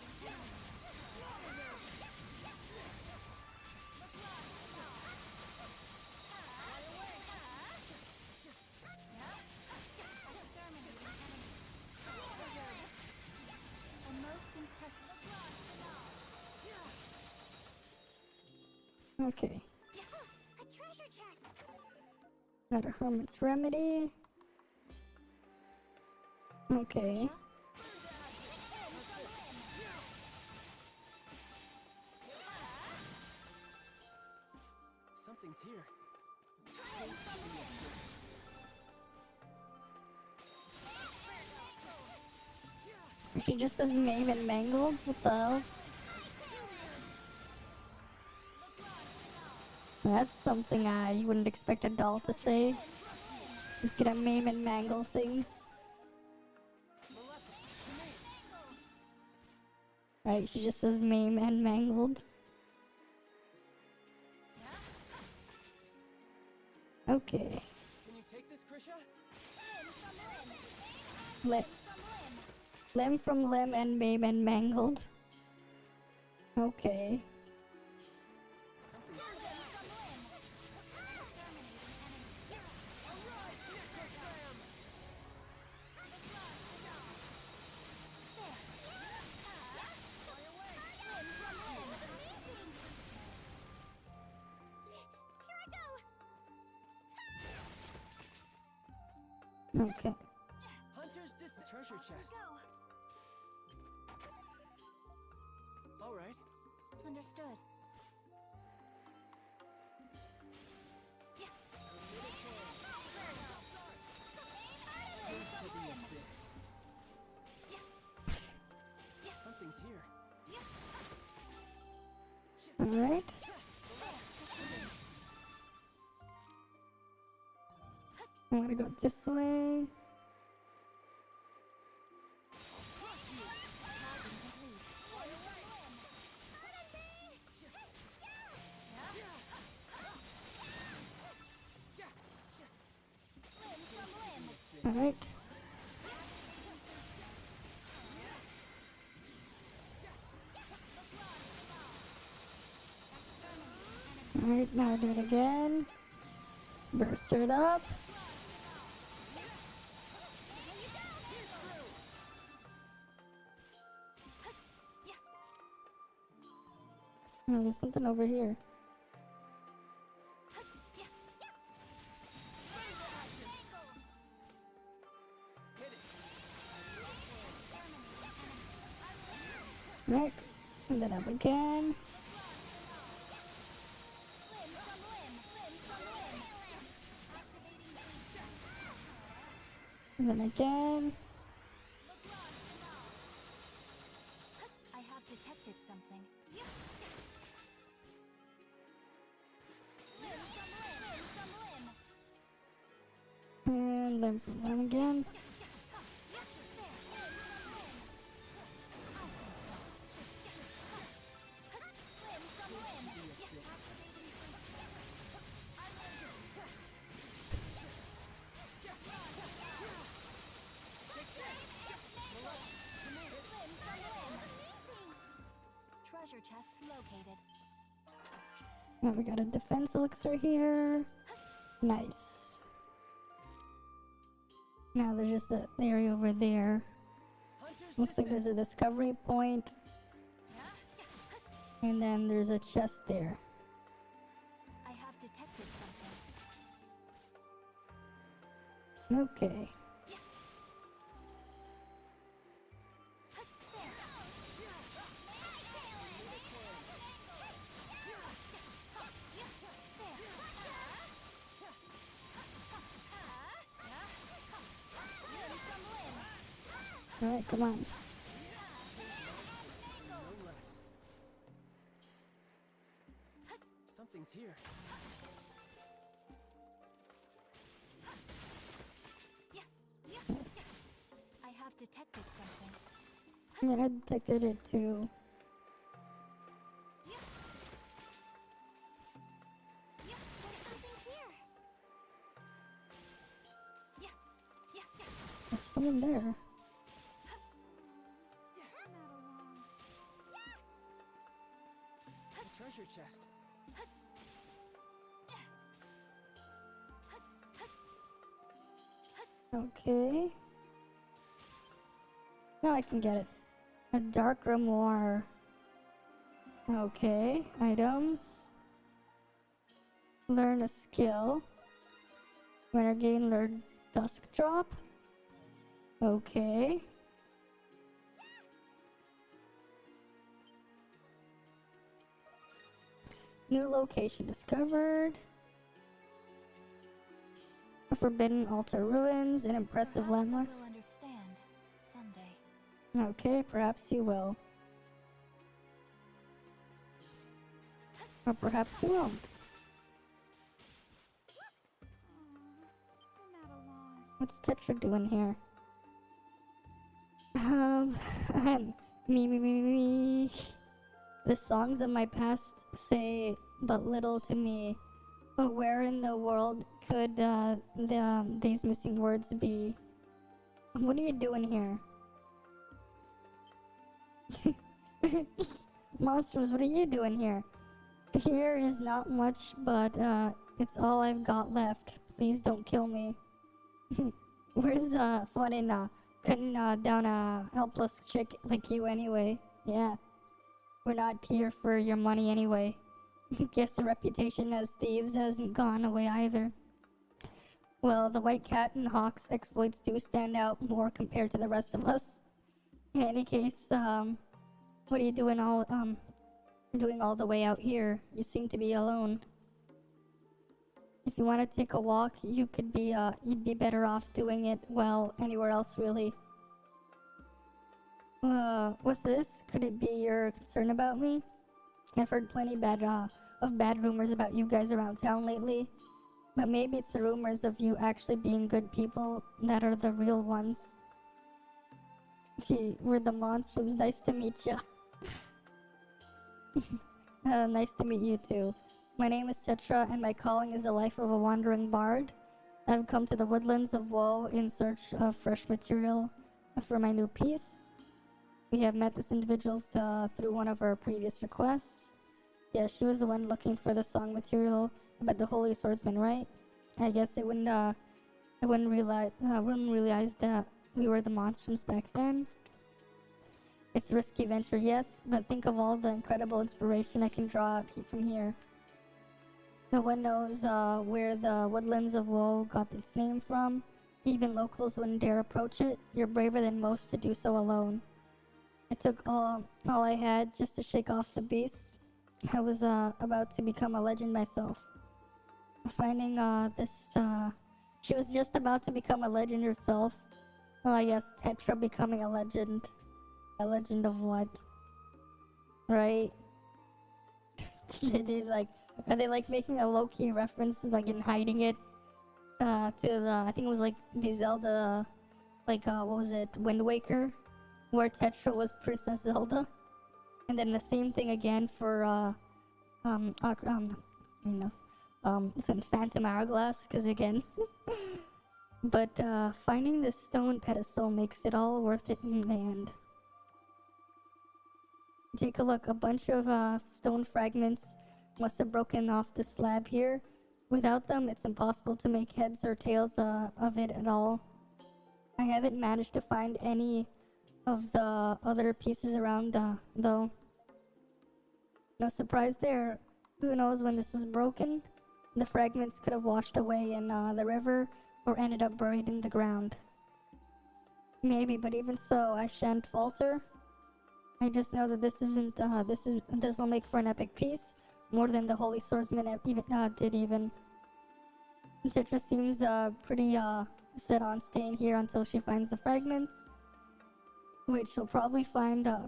A most impressive. Okay. A treasure chest. Got a Hermit's Remedy. Okay. Something's here. She just says Maeve and Mangled? What the hell? That's something you wouldn't expect a doll to say. She's gonna maim and mangle things. Right, she just says maim and mangled. Okay. Can you take this, Krisha? Limb from limb and maim and mangled. Okay. Okay. Hunter's treasure chest. All right. Understood. Sink to the abyss. Something's here. Alright. I'm gonna go this way. Alright. Alright, now do it again. Burst it up. Oh, there's something over here. Right, and then up again. And then again. I have detected something. And limb from limb again. treasure chest located. Now we got a defense elixir here. Nice. Now there's just the area over there. Looks like there's a discovery point. And then there's a chest there. I have detected something. Okay. Alright, come on. No less. Something's here. I have detected something. Yeah, I detected it too. There's someone there. A treasure chest. Okay. Now I can get it. A dark grimoire. Okay. Items. Learn a skill. Winner gain learn dusk drop. Okay. New location discovered. A forbidden altar ruins, an impressive landmark. I will understand someday. Okay, perhaps you will. Or perhaps you won't. What's Tetra doing here? Me. The songs of my past say but little to me. But where in the world could these missing words be? What are you doing here? Monsters, what are you doing here? Here is not much, but it's all I've got left. Please don't kill me. Where's the fun in cutting down a helpless chick like you anyway? Yeah. We're not here for your money anyway. Guess the reputation as thieves hasn't gone away either. Well, the White Cat and Hawk's exploits do stand out more compared to the rest of us. In any case, what are you doing all the way out here? You seem to be alone. If you want to take a walk, you'd be better off doing it, well, anywhere else really. What's this? Could it be your concern about me? I've heard plenty of bad rumors about you guys around town lately. But maybe it's the rumors of you actually being good people that are the real ones. Gee, we're the monsters. Nice to meet ya. Nice to meet you too. My name is Tetra, and my calling is the life of a wandering bard. I've come to the woodlands of Woe in search of fresh material for my new piece. We have met this individual through one of our previous requests. Yeah, she was the one looking for the song material about the Holy Swordsman, right? I guess I wouldn't realize that we were the monstrums back then. It's a risky venture, yes, but think of all the incredible inspiration I can draw out from here. No one knows where the woodlands of Woe got its name from. Even locals wouldn't dare approach it. You're braver than most to do so alone. I took all I had just to shake off the beasts. I was about to become a legend myself. Finding she was just about to become a legend herself. Oh yes, Tetra becoming a legend. A legend of what? Right? Are they like making a low-key reference, like in hiding it to the, I think it was like the Zelda, like what was it, Wind Waker, where Tetra was Princess Zelda, and then the same thing again for some Phantom Hourglass, because again. But finding this stone pedestal makes it all worth it in the end. Take a look. A bunch of stone fragments must have broken off the slab here. Without them, it's impossible to make heads or tails of it at all. I haven't managed to find any of the other pieces around, though. No surprise there. Who knows when this was broken? The fragments could have washed away in the river or ended up buried in the ground. Maybe, but even so, I shan't falter. I just know that this will make for an epic piece, more than the Holy Swordsman did even. Tetra seems pretty set on staying here until she finds the fragments, which she'll probably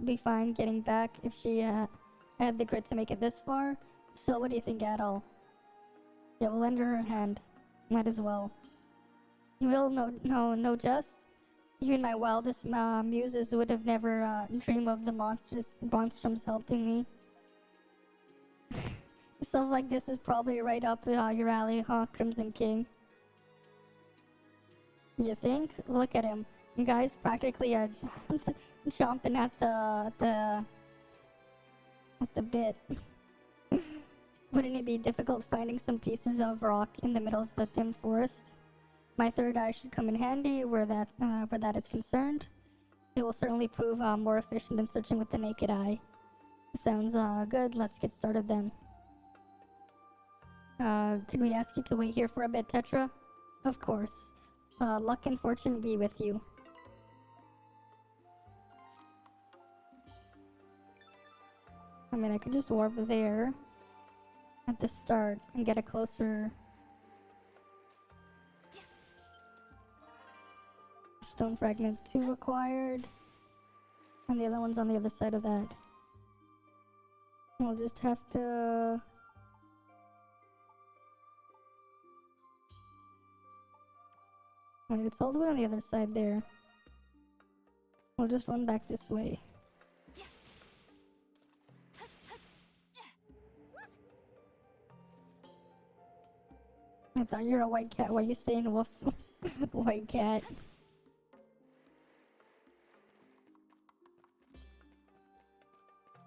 be fine getting back if she had the grit to make it this far. So what do you think, Adol? Yeah, we'll lend her a hand. Might as well. You will no jest. Even my wildest muses would have never dreamed of the monstroms helping me. Stuff like this is probably right up your alley, huh, Crimson King? You think? Look at him. The guy's practically chomping at the bit. Wouldn't it be difficult finding some pieces of rock in the middle of the dim forest? My third eye should come in handy where that is concerned. It will certainly prove more efficient than searching with the naked eye. Sounds good. Let's get started then. Can we ask you to wait here for a bit, Tetra? Of course. Luck and fortune be with you. I mean, I could just warp there at the start and get a closer stone fragment 2 acquired, and the other one's on the other side of that. We'll just have to... Wait, it's all the way on the other side there. We'll just run back this way. I thought you were a white cat. Why are you saying woof? White cat.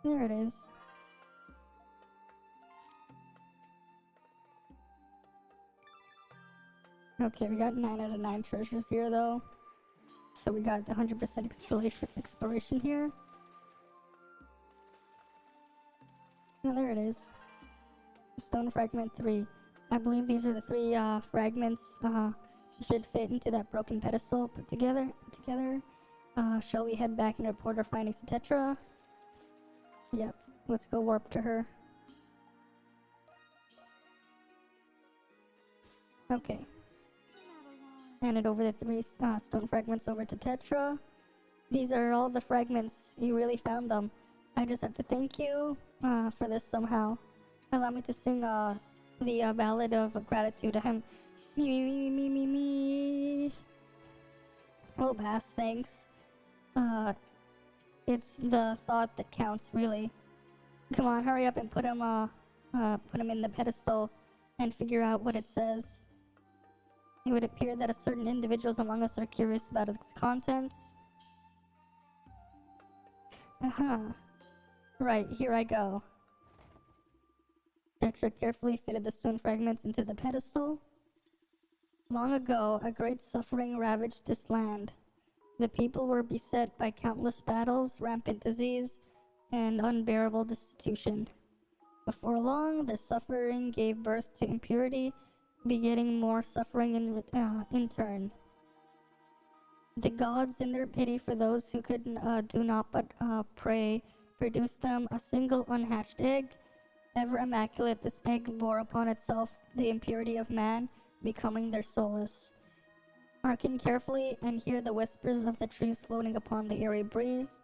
There it is. Okay, we got 9 out of 9 treasures here though. So we got the 100% exploration here. Oh, there it is. Stone fragment 3. I believe these are the 3 fragments should fit into that broken pedestal put together. Shall we head back and report our findings to Tetra? Yep, let's go warp to her. Okay. Handed over the 3 stone fragments over to Tetra. These are all the fragments. You really found them. I just have to thank you for this somehow. Allow me to sing the ballad of gratitude to him. Me. Well, Bass, thanks. It's the thought that counts, really. Come on, hurry up and put him in the pedestal and figure out what it says. It would appear that a certain individuals among us are curious about its contents. Right, here I go. Tetra carefully fitted the stone fragments into the pedestal. Long ago, a great suffering ravaged this land. The people were beset by countless battles, rampant disease, and unbearable destitution. Before long, the suffering gave birth to impurity, begetting more suffering in turn. The gods, in their pity for those who could do not but pray, produced them a single unhatched egg. Ever immaculate, this egg bore upon itself the impurity of man, becoming their solace. Hearken carefully and hear the whispers of the trees floating upon the airy breeze.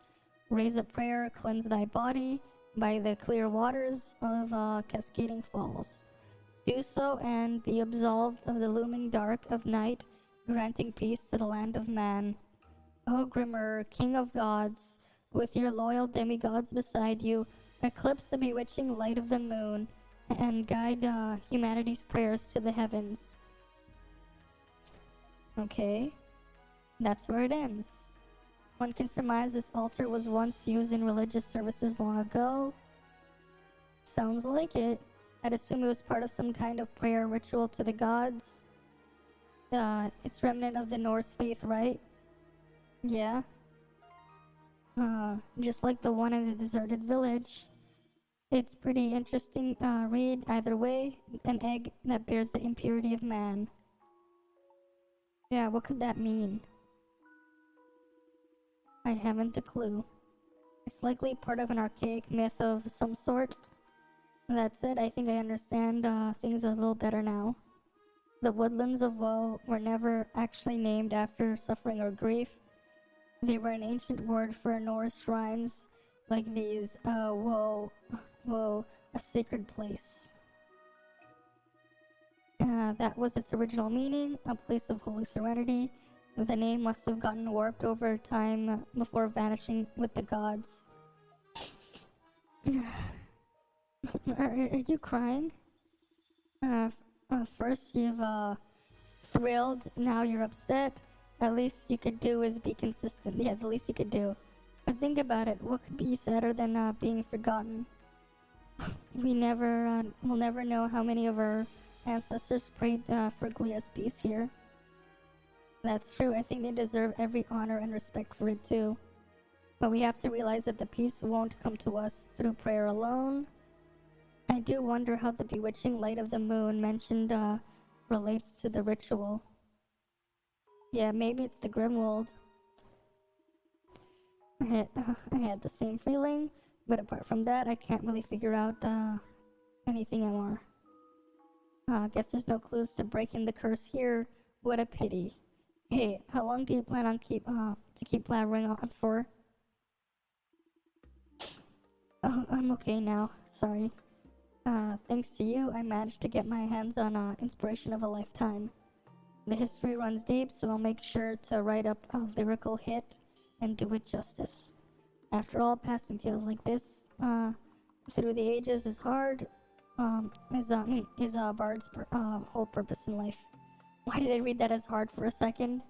Raise a prayer, cleanse thy body by the clear waters of cascading falls. Do so and be absolved of the looming dark of night, granting peace to the land of man. O Grimmer, king of gods, with your loyal demigods beside you, eclipse the bewitching light of the moon and guide humanity's prayers to the heavens. Okay, that's where it ends. One can surmise this altar was once used in religious services long ago. Sounds like it. I'd assume it was part of some kind of prayer ritual to the gods. It's remnant of the Norse faith, right? Yeah. Just like the one in the deserted village. It's pretty interesting read either way. An egg that bears the impurity of man. Yeah, what could that mean? I haven't a clue. It's likely part of an archaic myth of some sort. That said, I think I understand things a little better now. The woodlands of woe were never actually named after suffering or grief. They were an ancient word for Norse shrines like these. Woe, a sacred place. That was its original meaning, a place of holy serenity. The name must have gotten warped over time before vanishing with the gods. Are you crying? First you've thrilled, now you're upset. At least you could do is be consistent. Yeah, the least you could do. But think about it, what could be sadder than being forgotten? We'll never know how many of our ancestors prayed for Glia's peace here. That's true, I think they deserve every honor and respect for it too. But we have to realize that the peace won't come to us through prayer alone. I do wonder how the bewitching light of the moon mentioned relates to the ritual. Yeah, maybe it's the Grimwold. I had the same feeling, but apart from that, I can't really figure out anything anymore. Guess there's no clues to breaking the curse here. What a pity. Hey, how long do you plan on keep blabbering on for? Oh, I'm okay now. Sorry. Thanks to you, I managed to get my hands on inspiration of a lifetime. The history runs deep, so I'll make sure to write up a lyrical hit and do it justice. After all, passing tales like this through the ages is hard. Is a bard's whole purpose in life. Why did I read that as hard for a second?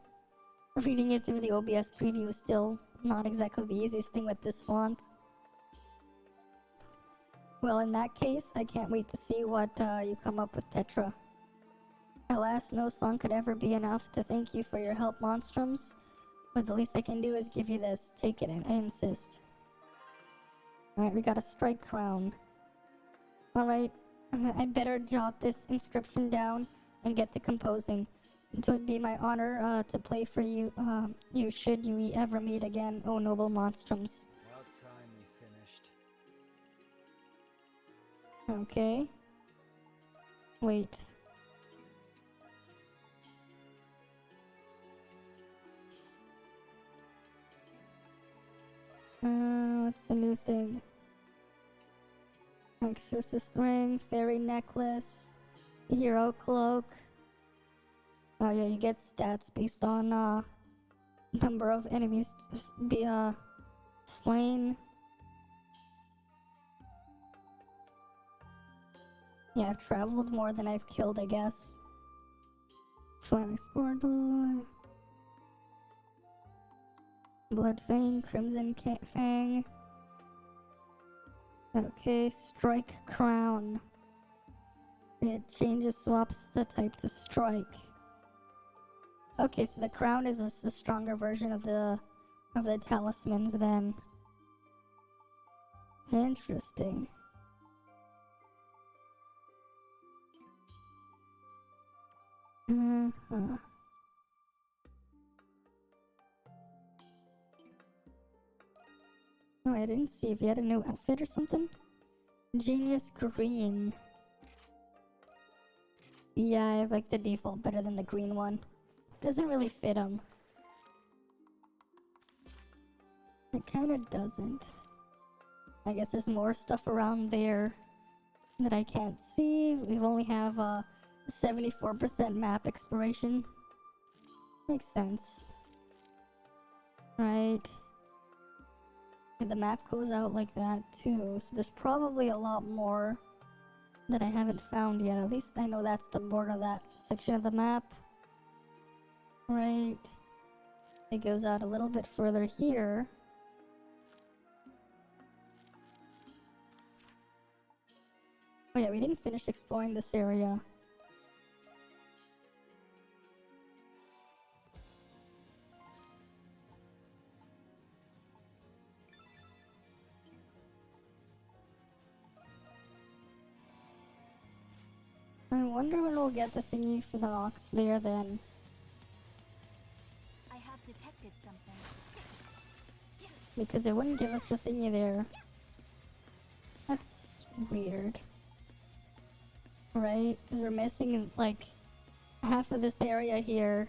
Reading it through the OBS preview is still not exactly the easiest thing with this font. Well, in that case, I can't wait to see what you come up with, Tetra. Alas, no song could ever be enough to thank you for your help, Monstrums. But the least I can do is give you this. Take it, I insist. Alright, we got a strike crown. Alright, I'd better jot this inscription down and get to composing. It would be my honor to play for you, should you ever meet again, oh noble Monstrums. About time we finished. Okay. Wait. What's the new thing? Exorcist ring, fairy necklace, hero cloak. Oh yeah, you get stats based on number of enemies be slain. Yeah, I've traveled more than I've killed, I guess. Flying Sportal. Blood Fang, Crimson Fang. Okay, Strike Crown. It swaps the type to strike. Okay, so the crown is a stronger version of the talismans then. Interesting. Oh, I didn't see if you had a new outfit or something. Genius Green. Yeah, I like the default better than the green one. Doesn't really fit him. It kinda doesn't. I guess there's more stuff around there that I can't see. We only have 74% map exploration. Makes sense. Right. The map goes out like that too, so there's probably a lot more that I haven't found yet. At least I know that's the border of that section of the map. Right. It goes out a little bit further here. Oh yeah, we didn't finish exploring this area. I wonder when we'll get the thingy for the ox there then. I have detected something. Because it wouldn't give us the thingy there. That's weird. Right? Because we're missing like half of this area here.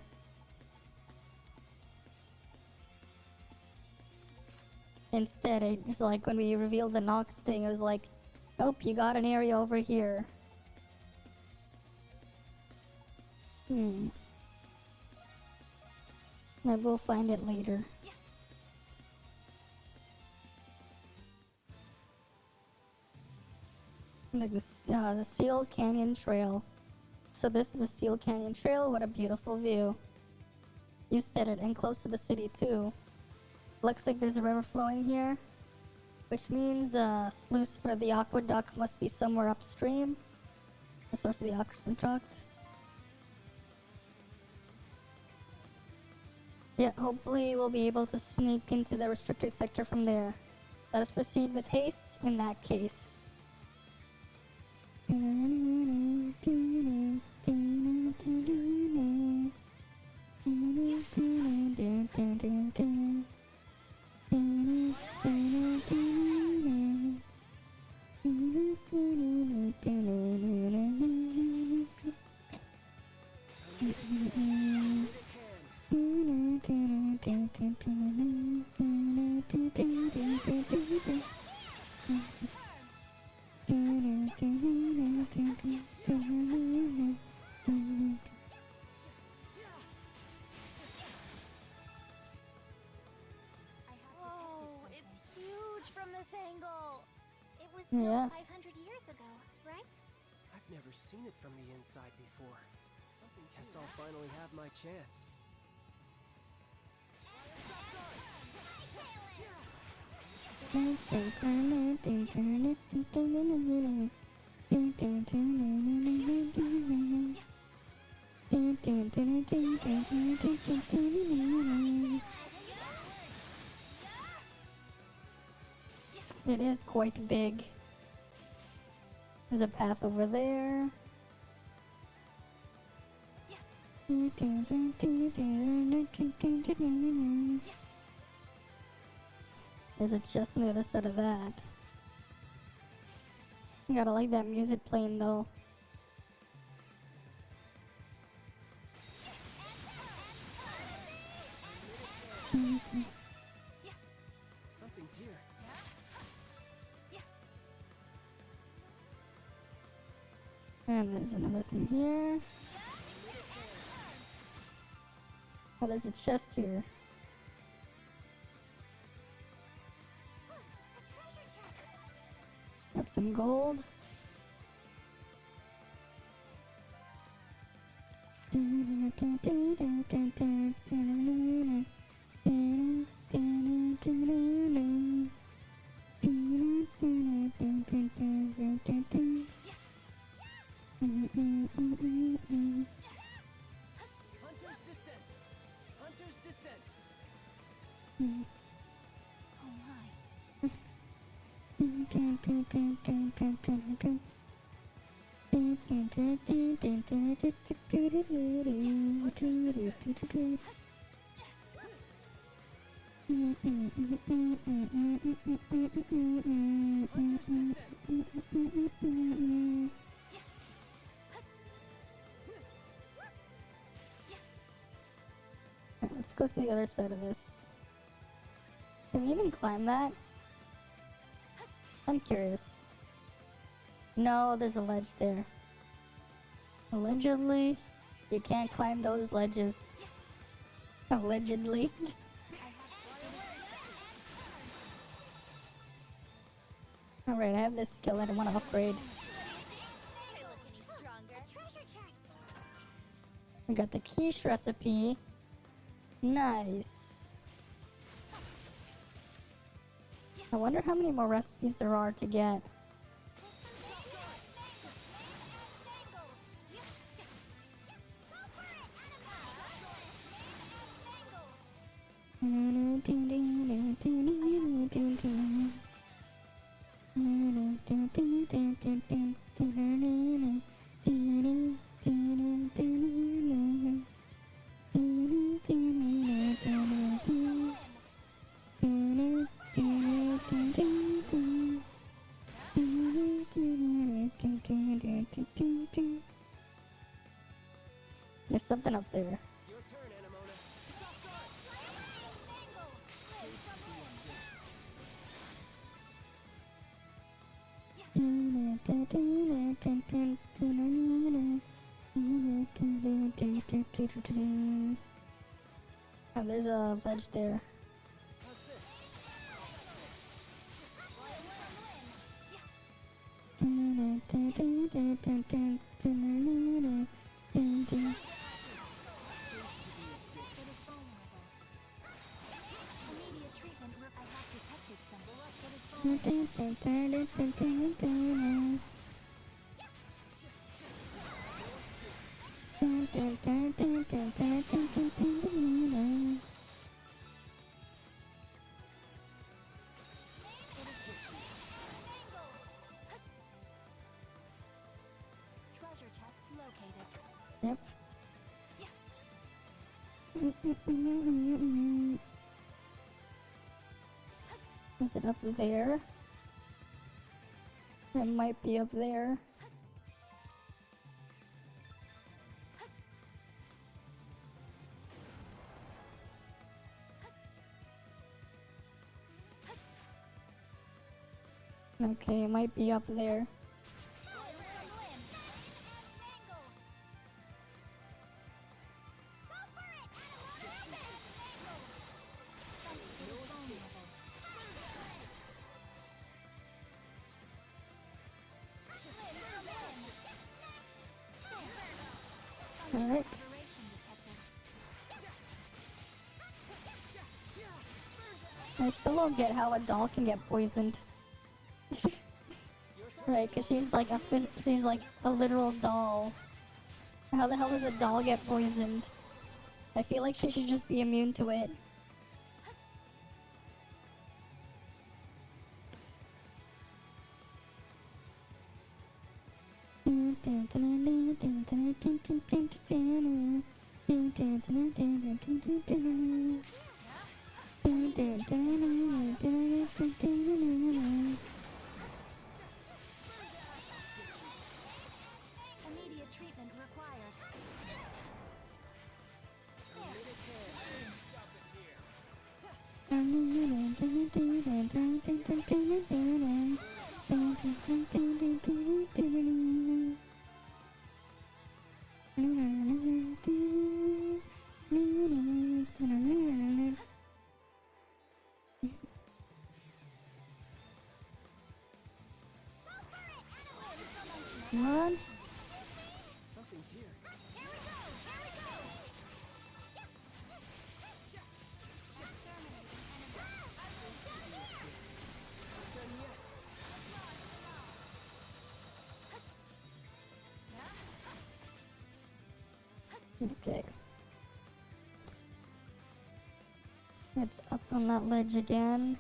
Instead, it just like when we revealed the Nox thing, it was like, oh, you got an area over here. Maybe we'll find it later. Like the Seal Canyon Trail. So this is the Seal Canyon Trail. What a beautiful view. You said it, and close to the city too. Looks like there's a river flowing here, which means the sluice for the aqueduct must be somewhere upstream. The source of the aqueduct. Yeah, hopefully we'll be able to sneak into the restricted sector from there. Let us proceed with haste in that case. Yeah. 500 years ago, right? I've never seen it from the inside before. Guess I'll finally have my chance. It is quite big. There's a path over there. There's a chest on the other side of that. I gotta like that music playing though. Something's here. And there's another thing here. Oh, there's a chest here. Got some gold. Hunter's descent. Hunter's descent. Oh my. Let's go to the other side of this. Can we even climb that? I'm curious. No, there's a ledge there. Allegedly, you can't climb those ledges. Allegedly. Alright, I have this skill that I want to upgrade. I got the quiche recipe. Nice. I wonder how many more recipes there are to get. There's something up there. Your turn, Anemona. Oh, there's a ledge there. How's this? Immediate treatment work. I have detected something. Treasure chest located. Yep. Is it up there? It might be up there. Okay, it might be up there. Alright. I still don't get how a doll can get poisoned. Right, because she's like a literal doll. How the hell does a doll get poisoned? I feel like she should just be immune to it. Immediate treatment required. What? Something's here. Okay. It's up on that ledge again.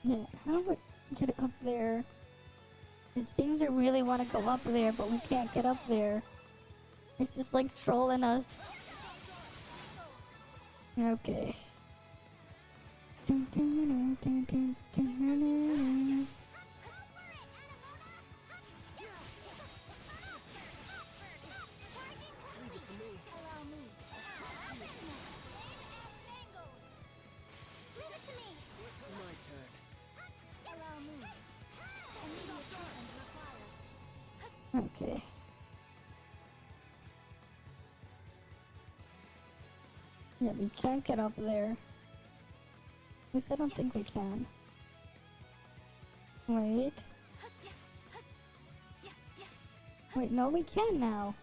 Yeah, how do we get up there? It seems to really want to go up there, but we can't get up there. It's just like trolling us. Okay. Okay. Yeah, we can't get up there. At least I don't think we can. Wait. Wait, no, we can now.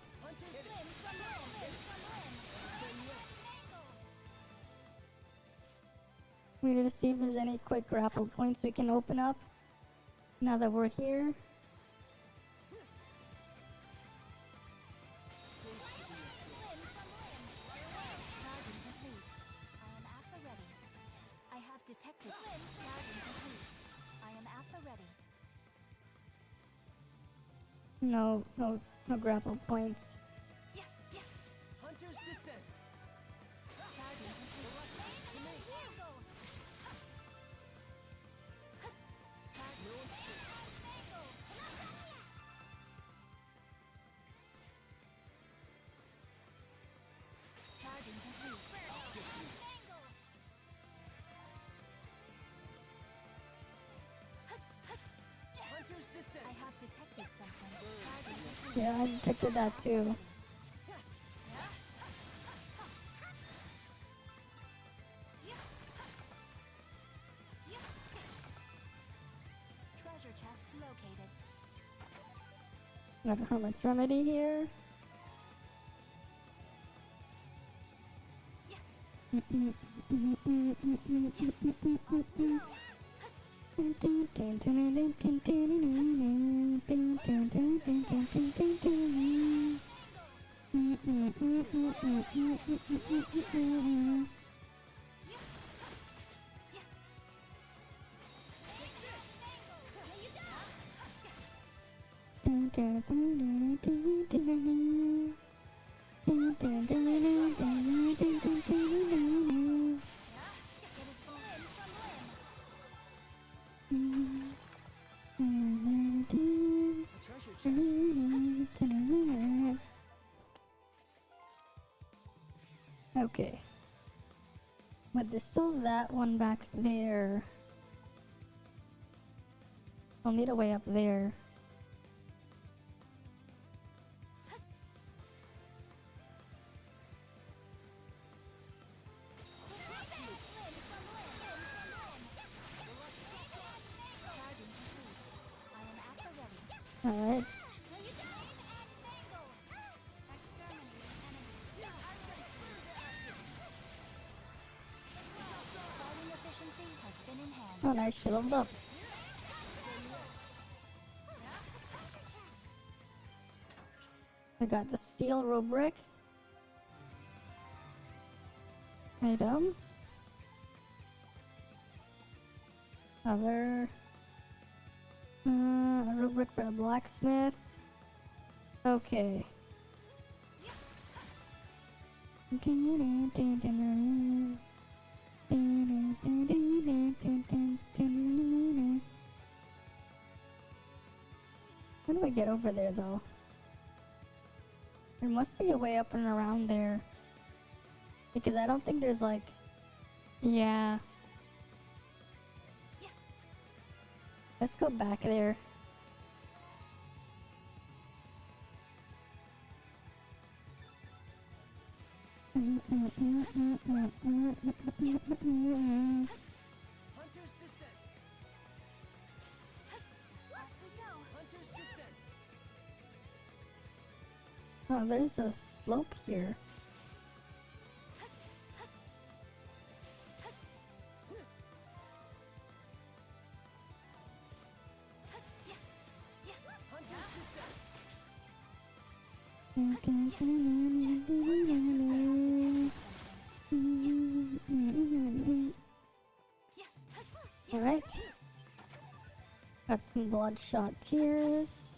We need to see if there's any quick grapple points we can open up now that we're here. Detected. Charging complete. I am at the ready. No grapple points. Hunter's descent. Charging complete. Charging complete. Hunter's descent. I have detected something. Yeah, I detected that too. Treasure chest located. Got a Hermit's Remedy here. Okay. But there's still that one back there. I'll need a way up there. Alright. Oh, nice, she leveled up. I got the steel rubric. Items. Other. A rubric for a blacksmith. Okay. How do I get over there though? There must be a way up and around there. Because I don't think there's like... Yeah. Let's go back there. Hunter's descent. Off we go. Hunter's descent. Oh, there's a slope here. Alright. Got some bloodshot tears.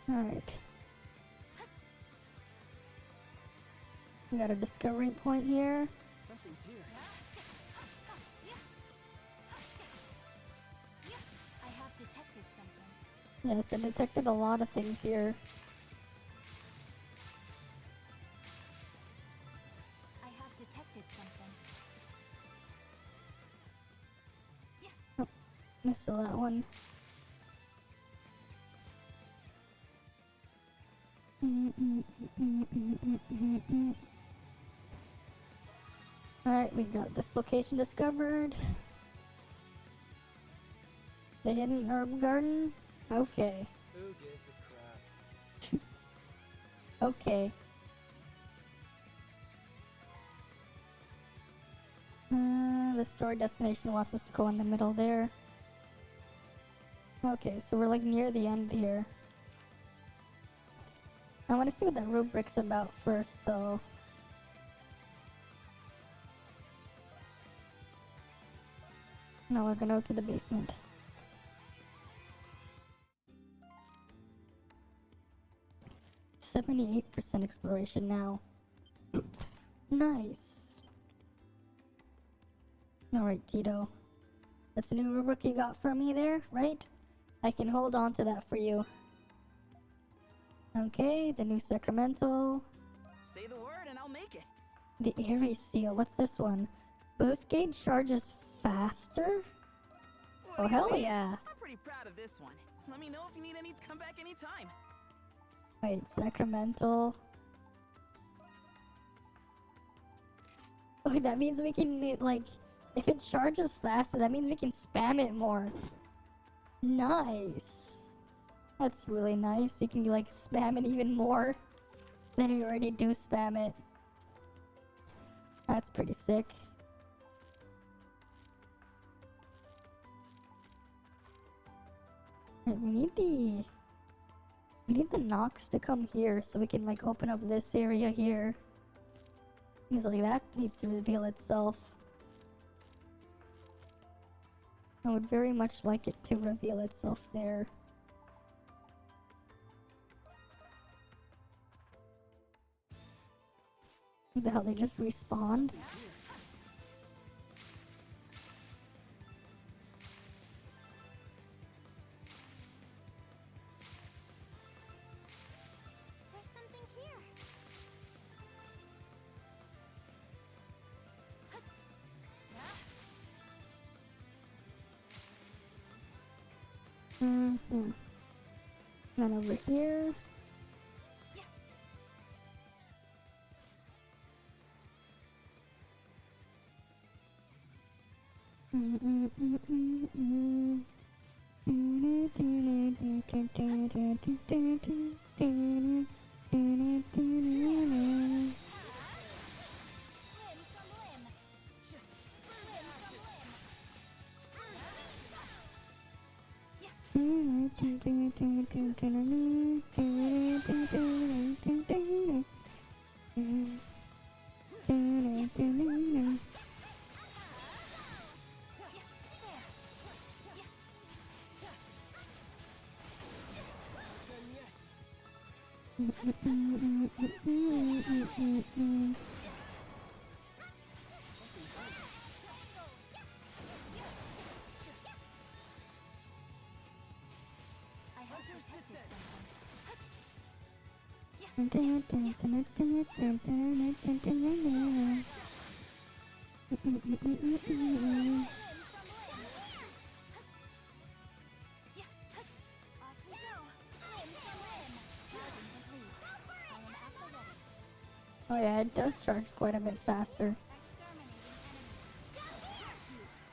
Alright. We got a discovery point here. Something's here. I have detected something. Yes, I detected a lot of things here. I have I saw that one. Alright, we got this location discovered. The hidden herb garden? Okay. Who gives a crap? Okay. The story destination wants us to go in the middle there. Okay, so we're like near the end here. I want to see what that rubric's about first, though. Now we're gonna go to the basement. %78% exploration now. Nice. Alright, Tito. That's a new rubric you got for me there, right? I can hold on to that for you. Okay, the new Sacramento. Say the word and I'll make it. The Aries seal. What's this one? Boost gauge charges faster? Oh, hell yeah. I'm pretty proud of this one. Let me know if you need any. Come back anytime. Wait, Sacramento. Okay, that means we can, like, if it charges faster, that means we can spam it more. Nice. That's really nice. You can, like, spam it even more than you already do spam it. That's pretty sick. And we need the knocks to come here so we can, like, open up this area here. Because, like, that needs to reveal itself. I would very much like it to reveal itself there. What the hell, they just respawned? There's something here. Then over here. Oh yeah, it does charge quite a bit faster.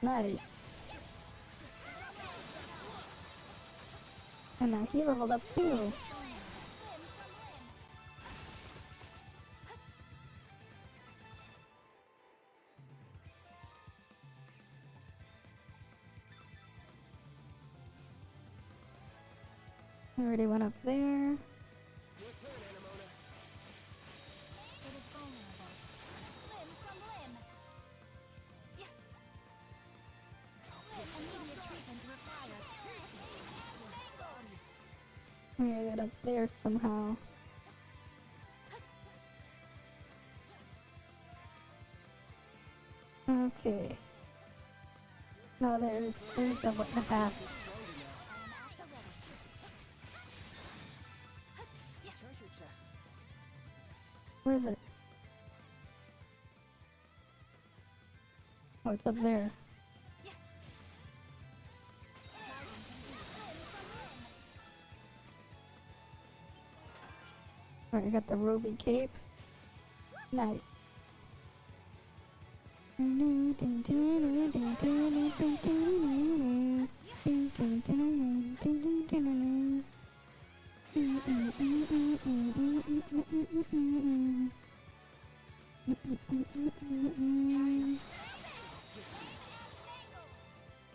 Nice. And now he leveled up too. I already went up there. I gotta get up there somehow. Okay. No, there's the path. Where is it? Oh, it's up there. Alright, I got the ruby cape. Nice.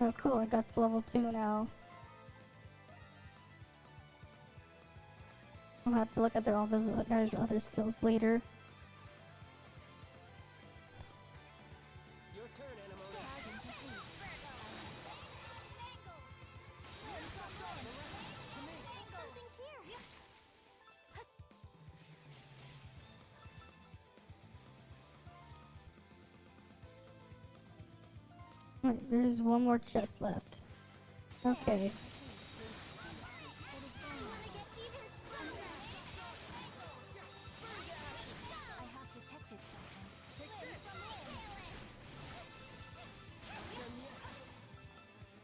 Oh cool, I got to level 2 now. I'll have to look at all those guys' other skills later. Your turn, Wait, there's one more chest left. Okay.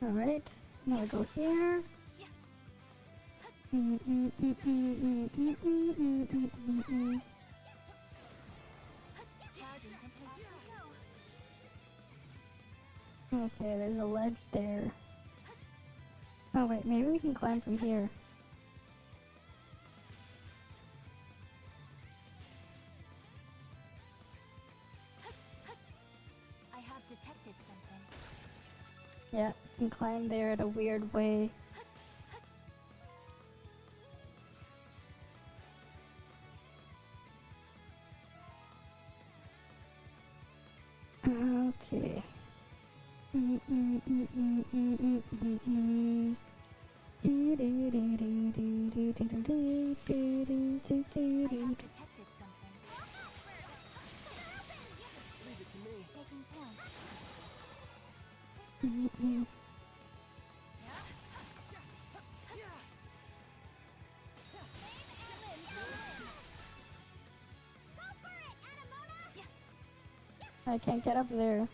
Alright, now I go here. Okay, there's a ledge there. Oh wait, maybe we can climb from here. I have detected something. Yeah, can climb there in a weird way. Okay. I can't get up there.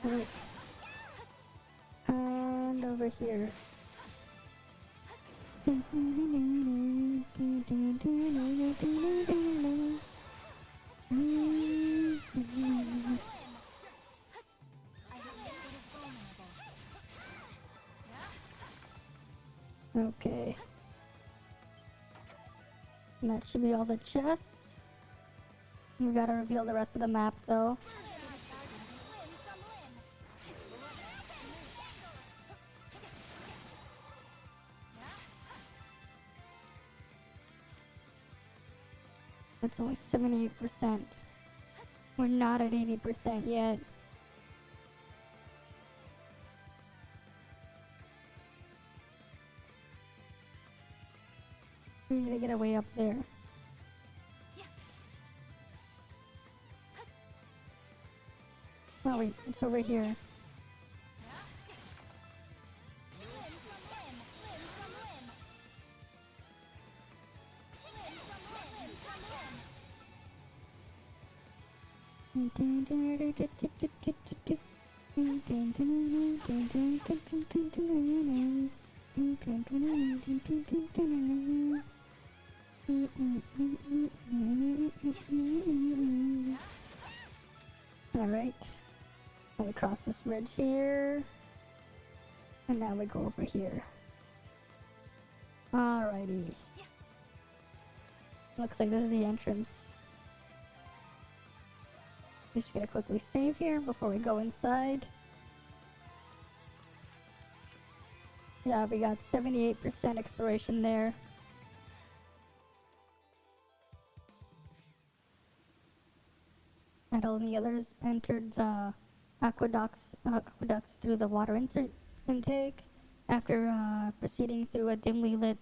Right. And over here. Okay. And that should be all the chests. We gotta reveal the rest of the map though. It's only 78%. We're not at 80% yet. We need to get away up there. Oh wait, it's over here. Alright. Now we cross this bridge here. And now we go over here. Alrighty. Looks like this is the entrance. Just gonna quickly save here before we go inside. Yeah, we got 78% exploration there. And all the others entered the aqueducts through the water intake. After proceeding through a dimly lit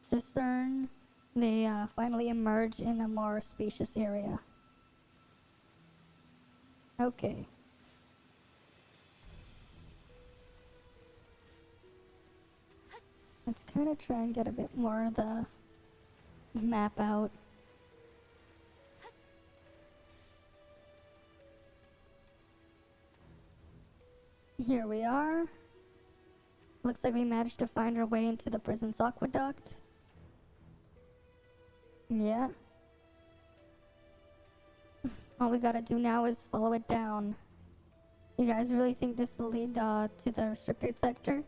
cistern, they finally emerge in a more spacious area. Okay. Let's kind of try and get a bit more of the map out. here we are. Looks like we managed to find our way into the prison's aqueduct. Yeah. All we gotta do now is follow it down. You guys really think this will lead to the restricted sector?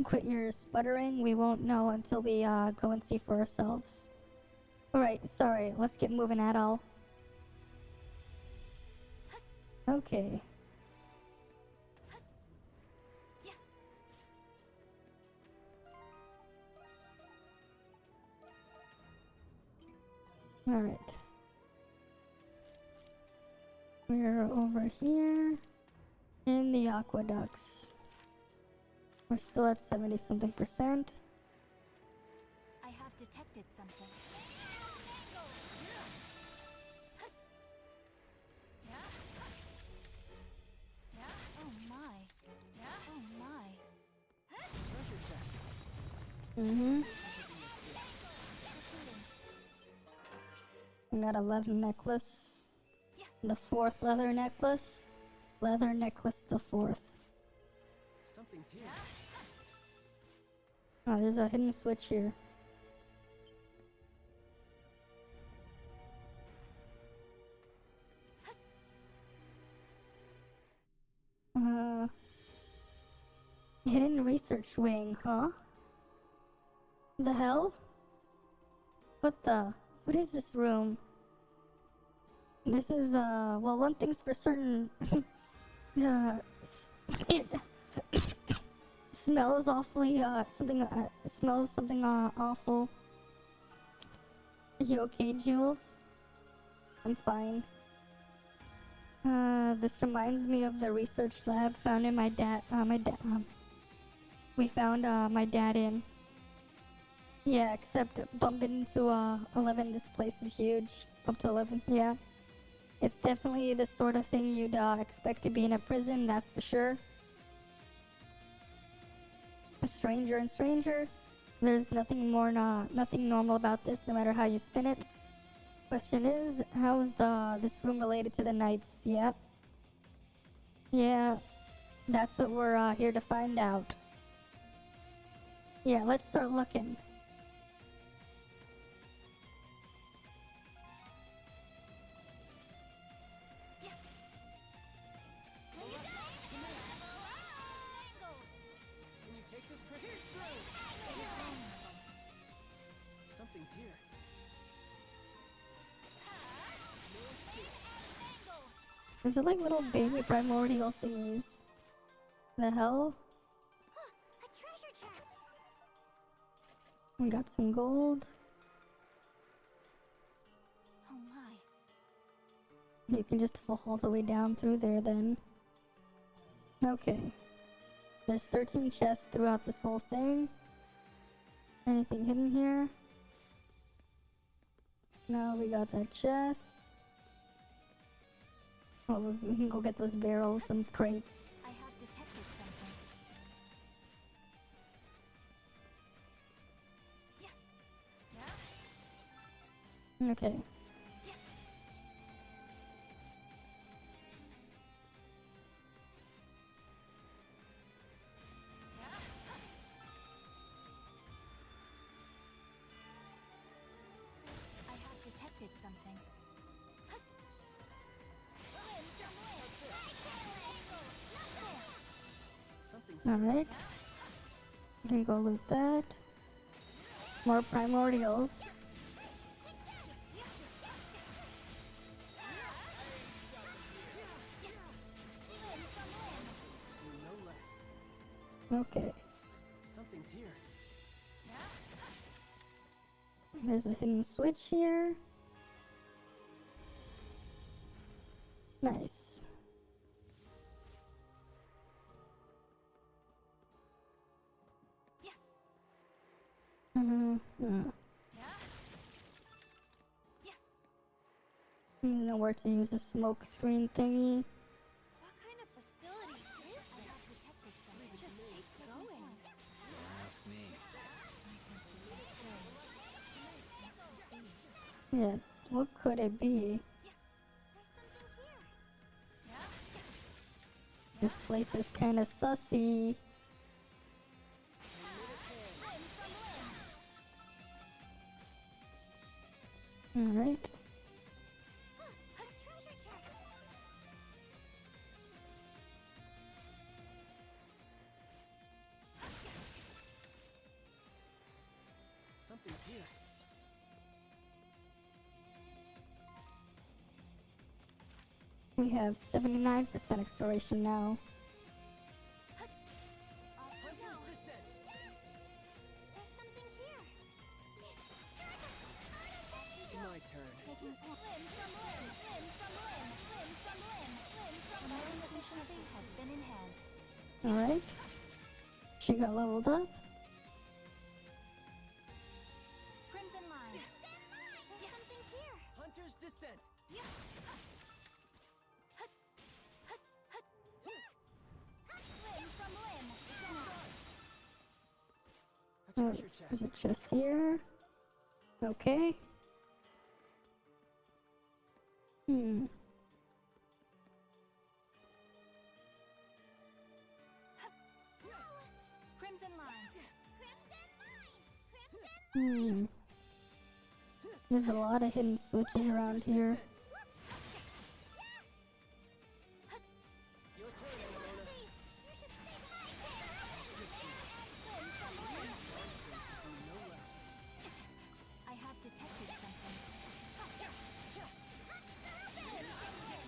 Quit your sputtering. We won't know until we go and see for ourselves. Alright, sorry. Let's get moving at all. Okay. Alright. We're over here in the aqueducts. We're still at 70-something%. I have detected something. Oh my. Oh my. Treasure chest. Mm-hmm. We got a leather necklace. The fourth leather necklace. Leather necklace the fourth. Something's here. Oh, there's a hidden switch here. Hidden research wing, huh? The hell? What is this room? This is, well, one thing's for certain. It smells awfully, it smells something, awful. Are you okay, Jules? I'm fine. This reminds me of the research lab found in we found, my dad in. Yeah, except bump into, 11, this place is huge. Up to 11, yeah. It's definitely the sort of thing you'd, expect to be in a prison, that's for sure. Stranger and stranger. There's nothing normal about this, no matter how you spin it. Question is, how is this room related to the Knights? Yeah. Yeah, that's what we're, here to find out. Yeah, let's start looking. Can you take this crystal? Something's here. Those are like little baby primordial thingies. The hell? A treasure chest. We got some gold. Oh my. You can just fall all the way down through there then. Okay. There's 13 chests throughout this whole thing. Anything hidden here? No, we got that chest. Oh, we can go get those barrels and crates. I have detected something. Okay. I have detected something. Alright. We can go loot that. More primordials. Okay. Something's here. There's a hidden switch here. Nice. I don't know where to use a smoke screen thingy. What kind of facility is this? It just keeps going. Don't ask me. Yeah, what could it be? This place is kind of sussy. Alright. Something's here. We have 79% exploration now. Hunter's Descent. There's something here. My turn. Taking limb from limb, limb from limb, limb from limb, limb from limb. Efficiency has been enhanced. Alright. She got leveled up. Crimson Line. There's something here. Hunter's Descent. Limb from limb. A treasure chest. There's a chest here. Okay. Crimson Line. There's a lot of hidden switches around here. Your turn, Ramona. You should stay behind Do no less. I have detected something.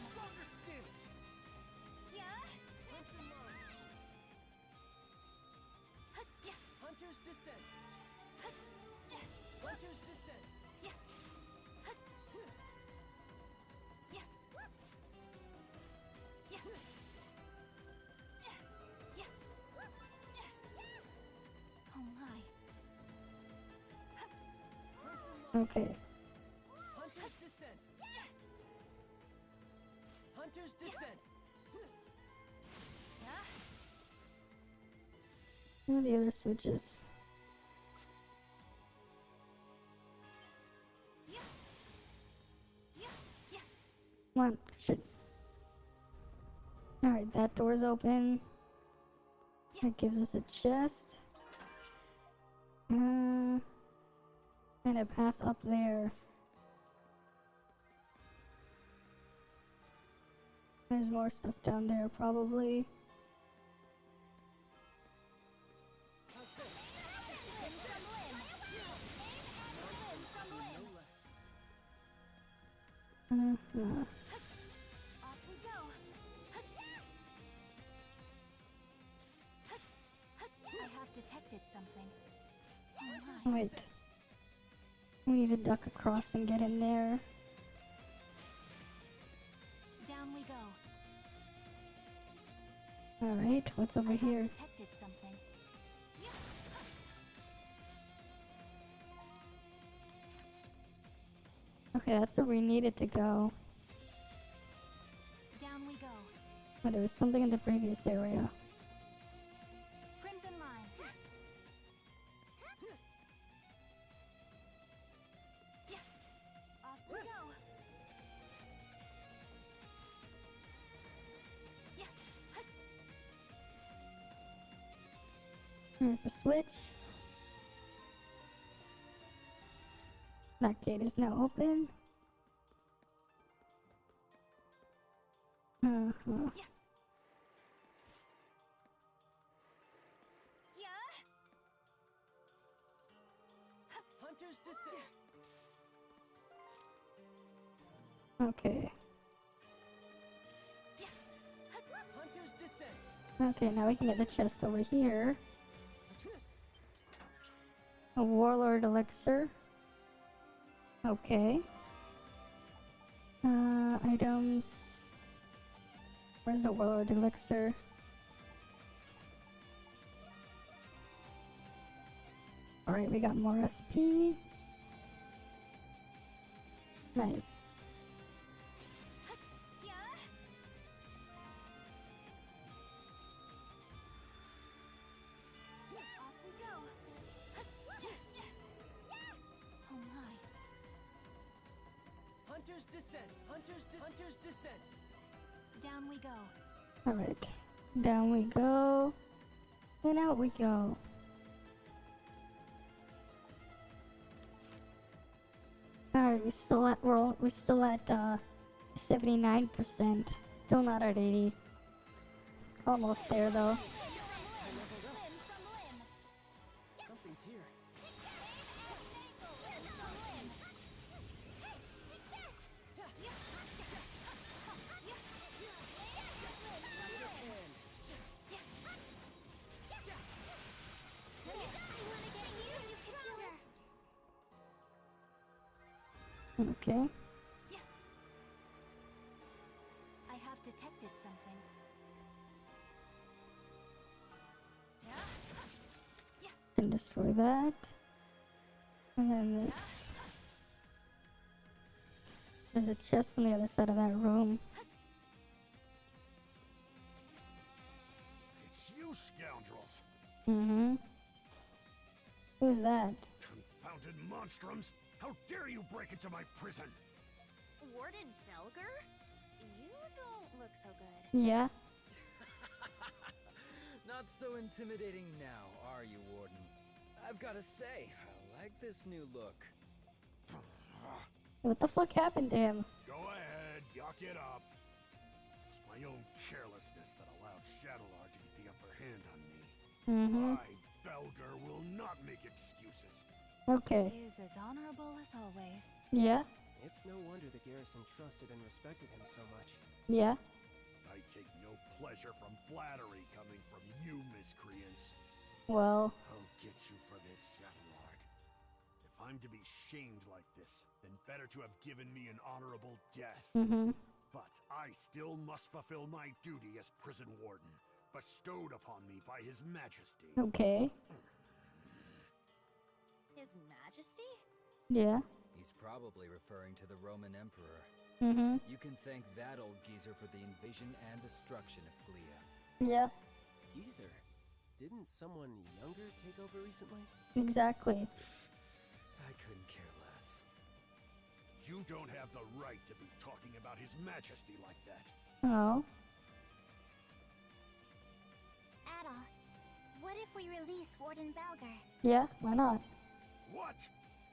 Stronger still. Yeah? Crimson Line. Hunter's Descent. Hunter's Descent. Oh my. Okay. Hunter's Descent. Hunter's Descent. What are the other switches? Come on, shit. Alright, that door's open. That gives us a chest. And a path up there. There's more stuff down there, probably. How's this? Limb from limb. Limb from limb. Off we go. I have detected something. Oh my. Wait. We need to duck across and get in there. Down we go. Alright, what's over here? Detected something. Okay, that's where we needed to go. Down we go. But there was something in the previous area. Crimson Line. Off we go. There's the switch. That gate is now open. Hunter's Descent. Okay. Hunter's Descent. Okay, now we can get the chest over here. A Warlord Elixir. Okay. Items. Where's the Warlord Elixir? Alright, we got more SP. Nice. Off we go. Oh my. Hunter's Descent. Hunter's Descent. Down we go. Alright. Down we go. And out we go. Alright, we're still at 79%. Still not at 80. Almost there though. Something's here. Okay. I have detected something. Can destroy that. And then this. There's a chest on the other side of that room. It's you scoundrels! Mm-hmm. Who's that? Confounded monstrums! How dare you break into my prison! Warden Belger? You don't look so good. Yeah. Not so intimidating now, are you, Warden? I've gotta say, I like this new look. What the fuck happened to him? Go ahead, yuck it up. It's my own carelessness that allowed Shadowlar to get the upper hand on me. Mm-hmm. I, Belger, will not make excuses. Okay. He is as honorable as always. Yeah. It's no wonder the garrison trusted and respected him so much. Yeah. I take no pleasure from flattery coming from you, miscreants. Well. I'll get you for this, Shadowlord. If I'm to be shamed like this, then better to have given me an honorable death. Mm-hmm. But I still must fulfill my duty as prison warden, bestowed upon me by His Majesty. Okay. His Majesty? Yeah. He's probably referring to the Roman Emperor. Mm-hmm. You can thank that old geezer for the invasion and destruction of Glia. Yeah. Geezer? Didn't someone younger take over recently? Exactly. I couldn't care less. You don't have the right to be talking about His Majesty like that. Oh. Adol, what if we release Warden Belger? Yeah, why not? What?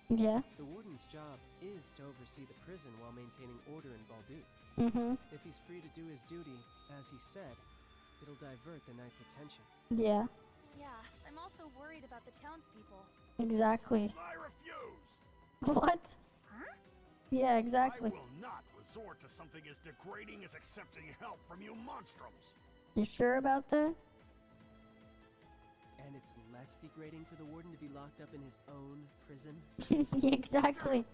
Yeah. The warden's job is to oversee the prison while maintaining order in Balduke. Mm-hmm. If he's free to do his duty, as he said, it'll divert the knight's attention. Yeah. Yeah, I'm also worried about the townspeople. Exactly. I refuse! What? Huh? Yeah, exactly. I will not resort to something as degrading as accepting help from you monstrums. You sure about that? And it's less degrading for the warden to be locked up in his own prison? Yeah, exactly.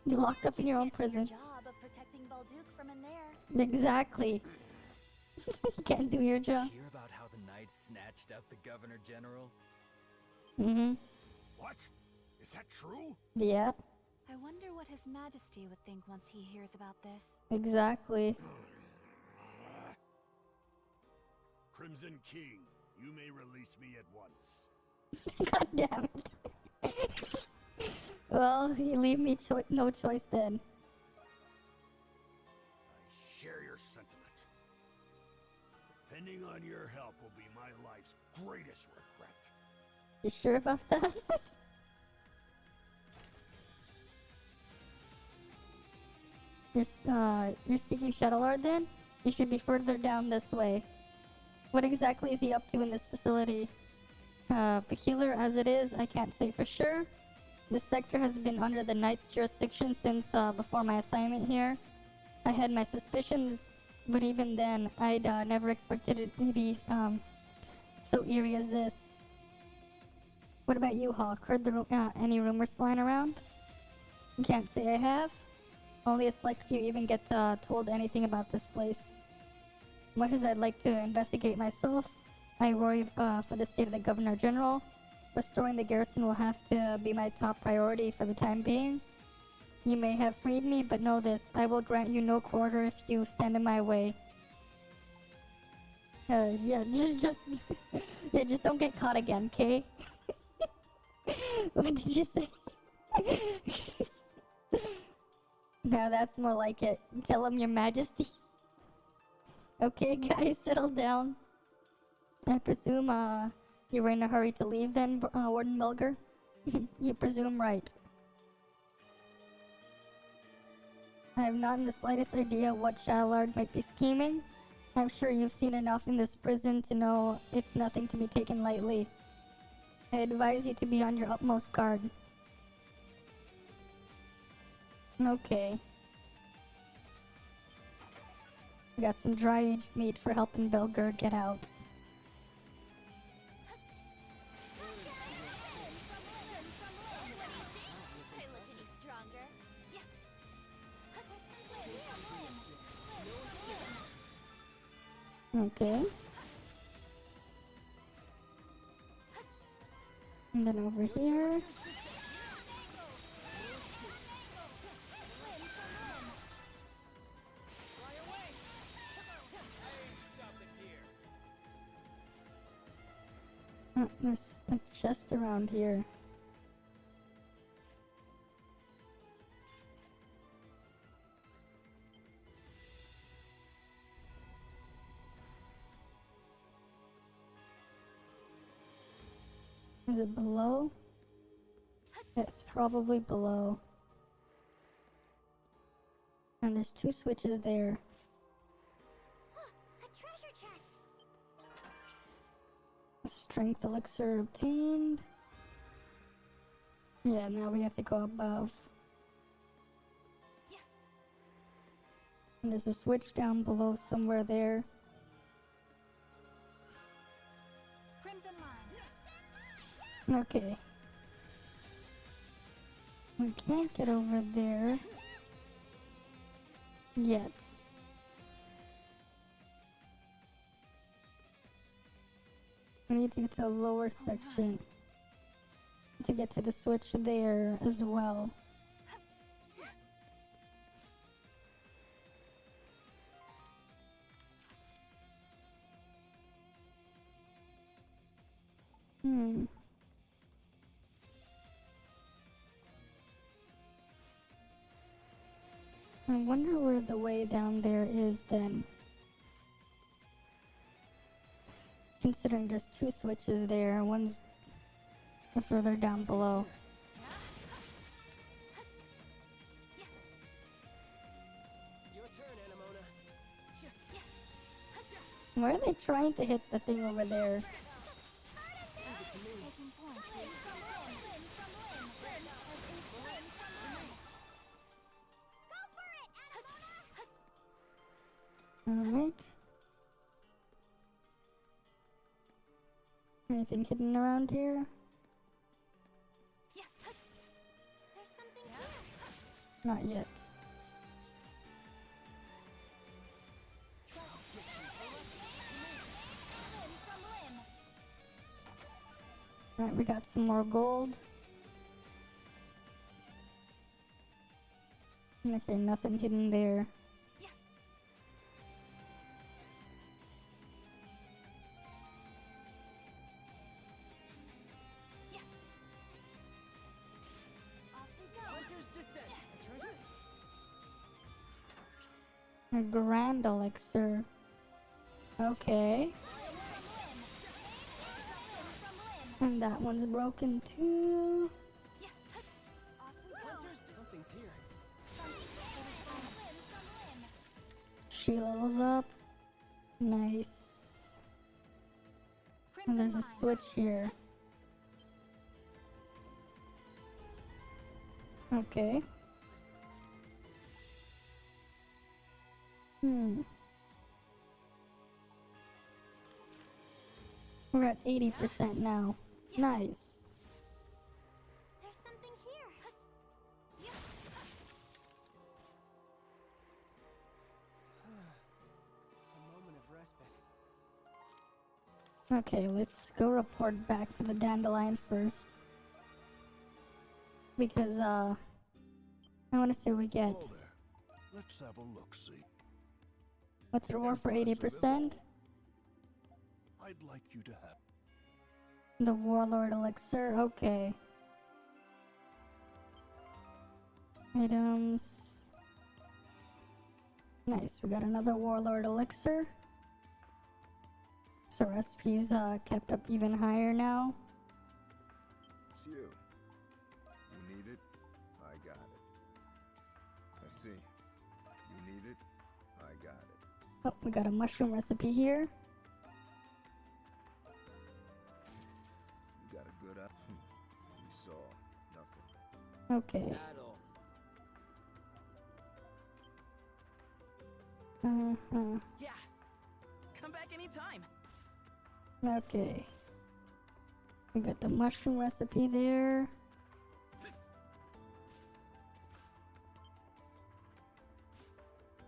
You're locked up in your own prison. Job of protecting Balduke from in there. Exactly. You can't do your job. Hear about how the knights snatched up the Governor General? Mm-hmm. What? Is that true? Yeah. I wonder what His Majesty would think once he hears about this. Exactly. Crimson King, you may release me at once. God damn it. Well, you leave me no choice then. I share your sentiment. Depending on your help will be my life's greatest regret. You sure about that? You're seeking Shadowlord then? You should be further down this way. What exactly is he up to in this facility? Peculiar as it is, I can't say for sure. This sector has been under the Knight's jurisdiction since before my assignment here. I had my suspicions, but even then, I'd never expected it to be so eerie as this. What about you, Hawk? Heard any rumors flying around? Can't say I have. Only a select few even get told anything about this place. Much as I'd like to investigate myself, I worry for the state of the Governor General. Restoring the garrison will have to be my top priority for the time being. You may have freed me, but know this, I will grant you no quarter if you stand in my way. Yeah, just don't get caught again, okay? What did you say? No, that's more like it. Tell him, Your Majesty. Okay, guys, settle down. I presume, you were in a hurry to leave then, Warden Melger? You presume right. I have not the slightest idea what Shallard might be scheming. I'm sure you've seen enough in this prison to know it's nothing to be taken lightly. I advise you to be on your utmost guard. Okay. We got some dry-aged meat for helping Belger get out. Okay. And then over here. Oh, there's a chest around here. Is it below? It's probably below. And there's 2 switches there. A treasure chest. Strength elixir obtained. Yeah, now we have to go above. And there's a switch down below somewhere there. Crimson line. Okay. We can't get over there yet. We need to get to a lower section to get to the switch there as well. I wonder where the way down there is then. Considering there's 2 switches there, one's further down below. Your turn, Anemona. Why are they trying to hit the thing over there? Alright. Anything hidden around here? There's something here. Not yet. Alright, we got some more gold. Okay, nothing hidden there. A grand elixir. Okay. And that one's broken too. Something's here. She levels up. Nice. And there's a switch here. Okay. We're at 80% now. Nice. There's something here. A moment of respite. Okay, let's go report back to the Dandelion first. Because, I want to see what we get. Hello there. Let's have a look-see. What's the reward for 80%? I'd like you to have The Warlord Elixir, okay. Items. Nice, we got another Warlord Elixir. So recipes kept up even higher now. It's you. You need it? I got it. I see. You need it? I got it. Oh, we got a mushroom recipe here. You got a good eye? We saw nothing. Okay. Yeah. Come back anytime. Okay. We got the mushroom recipe there.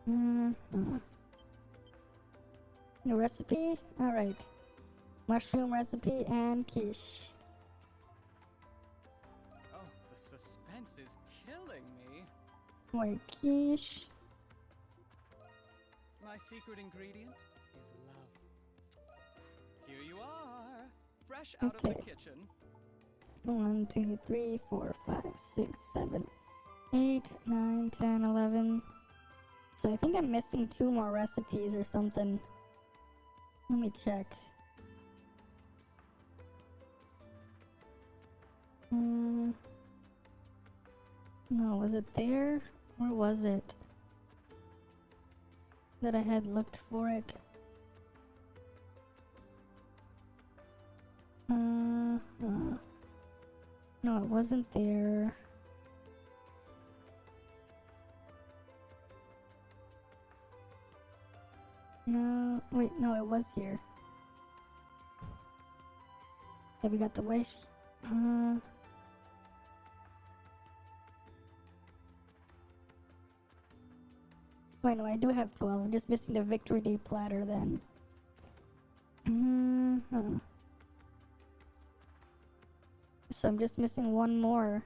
New recipe? Alright. Mushroom recipe and quiche. Oh, the suspense is killing me. White quiche. My secret ingredient is love. Here you are, fresh out of the kitchen. 1, 2, 3, 4, 5, 6, 7, 8, 9, 10, 11. So I think I'm missing 2 more recipes or something. Let me check. No, was it there? Where was it? That I had looked for it. No, it wasn't there. No, wait, no, it was here. Okay, we got the wish. Wait, no, I do have 12. I'm just missing the Victory Day platter then. So I'm just missing 1 more.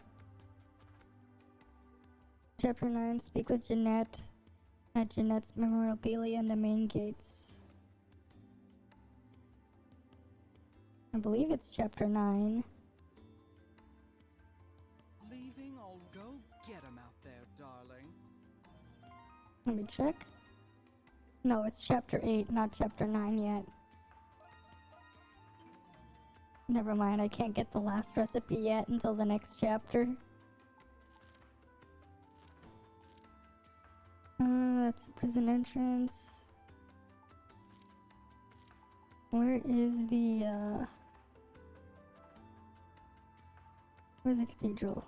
Chapter 9, speak with Jeanette at Jeanette's memorabilia in the main gates. I believe it's chapter 9. Leaving? I'll go get him out there, darling. Let me check. No, it's chapter 8, not chapter 9 yet. Never mind, I can't get the last recipe yet until the next chapter. That's the prison entrance. Where is the, where's the cathedral?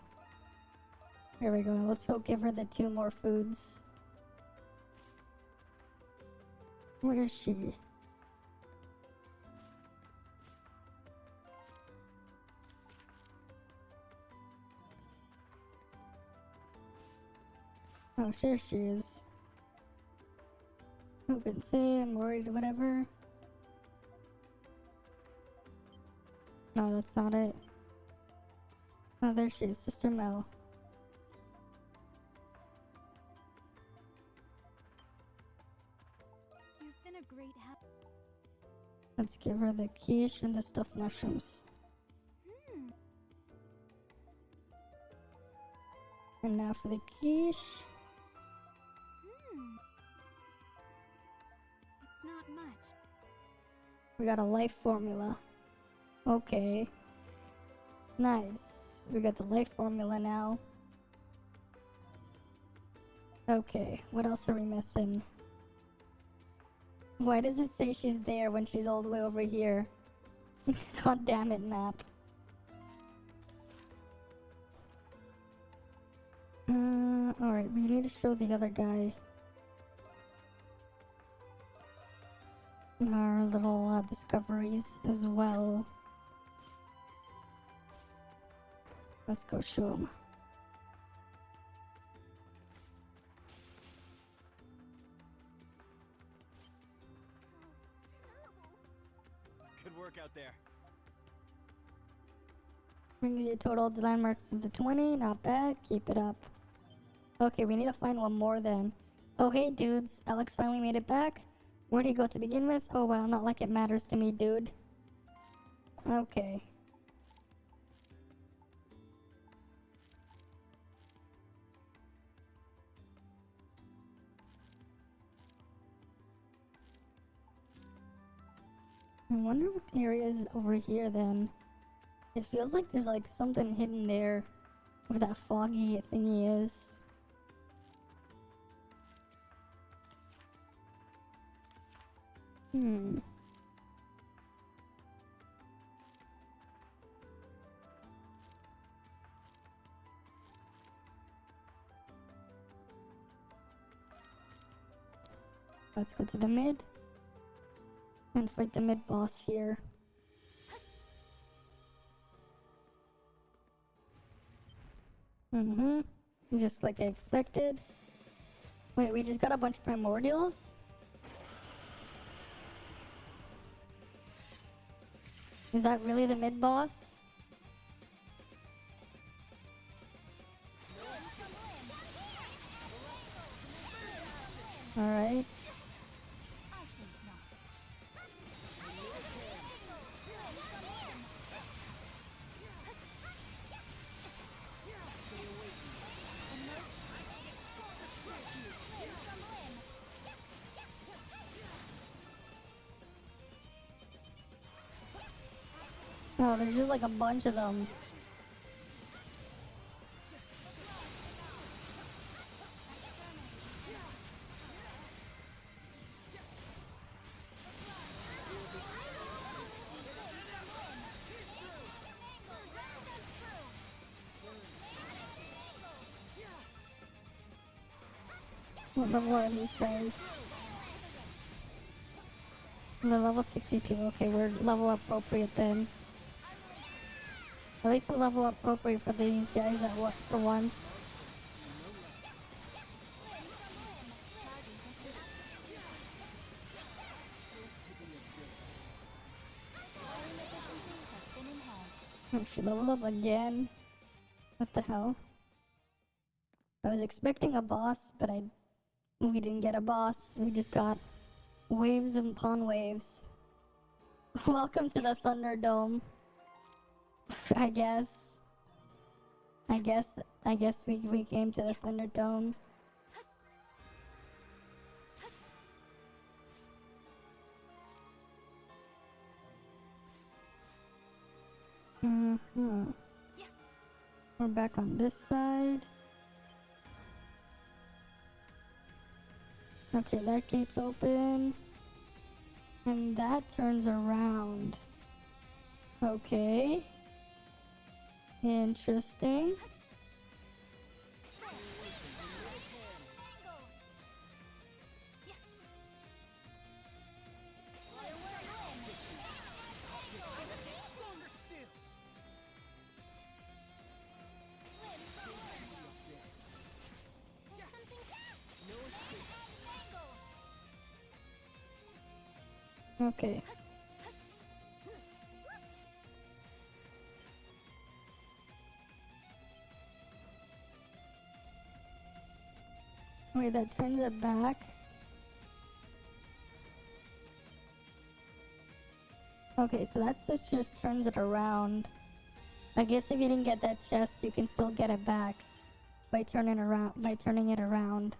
Here we go, let's go give her the 2 more foods. Where is she? Oh, sure she is. Who can say I'm worried, whatever. No, that's not it. Oh, there she is, Sister Mel. You've been a great help. Let's give her the quiche and the stuffed mushrooms. And now for the quiche. It's not much. We got a life formula. Okay. Nice. We got the life formula now. Okay, what else are we missing? Why does it say she's there when she's all the way over here? God damn it, map. Alright, we need to show the other guy our little discoveries as well. Let's go show him. Good work out there. Brings you total landmarks of the 20. Not bad. Keep it up. Okay, we need to find 1 more then. Oh, hey, dudes. Alex finally made it back. Where'd he go to begin with? Oh, well, not like it matters to me, dude. Okay. I wonder what the area is over here then. It feels like there's like something hidden there where that foggy thingy is. Let's go to the mid and fight the mid boss here. Just like I expected. Wait, we just got a bunch of primordials? Is that really the mid boss? Alright. Oh, there's just like a bunch of them. What level are these guys? The level 62. Okay, we're level appropriate then. At least we're level appropriate for these guys at what for once. Oh, she leveled up again. What the hell? I was expecting a boss, but we didn't get a boss. We just got waves upon waves. Welcome to the Thunderdome. I guess we came to the Thunderdome. We're back on this side. Okay, that gate's open. And that turns around. Okay. Interesting. Okay. Wait, that turns it back? Okay, so that's just turns it around. I guess if you didn't get that chest, you can still get it back by turning it around.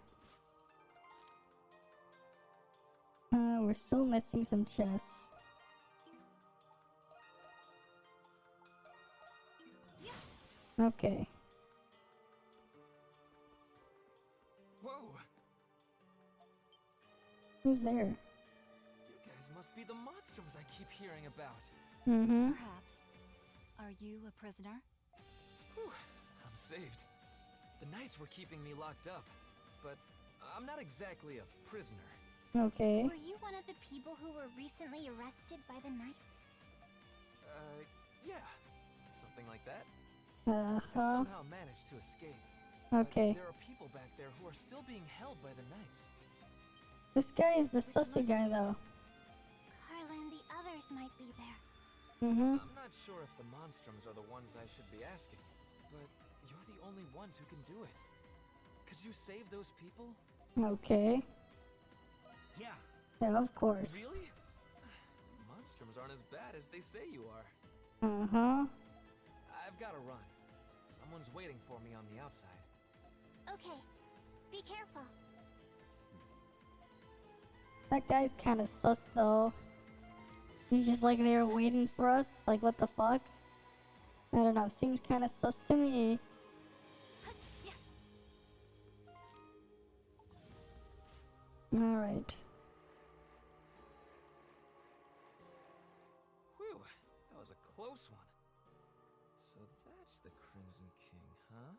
We're still missing some chests. Okay. Whoa! Who's there? You guys must be the monstroms I keep hearing about. Perhaps. Are you a prisoner? Whew, I'm saved. The knights were keeping me locked up, but I'm not exactly a prisoner. Okay. Were you one of the people who were recently arrested by the knights? Yeah. Something like that. Uh-huh. I somehow managed to escape. Okay. But there are people back there who are still being held by the knights. This guy is the sussy guy, though. Carla and the others might be there. I'm not sure if the monstroms are the ones I should be asking, but you're the only ones who can do it. Could you save those people? Okay. Yeah. Yeah, of course. Really? Monstroms aren't as bad as they say you are. I've got to run. Someone's waiting for me on the outside. Okay. Be careful. That guy's kind of sus, though. He's just like there waiting for us. Like, what the fuck? I don't know. Seems kind of sus to me. Alright. Whew, that was a close one. So that's the Crimson King, huh?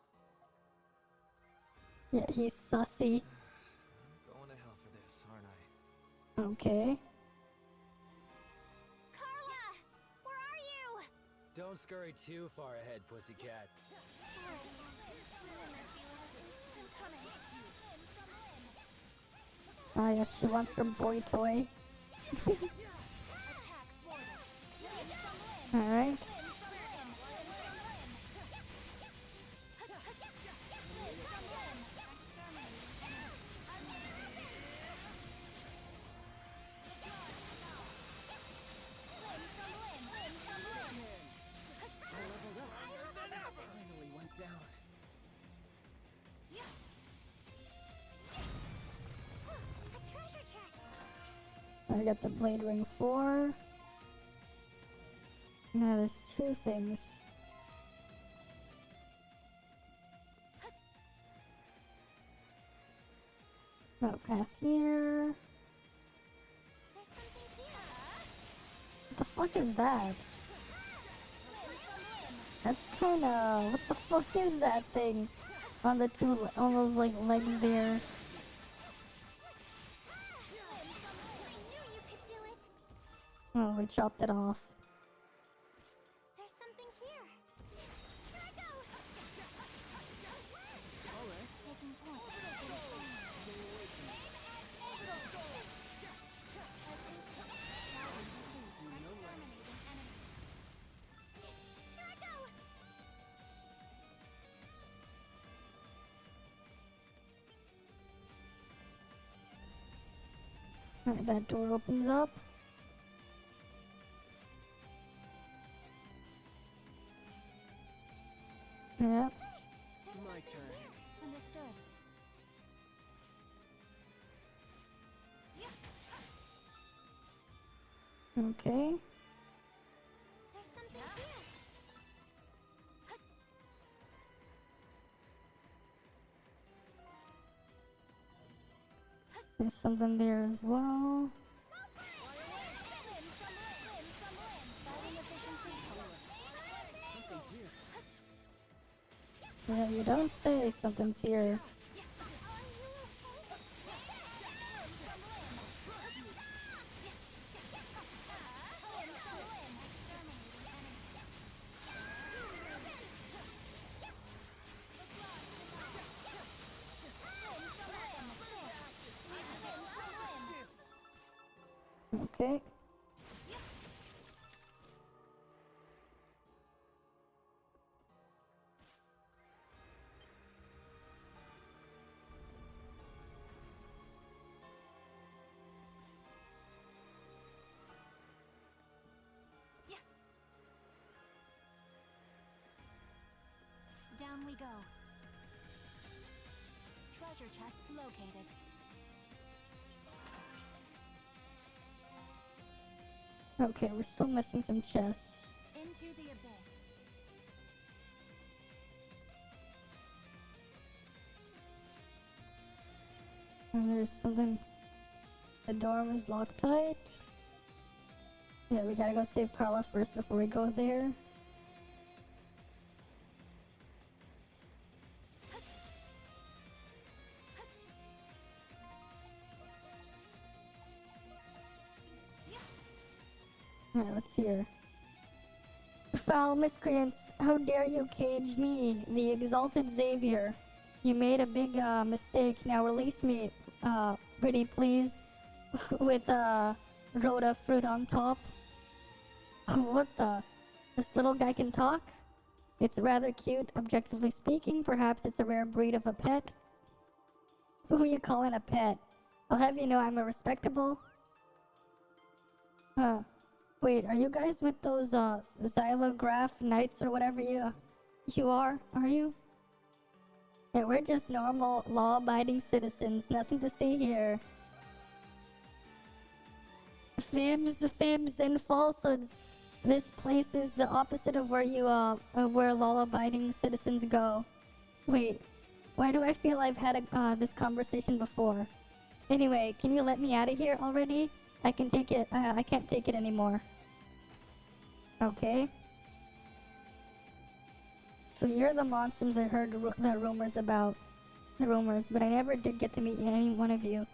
Yeah, he's sussy. I'm going to hell for this, aren't I? Okay. Carla! Where are you? Don't scurry too far ahead, pussycat. Ah, yes, she wants her boy toy. Alright. Finally went down. A treasure chest! I got the Blade Ring 4. Now there's two things. Oh, path here. What the fuck is that? That's kinda... What the fuck is that thing? On the on those like legs there. Oh, we chopped it off. There's something here. Here I go! Taking point. Here I go! Alright, that door opens up. Yep. My turn. Understood. Okay. There's something here. There's something there as well. Something's here. Yeah, you don't say something's here. Okay. Down we go. Treasure chest located. Okay, we're still missing some chests. Into the abyss. And there's something. The door was locked tight. Yeah, we gotta go save Carla first before we go there. Alright, let's hear. Foul miscreants, how dare you cage me, the exalted Xavier. You made a big mistake, now release me, pretty please, with Rhoda fruit on top. What the? This little guy can talk? It's rather cute, objectively speaking, perhaps it's a rare breed of a pet. Who are you calling a pet? I'll have you know I'm a respectable... Huh. Wait, are you guys with those xylograph knights or whatever you are you? Yeah, we're just normal, law-abiding citizens. Nothing to see here. Fibs, and falsehoods. This place is the opposite of where where law-abiding citizens go. Wait, why do I feel I've had this conversation before? Anyway, can you let me out of here already? I can take it. I can't take it anymore. Okay. So you're the monsters I heard the rumors about. The rumors, but I never did get to meet any one of you.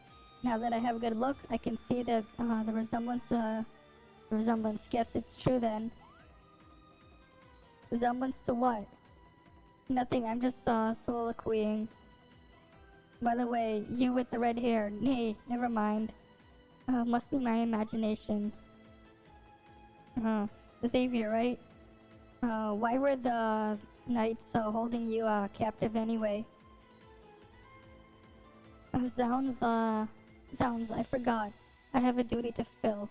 Now that I have a good look, I can see that the resemblance. Guess it's true then. Resemblance to what? Nothing. I'm just soliloquying. By the way, you with the red hair. Nay, never mind. Must be my imagination. Xavier, right? Why were the knights holding you captive anyway? Zounds, I forgot. I have a duty to fill.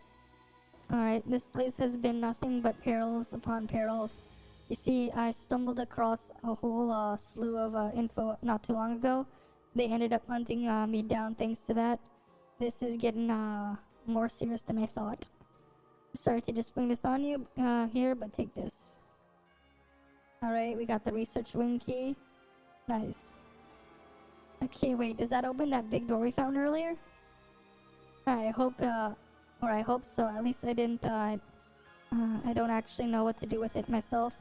Alright, this place has been nothing but perils upon perils. You see, I stumbled across a whole slew of info not too long ago. They ended up hunting me down thanks to that. This is getting more serious than I thought. Sorry to just bring this on you here, but take this. Alright, we got the research wing key. Nice. Okay, wait, does that open that big door we found earlier? I hope so. At least I didn't, I don't actually know what to do with it myself.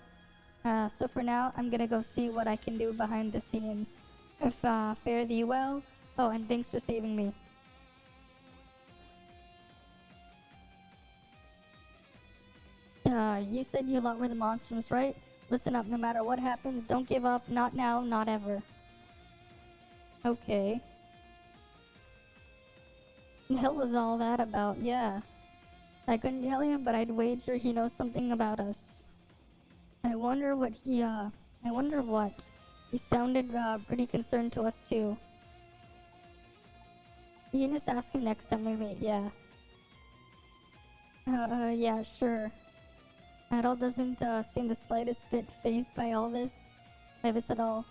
So for now, I'm gonna go see what I can do behind the scenes. If, fare thee well. Oh, and thanks for saving me. You said you lot were the monsters, right? Listen up, no matter what happens, don't give up. Not now, not ever. Okay. The hell was all that about? Yeah. I couldn't tell you, but I'd wager he knows something about us. I wonder what. He sounded, pretty concerned to us too. You can just ask him next time we meet, yeah. Yeah, sure. Adol doesn't, seem the slightest bit fazed by this at all.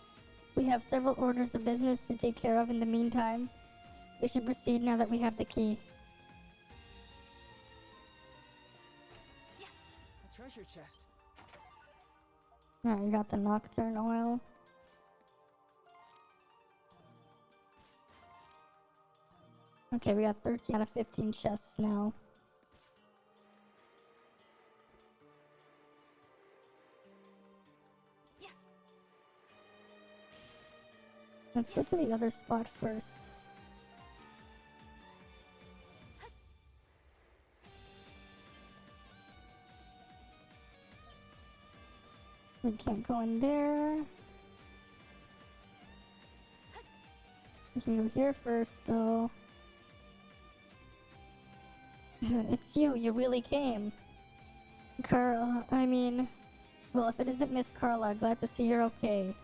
We have several orders of business to take care of in the meantime. We should proceed now that we have the key. Yeah, a treasure chest. Alright, you got the Nocturne oil. Okay, we got 13 out of 15 chests now. Let's go to the other spot first. We can't go in there. We can go here first, though. It's you really came. Carla, well, if it isn't Miss Carla, glad to see you're okay.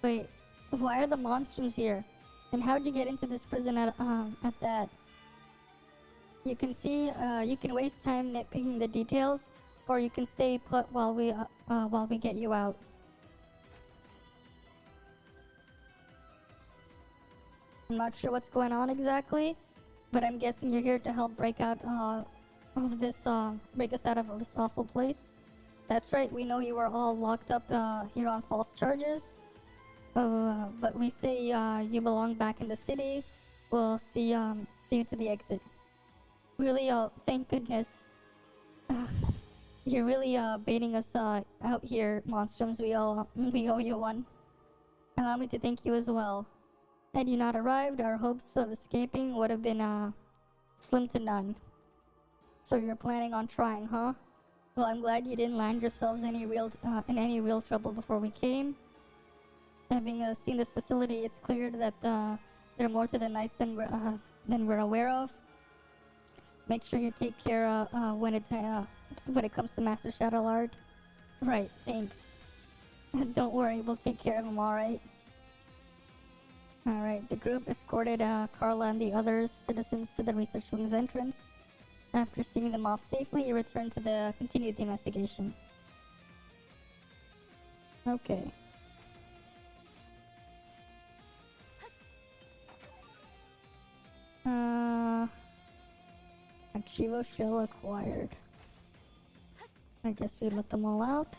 Wait. Why are the monsters here? And how'd you get into this prison at that? You can see, you can waste time nitpicking the details, or you can stay put while we get you out. I'm not sure what's going on exactly, but I'm guessing you're here to help break us out of this awful place. That's right, we know you were all locked up here on false charges. But we say you belong back in the city. We'll see you to the exit. Really, thank goodness. You're really baiting us out here, monstrums. We owe you one. Allow me to thank you as well. Had you not arrived, our hopes of escaping would have been slim to none. So you're planning on trying, huh? Well, I'm glad you didn't land yourselves in any real trouble before we came. Having seen this facility, it's clear that there are more to the Knights than we're aware of. Make sure you take care when it comes to Master Shadowlord. Right, thanks. Don't worry, we'll take care of him, alright? Alright, the group escorted Carla and the other citizens to the research wing's entrance. After seeing them off safely, you return to continue the investigation. Okay. Archivo shell acquired. I guess we let them all out.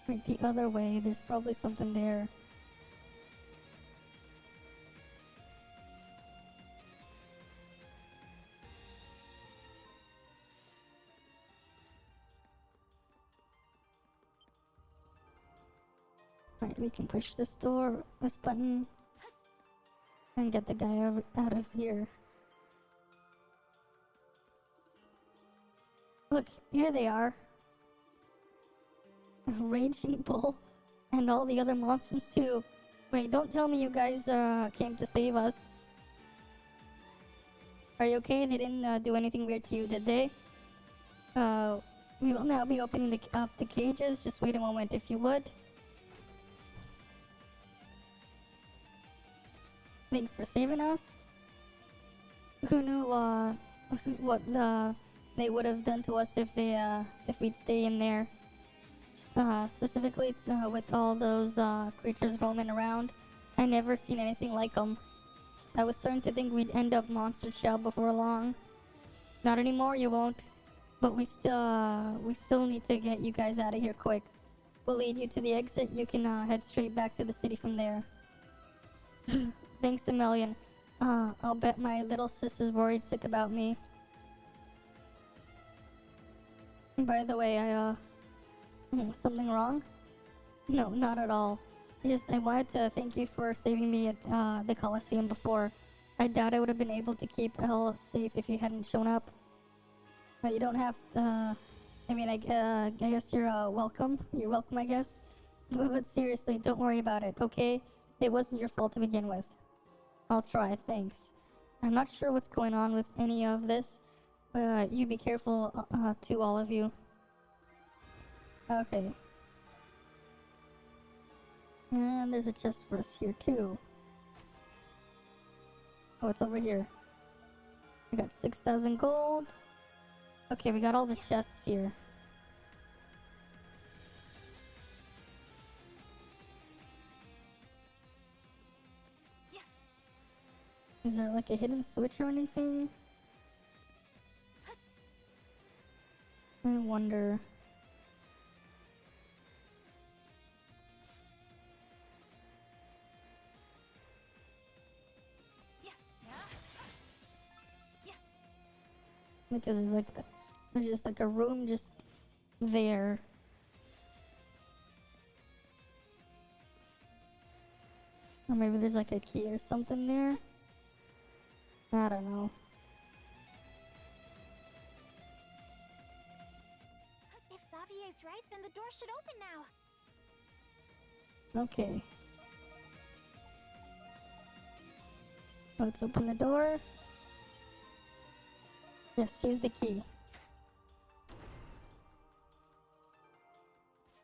Right, the other way, there's probably something there. Right, we can push this door, this button, and get the guy out of here. Look, here they are. A raging bull, and all the other monsters too. Wait, don't tell me you guys came to save us. Are you okay? They didn't do anything weird to you, did they? We will now be opening up the cages. Just wait a moment, if you would. Thanks for saving us. Who knew what they would have done to us if we'd stay in there? Specifically with all those creatures roaming around. I never seen anything like them. I was starting to think we'd end up monster shell before long. Not anymore, you won't. But we still need to get you guys out of here quick. We'll lead you to the exit. You can head straight back to the city from there. Thanks a million. I'll bet my little sis is worried sick about me. By the way, something wrong? No, not at all. I wanted to thank you for saving me at the Colosseum before. I doubt I would have been able to keep Elle safe if you hadn't shown up. You don't have to, I mean, I guess you're welcome. You're welcome, I guess. But seriously, don't worry about it, okay? It wasn't your fault to begin with. I'll try, thanks. I'm not sure what's going on with any of this, but you be careful, to all of you. Okay. And there's a chest for us here, too. Oh, it's over here. We got 6,000 gold. Okay, we got all the chests here. Is there like a hidden switch or anything? I wonder. Because there's just like a room just there. Or maybe there's like a key or something there. I don't know. If Xavier's right, then the door should open now. Okay. Let's open the door. Yes, use the key.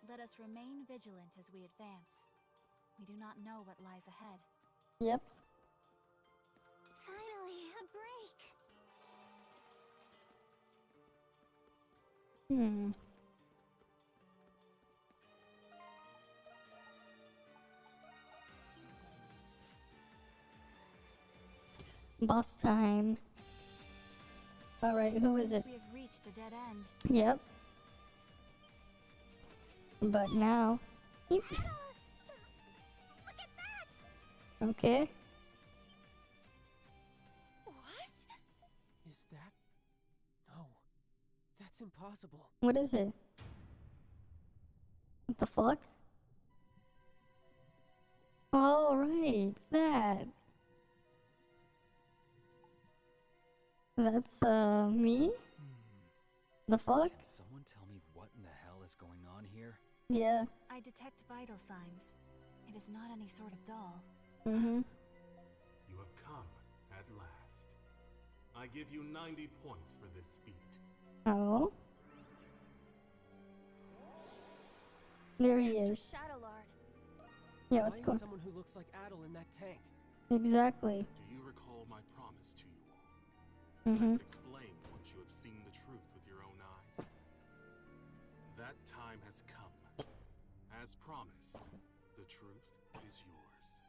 Let us remain vigilant as we advance. We do not know what lies ahead. Yep. Finally, a break. Boss time. Alright, who is it? We have reached a dead end. Yep. But now... Look at that! Okay. What? Is that... No. That's impossible. What is it? What the fuck? Oh, right. That. That's, me? The fuck? Can someone tell me what in the hell is going on here? Yeah. I detect vital signs. It is not any sort of doll. Mm-hmm. You have come at last. I give you 90 points for this feat. Oh. There he is. Shadowlord. Yeah, what's going on? Someone who looks like Adel in that tank. Exactly. Do you recall my promise to you all? Mm-hmm. I could explain once you have seen the truth with your own eyes. That time has come. As promised, the truth is yours.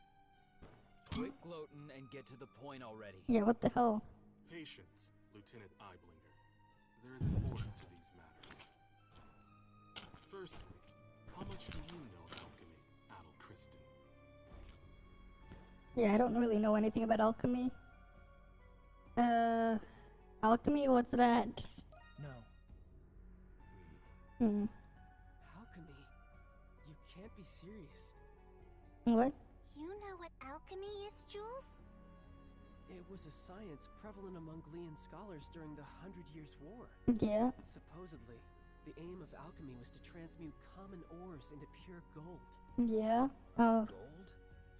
Quit gloating and get to the point already. Yeah, what the hell? Patience, Lieutenant Eyeblinger. There is an order to these matters. Firstly, how much do you know of alchemy, Adel Kristen? Yeah, I don't really know anything about alchemy. Alchemy? What's that? No. Hmm. Alchemy? You can't be serious. What? You know what alchemy is, Jules? It was a science prevalent among Glean scholars during the 100 Years' War. Yeah. Supposedly, the aim of alchemy was to transmute common ores into pure gold. Yeah. Oh. Gold?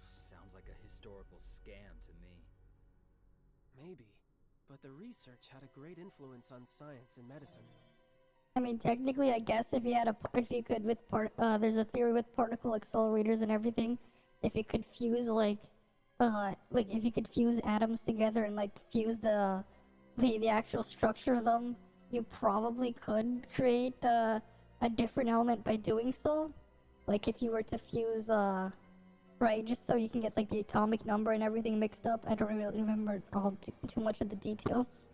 Sounds like a historical scam to me. Maybe, but the research had a great influence on science and medicine. I mean, technically, I guess if you could with there's a theory with particle accelerators and everything. If you could fuse like if you could fuse atoms together and like fuse the actual structure of them, you probably could create a different element by doing so. Like if you were to fuse right, just so you can get like the atomic number and everything mixed up. I don't really remember too much of the details.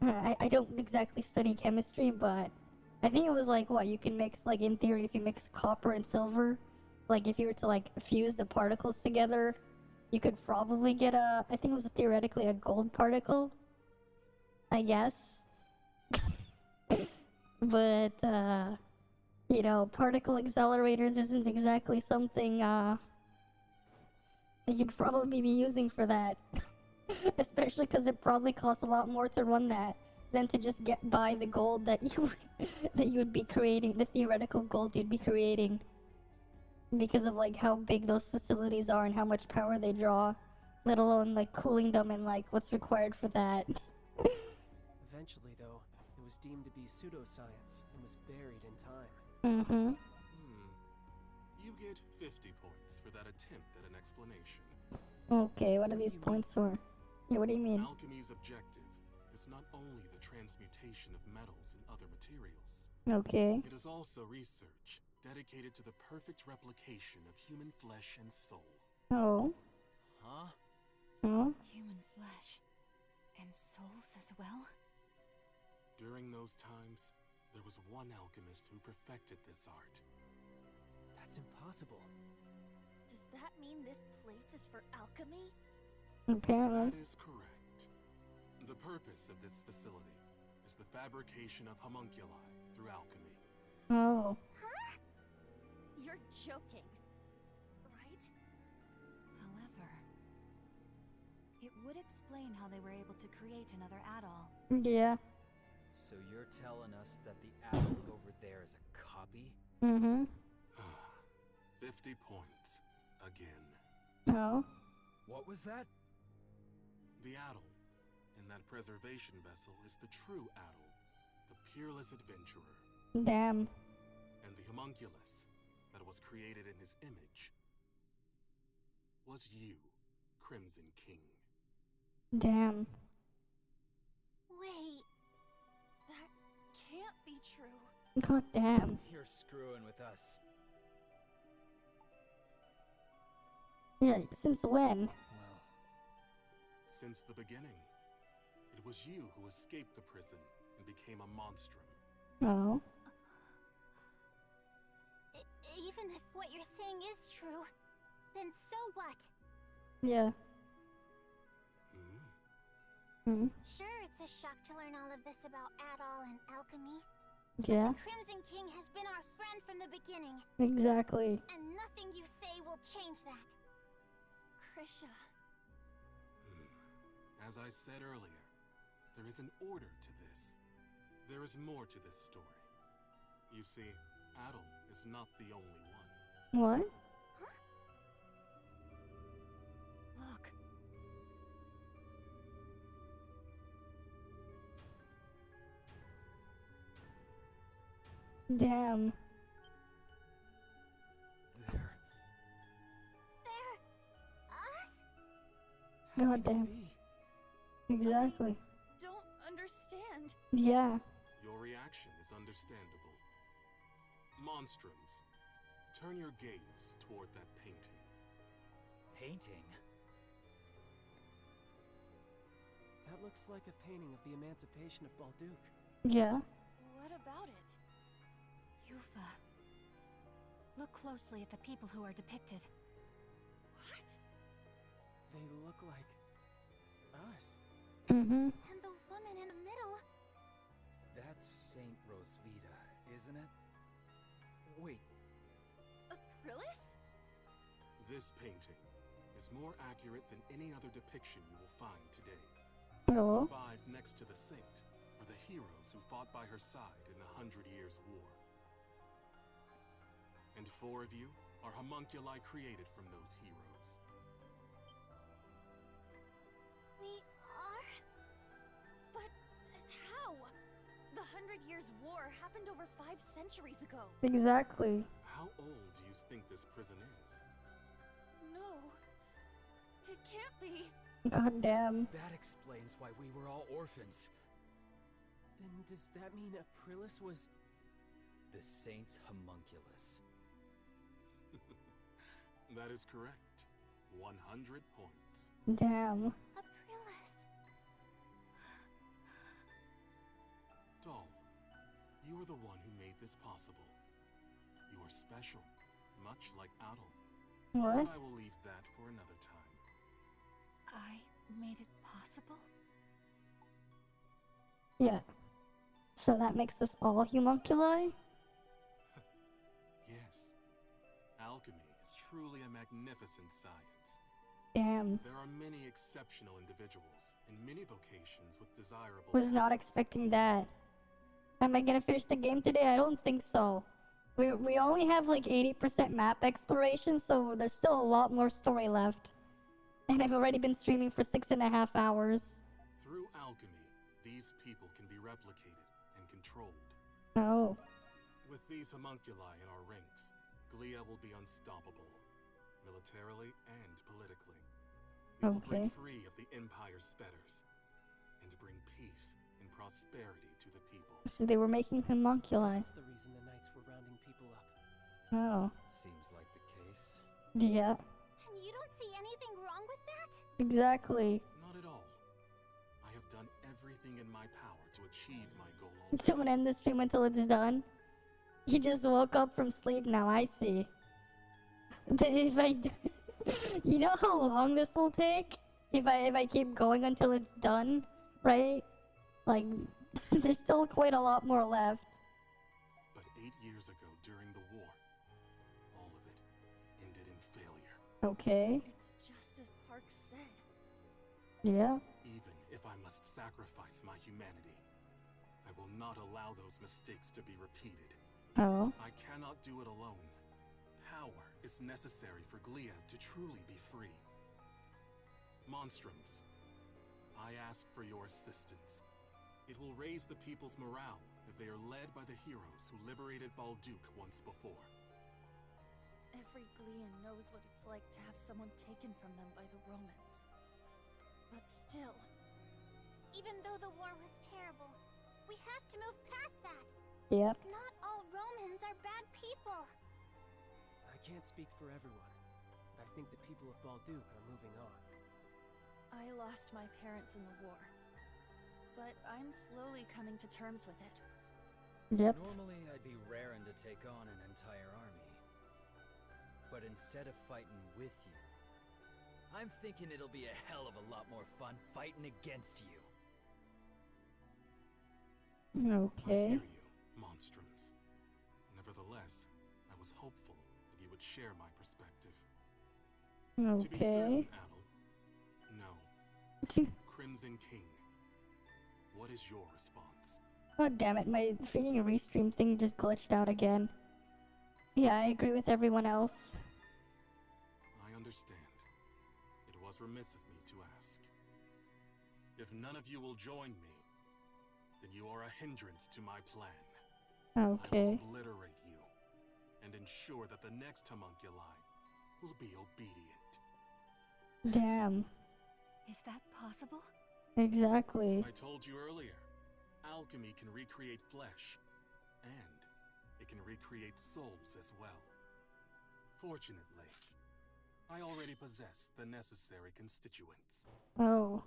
I don't exactly study chemistry, but I think it was like what you can mix, like in theory, if you mix copper and silver, like if you were to like fuse the particles together, you could probably get I think it was theoretically a gold particle, I guess. But you know, particle accelerators isn't exactly something that you'd probably be using for that. Especially because it probably costs a lot more to run that than to just buy the gold that you would be creating, the theoretical gold you'd be creating. Because of like how big those facilities are and how much power they draw, let alone like cooling them and like what's required for that. Eventually, though, it was deemed to be pseudoscience and was buried in time. Mm-hmm. You get 50 points for that attempt at an explanation. Okay, what are these points for? Yeah, what do you mean? Alchemy's objective is not only the transmutation of metals and other materials. Okay. It is also research dedicated to the perfect replication of human flesh and soul. Oh. Huh? Huh? Human flesh and souls as well? During those times, there was one alchemist who perfected this art. That's impossible. Does that mean this place is for alchemy? Apparently. That is correct. The purpose of this facility is the fabrication of homunculi through alchemy. Oh. Huh? You're joking, right? However, it would explain how they were able to create another Adol. Yeah. So you're telling us that the Adol over there is a copy? Mm-hmm. 50 points. Again. Oh. What was that? The Adol in that preservation vessel is the true Adol, the peerless adventurer. Damn. And the homunculus that was created in his image was you, Crimson King. Damn. Wait. That can't be true. God damn. You're screwing with us. Yeah, since when? Well, since the beginning. It was you who escaped the prison and became a monstrum. Oh. Even if what you're saying is true, then so what? Yeah. Sure, it's a shock to learn all of this about Adol and alchemy. Yeah. The Crimson King has been our friend from the beginning. Exactly. And nothing you say will change that. Krisha. As I said earlier, there is an order to this. There is more to this story. You see, Adol is not the only one. What? Huh? Look. Damn. There. Us? God damn. Exactly. Don't understand. Yeah. Your reaction is understandable. Monstrums, turn your gaze toward that painting. Painting? That looks like a painting of the emancipation of Balduke. Yeah. What about it? Yufa. Look closely at the people who are depicted. What? They look like us. Mm-hmm. And the woman in the middle. That's Saint Rosvita, isn't it? Wait. Aprillis? This painting is more accurate than any other depiction you will find today. Oh. The 5 next to the saint are the heroes who fought by her side in the 100 Years' War. And 4 of you are homunculi created from those heroes. We are? But how? The 100 Years' War happened over 5 centuries ago. Exactly. How old do you think this prison is? No. It can't be. God damn. That explains why we were all orphans. Then does that mean Aprillis was... The Saint's homunculus. That is correct. 100 points. Damn. Aprillis. Doll, you are the one who made this possible. You are special, much like Adel. What? But I will leave that for another time. I made it possible? Yeah. So that makes us all homunculi? Yes. Alchemy is truly a magnificent science. Damn. There are many exceptional individuals in many vocations with desirable Was not talents. expecting that. Am I gonna finish the game today? I don't think so. We only have like 80% map exploration, so there's still a lot more story left. And I've already been streaming for 6.5 hours. Through alchemy, these people can be replicated and controlled. Oh. With these homunculi in our ranks, Glia will be unstoppable, militarily and politically. We will break free of the Empire's fetters, and bring peace and prosperity to the people. So they were making homunculi. That's the reason the knights were rounding people up. Oh. Seems like the case. Yeah. And you don't see anything wrong with that? Exactly. Not at all. I have done everything in my power to achieve my goal. Someone end the stream until it's done. You just woke up from sleep now, I see. If I you know how long this will take? If I keep going until it's done, right? Like, there's still quite a lot more left. But 8 years ago, during the war, all of it ended in failure. Okay. It's just as Park said. Yeah. Even if I must sacrifice my humanity, I will not allow those mistakes to be repeated. Oh. I cannot do it alone. Power is necessary for Glia to truly be free. Monstrums, I ask for your assistance. It will raise the people's morale if they are led by the heroes who liberated Balduke once before. Every Glian knows what it's like to have someone taken from them by the Romans. But still... Even though the war was terrible, we have to move past that. Yep. Not all Romans are bad people. I can't speak for everyone, but I think the people of Balduke are moving on. I lost my parents in the war. But I'm slowly coming to terms with it. Yep. Normally, I'd be raring to take on an entire army. But instead of fighting with you, I'm thinking it'll be a hell of a lot more fun fighting against you. Okay. I hear you, Monstrums. Nevertheless, I was hopeful that you would share my perspective. To be certain, Okay. Adel. No. Crimson King. What is your response? God damn it, my freaking restream thing just glitched out again. Yeah, I agree with everyone else. I understand. It was remiss of me to ask. If none of you will join me, then you are a hindrance to my plan. Okay. I will obliterate you, and ensure that the next homunculi will be obedient. Damn. Is that possible? Exactly. I told you earlier, alchemy can recreate flesh, and It can recreate souls as well. Fortunately, I already possess the necessary constituents. Oh.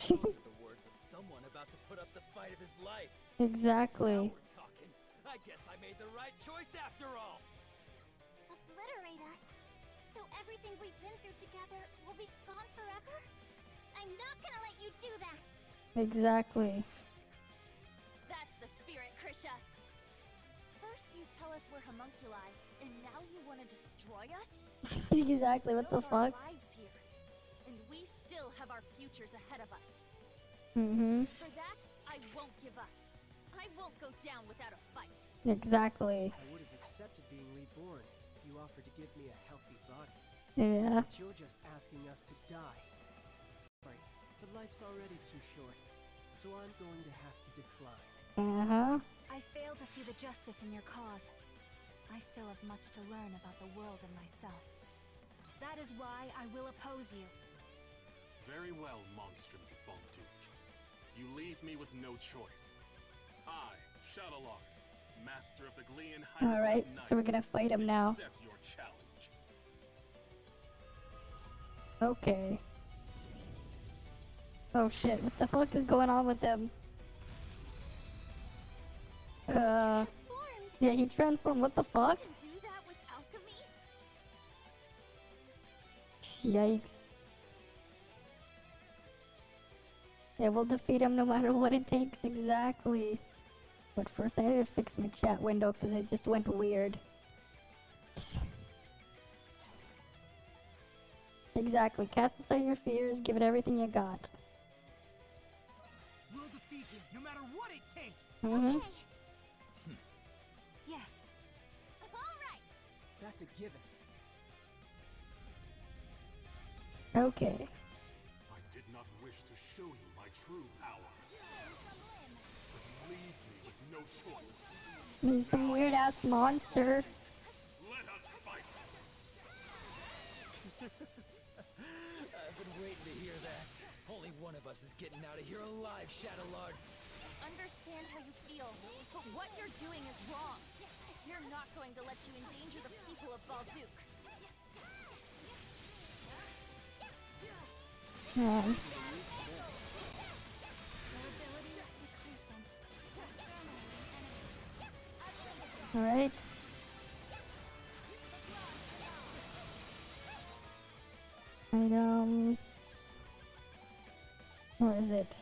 Those are the words of someone about to put up the fight of his life. Exactly. Now we're talking. I guess I made the right choice after all. Obliterate us? So everything we've been through together will be gone forever? I'm not gonna let you do that! Exactly. That's the spirit, Krisha. First you tell us we're homunculi, and now you want to destroy us? Exactly, what the fuck? Our lives here, and we still have our futures ahead of us. For that, I won't give up. I won't go down without a fight. Exactly. I would have accepted being reborn if you offered to give me a healthy body. Yeah. But you're just asking us to die. Sorry, but life's already too short, so I'm going to have to decline. I fail to see the justice in your cause. I still have much to learn about the world and myself. That is why I will oppose you. Very well, monstrums of Vtuber. You leave me with no choice. I, Shadowlord, master of the Glean Hieroglyph Alright, Knights, so we're gonna fight him now. accept your challenge. Okay. Oh shit, what the fuck is going on with him? Yeah, he transformed, what the fuck? Do that with alchemy? Yikes. Yeah, we'll defeat him no matter what it takes, exactly. But first I need to fix my chat window because it just went weird. Exactly, cast aside your fears, give it everything you got. We'll defeat him no matter what it takes. Okay. Yes. Alright! That's a given. Okay. I did not wish to show you my true power. But you leave me with no choice. He's some weird ass monster. Let us fight! I've been waiting to hear that. Only one of us is getting out of here alive, Shadowlord. Understand how you feel, but what you're doing is wrong. We're not going to let you endanger the people of Vtuber. Alright. Items. Where is it?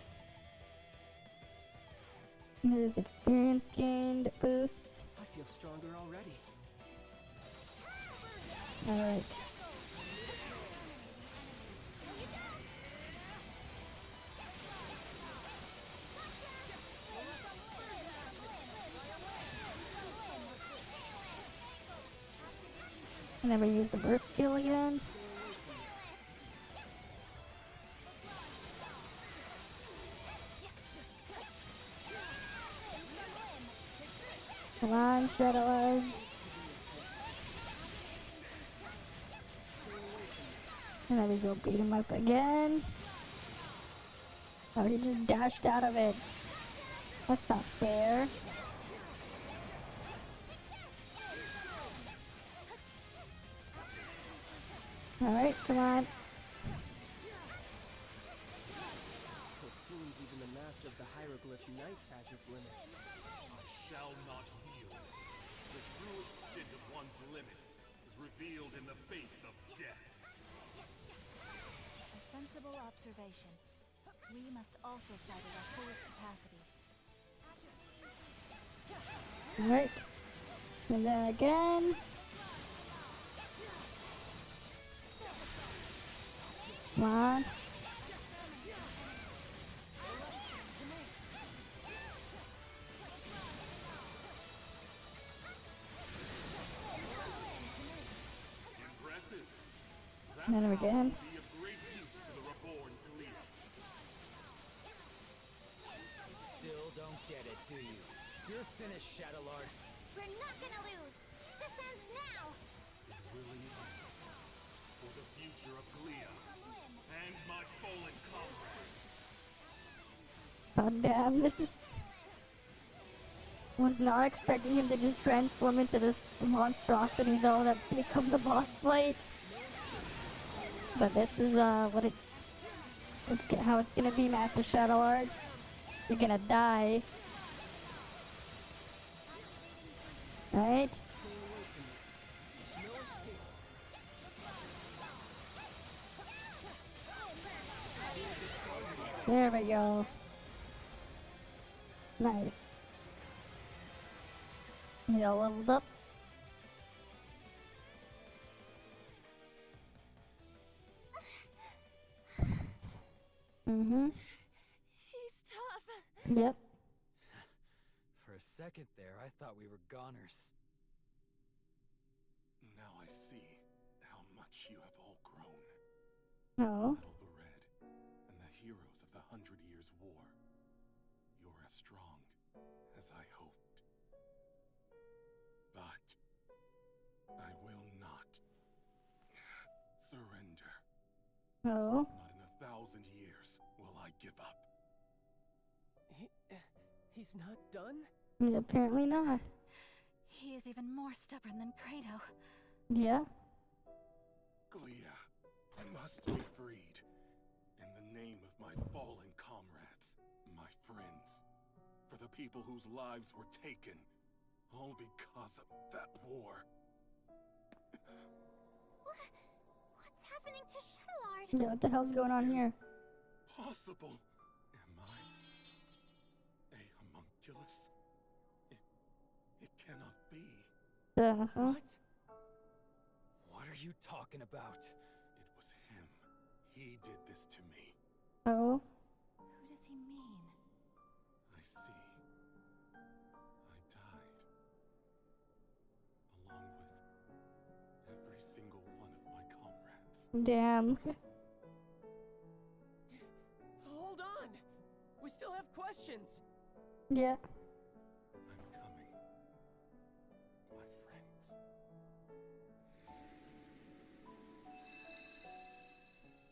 There's experience gained boost. I feel stronger already. Alright. And then we use the burst skill again. Come on, Shadow. And then we go beat him up again. Oh, he just dashed out of it. That's not fair. Alright, come on. It seems even the master of the Hieroglyph Knights has his limits. I shall not yield. The true extent of one's limits is revealed in the face of death. A sensible observation. We must also fight at our fullest capacity. Alright. And then again. Come on. Impressive. And then again. Be of great use to the reborn Elixir. Still don't get it, do you? You're finished, Shadowlord. We're not gonna lose! This ends now! It will indeed. For the future of Glia and my fallen comrades. God damn, this is... Was not expecting him to just transform into this monstrosity though, that to become the boss fight. But this is how it's gonna be, Master Shadowlord. You're gonna die. Right? There we go. Nice. We all leveled up. Mm-hmm. He's tough. Yep. For a second there, I thought we were goners. Now I see how much you have all grown. Oh. Metal the Red and the heroes of the 100 Years' War. You're as strong as I hoped. But I will not surrender. Oh. Not in 1,000 years will I give up. He's not done? Yeah, apparently not. He is even more stubborn than Kratos. Yeah. Glia must be freed. In the name of my fallen comrades, my friends, for the people whose lives were taken, all because of that war. What's happening to Shadowlord? Yeah, what the hell's going on here? Possible. Am I a homunculus? It cannot be. What? What are you talking about? It was him. He did this to me. Oh. Who does he mean? I see. I died. Along with every single one of my comrades. Damn. Hold on! We still have questions! Yeah. I'm coming. My friends.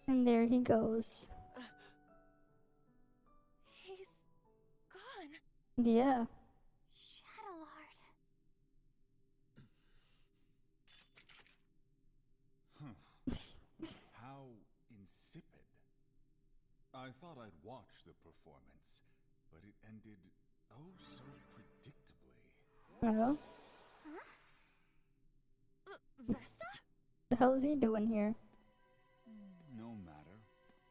And there he goes. He's gone. Yeah. Shadowlord. How insipid. I thought I'd watch the performance, but it ended oh so predictably. Oh. Huh? Vesta? The hell is he doing here? No matter.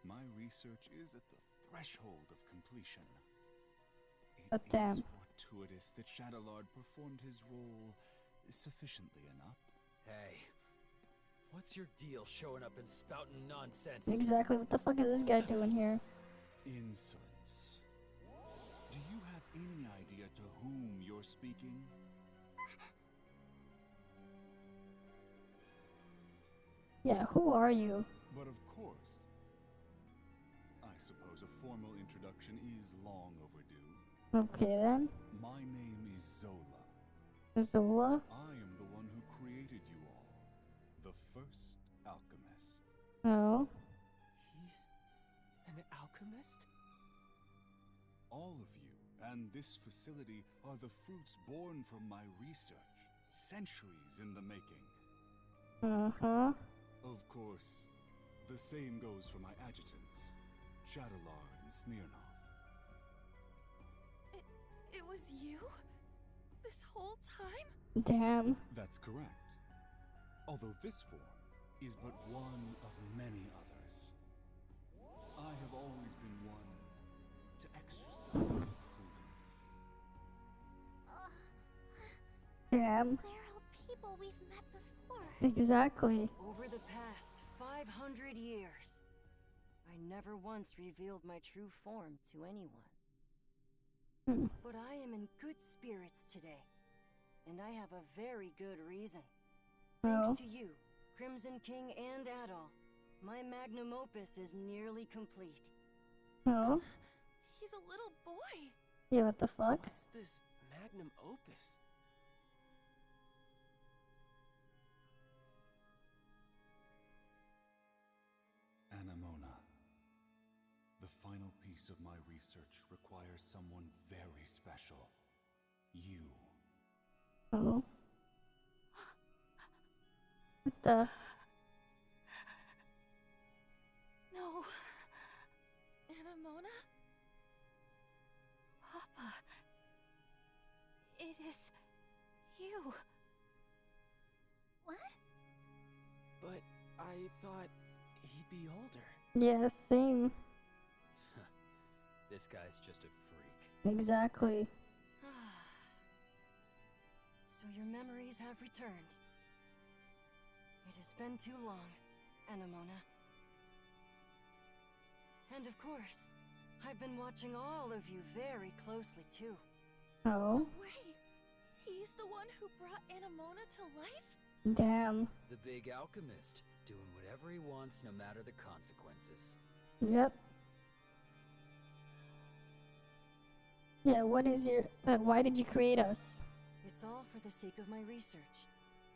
My research is at the threshold of completion. It damn. is fortuitous that Shadowlord performed his role sufficiently enough. Hey, what's your deal showing up and spouting nonsense? Exactly, what the fuck is this guy doing here? Insolence. Do you have any idea to whom you're speaking? Yeah, who are you? But of course. I suppose a formal introduction is long overdue. Okay then. My name is Zola. Zola? I am the one who created you all. The first alchemist. Oh. He's an alchemist? All of you and this facility are the fruits born from my research. Centuries in the making. Uh-huh. Of course, the same goes for my adjutants, Shadowlar and Smirnov. It was you? This whole time? Damn. That's correct. Although this form is but one of many others. I have always been one to exercise prudence. Damn. They're all people we've met before. Exactly. Over the past 500 years, I never once revealed my true form to anyone. But I am in good spirits today, and I have a very good reason. Thanks to you, Crimson King and Adol, my magnum opus is nearly complete. Oh. He's a little boy. Yeah, what the fuck? What's this magnum opus? Anemona. The final piece of my research requires someone very special. You. Oh. What the? No. Anamona? Papa. It is you. What? But I thought he'd be older. Yeah, same. This guy's just a freak. Exactly. So your memories have returned. It has been too long, Anamona. And of course, I've been watching all of you very closely too. Oh. Wait, he's the one who brought Anamona to life? Damn. The big alchemist, doing whatever he wants no matter the consequences. Yep. Yeah, what is your... why did you create us? It's all for the sake of my research.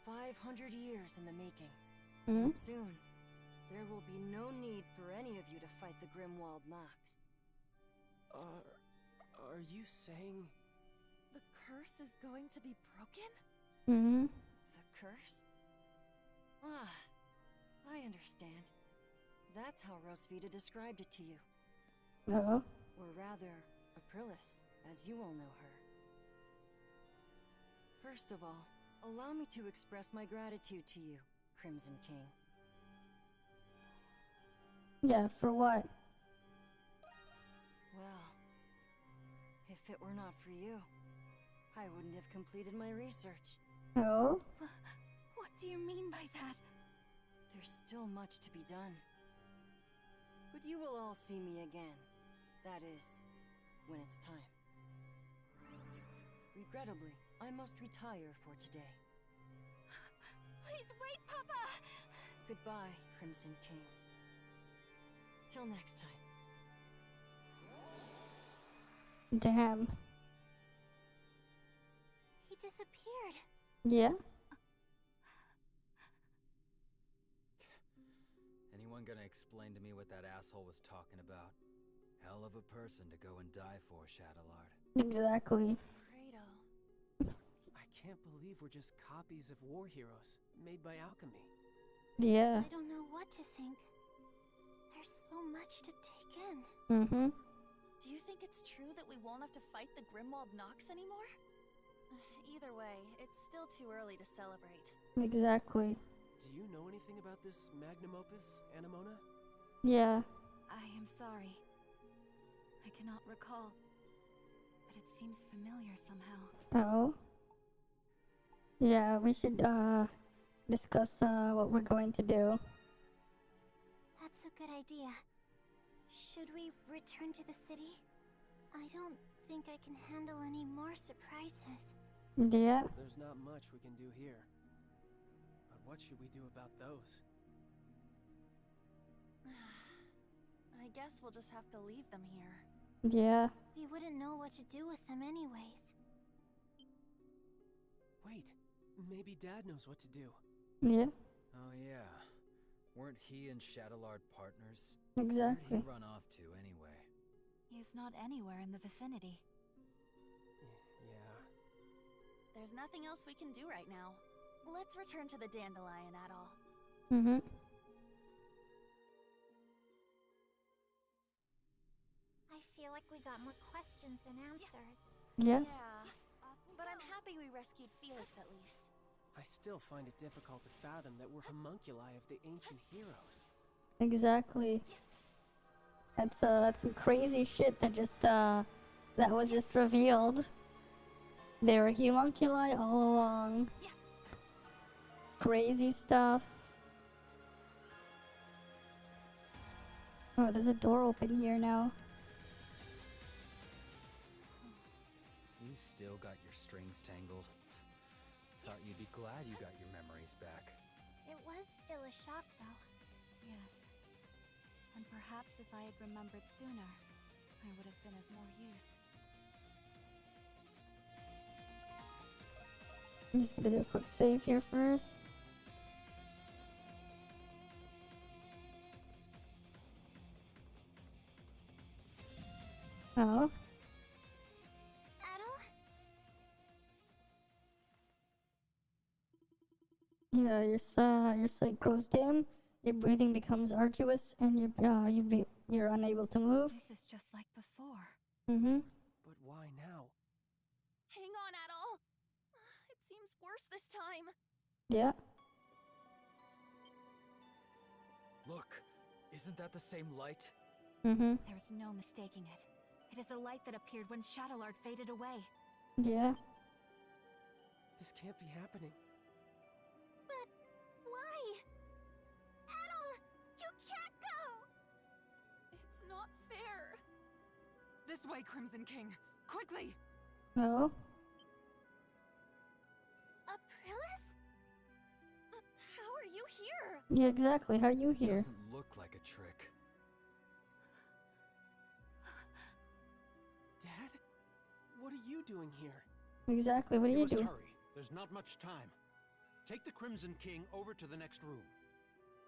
500 years in the making. Hmm? And soon, there will be no need for any of you to fight the Grimwald Nox. Are you saying... The curse is going to be broken? Mm-hmm. The curse? Ah, I understand. That's how Rosvita described it to you. Oh. Or rather, Aprilis, as you all know her. First of all, allow me to express my gratitude to you, Crimson King. Yeah, for what? Well, if it were not for you, I wouldn't have completed my research. Oh? What do you mean by that? There's still much to be done. But you will all see me again. That is, when it's time. Regrettably, I must retire for today. Please wait, Papa! Goodbye, Crimson King. Till next time. Damn. He disappeared. Yeah? Anyone gonna explain to me what that asshole was talking about? Hell of a person to go and die for, Shadowlord. Exactly. I can't believe we're just copies of war heroes made by alchemy. Yeah. I don't know what to think. There's so much to take in. Mm-hmm. Do you think it's true that we won't have to fight the Grimwald Nox anymore? Either way, it's still too early to celebrate. Exactly. Do you know anything about this magnum opus, Anamona? Yeah. I am sorry. I cannot recall. But it seems familiar somehow. Oh? Yeah, we should, discuss, what we're going to do. That's a good idea. Should we return to the city? I don't think I can handle any more surprises. Yeah. There's not much we can do here. But what should we do about those? I guess we'll just have to leave them here. Yeah. We wouldn't know what to do with them anyways. Wait, maybe Dad knows what to do. Yeah. Oh yeah. Weren't he and Shadowlord partners? Exactly. Where'd he run off to anyway? He's not anywhere in the vicinity. Yeah. There's nothing else we can do right now. Let's return to the Dandelion Atoll. Mm-hmm. I feel like we got more questions than answers. Yeah. But I'm happy we rescued Felix at least. I still find it difficult to fathom that we're homunculi of the ancient heroes. Exactly. That's some crazy shit that just, that was just revealed. They were homunculi all along. Crazy stuff. Oh, there's a door open here now. You still got your strings tangled. Thought you'd be glad you got your memories back. It was still a shock, though. Yes. And perhaps if I had remembered sooner, I would have been of more use. I'm just gonna do a quick save here first. Oh. Yeah, your sight goes dim, your breathing becomes arduous, and you're unable to move. This is just like before. Mm-hmm. But why now? Hang on, Adol. It seems worse this time. Yeah. Look, isn't that the same light? Mm-hmm. There's no mistaking it. It is the light that appeared when Shadowlord faded away. Yeah. This can't be happening. But why? Adol, you can't go! It's not fair. This way, Crimson King! Quickly! No. Aprilis? How are you here? Yeah, exactly. How are you here? Doesn't look like a trick. Dad? What are you doing here? Exactly. What are You you must doing? hurry. There's not much time. Take the Crimson King over to the next room.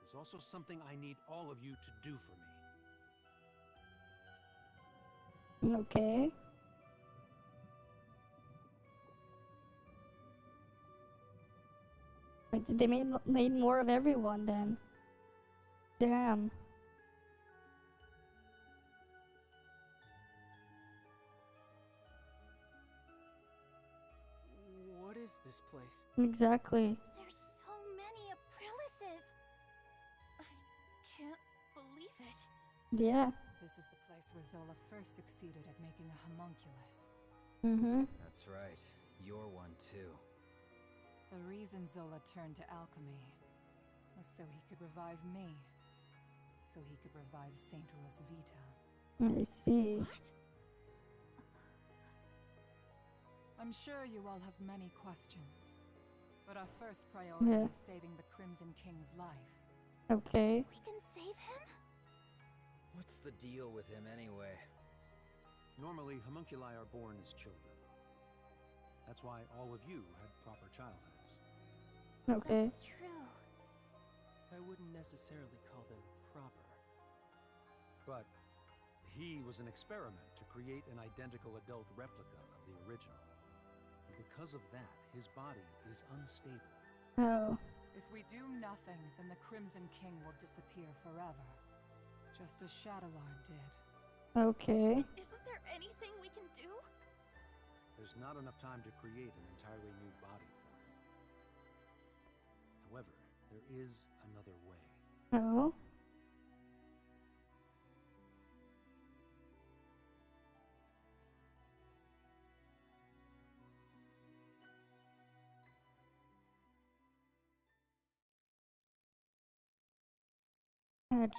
There's also something I need all of you to do for me. Okay. Like, they made more of everyone then. Damn. What is this place? Exactly. There's so many Aprilises. I can't believe it. Yeah. This is the place where Zola first succeeded at making a homunculus. Mm-hmm. That's right. You're one too. The reason Zola turned to alchemy was so he could revive me. So he could revive Saint Rosvita. I see. What? I'm sure you all have many questions, but our first priority is saving the Crimson King's life. Okay. We can save him? What's the deal with him anyway? Normally, homunculi are born as children. That's why all of you had proper childhoods. Okay. That's true. I wouldn't necessarily call them proper. But he was an experiment to create an identical adult replica of the original. Because of that, his body is unstable. Oh. If we do nothing, then the Crimson King will disappear forever. Just as Shadowlord did. Okay. Isn't there anything we can do? There's not enough time to create an entirely new body for him. However, there is another way. Oh.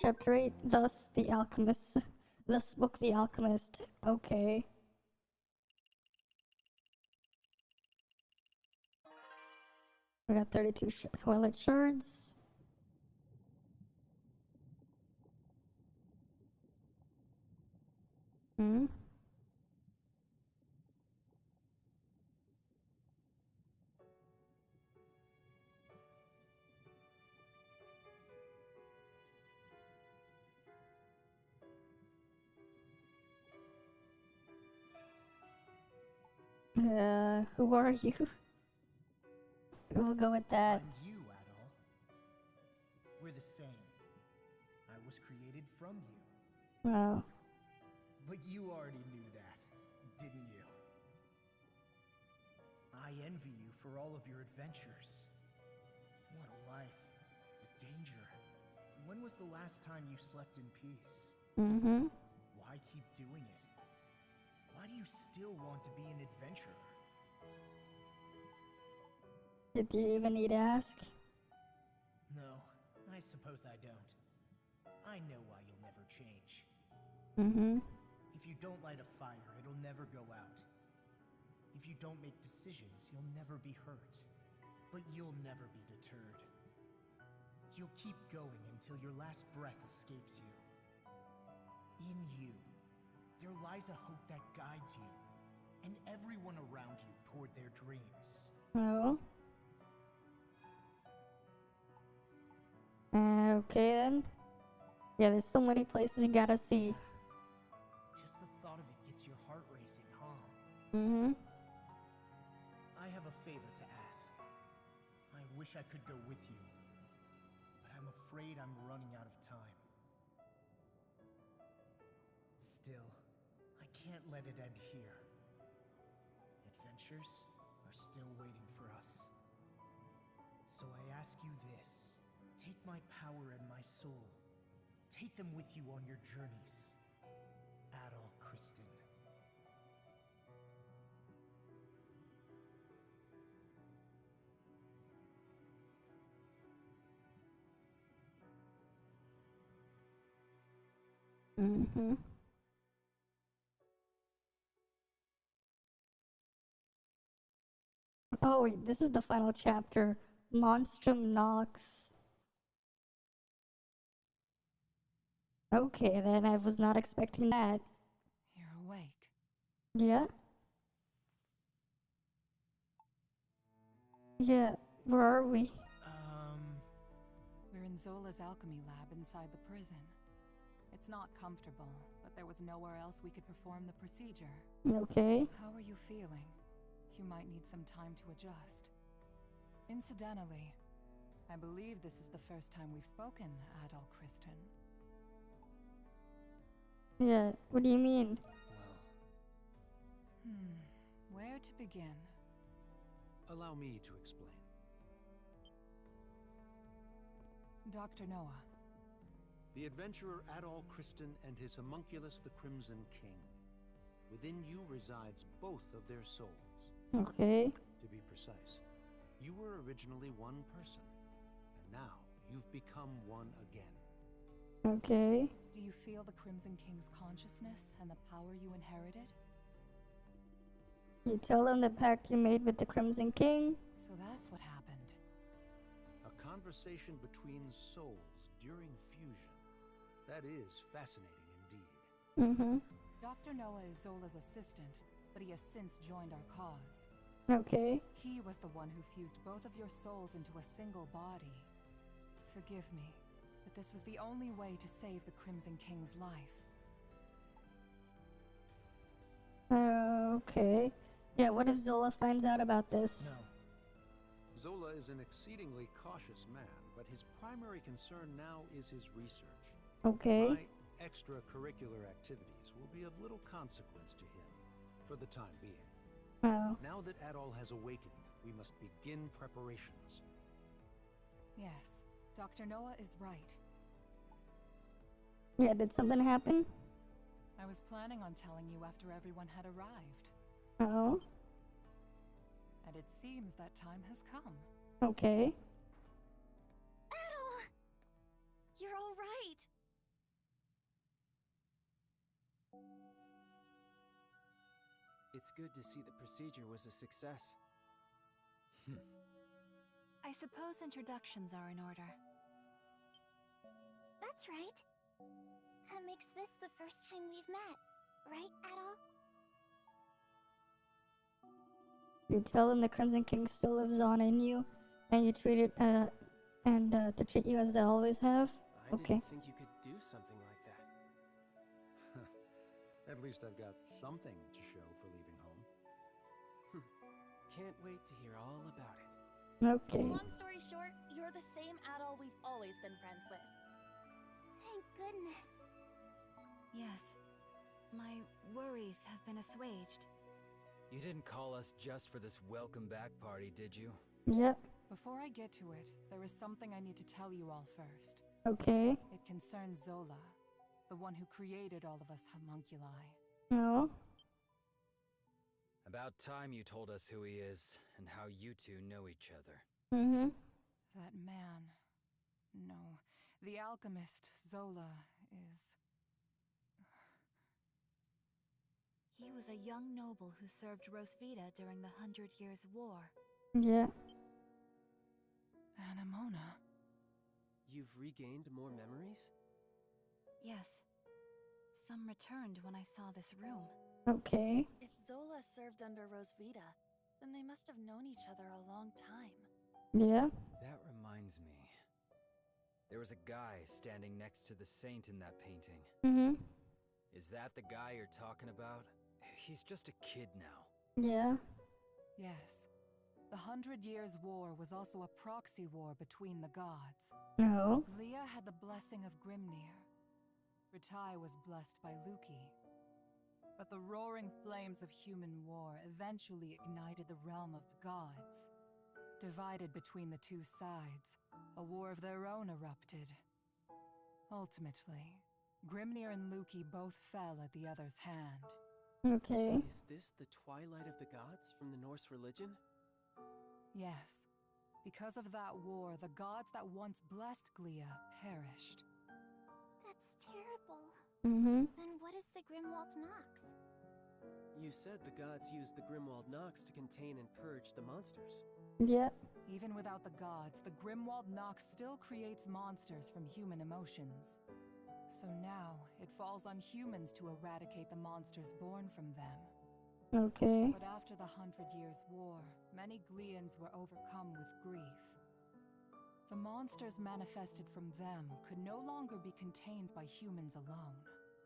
Chapter 8, Thus the Alchemist. Thus spoke the Alchemist. Okay. We got 32 toilet shards. Hmm? Who are you? We'll go with that. I'm you, Adol. We're the same. I was created from you. Oh. But you already knew that, didn't you? I envy you for all of your adventures. What a life. The danger. When was the last time you slept in peace? Mm-hmm. Why keep doing it? Why do you still want to be an adventurer? Did you even need to ask? No, I suppose I don't. I know why you'll never change. Mm-hmm. If you don't light a fire, it'll never go out. If you don't make decisions, you'll never be hurt. But you'll never be deterred. You'll keep going until your last breath escapes you. In you, there lies a hope that guides you, and everyone around you toward their dreams. Oh. Okay then. Yeah, there's so many places you gotta see. Just the thought of it gets your heart racing, huh? Mm-hmm. I have a favor to ask. I wish I could go with you, but I'm afraid I'm running out of time. Still, I can't let it end here. Adventures are still waiting for us. So I ask you this. Take my power and my soul. Take them with you on your journeys. Adol Kristen. Mm-hmm. Oh wait, this is the final chapter. Monstrum knocks. Okay, then I was not expecting that. You're awake. Yeah? Yeah, where are we? We're in Zola's alchemy lab inside the prison. It's not comfortable, but there was nowhere else we could perform the procedure. Okay. How are you feeling? You might need some time to adjust. Incidentally, I believe this is the first time we've spoken, Adol Kristen. Yeah, what do you mean? Where to begin? Allow me to explain. Dr. Noah. The adventurer Adol Kristen and his homunculus, the Crimson King. Within you resides both of their souls. Okay. To be precise, you were originally one person, and now you've become one again. Okay. Do you feel the Crimson King's consciousness and the power you inherited? You tell them the pact you made with the Crimson King? So that's what happened. A conversation between souls during fusion. That is fascinating indeed. Mm-hmm. Dr. Noah is Zola's assistant, but he has since joined our cause. Okay. He was the one who fused both of your souls into a single body. Forgive me, but this was the only way to save the Crimson King's life. Okay. Yeah, what if Zola finds out about this? No. Zola is an exceedingly cautious man, but his primary concern now is his research. Okay. My extracurricular activities will be of little consequence to him, for the time being. Oh. Now that Adol has awakened, we must begin preparations. Yes, Dr. Noah is right. Yeah, did something happen? I was planning on telling you after everyone had arrived. Oh. And it seems that time has come. Okay. Adol! You're all right! It's good to see the procedure was a success. I suppose introductions are in order. That's right. That makes this the first time we've met, right, Adol? You tell them the Crimson King still lives on in you, and you treat it, to treat you as they always have? I Okay. didn't think you could do something like that. At least I've got something to show for leaving home. Can't wait to hear all about it. Okay. Long story short, you're the same Adol we've always been friends with. Thank goodness. Yes. My worries have been assuaged. You didn't call us just for this welcome back party, did you? Yep. Before I get to it, there is something I need to tell you all first. Okay. It concerns Zola, the one who created all of us homunculi. No. About time you told us who he is, and how you two know each other. Mm-hmm. That man... No, the alchemist, Zola, is... He was a young noble who served Rosvita during the 100 Years' War. Yeah. Anemona. You've regained more memories? Yes. Some returned when I saw this room. Okay. If Zola served under Rosvita, then they must have known each other a long time. Yeah. That reminds me. There was a guy standing next to the saint in that painting. Mm-hmm. Is that the guy you're talking about? He's just a kid now. Yeah. Yes. The 100 Years' War was also a proxy war between the gods. No. Glia had the blessing of Grimnir. Ritai was blessed by Luki. But the roaring flames of human war eventually ignited the realm of the gods. Divided between the two sides, a war of their own erupted. Ultimately, Grimnir and Luki both fell at the other's hand. Okay. Is this the twilight of the gods from the Norse religion? Yes. Because of that war, the gods that once blessed Glia perished. That's terrible. Mm-hmm. Then what is the Grimwald Nox? You said the gods used the Grimwald Nox to contain and purge the monsters. Yep. Even without the gods, the Grimwald Nox still creates monsters from human emotions. So now, it falls on humans to eradicate the monsters born from them. Okay. But after the 100 Years' War, many Glians were overcome with grief. The monsters manifested from them could no longer be contained by humans alone.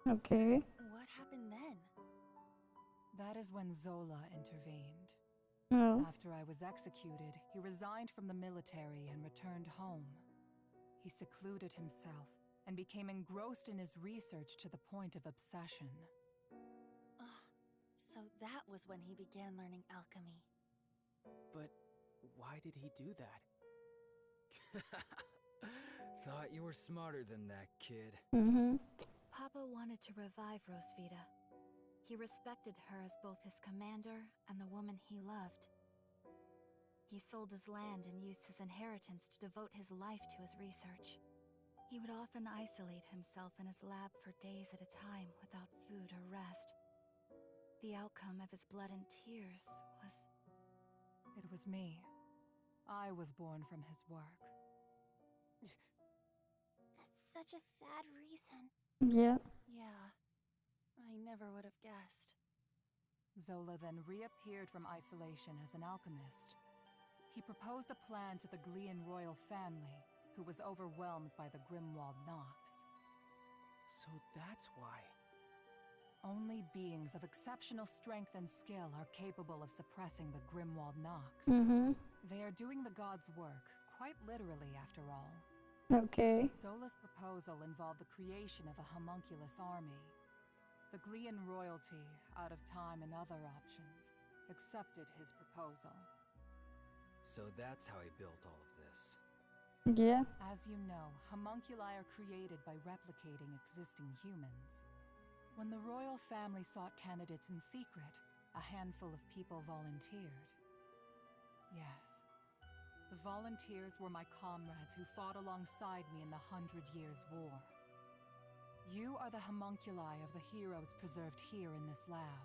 Okay. What happened then? That is when Zola intervened. Oh. After I was executed, he resigned from the military and returned home. He secluded himself and became engrossed in his research to the point of obsession. So that was when he began learning alchemy. But why did he do that? Thought you were smarter than that, kid. Mm-hmm. Papa wanted to revive Rosvita. He respected her as both his commander and the woman he loved. He sold his land and used his inheritance to devote his life to his research. He would often isolate himself in his lab for days at a time without food or rest. The outcome of his blood and tears was... It was me. I was born from his work. That's such a sad reason. Yeah. Yeah. I never would have guessed. Zola then reappeared from isolation as an alchemist. He proposed a plan to the Glian royal family, who was overwhelmed by the Grimwald Nox. So that's why. Only beings of exceptional strength and skill are capable of suppressing the Grimwald Nox. Mm-hmm. They are doing the gods' work, quite literally after all. Okay. Zola's proposal involved the creation of a homunculus army. The Glian royalty, out of time and other options, accepted his proposal. So that's how he built all of this. Yeah. As you know, homunculi are created by replicating existing humans. When the royal family sought candidates in secret, a handful of people volunteered. Yes. The volunteers were my comrades who fought alongside me in the 100 Years' War. You are the homunculi of the heroes preserved here in this lab.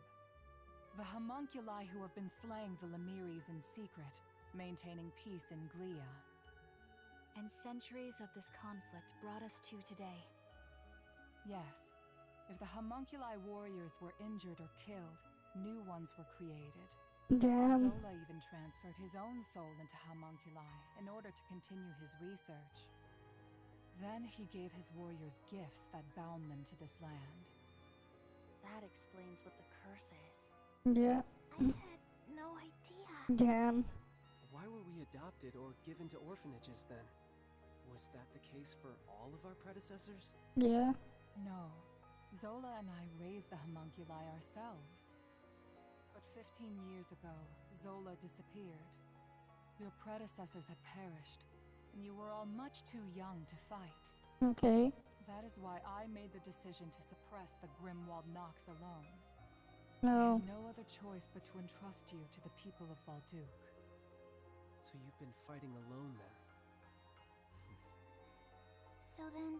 The homunculi who have been slaying the Lemiris in secret, maintaining peace in Glia. And centuries of this conflict brought us to today. Yes. If the homunculi warriors were injured or killed, new ones were created. Damn. Zola even transferred his own soul into homunculi in order to continue his research. Then he gave his warriors gifts that bound them to this land. That explains what the curse is. Yeah. I had no idea. Damn. Why were we adopted or given to orphanages then? Was that the case for all of our predecessors? Yeah. No. Zola and I raised the homunculi ourselves. But 15 years ago, Zola disappeared. Your predecessors had perished, and you were all much too young to fight. Okay. That is why I made the decision to suppress the Grimwald Nox alone. No. I had no other choice but to entrust you to the people of Balduq. So you've been fighting alone then? So then,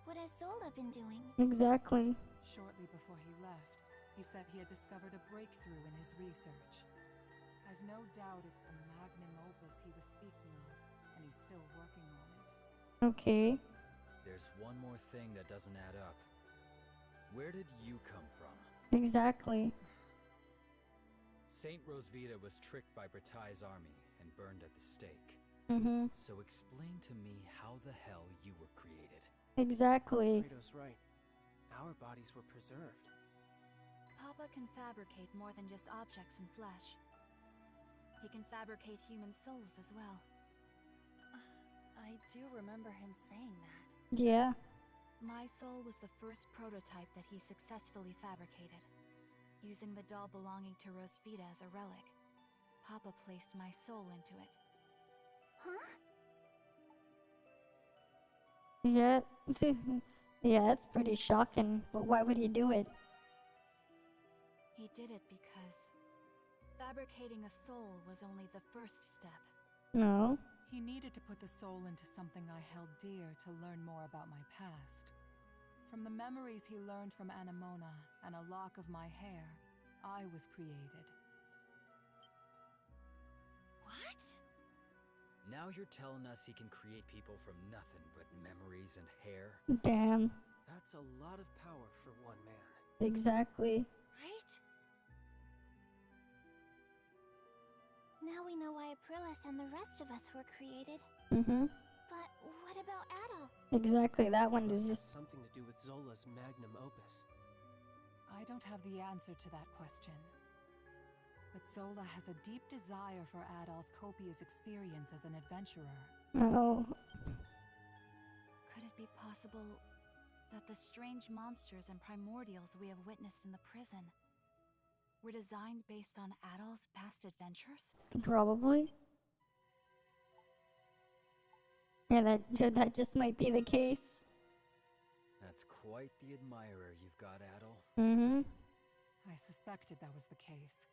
what has Zola been doing? Exactly. Shortly before he left, he said he had discovered a breakthrough in his research. I've no doubt it's the magnum opus he was speaking of, and he's still working on it. Okay. There's one more thing that doesn't add up. Where did you come from? Exactly. Saint Rosvita was tricked by Bratai's army and burned at the stake. Mm-hmm. So explain to me how the hell you were created. Exactly. Kratos right. Our bodies were preserved. Papa can fabricate more than just objects and flesh. He can fabricate human souls as well. I do remember him saying that. Yeah. My soul was the first prototype that he successfully fabricated. Using the doll belonging to Rosvita as a relic, Papa placed my soul into it. Huh? Yeah. Yeah, that's pretty shocking. But why would he do it? He did it because fabricating a soul was only the first step. No. He needed to put the soul into something I held dear to learn more about my past. From the memories he learned from Anemona and a lock of my hair, I was created. What? Now you're telling us he can create people from nothing but memories and hair? Damn. That's a lot of power for one man. Exactly. Right? Now we know why Aprilis and the rest of us were created. Mm-hmm. But what about Adol? Exactly, that one is Must have just... something to do with Zola's magnum opus. I don't have the answer to that question. But Zola has a deep desire for Adol's copious experience as an adventurer. Oh. Could it be possible that the strange monsters and primordials we have witnessed in the prison were designed based on Adol's past adventures? Probably. Yeah, that just might be the case. That's quite the admirer you've got, Adol. Mm-hmm. I suspected that was the case.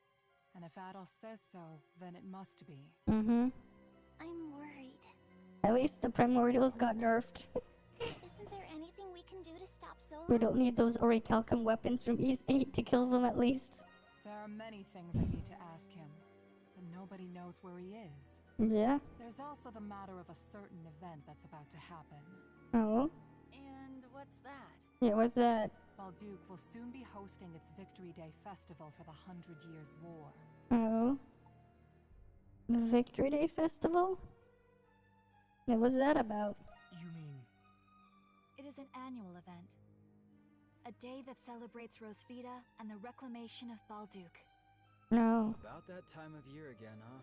And if Adol says so, then it must be. Mm-hmm. I'm worried. At least the primordials got nerfed. Isn't there anything we can do to stop Zola? We don't need those orichalcum weapons from East 8 to kill them at least. There are many things I need to ask him, but nobody knows where he is. Yeah? There's also the matter of a certain event that's about to happen. Oh? And what's that? Yeah, what's that? Balduke will soon be hosting its Victory Day festival for the 100 Years' War. Oh? The Victory Day Festival? Yeah, what's that about? You mean... It is an annual event. A day that celebrates Rosvita and the reclamation of Balduke. No. About that time of year again, huh?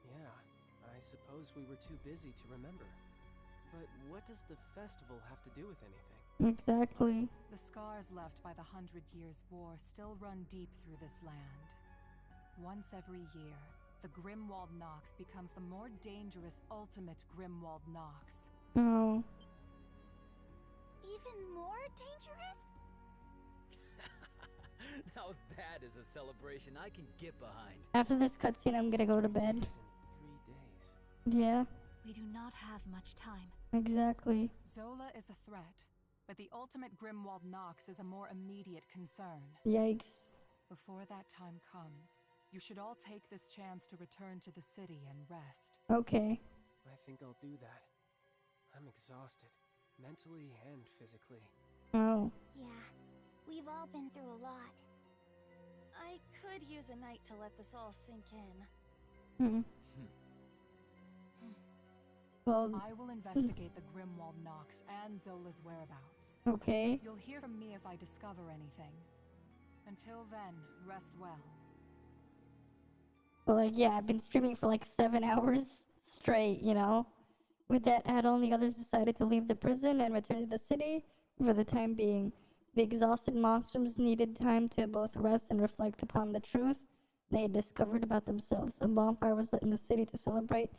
Yeah, I suppose we were too busy to remember. But what does the festival have to do with anything? Exactly. The scars left by the 100 Years' War still run deep through this land. Once every year, the Grimwald Nox becomes the more dangerous ultimate Grimwald Nox. Oh. Even more dangerous? Now that is a celebration I can get behind. After this cutscene, I'm gonna go to bed. In 3 days. Yeah. We do not have much time. Exactly. Zola is a threat, but the ultimate Grimwald Nox is a more immediate concern. Yikes. Before that time comes, you should all take this chance to return to the city and rest. Okay. I think I'll do that. I'm exhausted, mentally and physically. Oh. Yeah, we've all been through a lot. I could use a night to let this all sink in. Hmm. Well, I will investigate the Grimwald Nox and Zola's whereabouts. okay. You'll hear from me if I discover anything. Until then, rest well. Well, like, yeah, I've been streaming for like 7 hours straight, you know? With that add-on, the others decided to leave the prison and return to the city for the time being. The exhausted monsters needed time to both rest and reflect upon the truth they had discovered about themselves. A bonfire was lit in the city to celebrate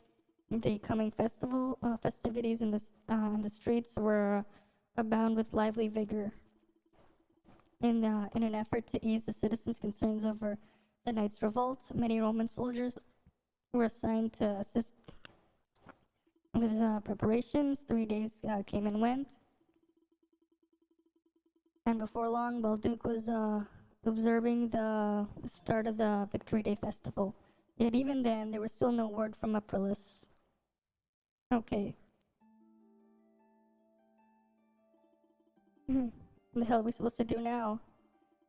the coming festival. Festivities in the streets were abound with lively vigor. In an effort to ease the citizens' concerns over the night's revolt, many Roman soldiers were assigned to assist with preparations. 3 days came and went. And before long, Balduke was observing the start of the Victory Day festival. Yet even then, there was still no word from Aprilis. Okay. What the hell are we supposed to do now?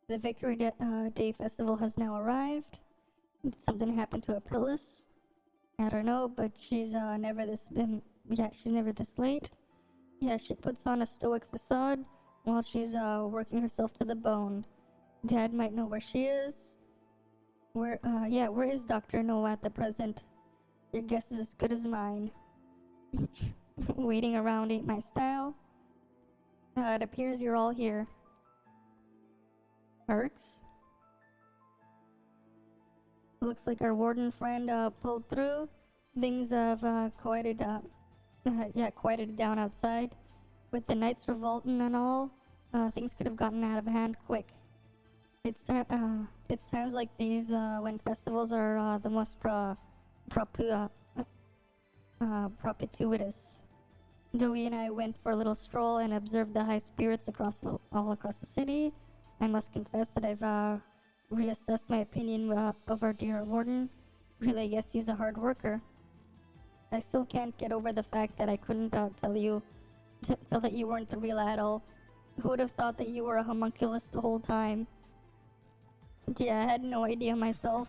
The Victory Day festival has now arrived. Did something happened to Aprilis? I don't know, but she's never this late. Yeah, she puts on a stoic facade while she's working herself to the bone. Dad might know where she is. Where is Dr. Noah at the present? Your guess is as good as mine. Waiting around ain't my style. It appears you're all here. Perks? Looks like our warden friend pulled through. Things have quieted down outside. With the Knights revolting and all, things could have gotten out of hand quick. It's times like these when festivals are the most propitious. Dewey and I went for a little stroll and observed the high spirits all across the city. I must confess that I've reassessed my opinion of our dear warden. Really, I guess he's a hard worker. I still can't get over the fact that I couldn't tell that you weren't the real Adol. Who would have thought that you were a homunculus the whole time? Yeah, I had no idea myself.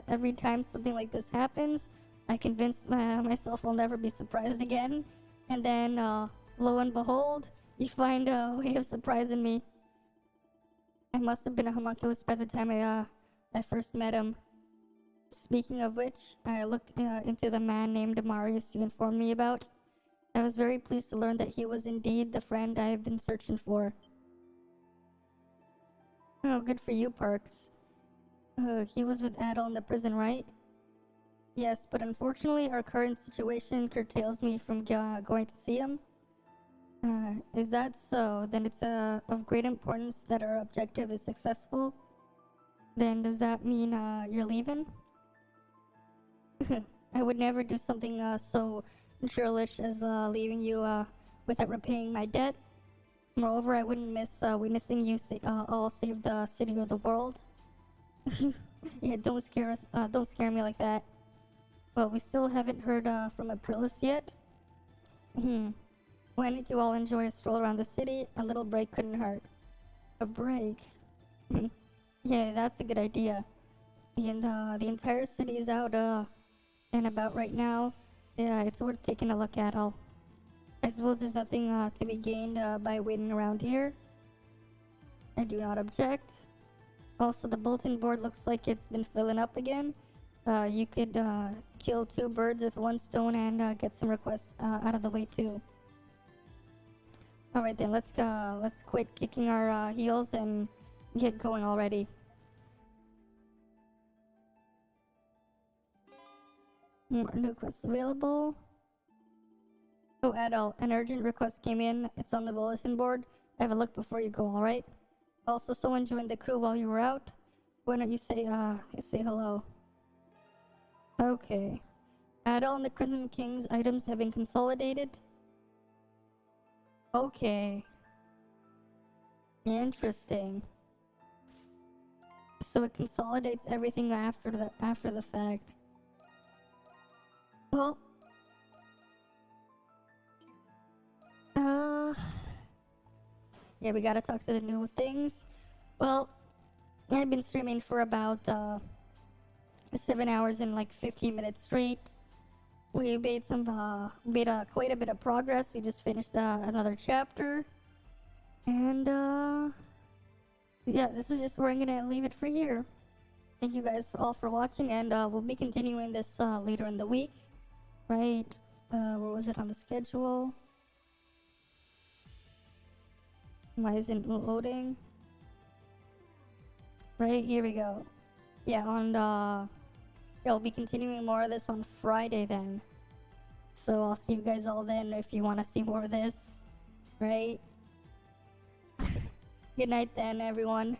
Every time something like this happens, I convince myself I'll never be surprised again. And then, lo and behold, you find a way of surprising me. I must have been a homunculus by the time I first met him. Speaking of which, I looked into the man named Marius you informed me about. I was very pleased to learn that he was indeed the friend I have been searching for. Oh, good for you, Parks. He was with Adol in the prison, right? Yes, but unfortunately our current situation curtails me from going to see him. Is that so? Then it's of great importance that our objective is successful. Then does that mean you're leaving? I would never do something so churlish as leaving you without repaying my debt. Moreover, I wouldn't miss witnessing you all save the city or the world. Yeah, don't scare me like that. Well, we still haven't heard from Aprilis yet. Why don't you all enjoy a stroll around the city? A little break couldn't hurt. A break? Yeah, that's a good idea. The entire city is out and about right now. Yeah, it's worth taking a look at all. I suppose there's nothing to be gained by waiting around here. I do not object. Also, the bulletin board looks like it's been filling up again. You could kill 2 birds with 1 stone and get some requests out of the way too. Alright then, let's quit kicking our heels and get going already. More new quests available. Oh, Adol, an urgent request came in. It's on the bulletin board. Have a look before you go, alright? Also, someone joined the crew while you were out. Why don't you say hello? Okay. Adol and the Crimson King's items have been consolidated. Okay. Interesting. So it consolidates everything after the fact. Well, yeah, we gotta talk to the new things. Well, I've been streaming for about 7 hours and like 15 minutes straight. We made quite a bit of progress. We just finished another chapter, and yeah, this is just where I'm gonna leave it for here. Thank you guys all for watching, and we'll be continuing this later in the week. Right? Where was it on the schedule? Why isn't it loading? Right, here we go. Yeah, yeah, I'll be continuing more of this on Friday then. So I'll see you guys all then if you want to see more of this. Right? Good night then, everyone.